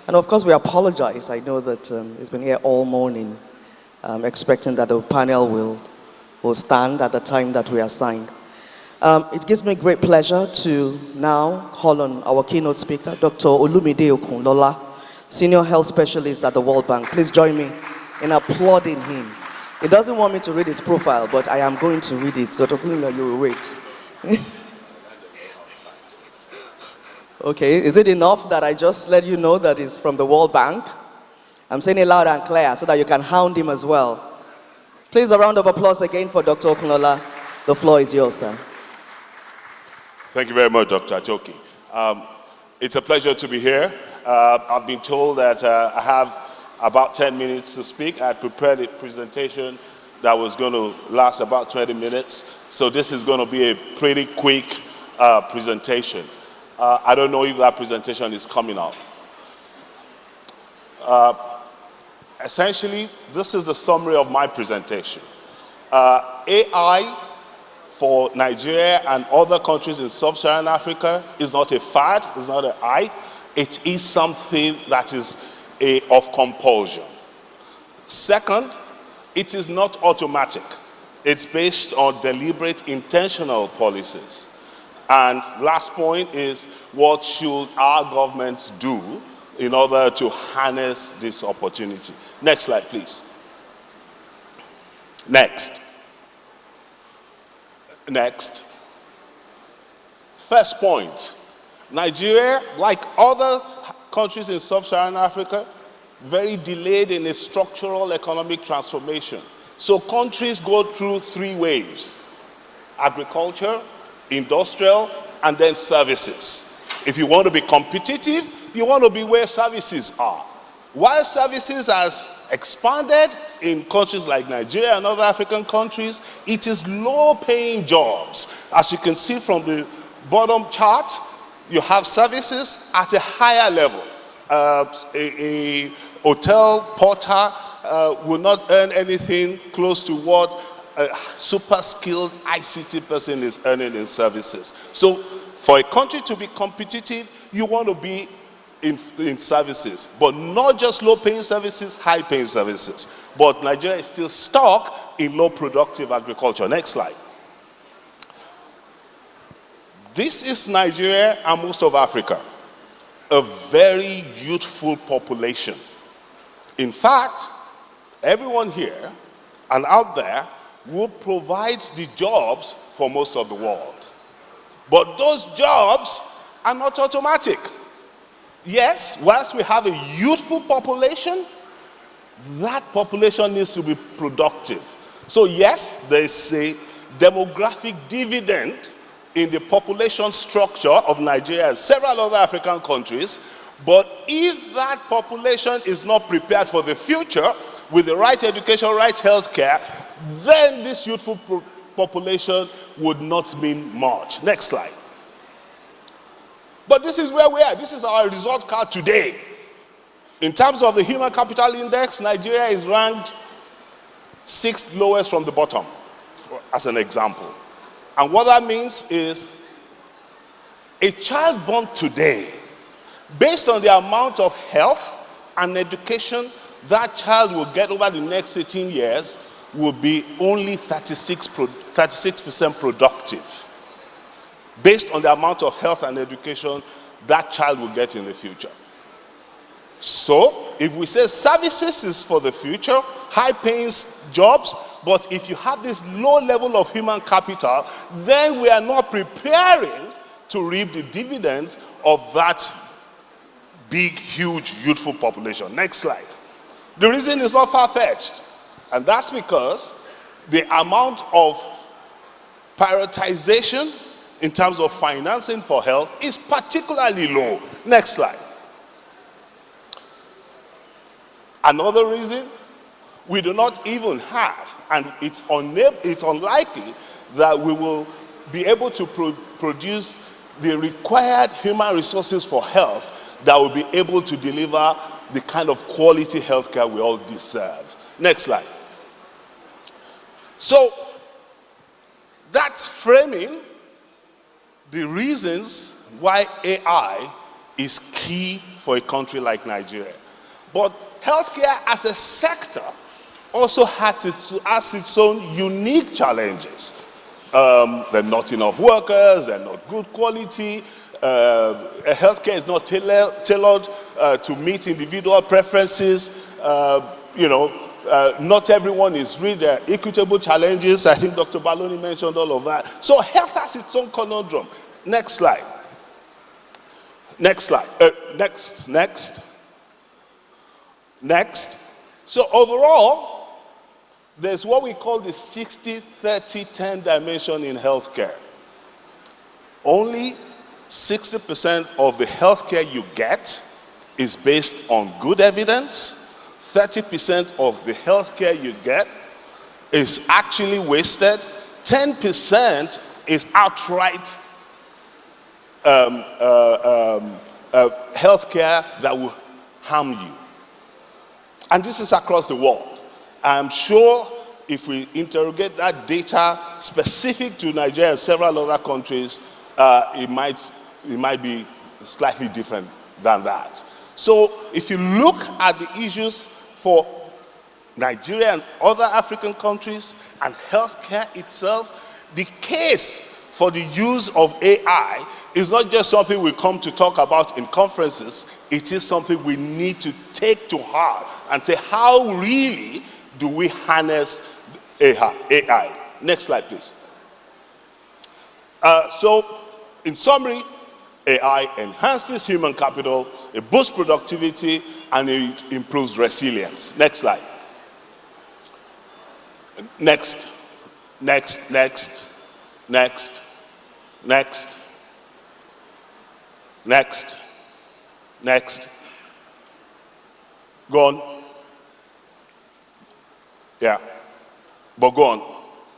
And of course, we apologize. I know that he's been here all morning, expecting that the panel will stand at the time that we assigned. It gives me great pleasure to now call on our keynote speaker, Dr. Olumide Okunlola, Senior Health Specialist at the World Bank. Please join me in applauding him. He doesn't want me to read his profile, but I am going to read it. So Dr. Okunlola, you will wait. Okay, is it enough that I just let you know that he's from the World Bank? I'm saying it loud and clear so that you can hound him as well. Please, a round of applause again for Dr. Okunlola. The floor is yours, sir. Thank you very much, Dr. Ajoki. It's a pleasure to be here. I've been told that I have about 10 minutes to speak. I prepared a presentation that was going to last about 20 minutes. So this is going to be a pretty quick presentation. I don't know if that presentation is coming out. Essentially, this is the summary of my presentation. AI for Nigeria and other countries in sub-Saharan Africa is not a fad, it's not an hype. It is something that is of compulsion. Second, it is not automatic. It's based on deliberate, intentional policies. And last point is, what should our governments do in order to harness this opportunity? Next slide, please. Next. First point. Nigeria, like other countries in sub-Saharan Africa, very delayed in its structural economic transformation. So countries go through 3 waves: agriculture, industrial, and then services. If you want to be competitive, you want to be where services are. While services has expanded in countries like Nigeria and other African countries, it is low-paying jobs. As you can see from the bottom chart, you have services at a higher level. A hotel porter will not earn anything close to what a super skilled ICT person is earning in services. So for a country to be competitive, you want to be in services, but not just low-paying services, high-paying services. But Nigeria is still stuck in low-productive agriculture. Next slide. This is Nigeria and most of Africa, a very youthful population. In fact, everyone here and out there will provide the jobs for most of the world. But those jobs are not automatic. Yes, whilst we have a youthful population, that population needs to be productive. So yes, there is a demographic dividend in the population structure of Nigeria and several other African countries, but if that population is not prepared for the future with the right education, right health care, then this youthful population would not mean much. Next slide. But this is where we are. This is our result card today. In terms of the Human Capital Index, Nigeria is ranked 6th lowest from the bottom, as an example. And what that means is a child born today, based on the amount of health and education that child will get over the next 18 years, will be only 36% productive, based on the amount of health and education that child will get in the future. So, if we say services is for the future, high-paying jobs, but if you have this low level of human capital, then we are not preparing to reap the dividends of that big, huge, youthful population. Next slide. The reason is not far-fetched, and that's because the amount of prioritization in terms of financing for health is particularly low. Next slide. Another reason, we do not even have, and it's unlikely that we will be able to produce the required human resources for health that will be able to deliver the kind of quality healthcare we all deserve. Next slide. So, that's framing the reasons why AI is key for a country like Nigeria. But healthcare as a sector also has its own unique challenges. There are not enough workers, they're not good quality, healthcare is not tailored to meet individual preferences, not everyone is read. There are equitable challenges. I think Dr. Baloni mentioned all of that. So health has its own conundrum. Next slide. Next slide. Next. So overall, there's what we call the 60-30-10 dimension in healthcare. Only 60% of the healthcare you get is based on good evidence. 30% of the healthcare you get is actually wasted. 10% is outright healthcare that will harm you. And this is across the world. I'm sure if we interrogate that data specific to Nigeria and several other countries, it might be slightly different than that. So if you look at the issues for Nigeria and other African countries and healthcare itself, the case for the use of AI is not just something we come to talk about in conferences. It is something we need to take to heart and say, how really do we harness AI. Next slide, please. So, in summary, AI enhances human capital, it boosts productivity, and it improves resilience. Next slide. Next, next, next, next, next, next, next. Go on. Yeah, but go on.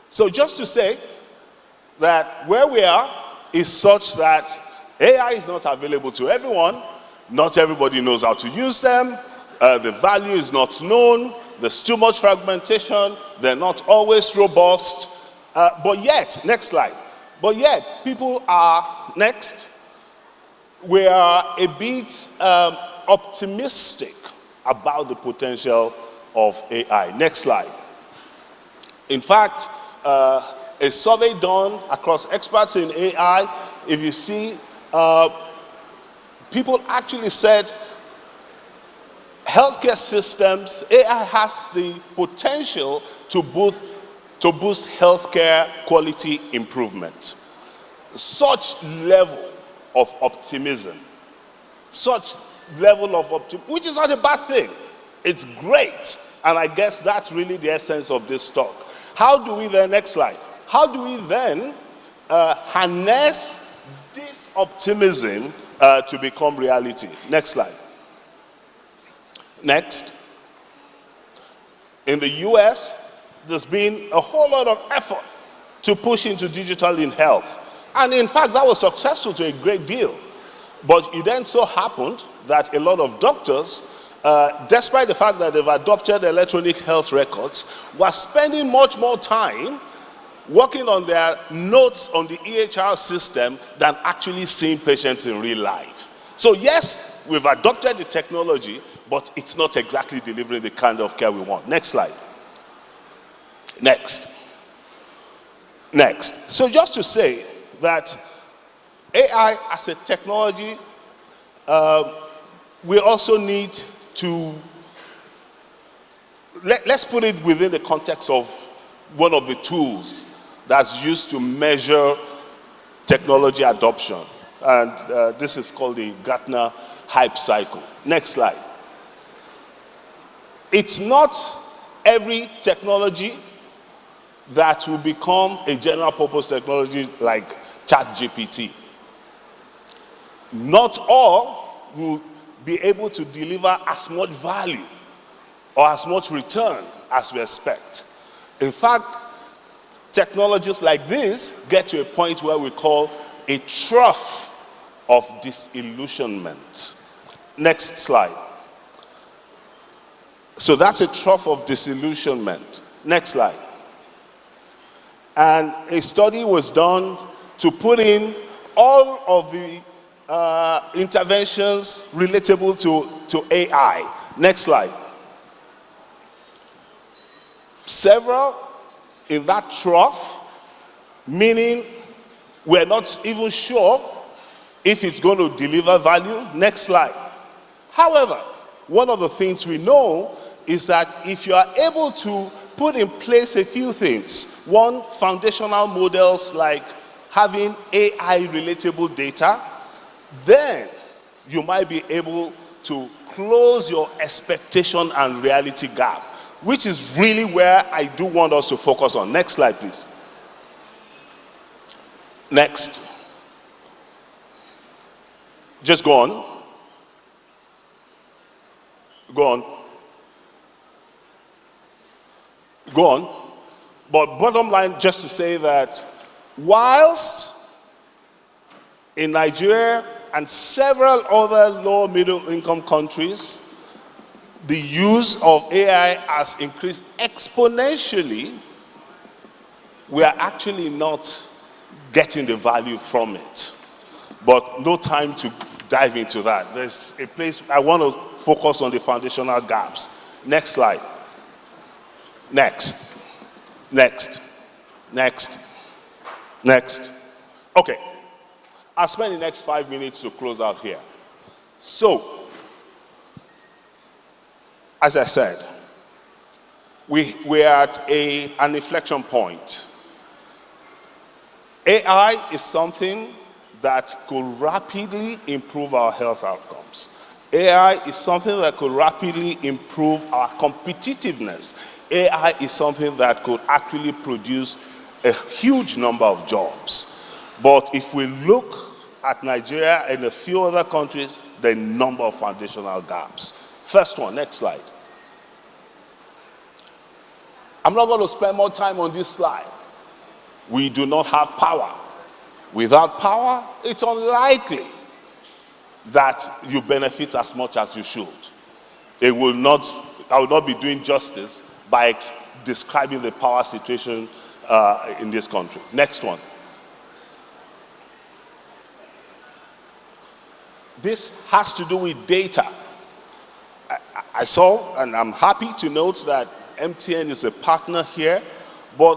So just to say that where we are is such that AI is not available to everyone. Not everybody knows how to use them. The value is not known. There's too much fragmentation. They're not always robust. But yet, next slide. But yet, people are, next, we are a bit optimistic about the potential of AI. Next slide. In fact, a survey done across experts in AI, if you see, people actually said healthcare systems, AI has the potential to boost healthcare quality improvement. Such level of optimism, which is not a bad thing. It's great. And I guess that's really the essence of this talk. How do we then, next slide, how do we then harness this optimism to become reality? Next slide. Next. In the US, there's been a whole lot of effort to push into digital in health. And in fact, that was successful to a great deal. But it then so happened that a lot of doctors, despite the fact that they've adopted electronic health records, were spending much more time working on their notes on the EHR system than actually seeing patients in real life. So yes, we've adopted the technology, but it's not exactly delivering the kind of care we want. Next slide. Next. Next. So just to say that AI as a technology, we also need to, let's put it within the context of one of the tools that's used to measure technology adoption. And this is called the Gartner Hype Cycle. Next slide. It's not every technology that will become a general purpose technology like ChatGPT. Not all will be able to deliver as much value or as much return as we expect. In fact, technologies like this get to a point where we call a trough of disillusionment. Next slide. So that's a trough of disillusionment. Next slide. And a study was done to put in all of the interventions relatable to AI. Next slide. Several in that trough, meaning we're not even sure if it's going to deliver value. Next slide. However, one of the things we know is that if you are able to put in place a few things, one, foundational models like having AI relatable data, then you might be able to close your expectation and reality gap, which is really where I do want us to focus on. Next slide, please. Next. Just go on. Go on. Go on. But bottom line, just to say that whilst in Nigeria and several other low middle income countries, the use of AI has increased exponentially, we are actually not getting the value from it. But no time to dive into that. There's a place I want to focus on the foundational gaps. Next slide. Next. Next. Next. Next. Okay. I'll spend the next 5 minutes to close out here. So, as I said, we're at an inflection point. AI is something that could rapidly improve our health outcomes. AI is something that could rapidly improve our competitiveness. AI is something that could actually produce a huge number of jobs. But if we look at Nigeria and a few other countries, there are a number of foundational gaps. First one, next slide. I'm not going to spend more time on this slide. We do not have power. Without power, it's unlikely that you benefit as much as you should. I will not be doing justice by describing the power situation in this country. Next one. This has to do with data. I saw, and I'm happy to note that MTN is a partner here, but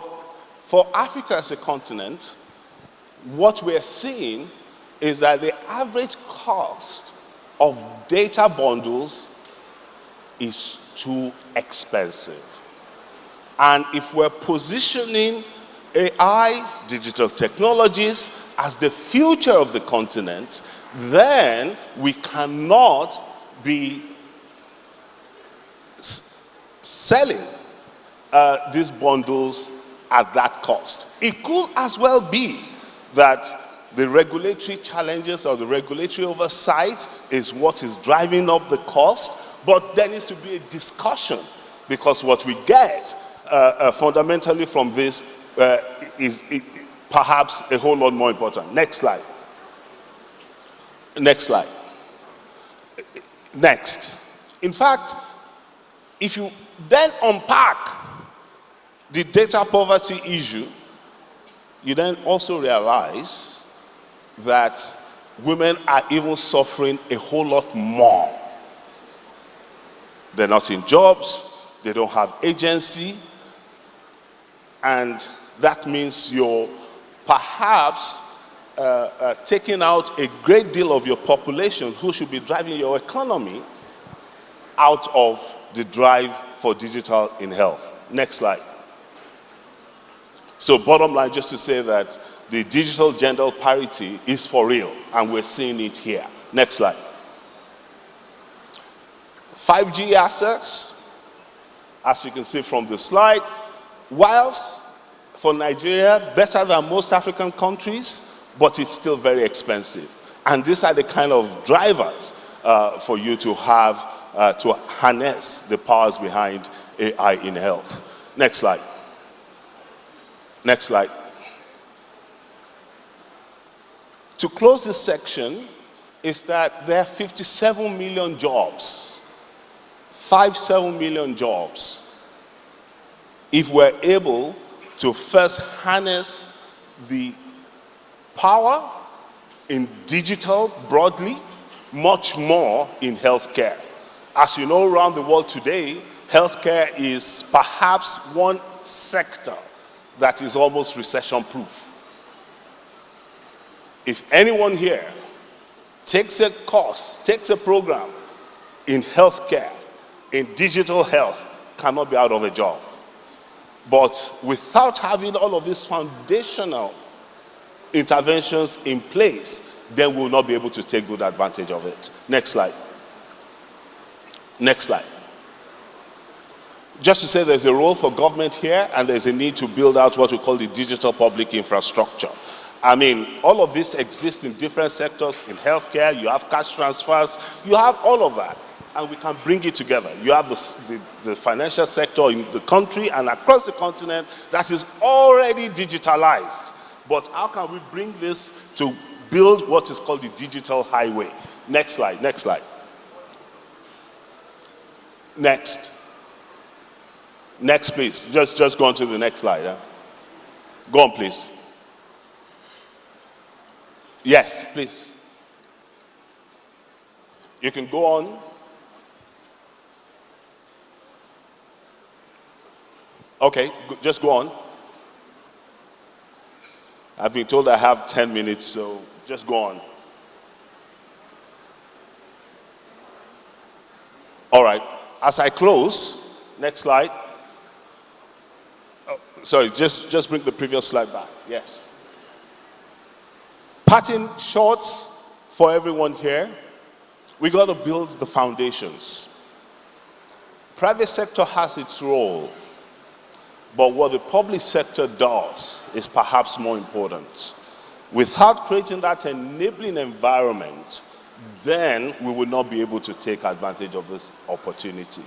for Africa as a continent, what we're seeing is that the average cost of data bundles is too expensive. And if we're positioning AI, digital technologies, as the future of the continent, then we cannot be selling these bundles at that cost. It could as well be that the regulatory challenges or the regulatory oversight is what is driving up the cost, but there needs to be a discussion, because what we get fundamentally from this is perhaps a whole lot more important. Next slide. Next slide. Next. In fact, if you then unpack the data poverty issue, you then also realize that women are even suffering a whole lot more. They're not in jobs, they don't have agency, and that means you're perhaps taking out a great deal of your population who should be driving your economy out of the drive for digital in health. Next slide. So bottom line, just to say that the digital gender parity is for real, and we're seeing it here. Next slide. 5G access, as you can see from the slide, whilst for Nigeria better than most African countries, but it's still very expensive. And these are the kind of drivers for you to have to harness the powers behind AI in health. Next slide. Next slide. To close this section is that there are 57 million jobs. 57 million jobs. If we're able to first harness the power in digital broadly, much more in healthcare. As you know, around the world today, healthcare is perhaps one sector that is almost recession-proof. If anyone here takes a course, takes a program in healthcare, in digital health, cannot be out of a job. But without having all of these foundational interventions in place, then we'll not be able to take good advantage of it. Next slide. Next slide. Just to say there's a role for government here, and there's a need to build out what we call the digital public infrastructure. I mean, all of this exists in different sectors. In healthcare, you have cash transfers, you have all of that, and we can bring it together. You have the financial sector in the country and across the continent that is already digitalized. But how can we bring this to build what is called the digital highway? Next slide, next slide. Next. Next, please. Just go on to the next slide. Huh? Go on, please. Yes, please. You can go on. Okay, just go on. I've been told I have 10 minutes, so just go on. All right, as I close, next slide. Sorry, just bring the previous slide back. Yes. Parting shots for everyone here. We got to build the foundations. Private sector has its role, but what the public sector does is perhaps more important. Without creating that enabling environment, then we will not be able to take advantage of this opportunity.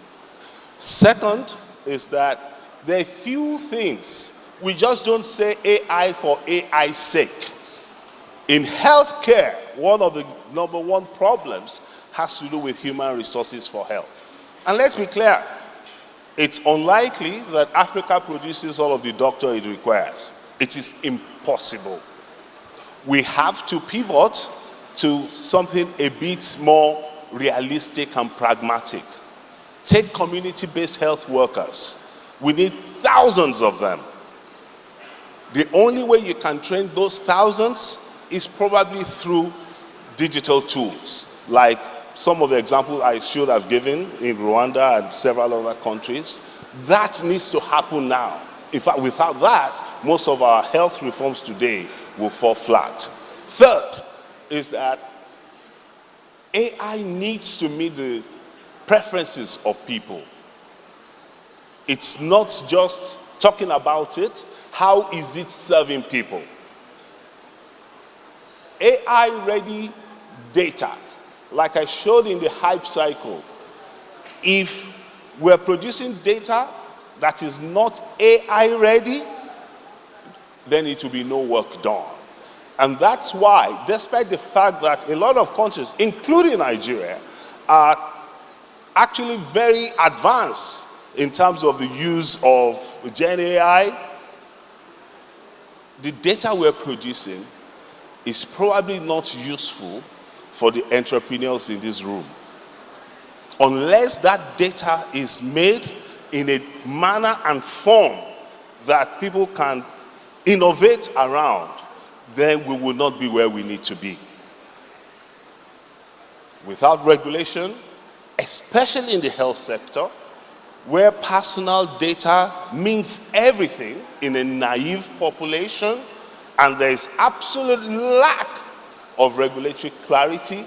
Second is that there are few things. We just don't say AI for AI's sake. In healthcare, one of the number one problems has to do with human resources for health. And let's be clear, it's unlikely that Africa produces all of the doctor it requires. It is impossible. We have to pivot to something a bit more realistic and pragmatic. Take community-based health workers. We need thousands of them. The only way you can train those thousands is probably through digital tools, like some of the examples I should have given in Rwanda and several other countries. That needs to happen now. In fact, without that, most of our health reforms today will fall flat. Third is that AI needs to meet the preferences of people. It's not just talking about it, how is it serving people? AI-ready data, like I showed in the hype cycle, if we're producing data that is not AI-ready, then it will be no work done. And that's why, despite the fact that a lot of countries, including Nigeria, are actually very advanced in terms of the use of Gen AI, the data we're producing is probably not useful for the entrepreneurs in this room. Unless that data is made in a manner and form that people can innovate around, then we will not be where we need to be. Without regulation, especially in the health sector, where personal data means everything in a naive population, and there is absolute lack of regulatory clarity,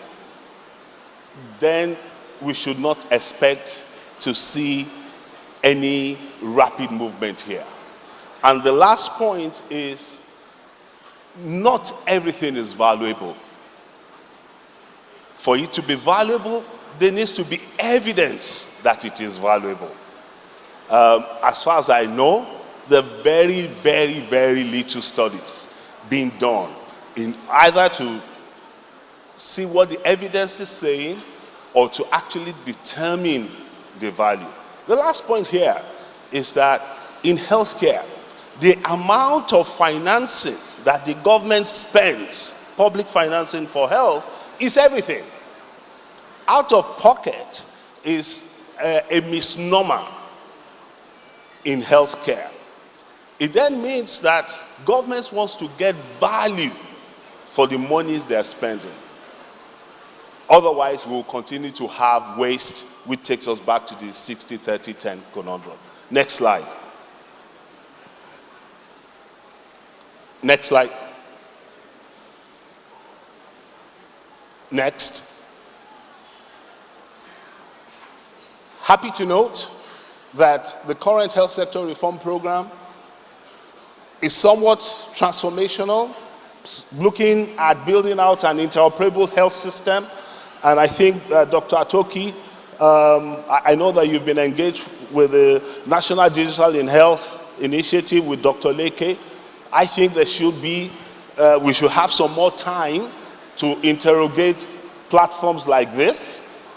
then we should not expect to see any rapid movement here. And the last point is, not everything is valuable. For it to be valuable, there needs to be evidence that it is valuable. As far as I know, there are very, very, very little studies being done in either to see what the evidence is saying or to actually determine the value. The last point here is that in healthcare, the amount of financing that the government spends, public financing for health, is everything. Out of pocket is a misnomer in healthcare. It then means that governments want to get value for the monies they are spending. Otherwise, we will continue to have waste, which takes us back to the 60-30-10 conundrum. Next slide. Next slide. Next. Happy to note that the current health sector reform program is somewhat transformational, looking at building out an interoperable health system. And I think, Dr. Atoki, I know that you've been engaged with the National Digital in Health Initiative with Dr. Leke. I think there should be, we should have some more time to interrogate platforms like this.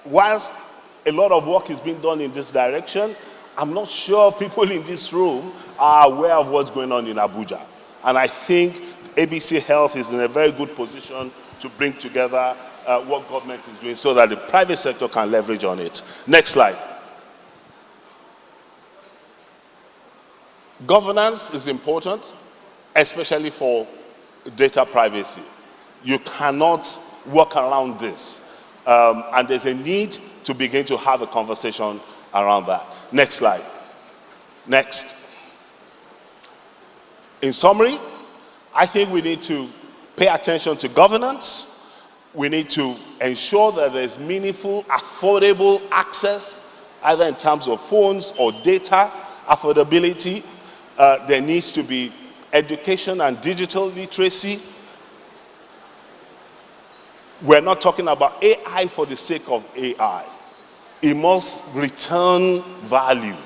Whilst a lot of work is being done in this direction, I'm not sure people in this room are aware of what's going on in Abuja. And I think ABC Health is in a very good position to bring together what government is doing so that the private sector can leverage on it. Next slide. Governance is important, especially for data privacy. You cannot work around this. And there's a need to begin to have a conversation around that. Next slide. Next. In summary, I think we need to pay attention to governance. We need to ensure that there's meaningful, affordable access, either in terms of phones or data, affordability. There needs to be education and digital literacy. We're not talking about AI for the sake of AI. It must return value.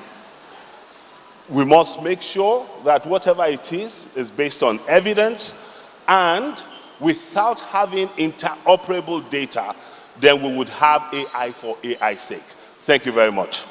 We must make sure that whatever it is based on evidence, and without having interoperable data, then we would have AI for AI's sake. Thank you very much.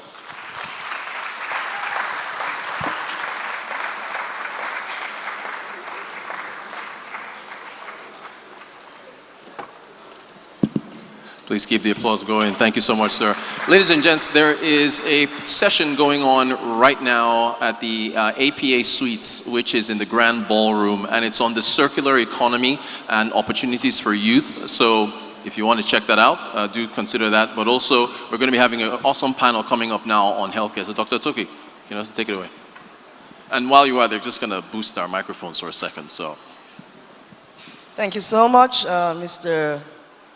Please keep the applause going. Thank you so much, sir. Ladies and gents, there is a session going on right now at the APA Suites, which is in the Grand Ballroom, and it's on the circular economy and opportunities for youth. So if you want to check that out, do consider that. But also, we're going to be having an awesome panel coming up now on healthcare. So Dr. Toki, you can also take it away. And while you are there, just going to boost our microphones for a second. So, thank you so much, Mr.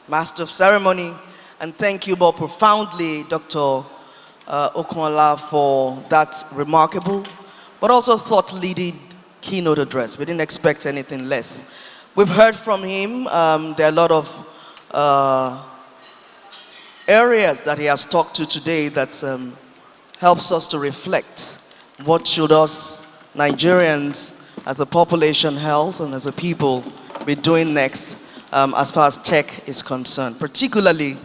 Master of Ceremony, and thank you more profoundly, Dr. Okunla, for that remarkable, but also thought-leading keynote address. We didn't expect anything less. We've heard from him. There are a lot of areas that he has talked to today that helps us to reflect what should us Nigerians as a population health and as a people be doing next as far as tech is concerned, particularly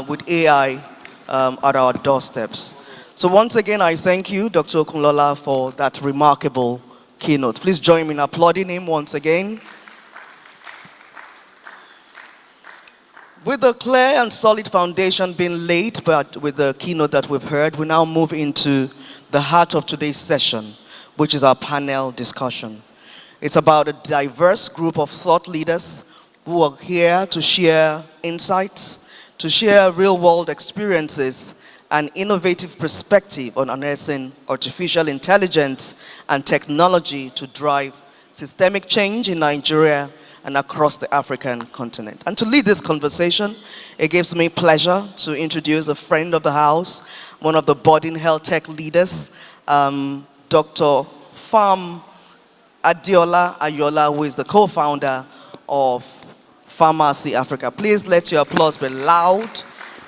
with AI at our doorsteps. So once again, I thank you, Dr. Okunlola, for that remarkable keynote. Please join me in applauding him once again. With a clear and solid foundation being laid, but with the keynote that we've heard, we now move into the heart of today's session, which is our panel discussion. It's about a diverse group of thought leaders who are here to share insights, to share real-world experiences and innovative perspective on harnessing artificial intelligence and technology to drive systemic change in Nigeria and across the African continent. And to lead this conversation, it gives me pleasure to introduce a friend of the house, one of the budding health tech leaders, Dr. Pham Adeola Ayola, who is the co-founder of Pharmacy Africa. Please let your applause be loud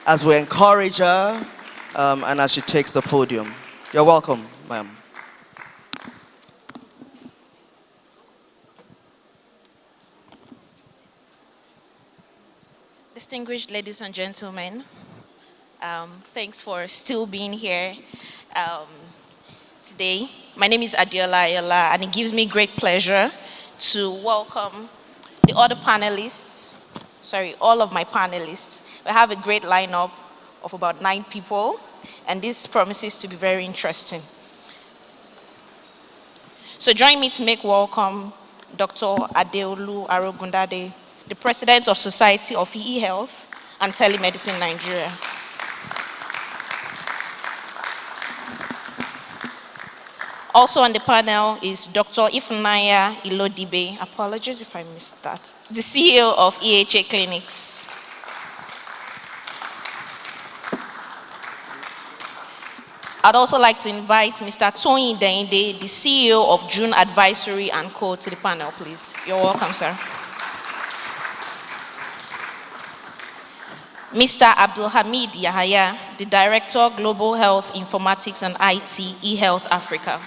as we encourage her and as she takes the podium. You're welcome, ma'am. Distinguished ladies and gentlemen, thanks for still being here today. My name is Adeola Ayola, and it gives me great pleasure to welcome the other panelists, all of my panelists. We have a great lineup of about 9 people, and this promises to be very interesting. So join me to make welcome Dr. Adeolu Arogundade, the President of Society of E-Health and Telemedicine Nigeria. Also on the panel is Dr. Ifunanya Ilodibe, apologies if I missed that, the CEO of EHA Clinics. I'd also like to invite Mr. Tony Deinde, the CEO of June Advisory & Co. to the panel, please. You're welcome, sir. Mr. Abdulhamid Yahaya, the Director, Global Health Informatics and IT, eHealth Africa.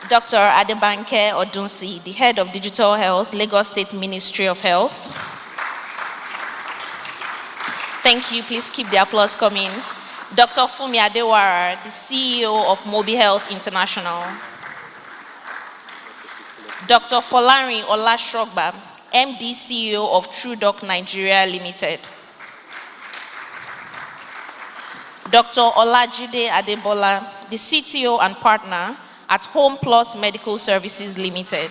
Dr. Adebanke Odunsi, the Head of Digital Health, Lagos State Ministry of Health. Thank you, please keep the applause coming. Dr. Fumi Adewara, the CEO of Mobi Health International. Dr. Folarin Olashogba, MD CEO of TrueDoc Nigeria Limited. Dr. Olajide Adebola, the CTO and partner at Home Plus Medical Services Limited.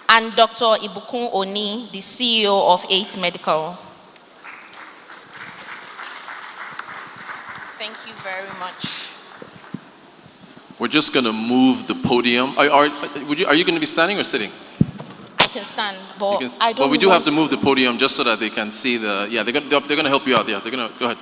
And Dr. Ibukun Oni, the CEO of 8 Medical. Thank you very much. We're just going to move the podium. Are you going to be standing or sitting? I can stand, but I don't. But we do have to move the podium just so that they can see the. Yeah, they're going to help you out. Yeah, they're going to go ahead.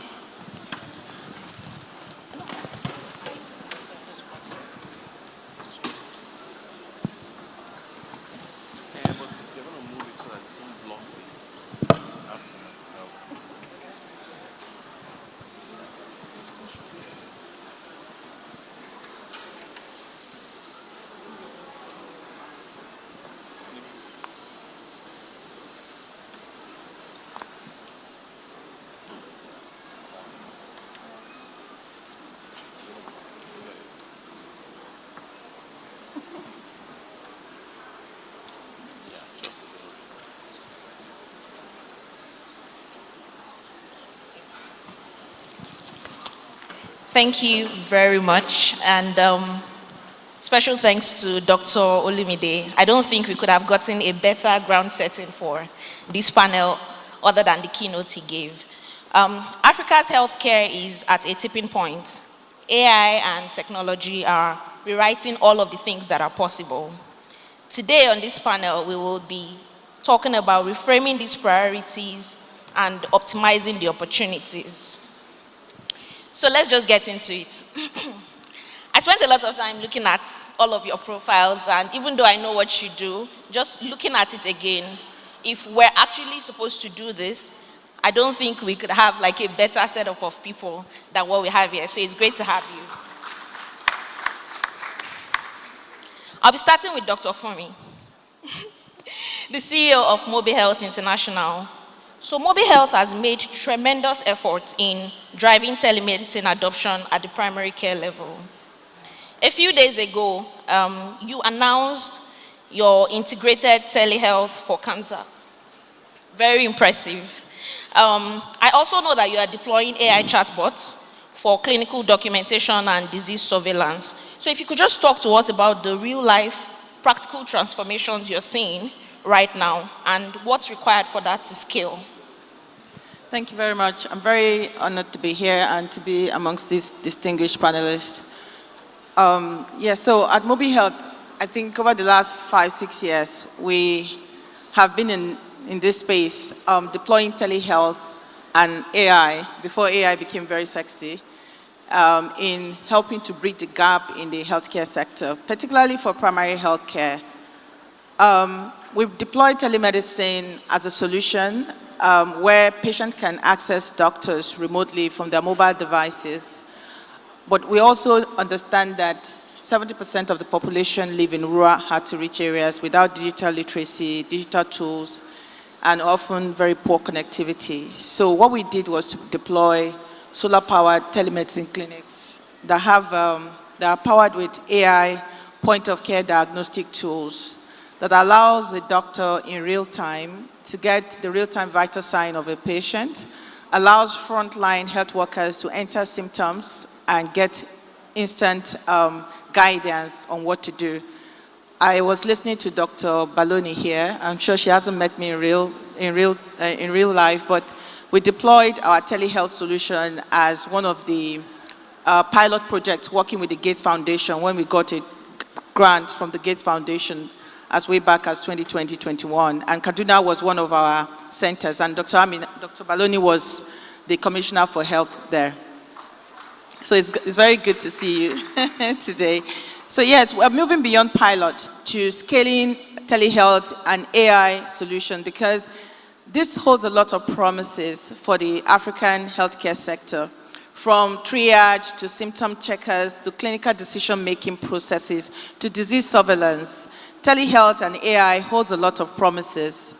Thank you very much, and special thanks to Dr. Olumide. I don't think we could have gotten a better ground setting for this panel other than the keynote he gave. Africa's healthcare is at a tipping point. AI and technology are rewriting all of the things that are possible. Today on this panel, we will be talking about reframing these priorities and optimizing the opportunities. So let's just get into it. I spent a lot of time looking at all of your profiles, and even though I know what you do, just looking at it again, if we're actually supposed to do this, I don't think we could have like a better setup of people than what we have here. So it's great to have you. I'll be starting with Dr. Fumi, the CEO of Mobi Health International. So Mobi Health has made tremendous efforts in driving telemedicine adoption at the primary care level. A few days ago, you announced your integrated telehealth for cancer. Very impressive. I also know that you are deploying AI chatbots for clinical documentation and disease surveillance. So if you could just talk to us about the real-life practical transformations you're seeing right now and what's required for that to scale. Thank you very much. I'm very honored to be here and to be amongst these distinguished panelists. So at Mobi Health, I think over the last 5-6 years, we have been in this space deploying telehealth and AI, before AI became very sexy, in helping to bridge the gap in the healthcare sector, particularly for primary healthcare. We've deployed telemedicine as a solution where patients can access doctors remotely from their mobile devices. But we also understand that 70% of the population live in rural, hard-to-reach areas without digital literacy, digital tools, and often very poor connectivity. So what we did was to deploy solar-powered telemedicine clinics that are powered with AI point-of-care diagnostic tools that allows the doctor in real time to get the real-time vital sign of a patient, allows frontline health workers to enter symptoms and get instant guidance on what to do. I was listening to Dr. Baloni here. I'm sure she hasn't met me in real life, but we deployed our telehealth solution as one of the pilot projects working with the Gates Foundation when we got a grant from the Gates Foundation as way back as 2020-21. And Kaduna was one of our centers, and Dr. Baloni was the Commissioner for Health there. So it's very good to see you today. So yes, we're moving beyond pilot to scaling telehealth and AI solution because this holds a lot of promises for the African healthcare sector, from triage to symptom checkers to clinical decision-making processes to disease surveillance. Telehealth and AI holds a lot of promises.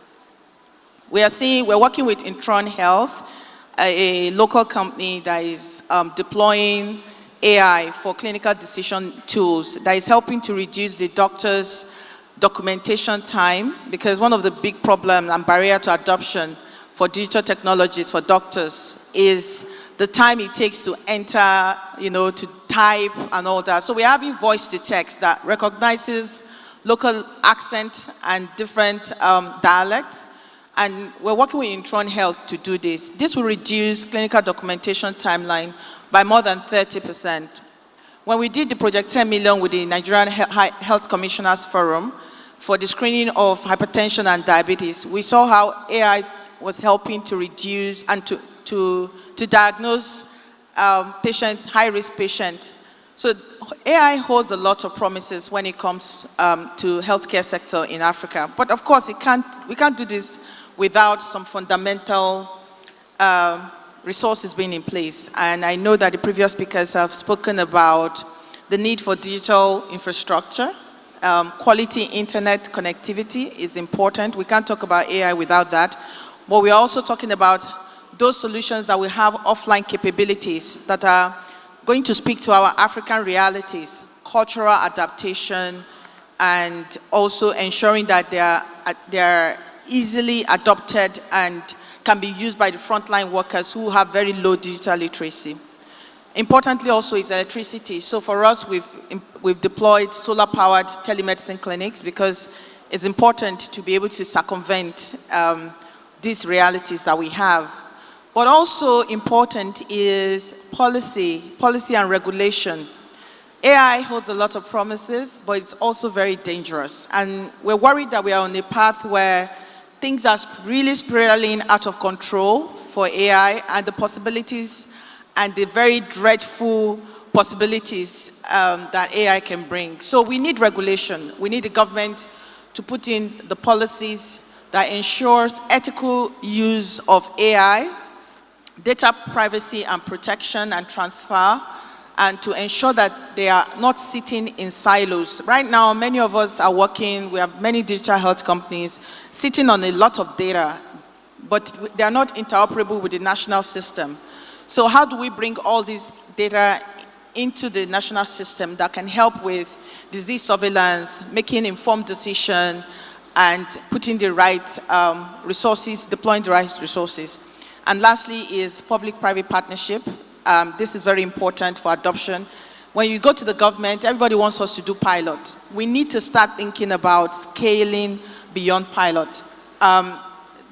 We're working with Intron Health, a local company that is deploying AI for clinical decision tools that is helping to reduce the doctor's documentation time, because one of the big problems and barrier to adoption for digital technologies for doctors is the time it takes to enter, to type and all that. So we're having voice to text that recognizes local accent and different dialects. And we're working with Intron Health to do this. This will reduce clinical documentation timeline by more than 30%. When we did the Project 10 Million with the Nigerian Health Commissioners Forum for the screening of hypertension and diabetes, we saw how AI was helping to reduce and to diagnose high-risk patients. So AI holds a lot of promises when it comes to healthcare sector in Africa. But of course, we can't do this without some fundamental resources being in place. And I know that the previous speakers have spoken about the need for digital infrastructure. Quality internet connectivity is important. We can't talk about AI without that. But we're also talking about those solutions that will have offline capabilities that are going to speak to our African realities, cultural adaptation, and also ensuring that they are easily adopted and can be used by the frontline workers who have very low digital literacy. Importantly also is electricity. So for us, we've deployed solar-powered telemedicine clinics because it's important to be able to circumvent these realities that we have. But also important is policy and regulation. AI holds a lot of promises, but it's also very dangerous. And we're worried that we are on a path where things are really spiraling out of control for AI, and the possibilities and the very dreadful possibilities that AI can bring. So we need regulation. We need the government to put in the policies that ensures ethical use of AI, data privacy and protection and transfer, and to ensure that they are not sitting in silos. Right now, many of us are working, we have many digital health companies sitting on a lot of data, but they are not interoperable with the national system. So how do we bring all this data into the national system that can help with disease surveillance, making informed decisions, and putting the right resources, deploying the right resources? And lastly is public-private partnership. This is very important for adoption. When you go to the government, everybody wants us to do pilot. We need to start thinking about scaling beyond pilot.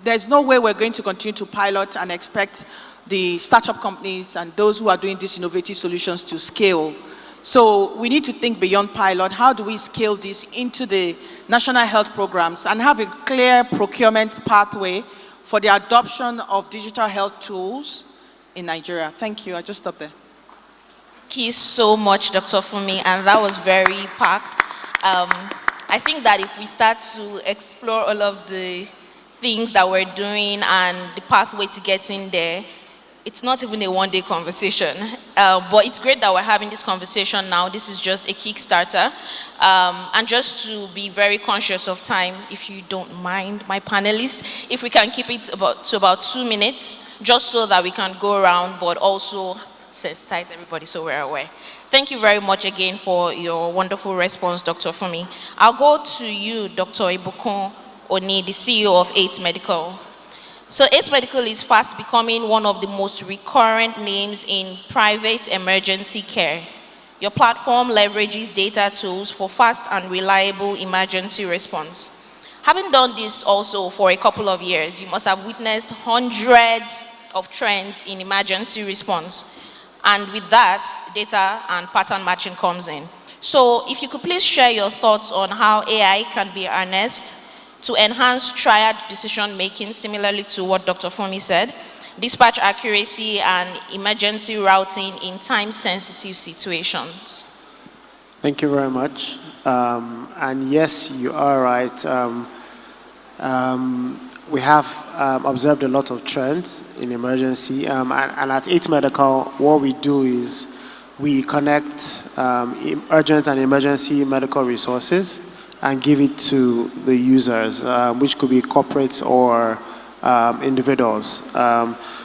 There's no way we're going to continue to pilot and expect the startup companies and those who are doing these innovative solutions to scale. So we need to think beyond pilot. How do we scale this into the national health programs and have a clear procurement pathway for the adoption of digital health tools in Nigeria? Thank you. I just stopped there. Thank you so much, Dr. Fumi, and that was very packed. I think that if we start to explore all of the things that we're doing and the pathway to getting there, it's not even a one-day conversation. But it's great that we're having this conversation now. This is just a Kickstarter. And just to be very conscious of time, if you don't mind, my panelists, if we can keep it to about 2 minutes, just so that we can go around, but also sensitize everybody so we're aware. Thank you very much again for your wonderful response, Dr. Fumi. I'll go to you, Dr. Ibukun Oni, the CEO of 8 Medical. So 8 Medical is fast becoming one of the most recurrent names in private emergency care. Your platform leverages data tools for fast and reliable emergency response. Having done this also for a couple of years, you must have witnessed hundreds of trends in emergency response. And with that, data and pattern matching comes in. So if you could please share your thoughts on how AI can be harnessed to enhance triad decision-making, similarly to what Dr. Fumi said, dispatch accuracy and emergency routing in time-sensitive situations. Thank you very much. And yes, you are right. We have observed a lot of trends in emergency. And at 8 Medical, what we do is we connect urgent and emergency medical resources and give it to the users, which could be corporates or individuals.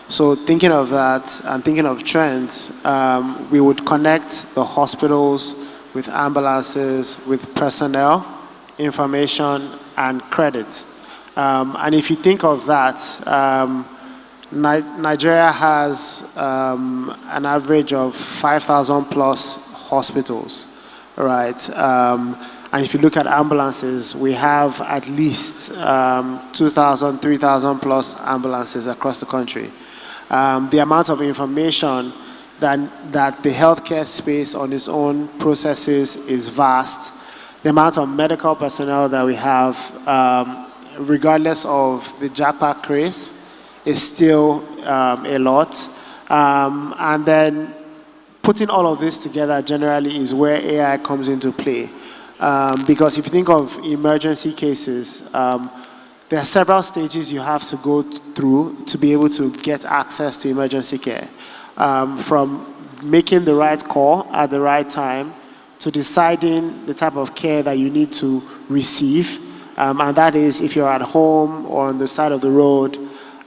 So thinking of that and thinking of trends, we would connect the hospitals with ambulances, with personnel, information, and credit. And if you think of that, Nigeria has an average of 5,000 plus hospitals, right? And if you look at ambulances, we have at least 2,000, 3,000 plus ambulances across the country. The amount of information that the healthcare space on its own processes is vast. The amount of medical personnel that we have, regardless of the jackpot craze, is still a lot. And then putting all of this together generally is where AI comes into play. Because if you think of emergency cases, there are several stages you have to go through to be able to get access to emergency care. From making the right call at the right time to deciding the type of care that you need to receive, and that is if you're at home or on the side of the road,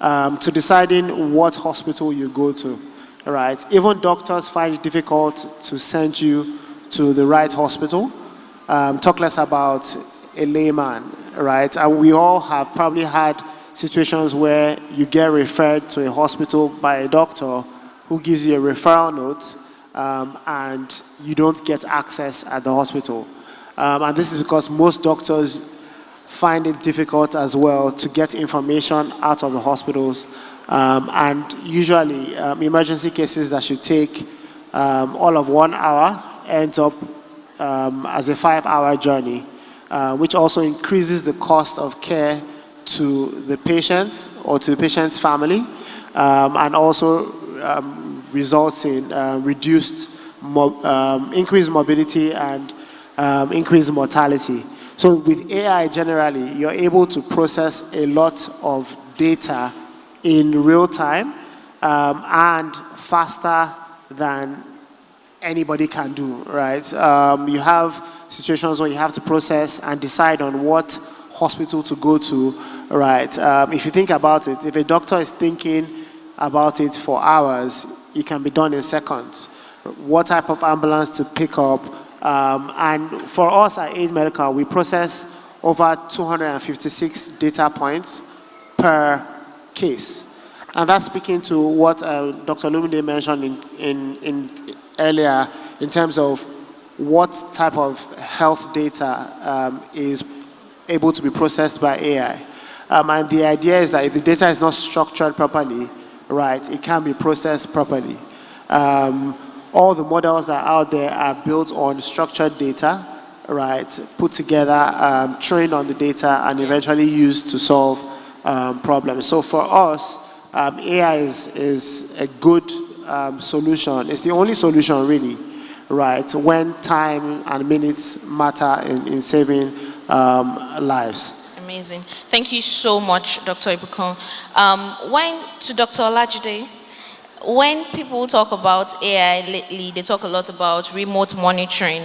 to deciding what hospital you go to, right? Even doctors find it difficult to send you to the right hospital. Talk less about a layman, right? And we all have probably had situations where you get referred to a hospital by a doctor who gives you a referral note, and you don't get access at the hospital. And this is because most doctors find it difficult as well to get information out of the hospitals. And usually, emergency cases that should take all of 1 hour ends up as a 5-hour journey, which also increases the cost of care to the patient or to the patient's family, and also results in increased morbidity and increased mortality. So with AI generally, you're able to process a lot of data in real time and faster than anybody can do, right? You have situations where you have to process and decide on what hospital to go to, right? If you think about it, if a doctor is thinking about it for hours, it can be done in seconds. What type of ambulance to pick up? And for us at Aid Medical, we process over 256 data points per case. And that's speaking to what Dr. Lumide mentioned in earlier in terms of what type of health data is able to be processed by AI. And the idea is that if the data is not structured properly, right, it can be processed properly. All the models that are out there are built on structured data, right, put together, trained on the data, and eventually used to solve problems. So for us, AI is a good solution. It's the only solution really, right, when time and minutes matter in saving lives. Amazing. Thank you so much, Dr. Ibukun. To Dr. Olajide, when people talk about AI lately, they talk a lot about remote monitoring.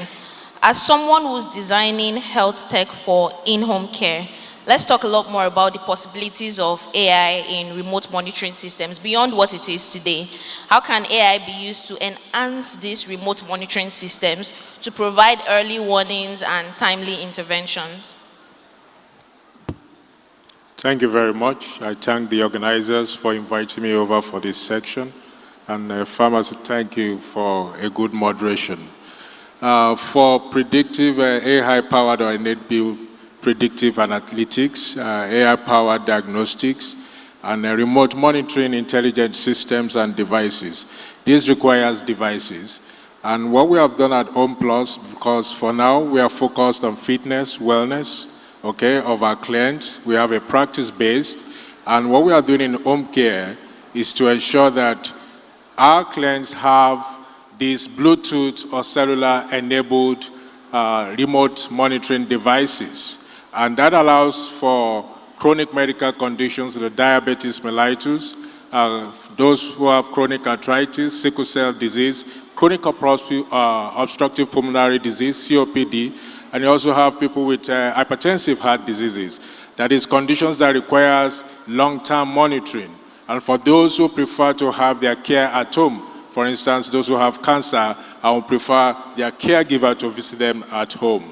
As someone who's designing health tech for in-home care, let's talk a lot more about the possibilities of AI in remote monitoring systems beyond what it is today. How can AI be used to enhance these remote monitoring systems to provide early warnings and timely interventions? Thank you very much. I thank the organizers for inviting me over for this section. And Pharmacy, thank you for a good moderation. For predictive AI-powered or enabled predictive analytics, AI-powered diagnostics, and remote monitoring intelligent systems and devices. This requires devices. And what we have done at Home Plus, because for now we are focused on fitness, wellness, okay, of our clients. We have a practice-based. And what we are doing in home care is to ensure that our clients have these Bluetooth or cellular-enabled remote monitoring devices. And that allows for chronic medical conditions, the diabetes mellitus, those who have chronic arthritis, sickle cell disease, chronic obstructive pulmonary disease, COPD, and you also have people with hypertensive heart diseases. That is conditions that requires long-term monitoring. And for those who prefer to have their care at home, for instance, those who have cancer, I would prefer their caregiver to visit them at home.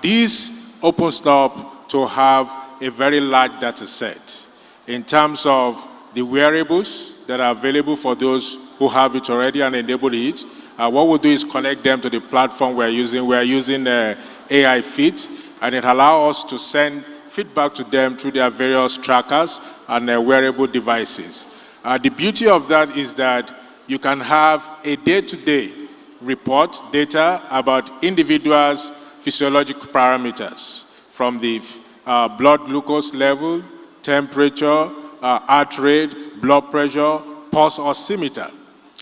This opens up to have a very large data set in terms of the wearables that are available for those who have it already and enable it. What we'll do is connect them to the platform we're using. We're using AI Fit, and it allows us to send feedback to them through their various trackers and wearable devices. The beauty of that is that you can have a day-to-day report, data about individuals' physiological parameters, from the blood glucose level, temperature, heart rate, blood pressure, pulse oximeter.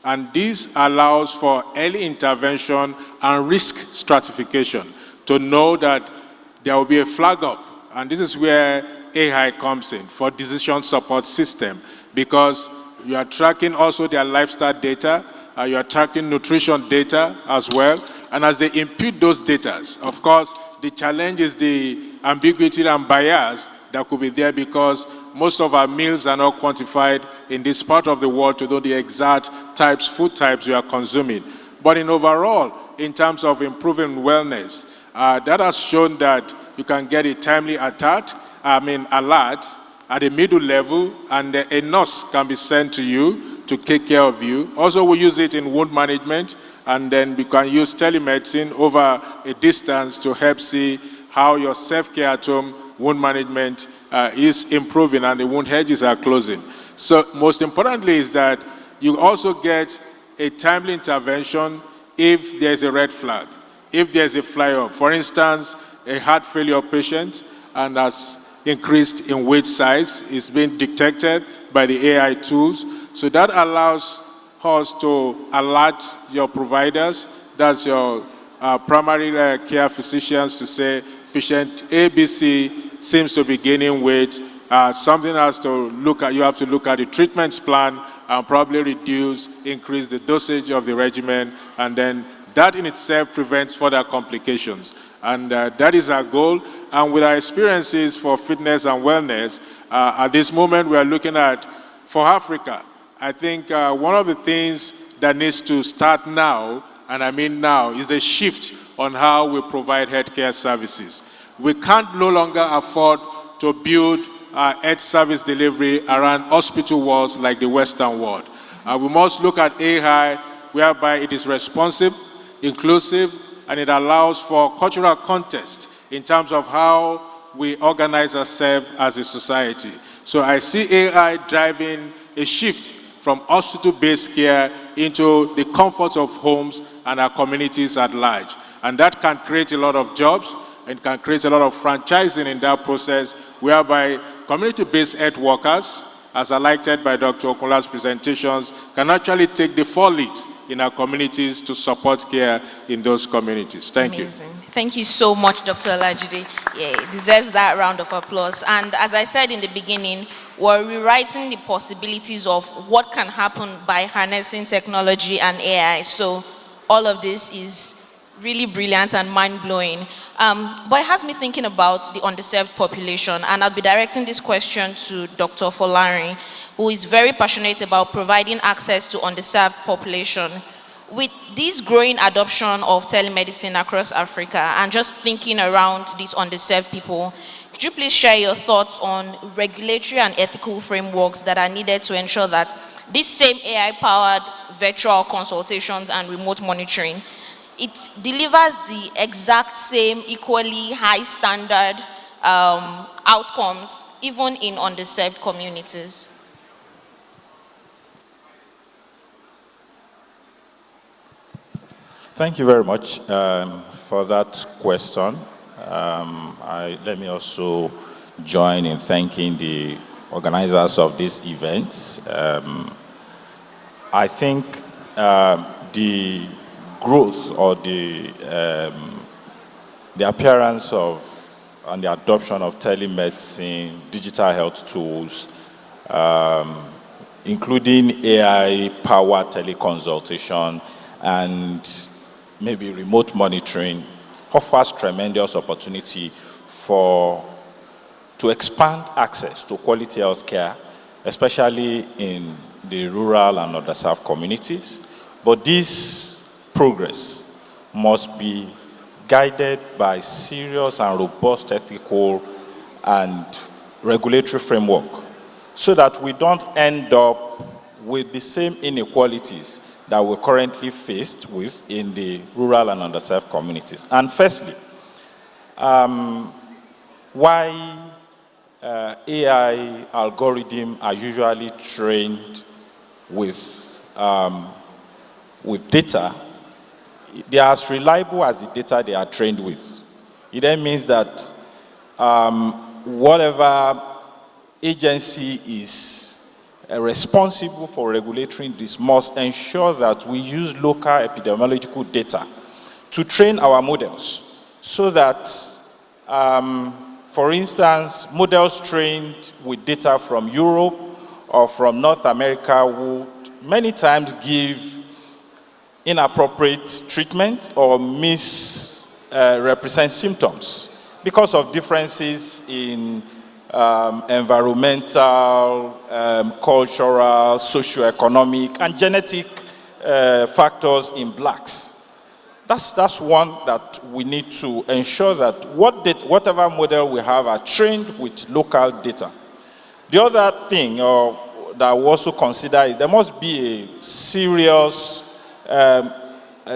And this allows for early intervention and risk stratification to know that there will be a flag up. And this is where AI comes in for decision support system, because you are tracking also their lifestyle data, you are tracking nutrition data as well. And as they input those data, of course, the challenge is the ambiguity and bias that could be there, because most of our meals are not quantified in this part of the world to know the exact types, food types you are consuming. But in overall, in terms of improving wellness, that has shown that you can get a timely alert at the middle level, and a nurse can be sent to you to take care of you. Also, we use it in wound management, and then we can use telemedicine over a distance to help see how your self-care at home wound management is improving and the wound hedges are closing. So most importantly is that you also get a timely intervention if there's a red flag, if there's a fly-up. For instance, a heart failure patient and has increased in weight size is being detected by the AI tools. So that allows us to alert your providers, that's your primary care physicians, to say patient ABC seems to be gaining weight. Something has to look at, you have to look at the treatment plan and probably increase the dosage of the regimen, and then that in itself prevents further complications. And that is our goal. And with our experiences for fitness and wellness, at this moment we are looking at, for Africa, I think one of the things that needs to start now, and I mean now, is a shift on how we provide healthcare services. We can't no longer afford to build health service delivery around hospital walls like the Western world. We must look at AI, whereby it is responsive, inclusive, and it allows for cultural context in terms of how we organize ourselves as a society. So I see AI driving a shift from hospital-based care into the comforts of homes and our communities at large. And that can create a lot of jobs and can create a lot of franchising in that process, whereby community-based health workers, as highlighted by Dr. Okola's presentations, can actually take the forelead in our communities to support care in those communities. Thank Amazing. you. Thank you so much, Dr. Olajide. Yeah, it deserves that round of applause. And as I said in the beginning, we're rewriting the possibilities of what can happen by harnessing technology and AI. So all of this is really brilliant and mind-blowing. But it has me thinking about the underserved population, and I'll be directing this question to Dr. Folarin, who is very passionate about providing access to underserved population. With this growing adoption of telemedicine across Africa, and just thinking around these underserved people, could you please share your thoughts on regulatory and ethical frameworks that are needed to ensure that this same AI-powered virtual consultations and remote monitoring, it delivers the exact same equally high standard outcomes, even in underserved communities? Thank you very much for that question. Let me also join in thanking the organizers of this event. I think the growth or the appearance of and the adoption of telemedicine, digital health tools, including AI-powered teleconsultation and maybe remote monitoring, offers tremendous opportunity to expand access to quality health care, especially in the rural and underserved communities. But this progress must be guided by serious and robust ethical and regulatory framework so that we don't end up with the same inequalities that we're currently faced with in the rural and underserved communities. And firstly, why AI algorithms are usually trained with with data, they are as reliable as the data they are trained with. It then means that whatever agency is responsible for regulating this must ensure that we use local epidemiological data to train our models so that, for instance, models trained with data from Europe or from North America would many times give inappropriate treatment or misrepresent symptoms because of differences in environmental, cultural, socioeconomic, and genetic factors in blacks. That's one that we need to ensure that whatever model we have are trained with local data. The other thing that we also consider is there must be a serious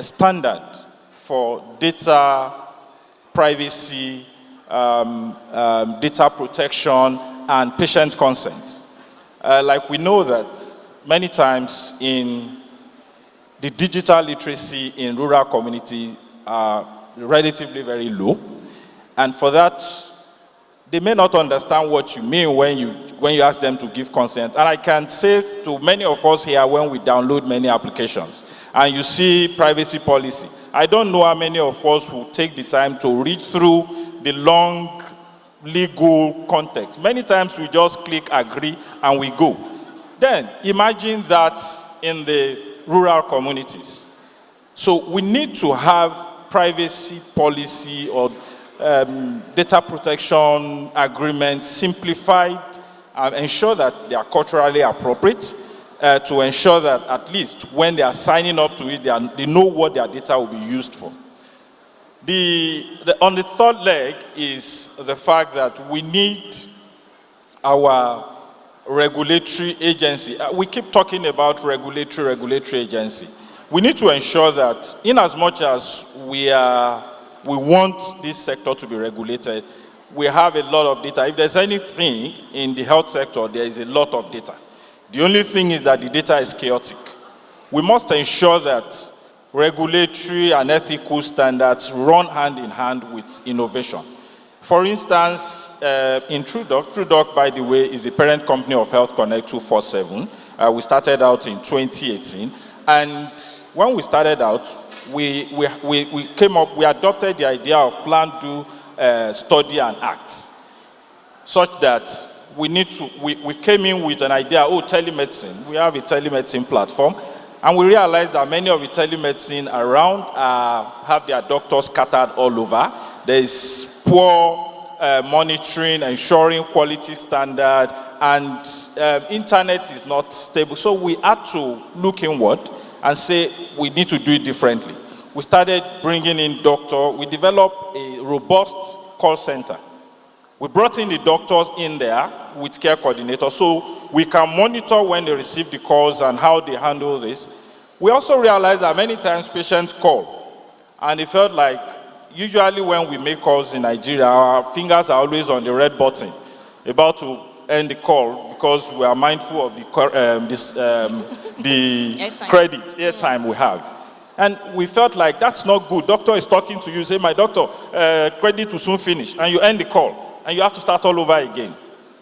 standard for data privacy, data protection, and patient consent. Like we know that many times in the digital literacy in rural communities are relatively very low, and for that, they may not understand what you mean when you ask them to give consent. And I can say to many of us here, when we download many applications and you see privacy policy, I don't know how many of us will take the time to read through the long legal context. Many times we just click agree and we go. Then imagine that in the rural communities. So we need to have privacy policy or data protection agreements simplified and ensure that they are culturally appropriate to ensure that at least when they are signing up to it, they know what their data will be used for. On the third leg is the fact that we need our regulatory agency. We keep talking about regulatory agency. We need to ensure that in as much as we want this sector to be regulated, we have a lot of data. If there's anything in the health sector, there is a lot of data. The only thing is that the data is chaotic. We must ensure that regulatory and ethical standards run hand in hand with innovation. For instance, in TrueDoc, by the way, is the parent company of Health Connect 247. We started out in 2018. And when we started out, we adopted the idea of plan, do, study, and act, such that we came in with an idea, telemedicine. We have a telemedicine platform, and we realized that many of the telemedicine around have their doctors scattered all over. There is poor monitoring, ensuring quality standard, and internet is not stable. So we had to look inward and say we need to do it differently. We started bringing in doctors. We developed a robust call center. We brought in the doctors in there with care coordinators so we can monitor when they receive the calls and how they handle this. We also realized that many times patients call and they felt like usually when we make calls in Nigeria, our fingers are always on the red button, about to end the call because we are mindful of the airtime we have. And we felt like that's not good. Doctor is talking to you, say, my doctor, credit will soon finish, and you end the call, and you have to start all over again.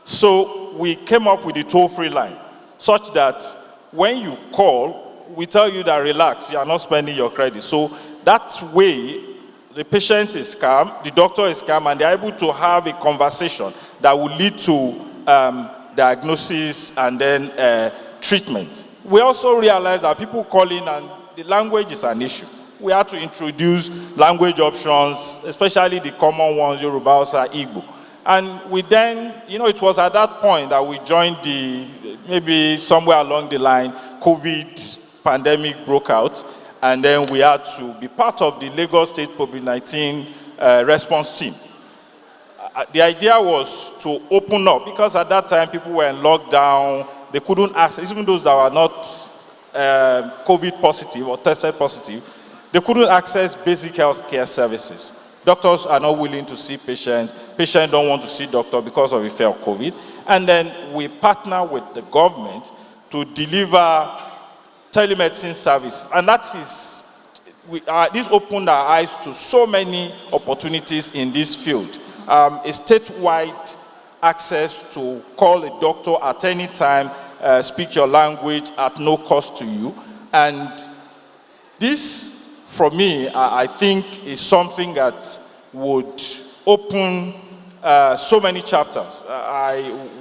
So we came up with a toll-free line, such that when you call, we tell you that relax, you are not spending your credit. So that way, the patient is calm, the doctor is calm, and they're able to have a conversation that will lead to diagnosis and then treatment. We also realized that people call in and the language is an issue. We had to introduce language options, especially the common ones, Yoruba, Hausa, Igbo. And we then, it was at that point that we joined maybe somewhere along the line, COVID pandemic broke out, and then we had to be part of the Lagos State COVID-19 response team. The idea was to open up, because at that time people were in lockdown, they couldn't access, even those that were not COVID positive or tested positive, they couldn't access basic health care services. Doctors are not willing to see patients. Patients don't want to see doctor because of the fear of COVID. And then we partner with the government to deliver telemedicine service. And that is, this opened our eyes to so many opportunities in this field. A statewide access to call a doctor at any time, speak your language at no cost to you. And this, for me, I think is something that would open so many chapters.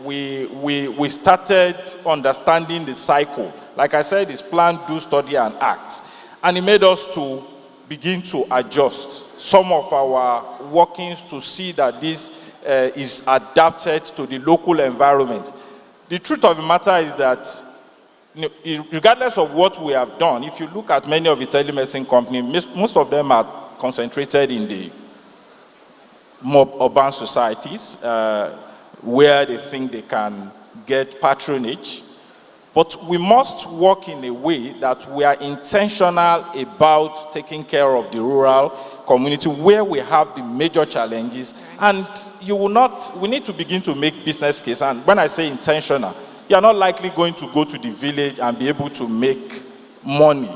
We started understanding the cycle. Like I said, it's plan, do, study, and act. And it made us to begin to adjust some of our workings to see that this is adapted to the local environment. The truth of the matter is that regardless of what we have done, if you look at many of the telemedicine companies, most of them are concentrated in the more urban societies where they think they can get patronage. But we must work in a way that we are intentional about taking care of the rural community where we have the major challenges. And we need to begin to make business case. And when I say intentional, you are not likely going to go to the village and be able to make money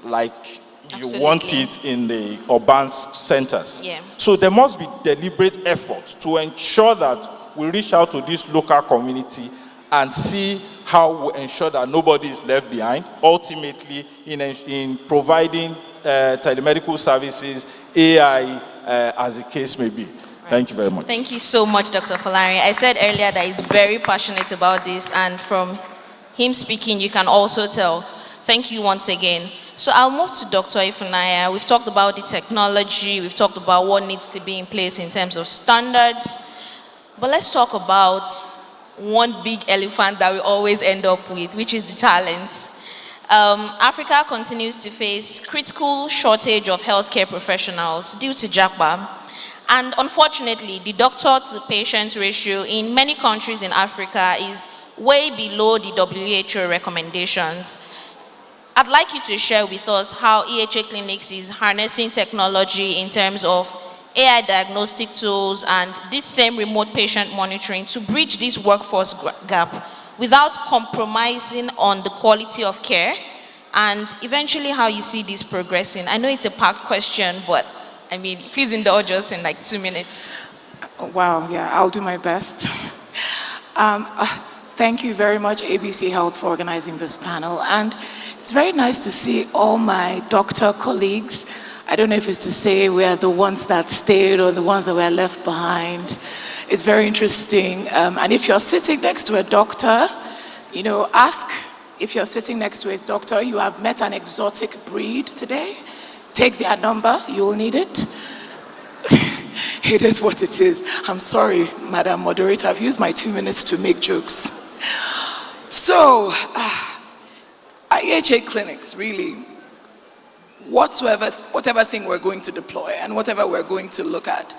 like Absolutely. You want it in the urban centers. Yeah. So there must be deliberate efforts to ensure that we reach out to this local community and see how we ensure that nobody is left behind, ultimately in providing telemedical services, AI, as the case may be. Thank you very much. Thank you so much, Dr. Falari. I said earlier that he's very passionate about this, and from him speaking, you can also tell. Thank you once again. So I'll move to Dr. Ifunanya. We've talked about the technology, we've talked about what needs to be in place in terms of standards, but let's talk about one big elephant that we always end up with, which is the talent. Africa continues to face critical shortage of healthcare professionals due to JAPA. And unfortunately, the doctor-to-patient ratio in many countries in Africa is way below the WHO recommendations. I'd like you to share with us how EHA Clinics is harnessing technology in terms of AI diagnostic tools and this same remote patient monitoring to bridge this workforce gap without compromising on the quality of care, and eventually how you see this progressing. I know it's a packed question, but I mean, please indulge us in like 2 minutes. Wow, yeah, I'll do my best. Thank you very much, ABC Health, for organizing this panel. And it's very nice to see all my doctor colleagues. I don't know if it's to say we're the ones that stayed or the ones that were left behind. It's very interesting. And if you're sitting next to a doctor, you know, ask if you're sitting next to a doctor, you have met an exotic breed today. Take their number, you'll need it. It is what it is. I'm sorry, Madam Moderator, I've used my 2 minutes to make jokes. So, at EHA Clinics, really, whatever thing we're going to deploy and whatever we're going to look at,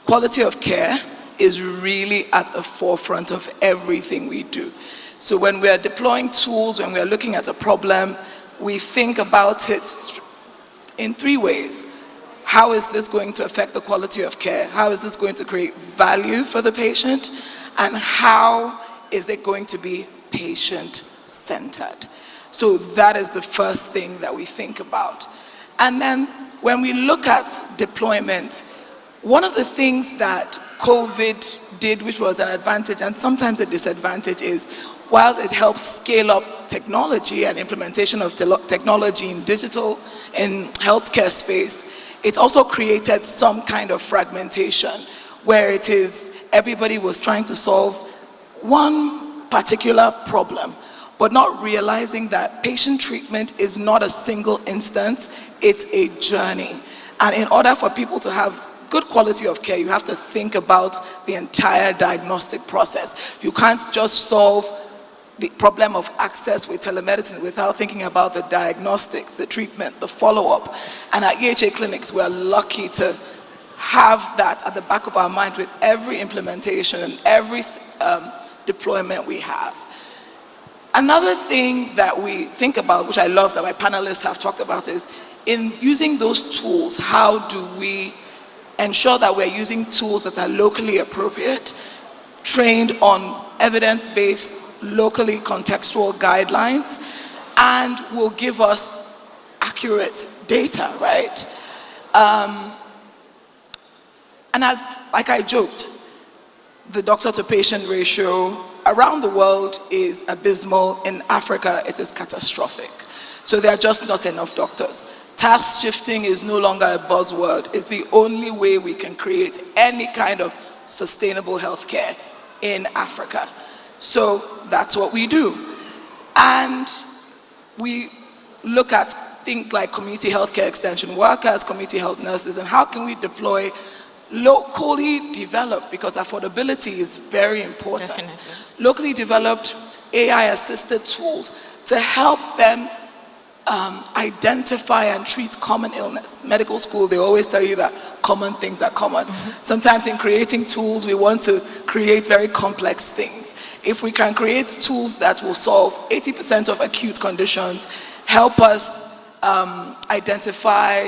quality of care is really at the forefront of everything we do. So when we are deploying tools, when we are looking at a problem, we think about it in 3 ways. How is this going to affect the quality of care? How is this going to create value for the patient? And how is it going to be patient-centered? So that is the first thing that we think about. And then when we look at deployment, one of the things that COVID did, which was an advantage and sometimes a disadvantage, is while it helped scale up technology and implementation of technology in digital, in healthcare space, it also created some kind of fragmentation where it is everybody was trying to solve one particular problem, but not realizing that patient treatment is not a single instance, it's a journey. And in order for people to have good quality of care, you have to think about the entire diagnostic process. You can't just solve the problem of access with telemedicine without thinking about the diagnostics, the treatment, the follow-up. And at EHA Clinics, we're lucky to have that at the back of our mind with every implementation and every deployment we have. Another thing that we think about, which I love that my panelists have talked about, is in using those tools, how do we ensure that we're using tools that are locally appropriate, trained on evidence-based, locally contextual guidelines, and will give us accurate data, right? And like I joked, the doctor-to-patient ratio around the world is abysmal. In Africa, it is catastrophic. So there are just not enough doctors. Task shifting is no longer a buzzword. It's the only way we can create any kind of sustainable healthcare in Africa. So that's what we do. And we look at things like community healthcare extension workers, community health nurses, and how can we deploy locally developed, because affordability is very important. Definitely. Locally developed AI-assisted tools to help them identify and treat common illness. Medical school, they always tell you that common things are common. Sometimes in creating tools, we want to create very complex things. If we can create tools that will solve 80% of acute conditions, help us identify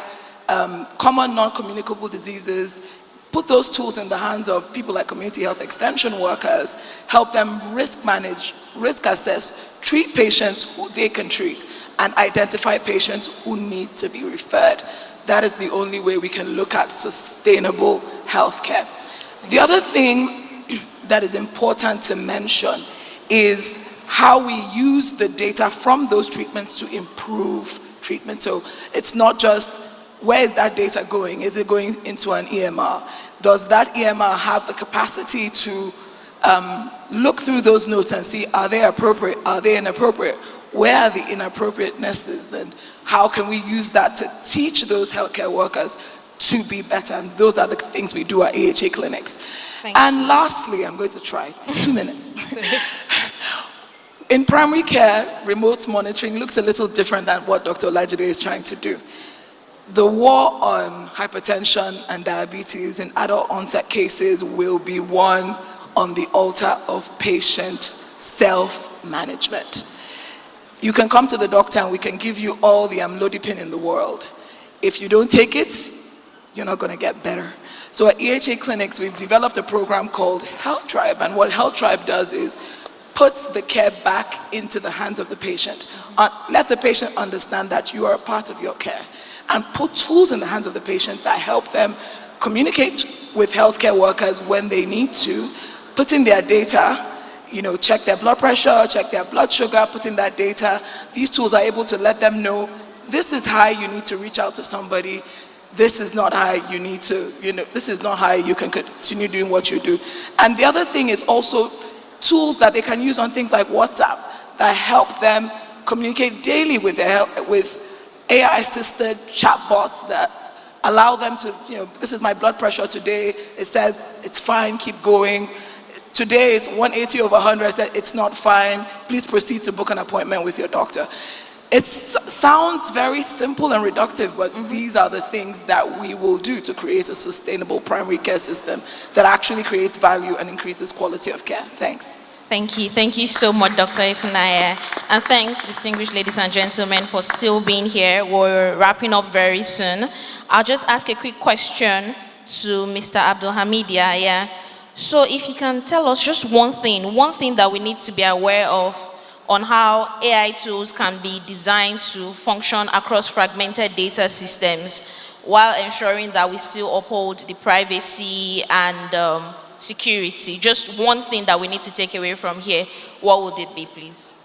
common non-communicable diseases, put those tools in the hands of people like community health extension workers, help them risk manage, risk assess, treat patients who they can treat, and identify patients who need to be referred. That is the only way we can look at sustainable healthcare. The other thing that is important to mention is how we use the data from those treatments to improve treatment. So it's not just where is that data going? Is it going into an EMR? Does that EMR have the capacity to look through those notes and see, are they appropriate? Are they inappropriate? Where are the inappropriatenesses? And how can we use that to teach those healthcare workers to be better? And those are the things we do at AHA clinics. And lastly, I'm going to try 2 minutes. In primary care, remote monitoring looks a little different than what Dr. Olajide is trying to do. The war on hypertension and diabetes in adult onset cases will be won on the altar of patient self-management. You can come to the doctor and we can give you all the amlodipine in the world. If you don't take it, you're not going to get better. So at EHA clinics, we've developed a program called Health Tribe, and what Health Tribe does is puts the care back into the hands of the patient. Let the patient understand that you are a part of your care, and put tools in the hands of the patient that help them communicate with healthcare workers when they need to, put in their data, check their blood pressure, check their blood sugar, put in that data. These tools are able to let them know, this is high, you need to reach out to somebody. This is not high, you need to, this is not high, you can continue doing what you do. And the other thing is also tools that they can use on things like WhatsApp that help them communicate daily with AI-assisted chatbots that allow them to, this is my blood pressure today. It says it's fine, keep going. Today it's 180 over 100. I said it's not fine. Please proceed to book an appointment with your doctor. It sounds very simple and reductive, but these are the things that we will do to create a sustainable primary care system that actually creates value and increases quality of care. Thanks. Thank you. Thank you so much, Dr. Ifunanya. And thanks, distinguished ladies and gentlemen, for still being here. We're wrapping up very soon. I'll just ask a quick question to Mr. Abdulhamid Yahya. So if you can tell us just one thing that we need to be aware of on how AI tools can be designed to function across fragmented data systems while ensuring that we still uphold the privacy and security. Just one thing that we need to take away from here, what would it be, please?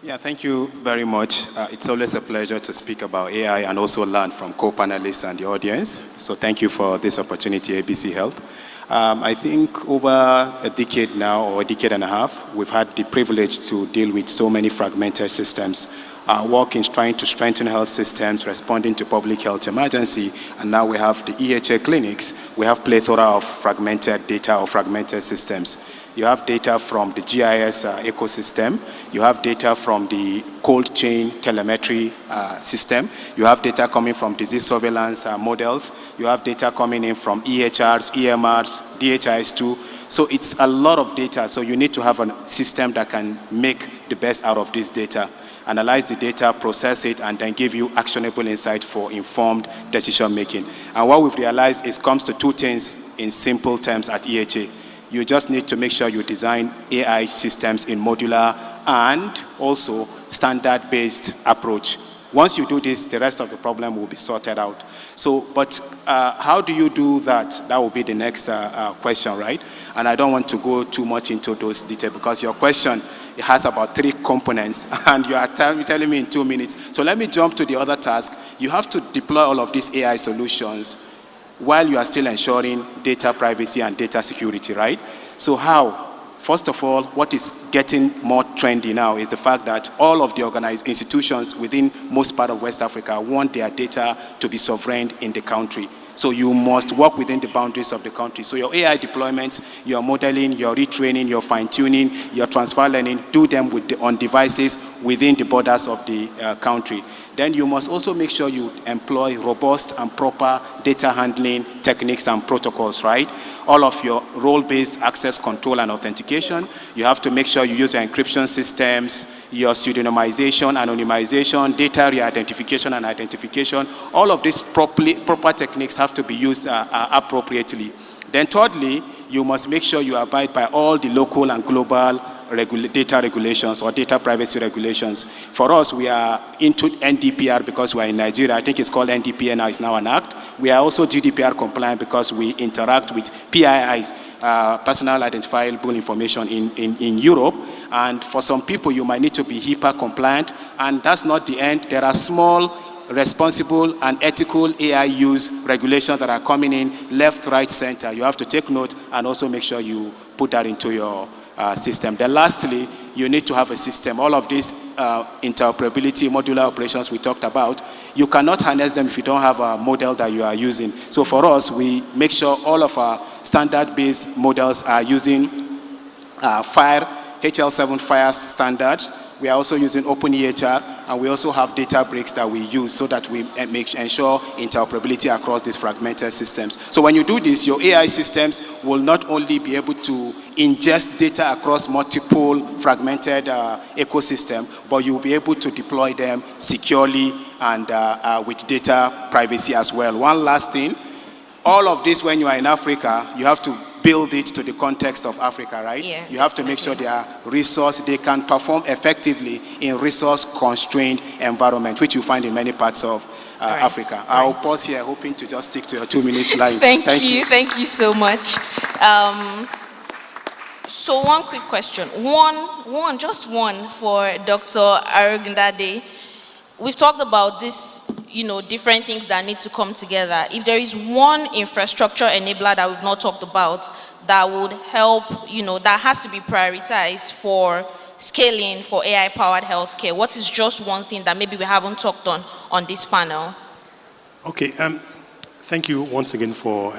Yeah, thank you very much. It's always a pleasure to speak about AI and also learn from co-panelists and the audience. So thank you for this opportunity, ABC Health. I think over a decade now, or a decade and a half, we've had the privilege to deal with so many fragmented systems. Our work is trying to strengthen health systems, responding to public health emergency, and now we have the EHA clinics. We have plethora of fragmented data or fragmented systems. You have data from the GIS ecosystem. You have data from the cold chain telemetry system. You have data coming from disease surveillance models. You have data coming in from EHRs, EMRs, DHIS2. So it's a lot of data. So you need to have a system that can make the best out of this data, analyze the data, process it, and then give you actionable insight for informed decision making. And what we've realized is comes to two things in simple terms at EHA. You just need to make sure you design AI systems in modular and also standard-based approach. Once you do this, the rest of the problem will be sorted out. So, but how do you do that? That will be the next question, right? And I don't want to go too much into those details because your question, it has about 3 components and you are telling me in 2 minutes. So let me jump to the other task. You have to deploy all of these AI solutions while you are still ensuring data privacy and data security, right? So how? First of all, what is getting more trendy now is the fact that all of the organized institutions within most part of West Africa want their data to be sovereign in the country. So you must work within the boundaries of the country. So your AI deployments, your modeling, your retraining, your fine-tuning, your transfer learning, do them on devices within the borders of the country. Then you must also make sure you employ robust and proper data handling techniques and protocols, right? All of your role-based access control and authentication, you have to make sure you use your encryption systems, your pseudonymization, anonymization, data re-identification and identification. All of these proper techniques have to be used appropriately. Then thirdly, you must make sure you abide by all the local and global data regulations or data privacy regulations. For us, we are into NDPR because we are in Nigeria. I think it's called NDPR now, it's now an act. We are also GDPR compliant because we interact with PIIs, personal identifiable information in Europe. And for some people, you might need to be HIPAA compliant. And that's not the end. There are small, responsible and ethical AI use regulations that are coming in left, right, center. You have to take note and also make sure you put that into your system. Then lastly, you need to have a system. All of these interoperability, modular operations we talked about, you cannot harness them if you don't have a model that you are using. So for us, we make sure all of our standard-based models are using HL7 FIRE standards. We are also using OpenEHR, and we also have data breaks that we use so that we ensure interoperability across these fragmented systems. So when you do this, your AI systems will not only be able to ingest data across multiple fragmented ecosystem, but you'll be able to deploy them securely and with data privacy as well. One last thing, all of this when you are in Africa, you have to build it to the context of Africa, right? Yeah, you have to make sure they are they can perform effectively in resource-constrained environment, which you find in many parts of Africa. I'll pause here, hoping to just stick to your 2 minutes line. Thank you so much. So one quick question, just one for Dr. Arugindade. We've talked about this, different things that need to come together. If there is one infrastructure enabler that we've not talked about that would help, that has to be prioritized for scaling for AI-powered healthcare, what is just one thing that maybe we haven't talked on this panel? Okay, thank you once again for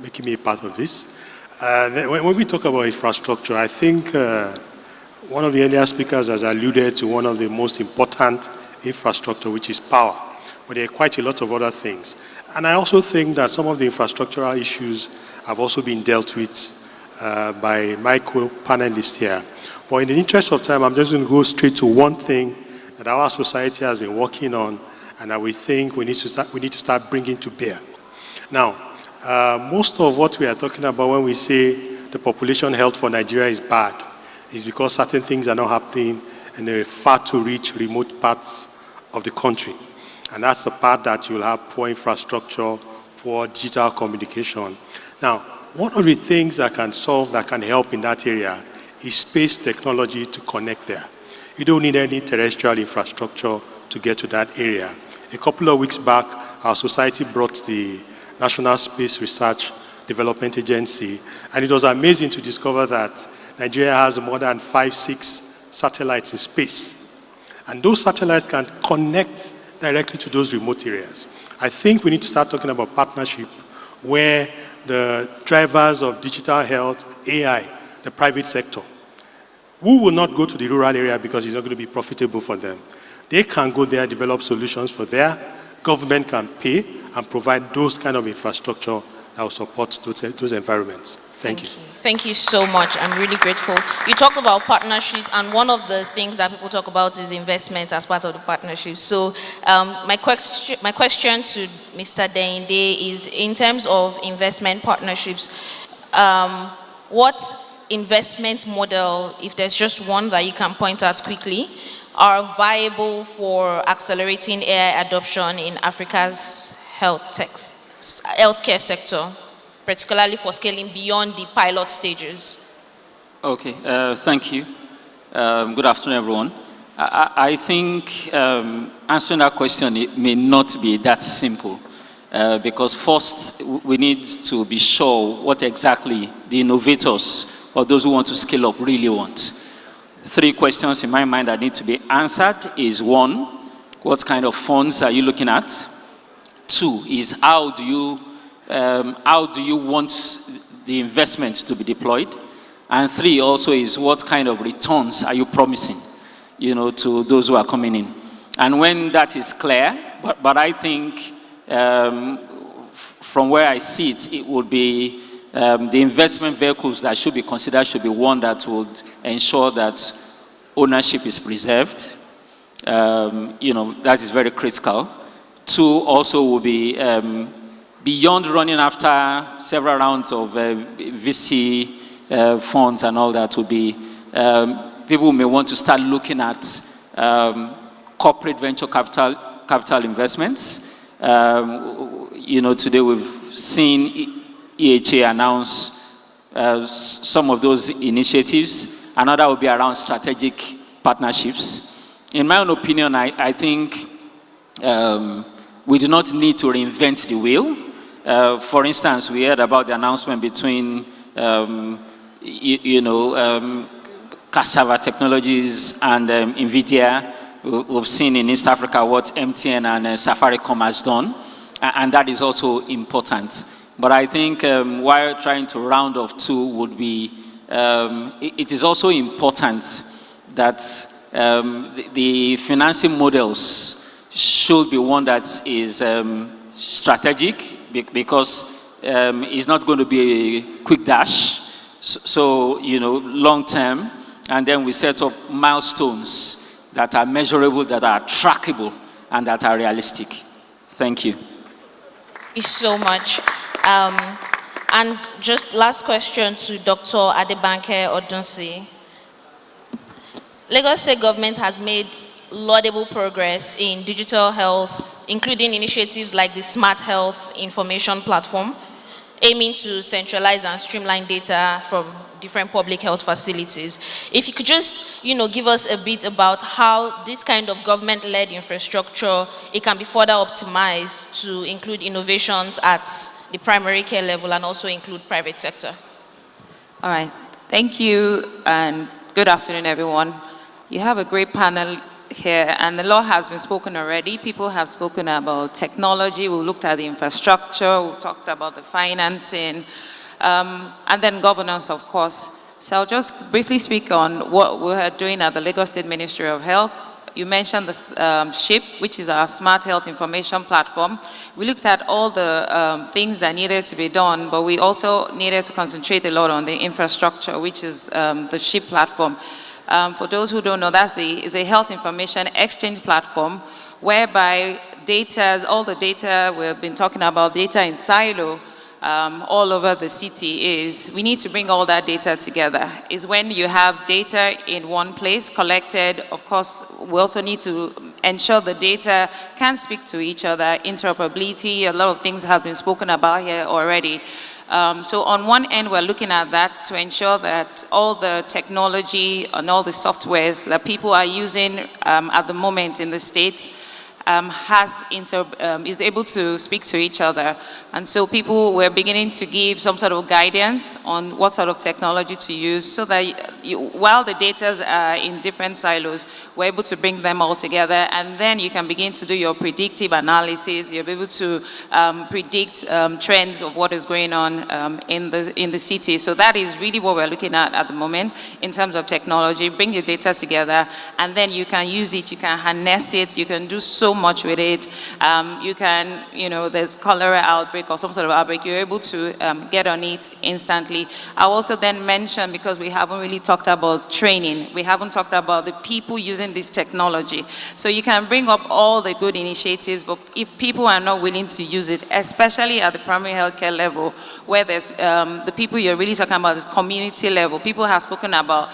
making me a part of this. When we talk about infrastructure, I think one of the earlier speakers has alluded to one of the most important infrastructure, which is power. But there are quite a lot of other things. And I also think that some of the infrastructural issues have also been dealt with by my co-panelists here. But in the interest of time, I'm just going to go straight to one thing that our society has been working on and that we think we need to start bringing to bear. Now, most of what we are talking about when we say the population health for Nigeria is bad is because certain things are not happening in the far-to-reach remote parts of the country. And that's the part that you'll have poor infrastructure, poor digital communication. Now, one of the things that can help in that area is space technology to connect there. You don't need any terrestrial infrastructure to get to that area. A couple of weeks back, our society brought the National Space Research Development Agency, and it was amazing to discover that Nigeria has more than 5-6 satellites in space. And those satellites can connect directly to those remote areas. I think we need to start talking about partnership where the drivers of digital health, AI, the private sector, who will not go to the rural area because it's not going to be profitable for them. They can go there, develop solutions for their government can pay and provide those kind of infrastructure that will support those environments. Thank you. Thank you so much. I'm really grateful. You talked about partnership, and one of the things that people talk about is investment as part of the partnership. So my question to Mr. Deinde is, in terms of investment partnerships, what investment model, if there's just one that you can point out quickly, are viable for accelerating AI adoption in Africa's healthcare sector, particularly for scaling beyond the pilot stages? Okay, thank you. Good afternoon, everyone. I think answering that question, it may not be that simple. Because first, we need to be sure what exactly the innovators or those who want to scale up really want. 3 questions in my mind that need to be answered is 1, what kind of funds are you looking at? 2 is how do you want the investments to be deployed? And 3 also is what kind of returns are you promising, to those who are coming in? And when that is clear, but I think from where I see it, it would be the investment vehicles that should be considered should be one that would ensure that ownership is preserved. That is very critical. 2 also will be beyond running after several rounds of VC funds and all that, would be people may want to start looking at corporate venture capital investments. Today we've seen EHA announce some of those initiatives. Another will be around strategic partnerships. In my own opinion, I think we do not need to reinvent the wheel. For instance, we heard about the announcement between, Cassava Technologies and NVIDIA. We've seen in East Africa what MTN and Safaricom has done, and that is also important. But I think while trying to round off 2 would be, it is also important that the financing models should be one that is strategic, because it's not going to be a quick dash. So, long term, and then we set up milestones that are measurable, that are trackable, and that are realistic. Thank you. Thank you so much. And just last question to Dr. Adebanke Odunsi. Lagos State government has made laudable progress in digital health, including initiatives like the Smart Health Information Platform, aiming to centralize and streamline data from different public health facilities. If you could just, give us a bit about how this kind of government-led infrastructure, it can be further optimized to include innovations at the primary care level and also include private sector. All right, thank you, and good afternoon, everyone. You have a great panel here, and a lot has been spoken already. People have spoken about technology, we looked at the infrastructure, we talked about the financing, and then governance, of course. So I'll just briefly speak on what we're doing at the Lagos State Ministry of Health. You mentioned the SHIP, which is our Smart Health Information Platform. We looked at all the things that needed to be done, but we also needed to concentrate a lot on the infrastructure, which is the SHIP platform. For those who don't know, is a health information exchange platform whereby all the data we've been talking about, data in silo, all over the city, we need to bring all that data together. Is when you have data in one place collected. Of course, we also need to ensure the data can speak to each other, interoperability, a lot of things have been spoken about here already. So on one end, we're looking at that to ensure that all the technology and all the softwares that people are using at the moment in the States is able to speak to each other. And so people were beginning to give some sort of guidance on what sort of technology to use so that while the data are in different silos, we're able to bring them all together, and then you can begin to do your predictive analysis. You'll be able to predict trends of what is going on in the city. So that is really what we're looking at the moment in terms of technology. Bring your data together, and then you can use it, you can harness it, you can do so much with it. You can, there's cholera outbreak or some sort of outbreak, you're able to get on it instantly. I'll also then mention, because we haven't really talked about training, we haven't talked about the people using this technology. So you can bring up all the good initiatives, but if people are not willing to use it, especially at the primary healthcare level, where there's the people you're really talking about is community level. People have spoken about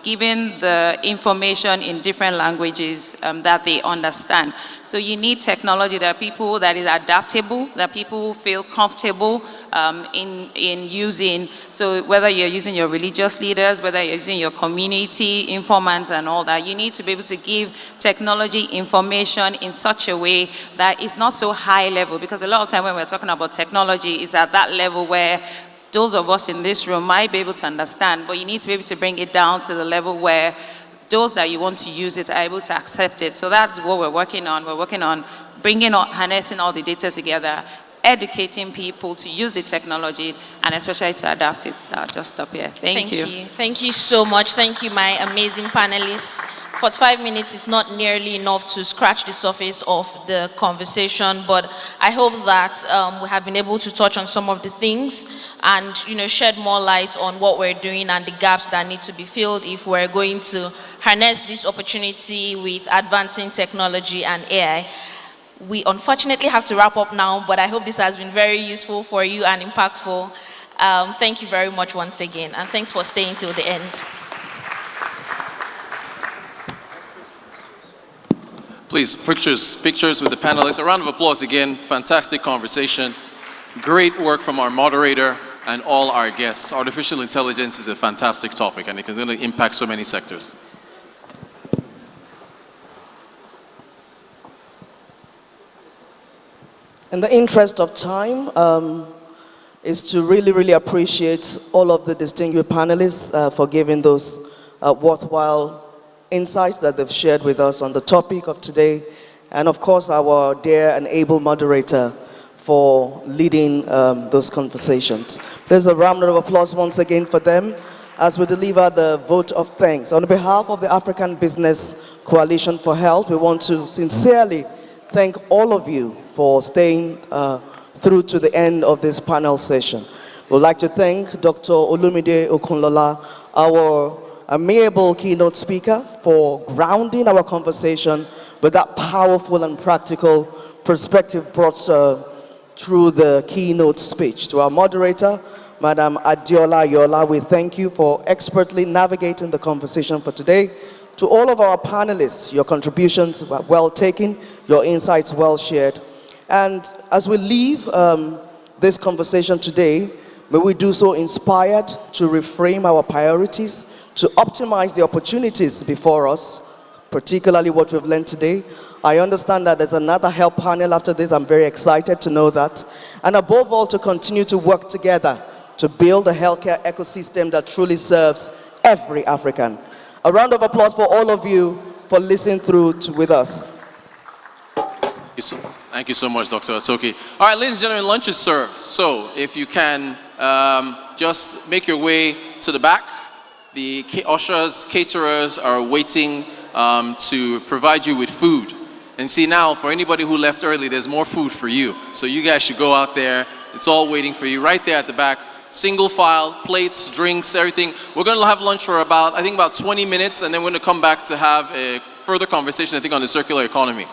giving the information in different languages that they understand. So you need technology that people that is adaptable, that people feel comfortable in using. So whether you're using your religious leaders, whether you're using your community informants and all that, you need to be able to give technology information in such a way that it's not so high level, because a lot of time when we're talking about technology, it's at that level where those of us in this room might be able to understand, but you need to be able to bring it down to the level where those that you want to use it are able to accept it. So that's what we're working on. We're working on harnessing all the data together, educating people to use the technology, and especially to adapt it. So I'll just stop here. Thank you. Thank you so much. Thank you, my amazing panelists. 45 minutes is not nearly enough to scratch the surface of the conversation, but I hope that we have been able to touch on some of the things and shed more light on what we're doing and the gaps that need to be filled if we're going to harness this opportunity with advancing technology and AI. We unfortunately have to wrap up now, but I hope this has been very useful for you and impactful. Thank you very much once again, and thanks for staying till the end. Please, pictures with the panelists. A round of applause again. Fantastic conversation. Great work from our moderator and all our guests. Artificial intelligence is a fantastic topic, and it can really impact so many sectors. In the interest of time, is to really appreciate all of the distinguished panelists for giving those worthwhile insights that they've shared with us on the topic of today, and of course our dear and able moderator for leading those conversations. There's a round of applause once again for them as we deliver the vote of thanks. On behalf of the African Business Coalition for Health, we want to sincerely thank all of you for staying through to the end of this panel session. We'd like to thank Dr. Olumide Okunlola, our amiable keynote speaker, for grounding our conversation with that powerful and practical perspective brought through the keynote speech. To our moderator, Madam Adiola Yola, we thank you for expertly navigating the conversation for today. To all of our panelists, your contributions were well taken, your insights well shared. And as we leave this conversation today, may we do so inspired to reframe our priorities, to optimize the opportunities before us, particularly what we've learned today. I understand that there's another help panel after this. I'm very excited to know that. And above all, to continue to work together to build a healthcare ecosystem that truly serves every African. A round of applause for all of you for listening through with us. Thank you so much, Dr. Atoki. All right, ladies and gentlemen, lunch is served. So if you can just make your way to the back. The ushers, caterers are waiting to provide you with food. And see now, for anybody who left early, there's more food for you. So you guys should go out there. It's all waiting for you right there at the back. Single file, plates, drinks, everything. We're going to have lunch for about 20 minutes, and then we're going to come back to have a further conversation, I think, on the circular economy.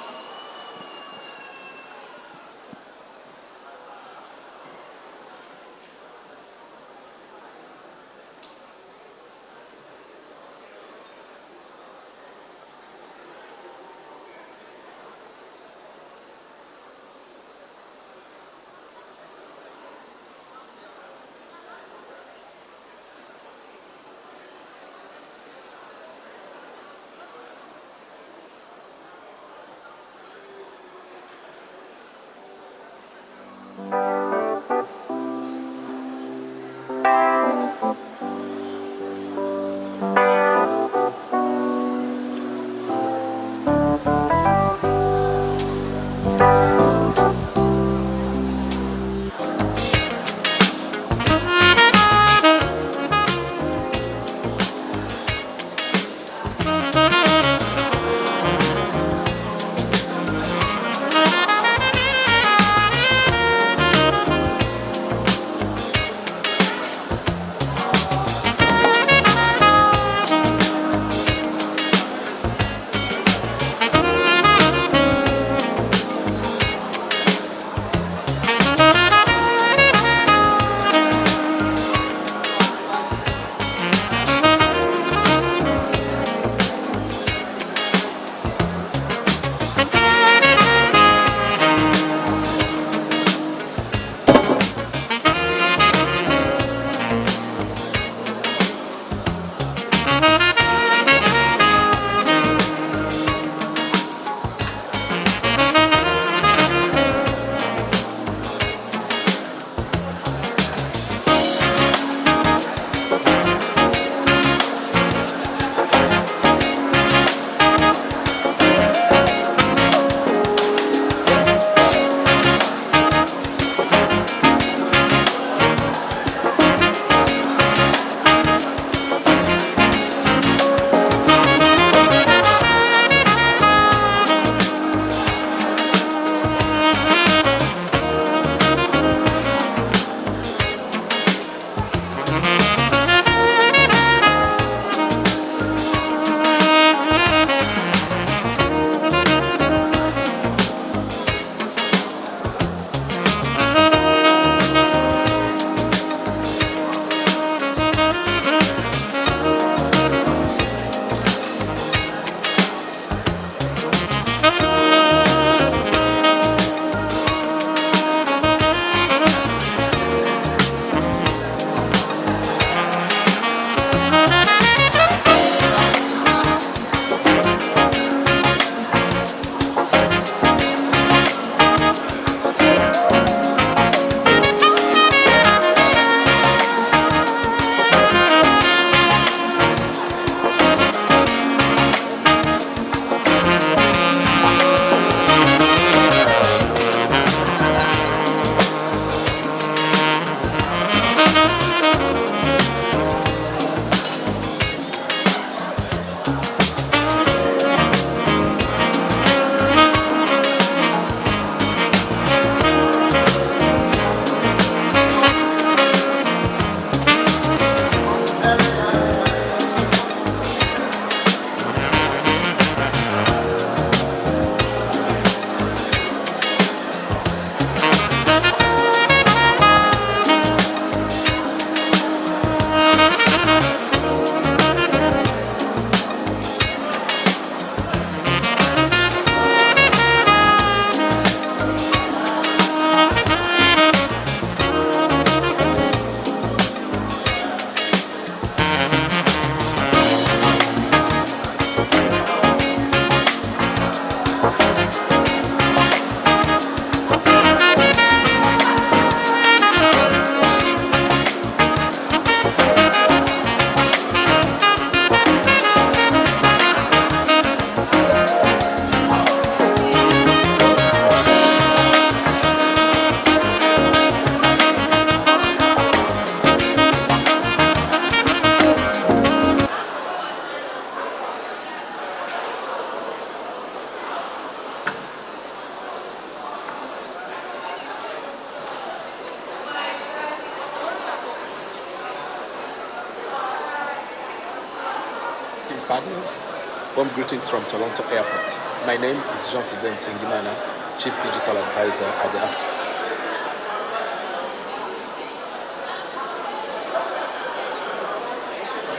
Philanthropy partners, warm greetings from Toronto Airport. My name is Jean-Philbert Sengimana, Chief Digital Advisor at the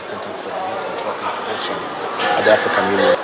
Centers for Disease Control and Prevention at the African Union.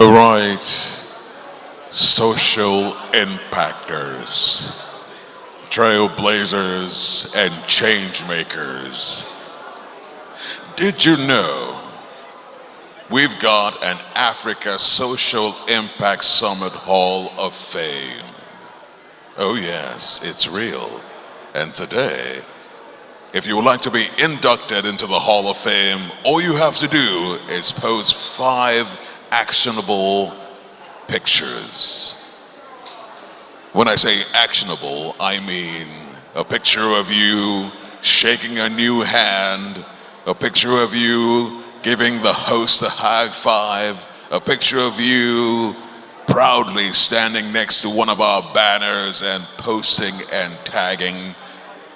Right, social impactors, trailblazers, and change makers. Did you know we've got an Africa Social Impact Summit Hall of Fame? Oh yes, it's real. And today, if you would like to be inducted into the Hall of Fame, all you have to do is post 5 actionable pictures. When I say actionable, I mean a picture of you shaking a new hand, a picture of you giving the host a high five, a picture of you proudly standing next to one of our banners and posting and tagging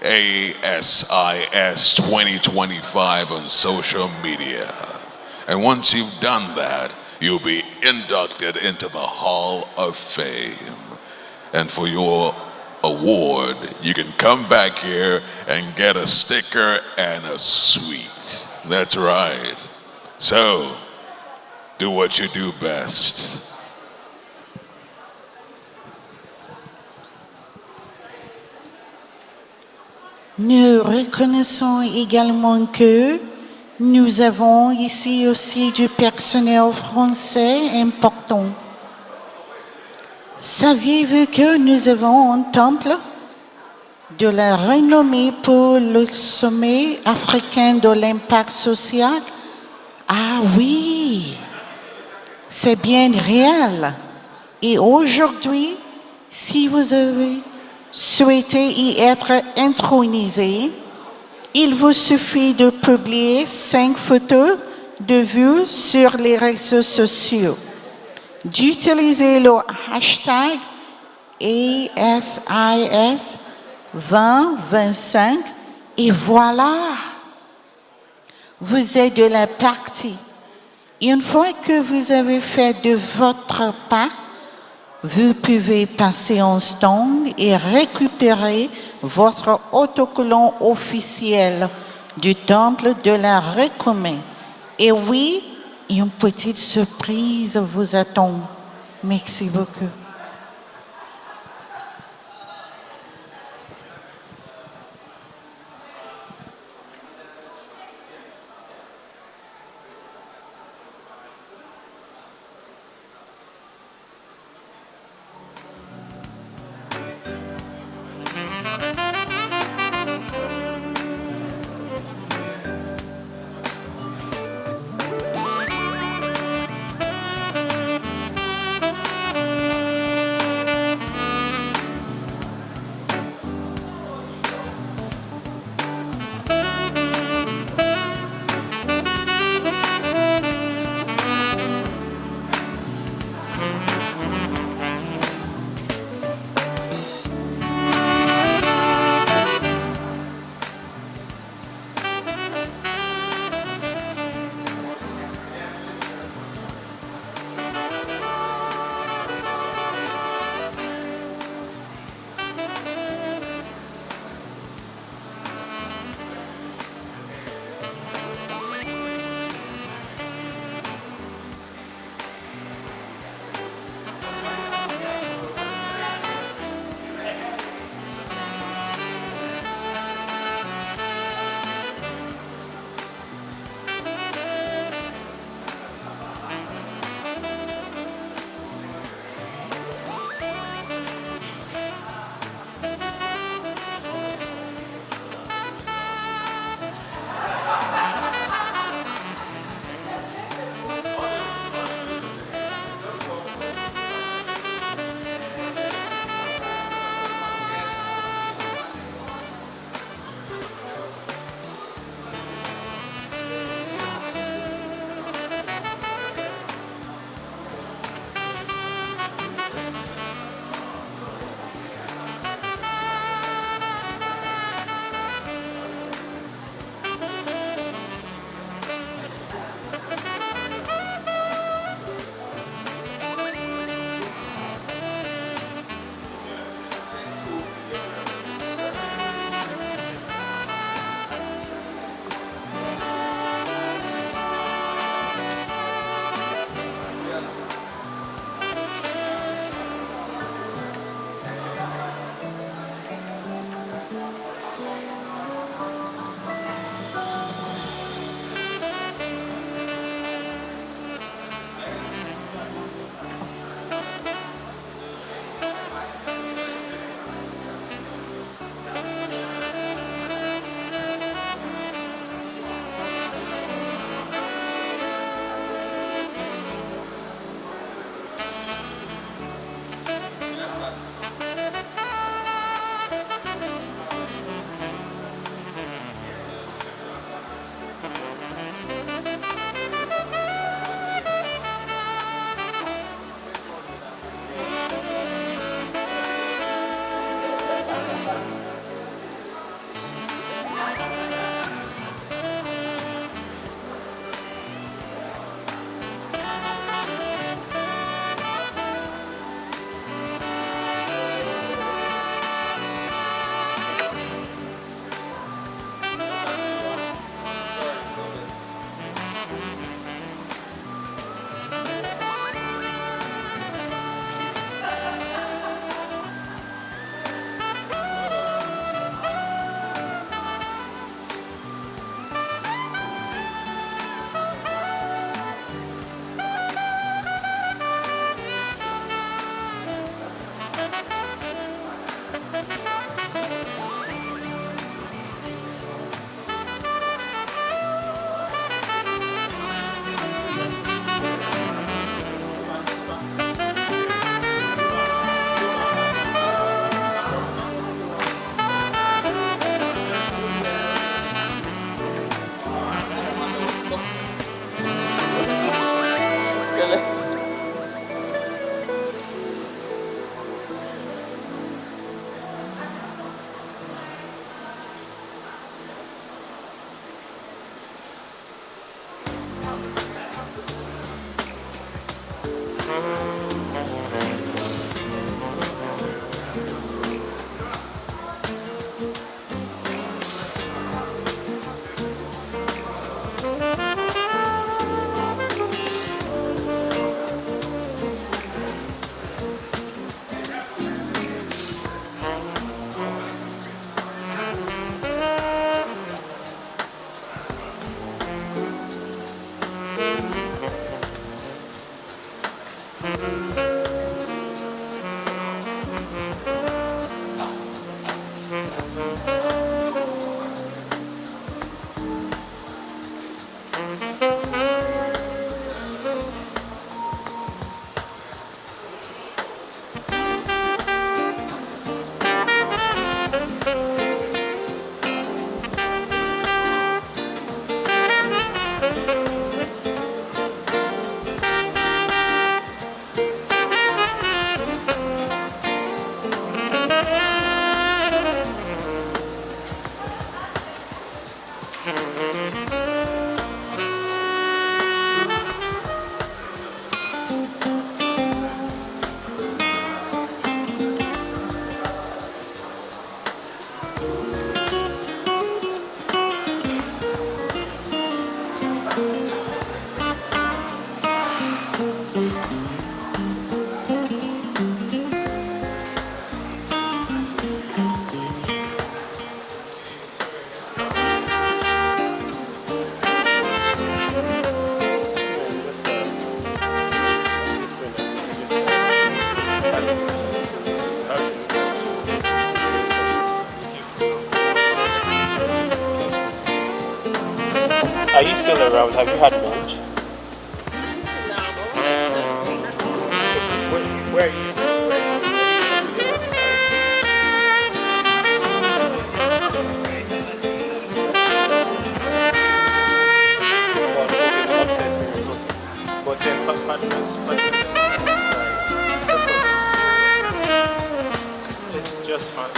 ASIS 2025 on social media. And once you've done that, you'll be inducted into the Hall of Fame. And for your award, you can come back here and get a sticker and a sweet. That's right. So, do what you do best. Nous reconnaissons également que nous avons ici aussi du personnel français important. Saviez-vous que nous avons un temple de la renommée pour le sommet africain de l'impact social? Ah oui, c'est bien réel. Et aujourd'hui, si vous avez souhaité y être intronisé, il vous suffit de publier 5 photos de vous sur les réseaux sociaux, d'utiliser le hashtag ASIS 2025 et voilà, vous êtes de la partie. Une fois que vous avez fait de votre part, vous pouvez passer en stand et récupérer votre autocollant officiel du temple de la recommande. Et oui, une petite surprise vous attend. Merci beaucoup. Are you still around? Have you had lunch? Where are you? But then it's just fun.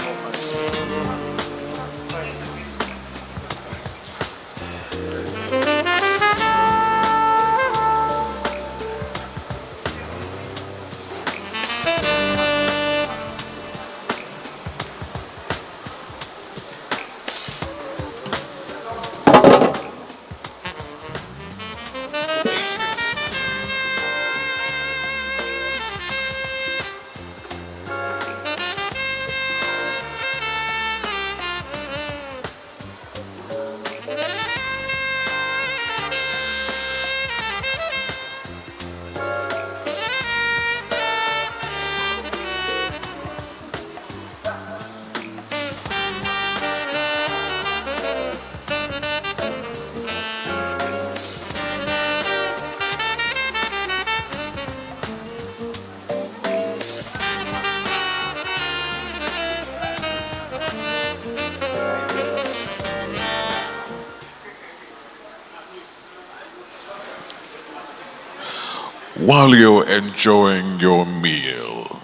While you're enjoying your meal,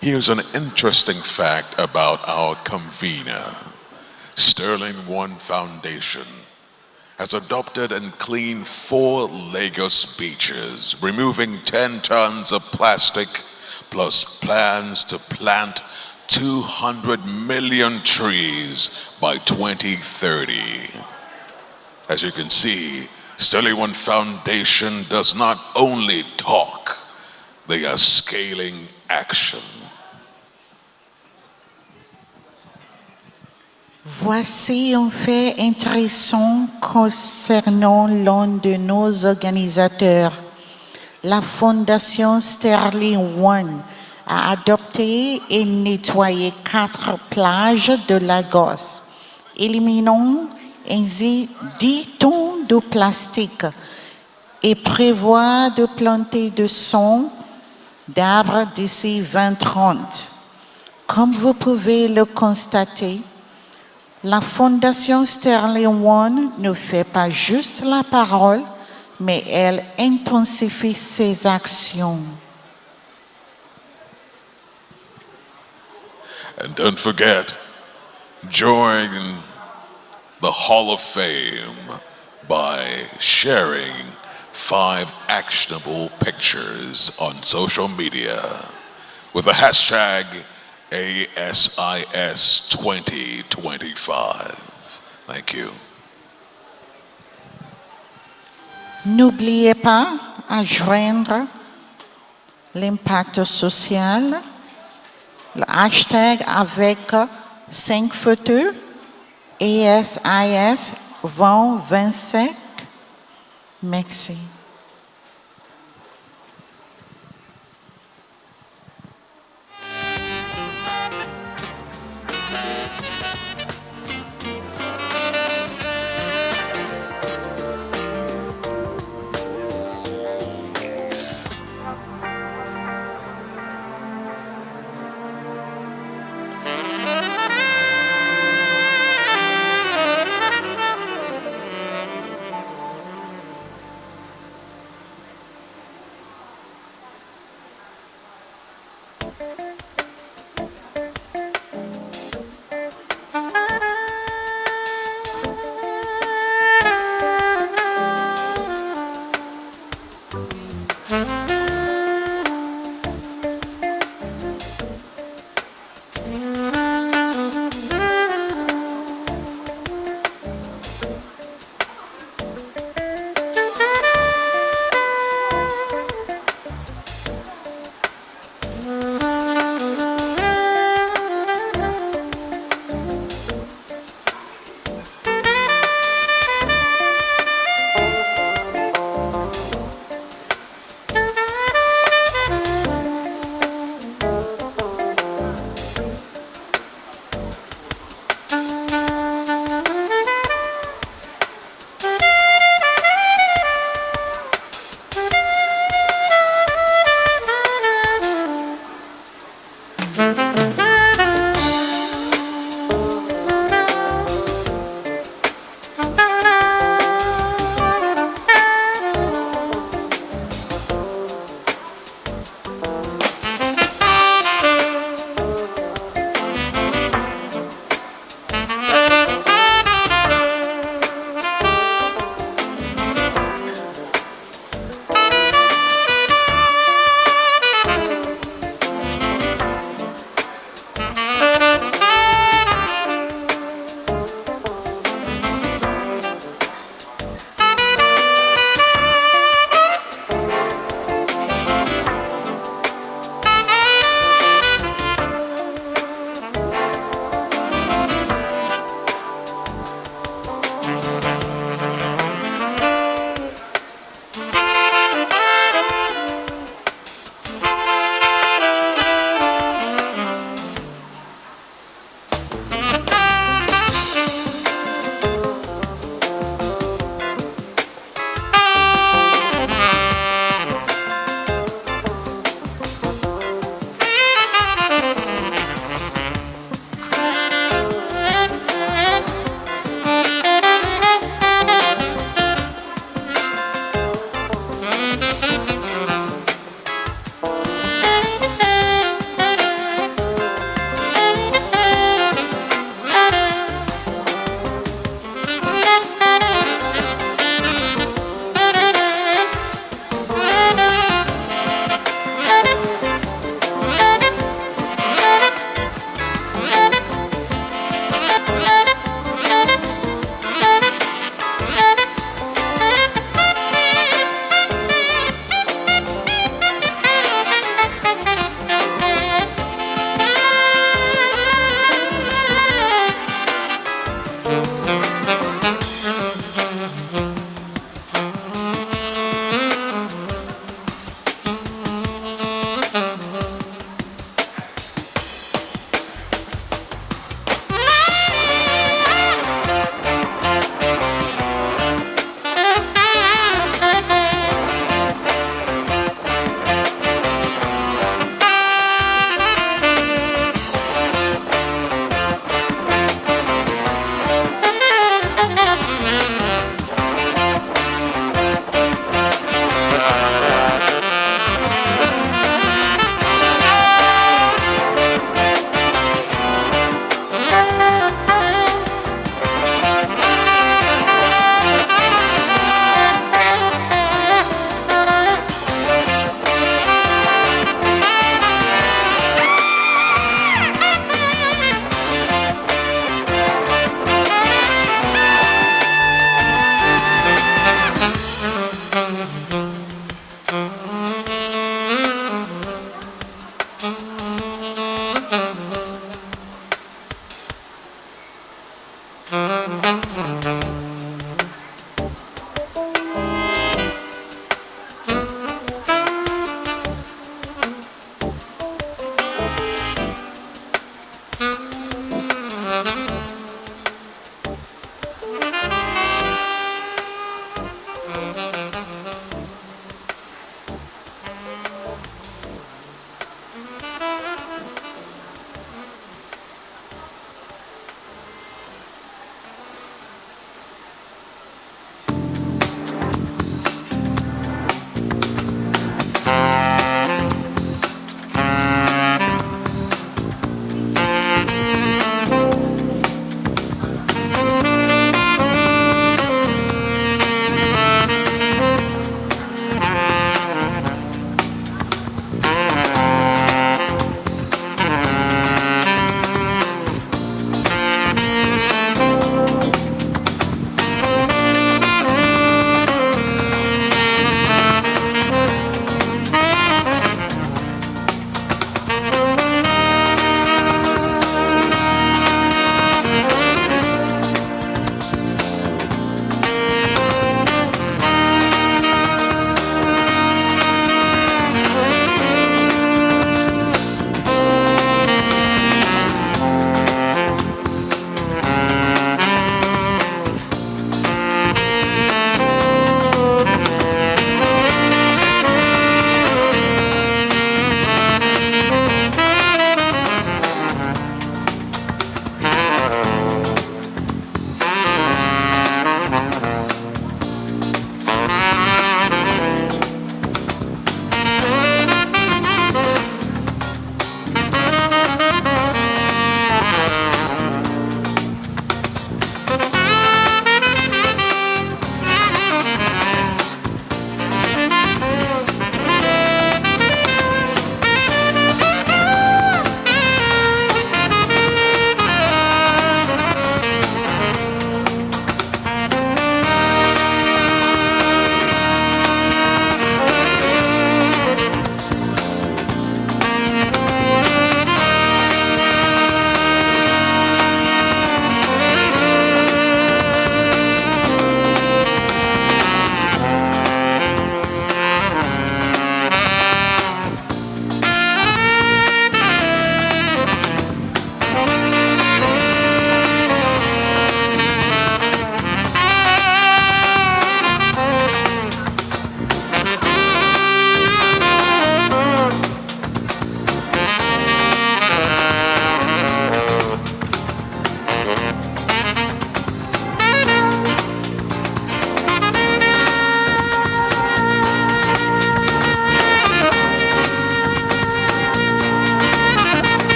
here's an interesting fact about our convener. Sterling One Foundation has adopted and cleaned 4 Lagos beaches, removing 10 tons of plastic, plus plans to plant 200 million trees by 2030. As you can see, Sterling One Foundation does not only talk, they are scaling action. Voici un fait intéressant concernant l'un de nos organisateurs. La Fondation Sterling One a adopté et nettoyé 4 plages de Lagos, éliminant ainsi 10 tonnes de plastique et prévoit de planter de 100 d'arbres d'ici 2030. Comme vous pouvez le constater, la Fondation Sterling One ne fait pas juste la parole, mais elle intensifie ses actions. And don't forget, join the Hall of Fame by sharing 5 actionable pictures on social media with the hashtag ASIS2025. Thank you. N'oubliez pas à joindre l'impact social, le hashtag avec 5 photos, ASIS 2025. Merci.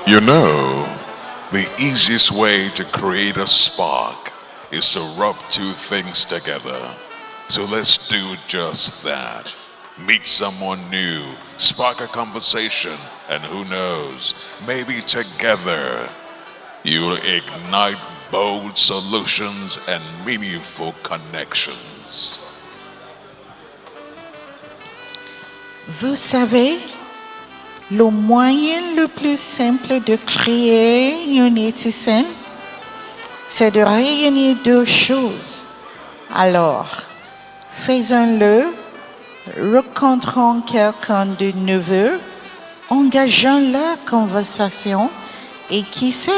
You know, the easiest way to create a spark is to rub two things together. So let's do just that. Meet someone new, spark a conversation, and who knows, maybe together you'll ignite bold solutions and meaningful connections. Vous savez, le moyen le plus simple de créer une étincelle, c'est de réunir deux choses. Alors, faisons-le, rencontrons quelqu'un de nouveau, engageons la conversation et qui sait,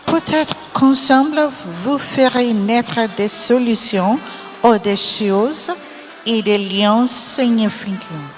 peut-être qu'ensemble vous ferez naître des solutions audacieuses et des liens significants.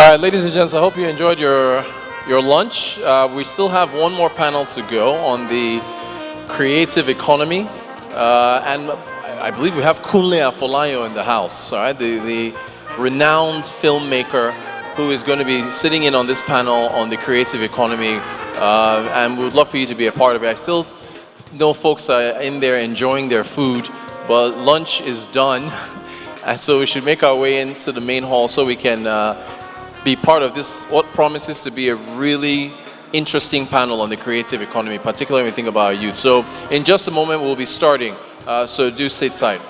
right, ladies and gents, I hope you enjoyed your lunch. We still have one more panel to go on the creative economy. And I believe we have Kunle Afolayo in the house, all right? The renowned filmmaker who is going to be sitting in on this panel on the creative economy. And we would love for you to be a part of it. I still know folks are in there enjoying their food, but lunch is done. And so we should make our way into the main hall so we can be part of this, what promises to be a really interesting panel on the creative economy, particularly when we think about our youth. So in just a moment, we'll be starting. So do sit tight.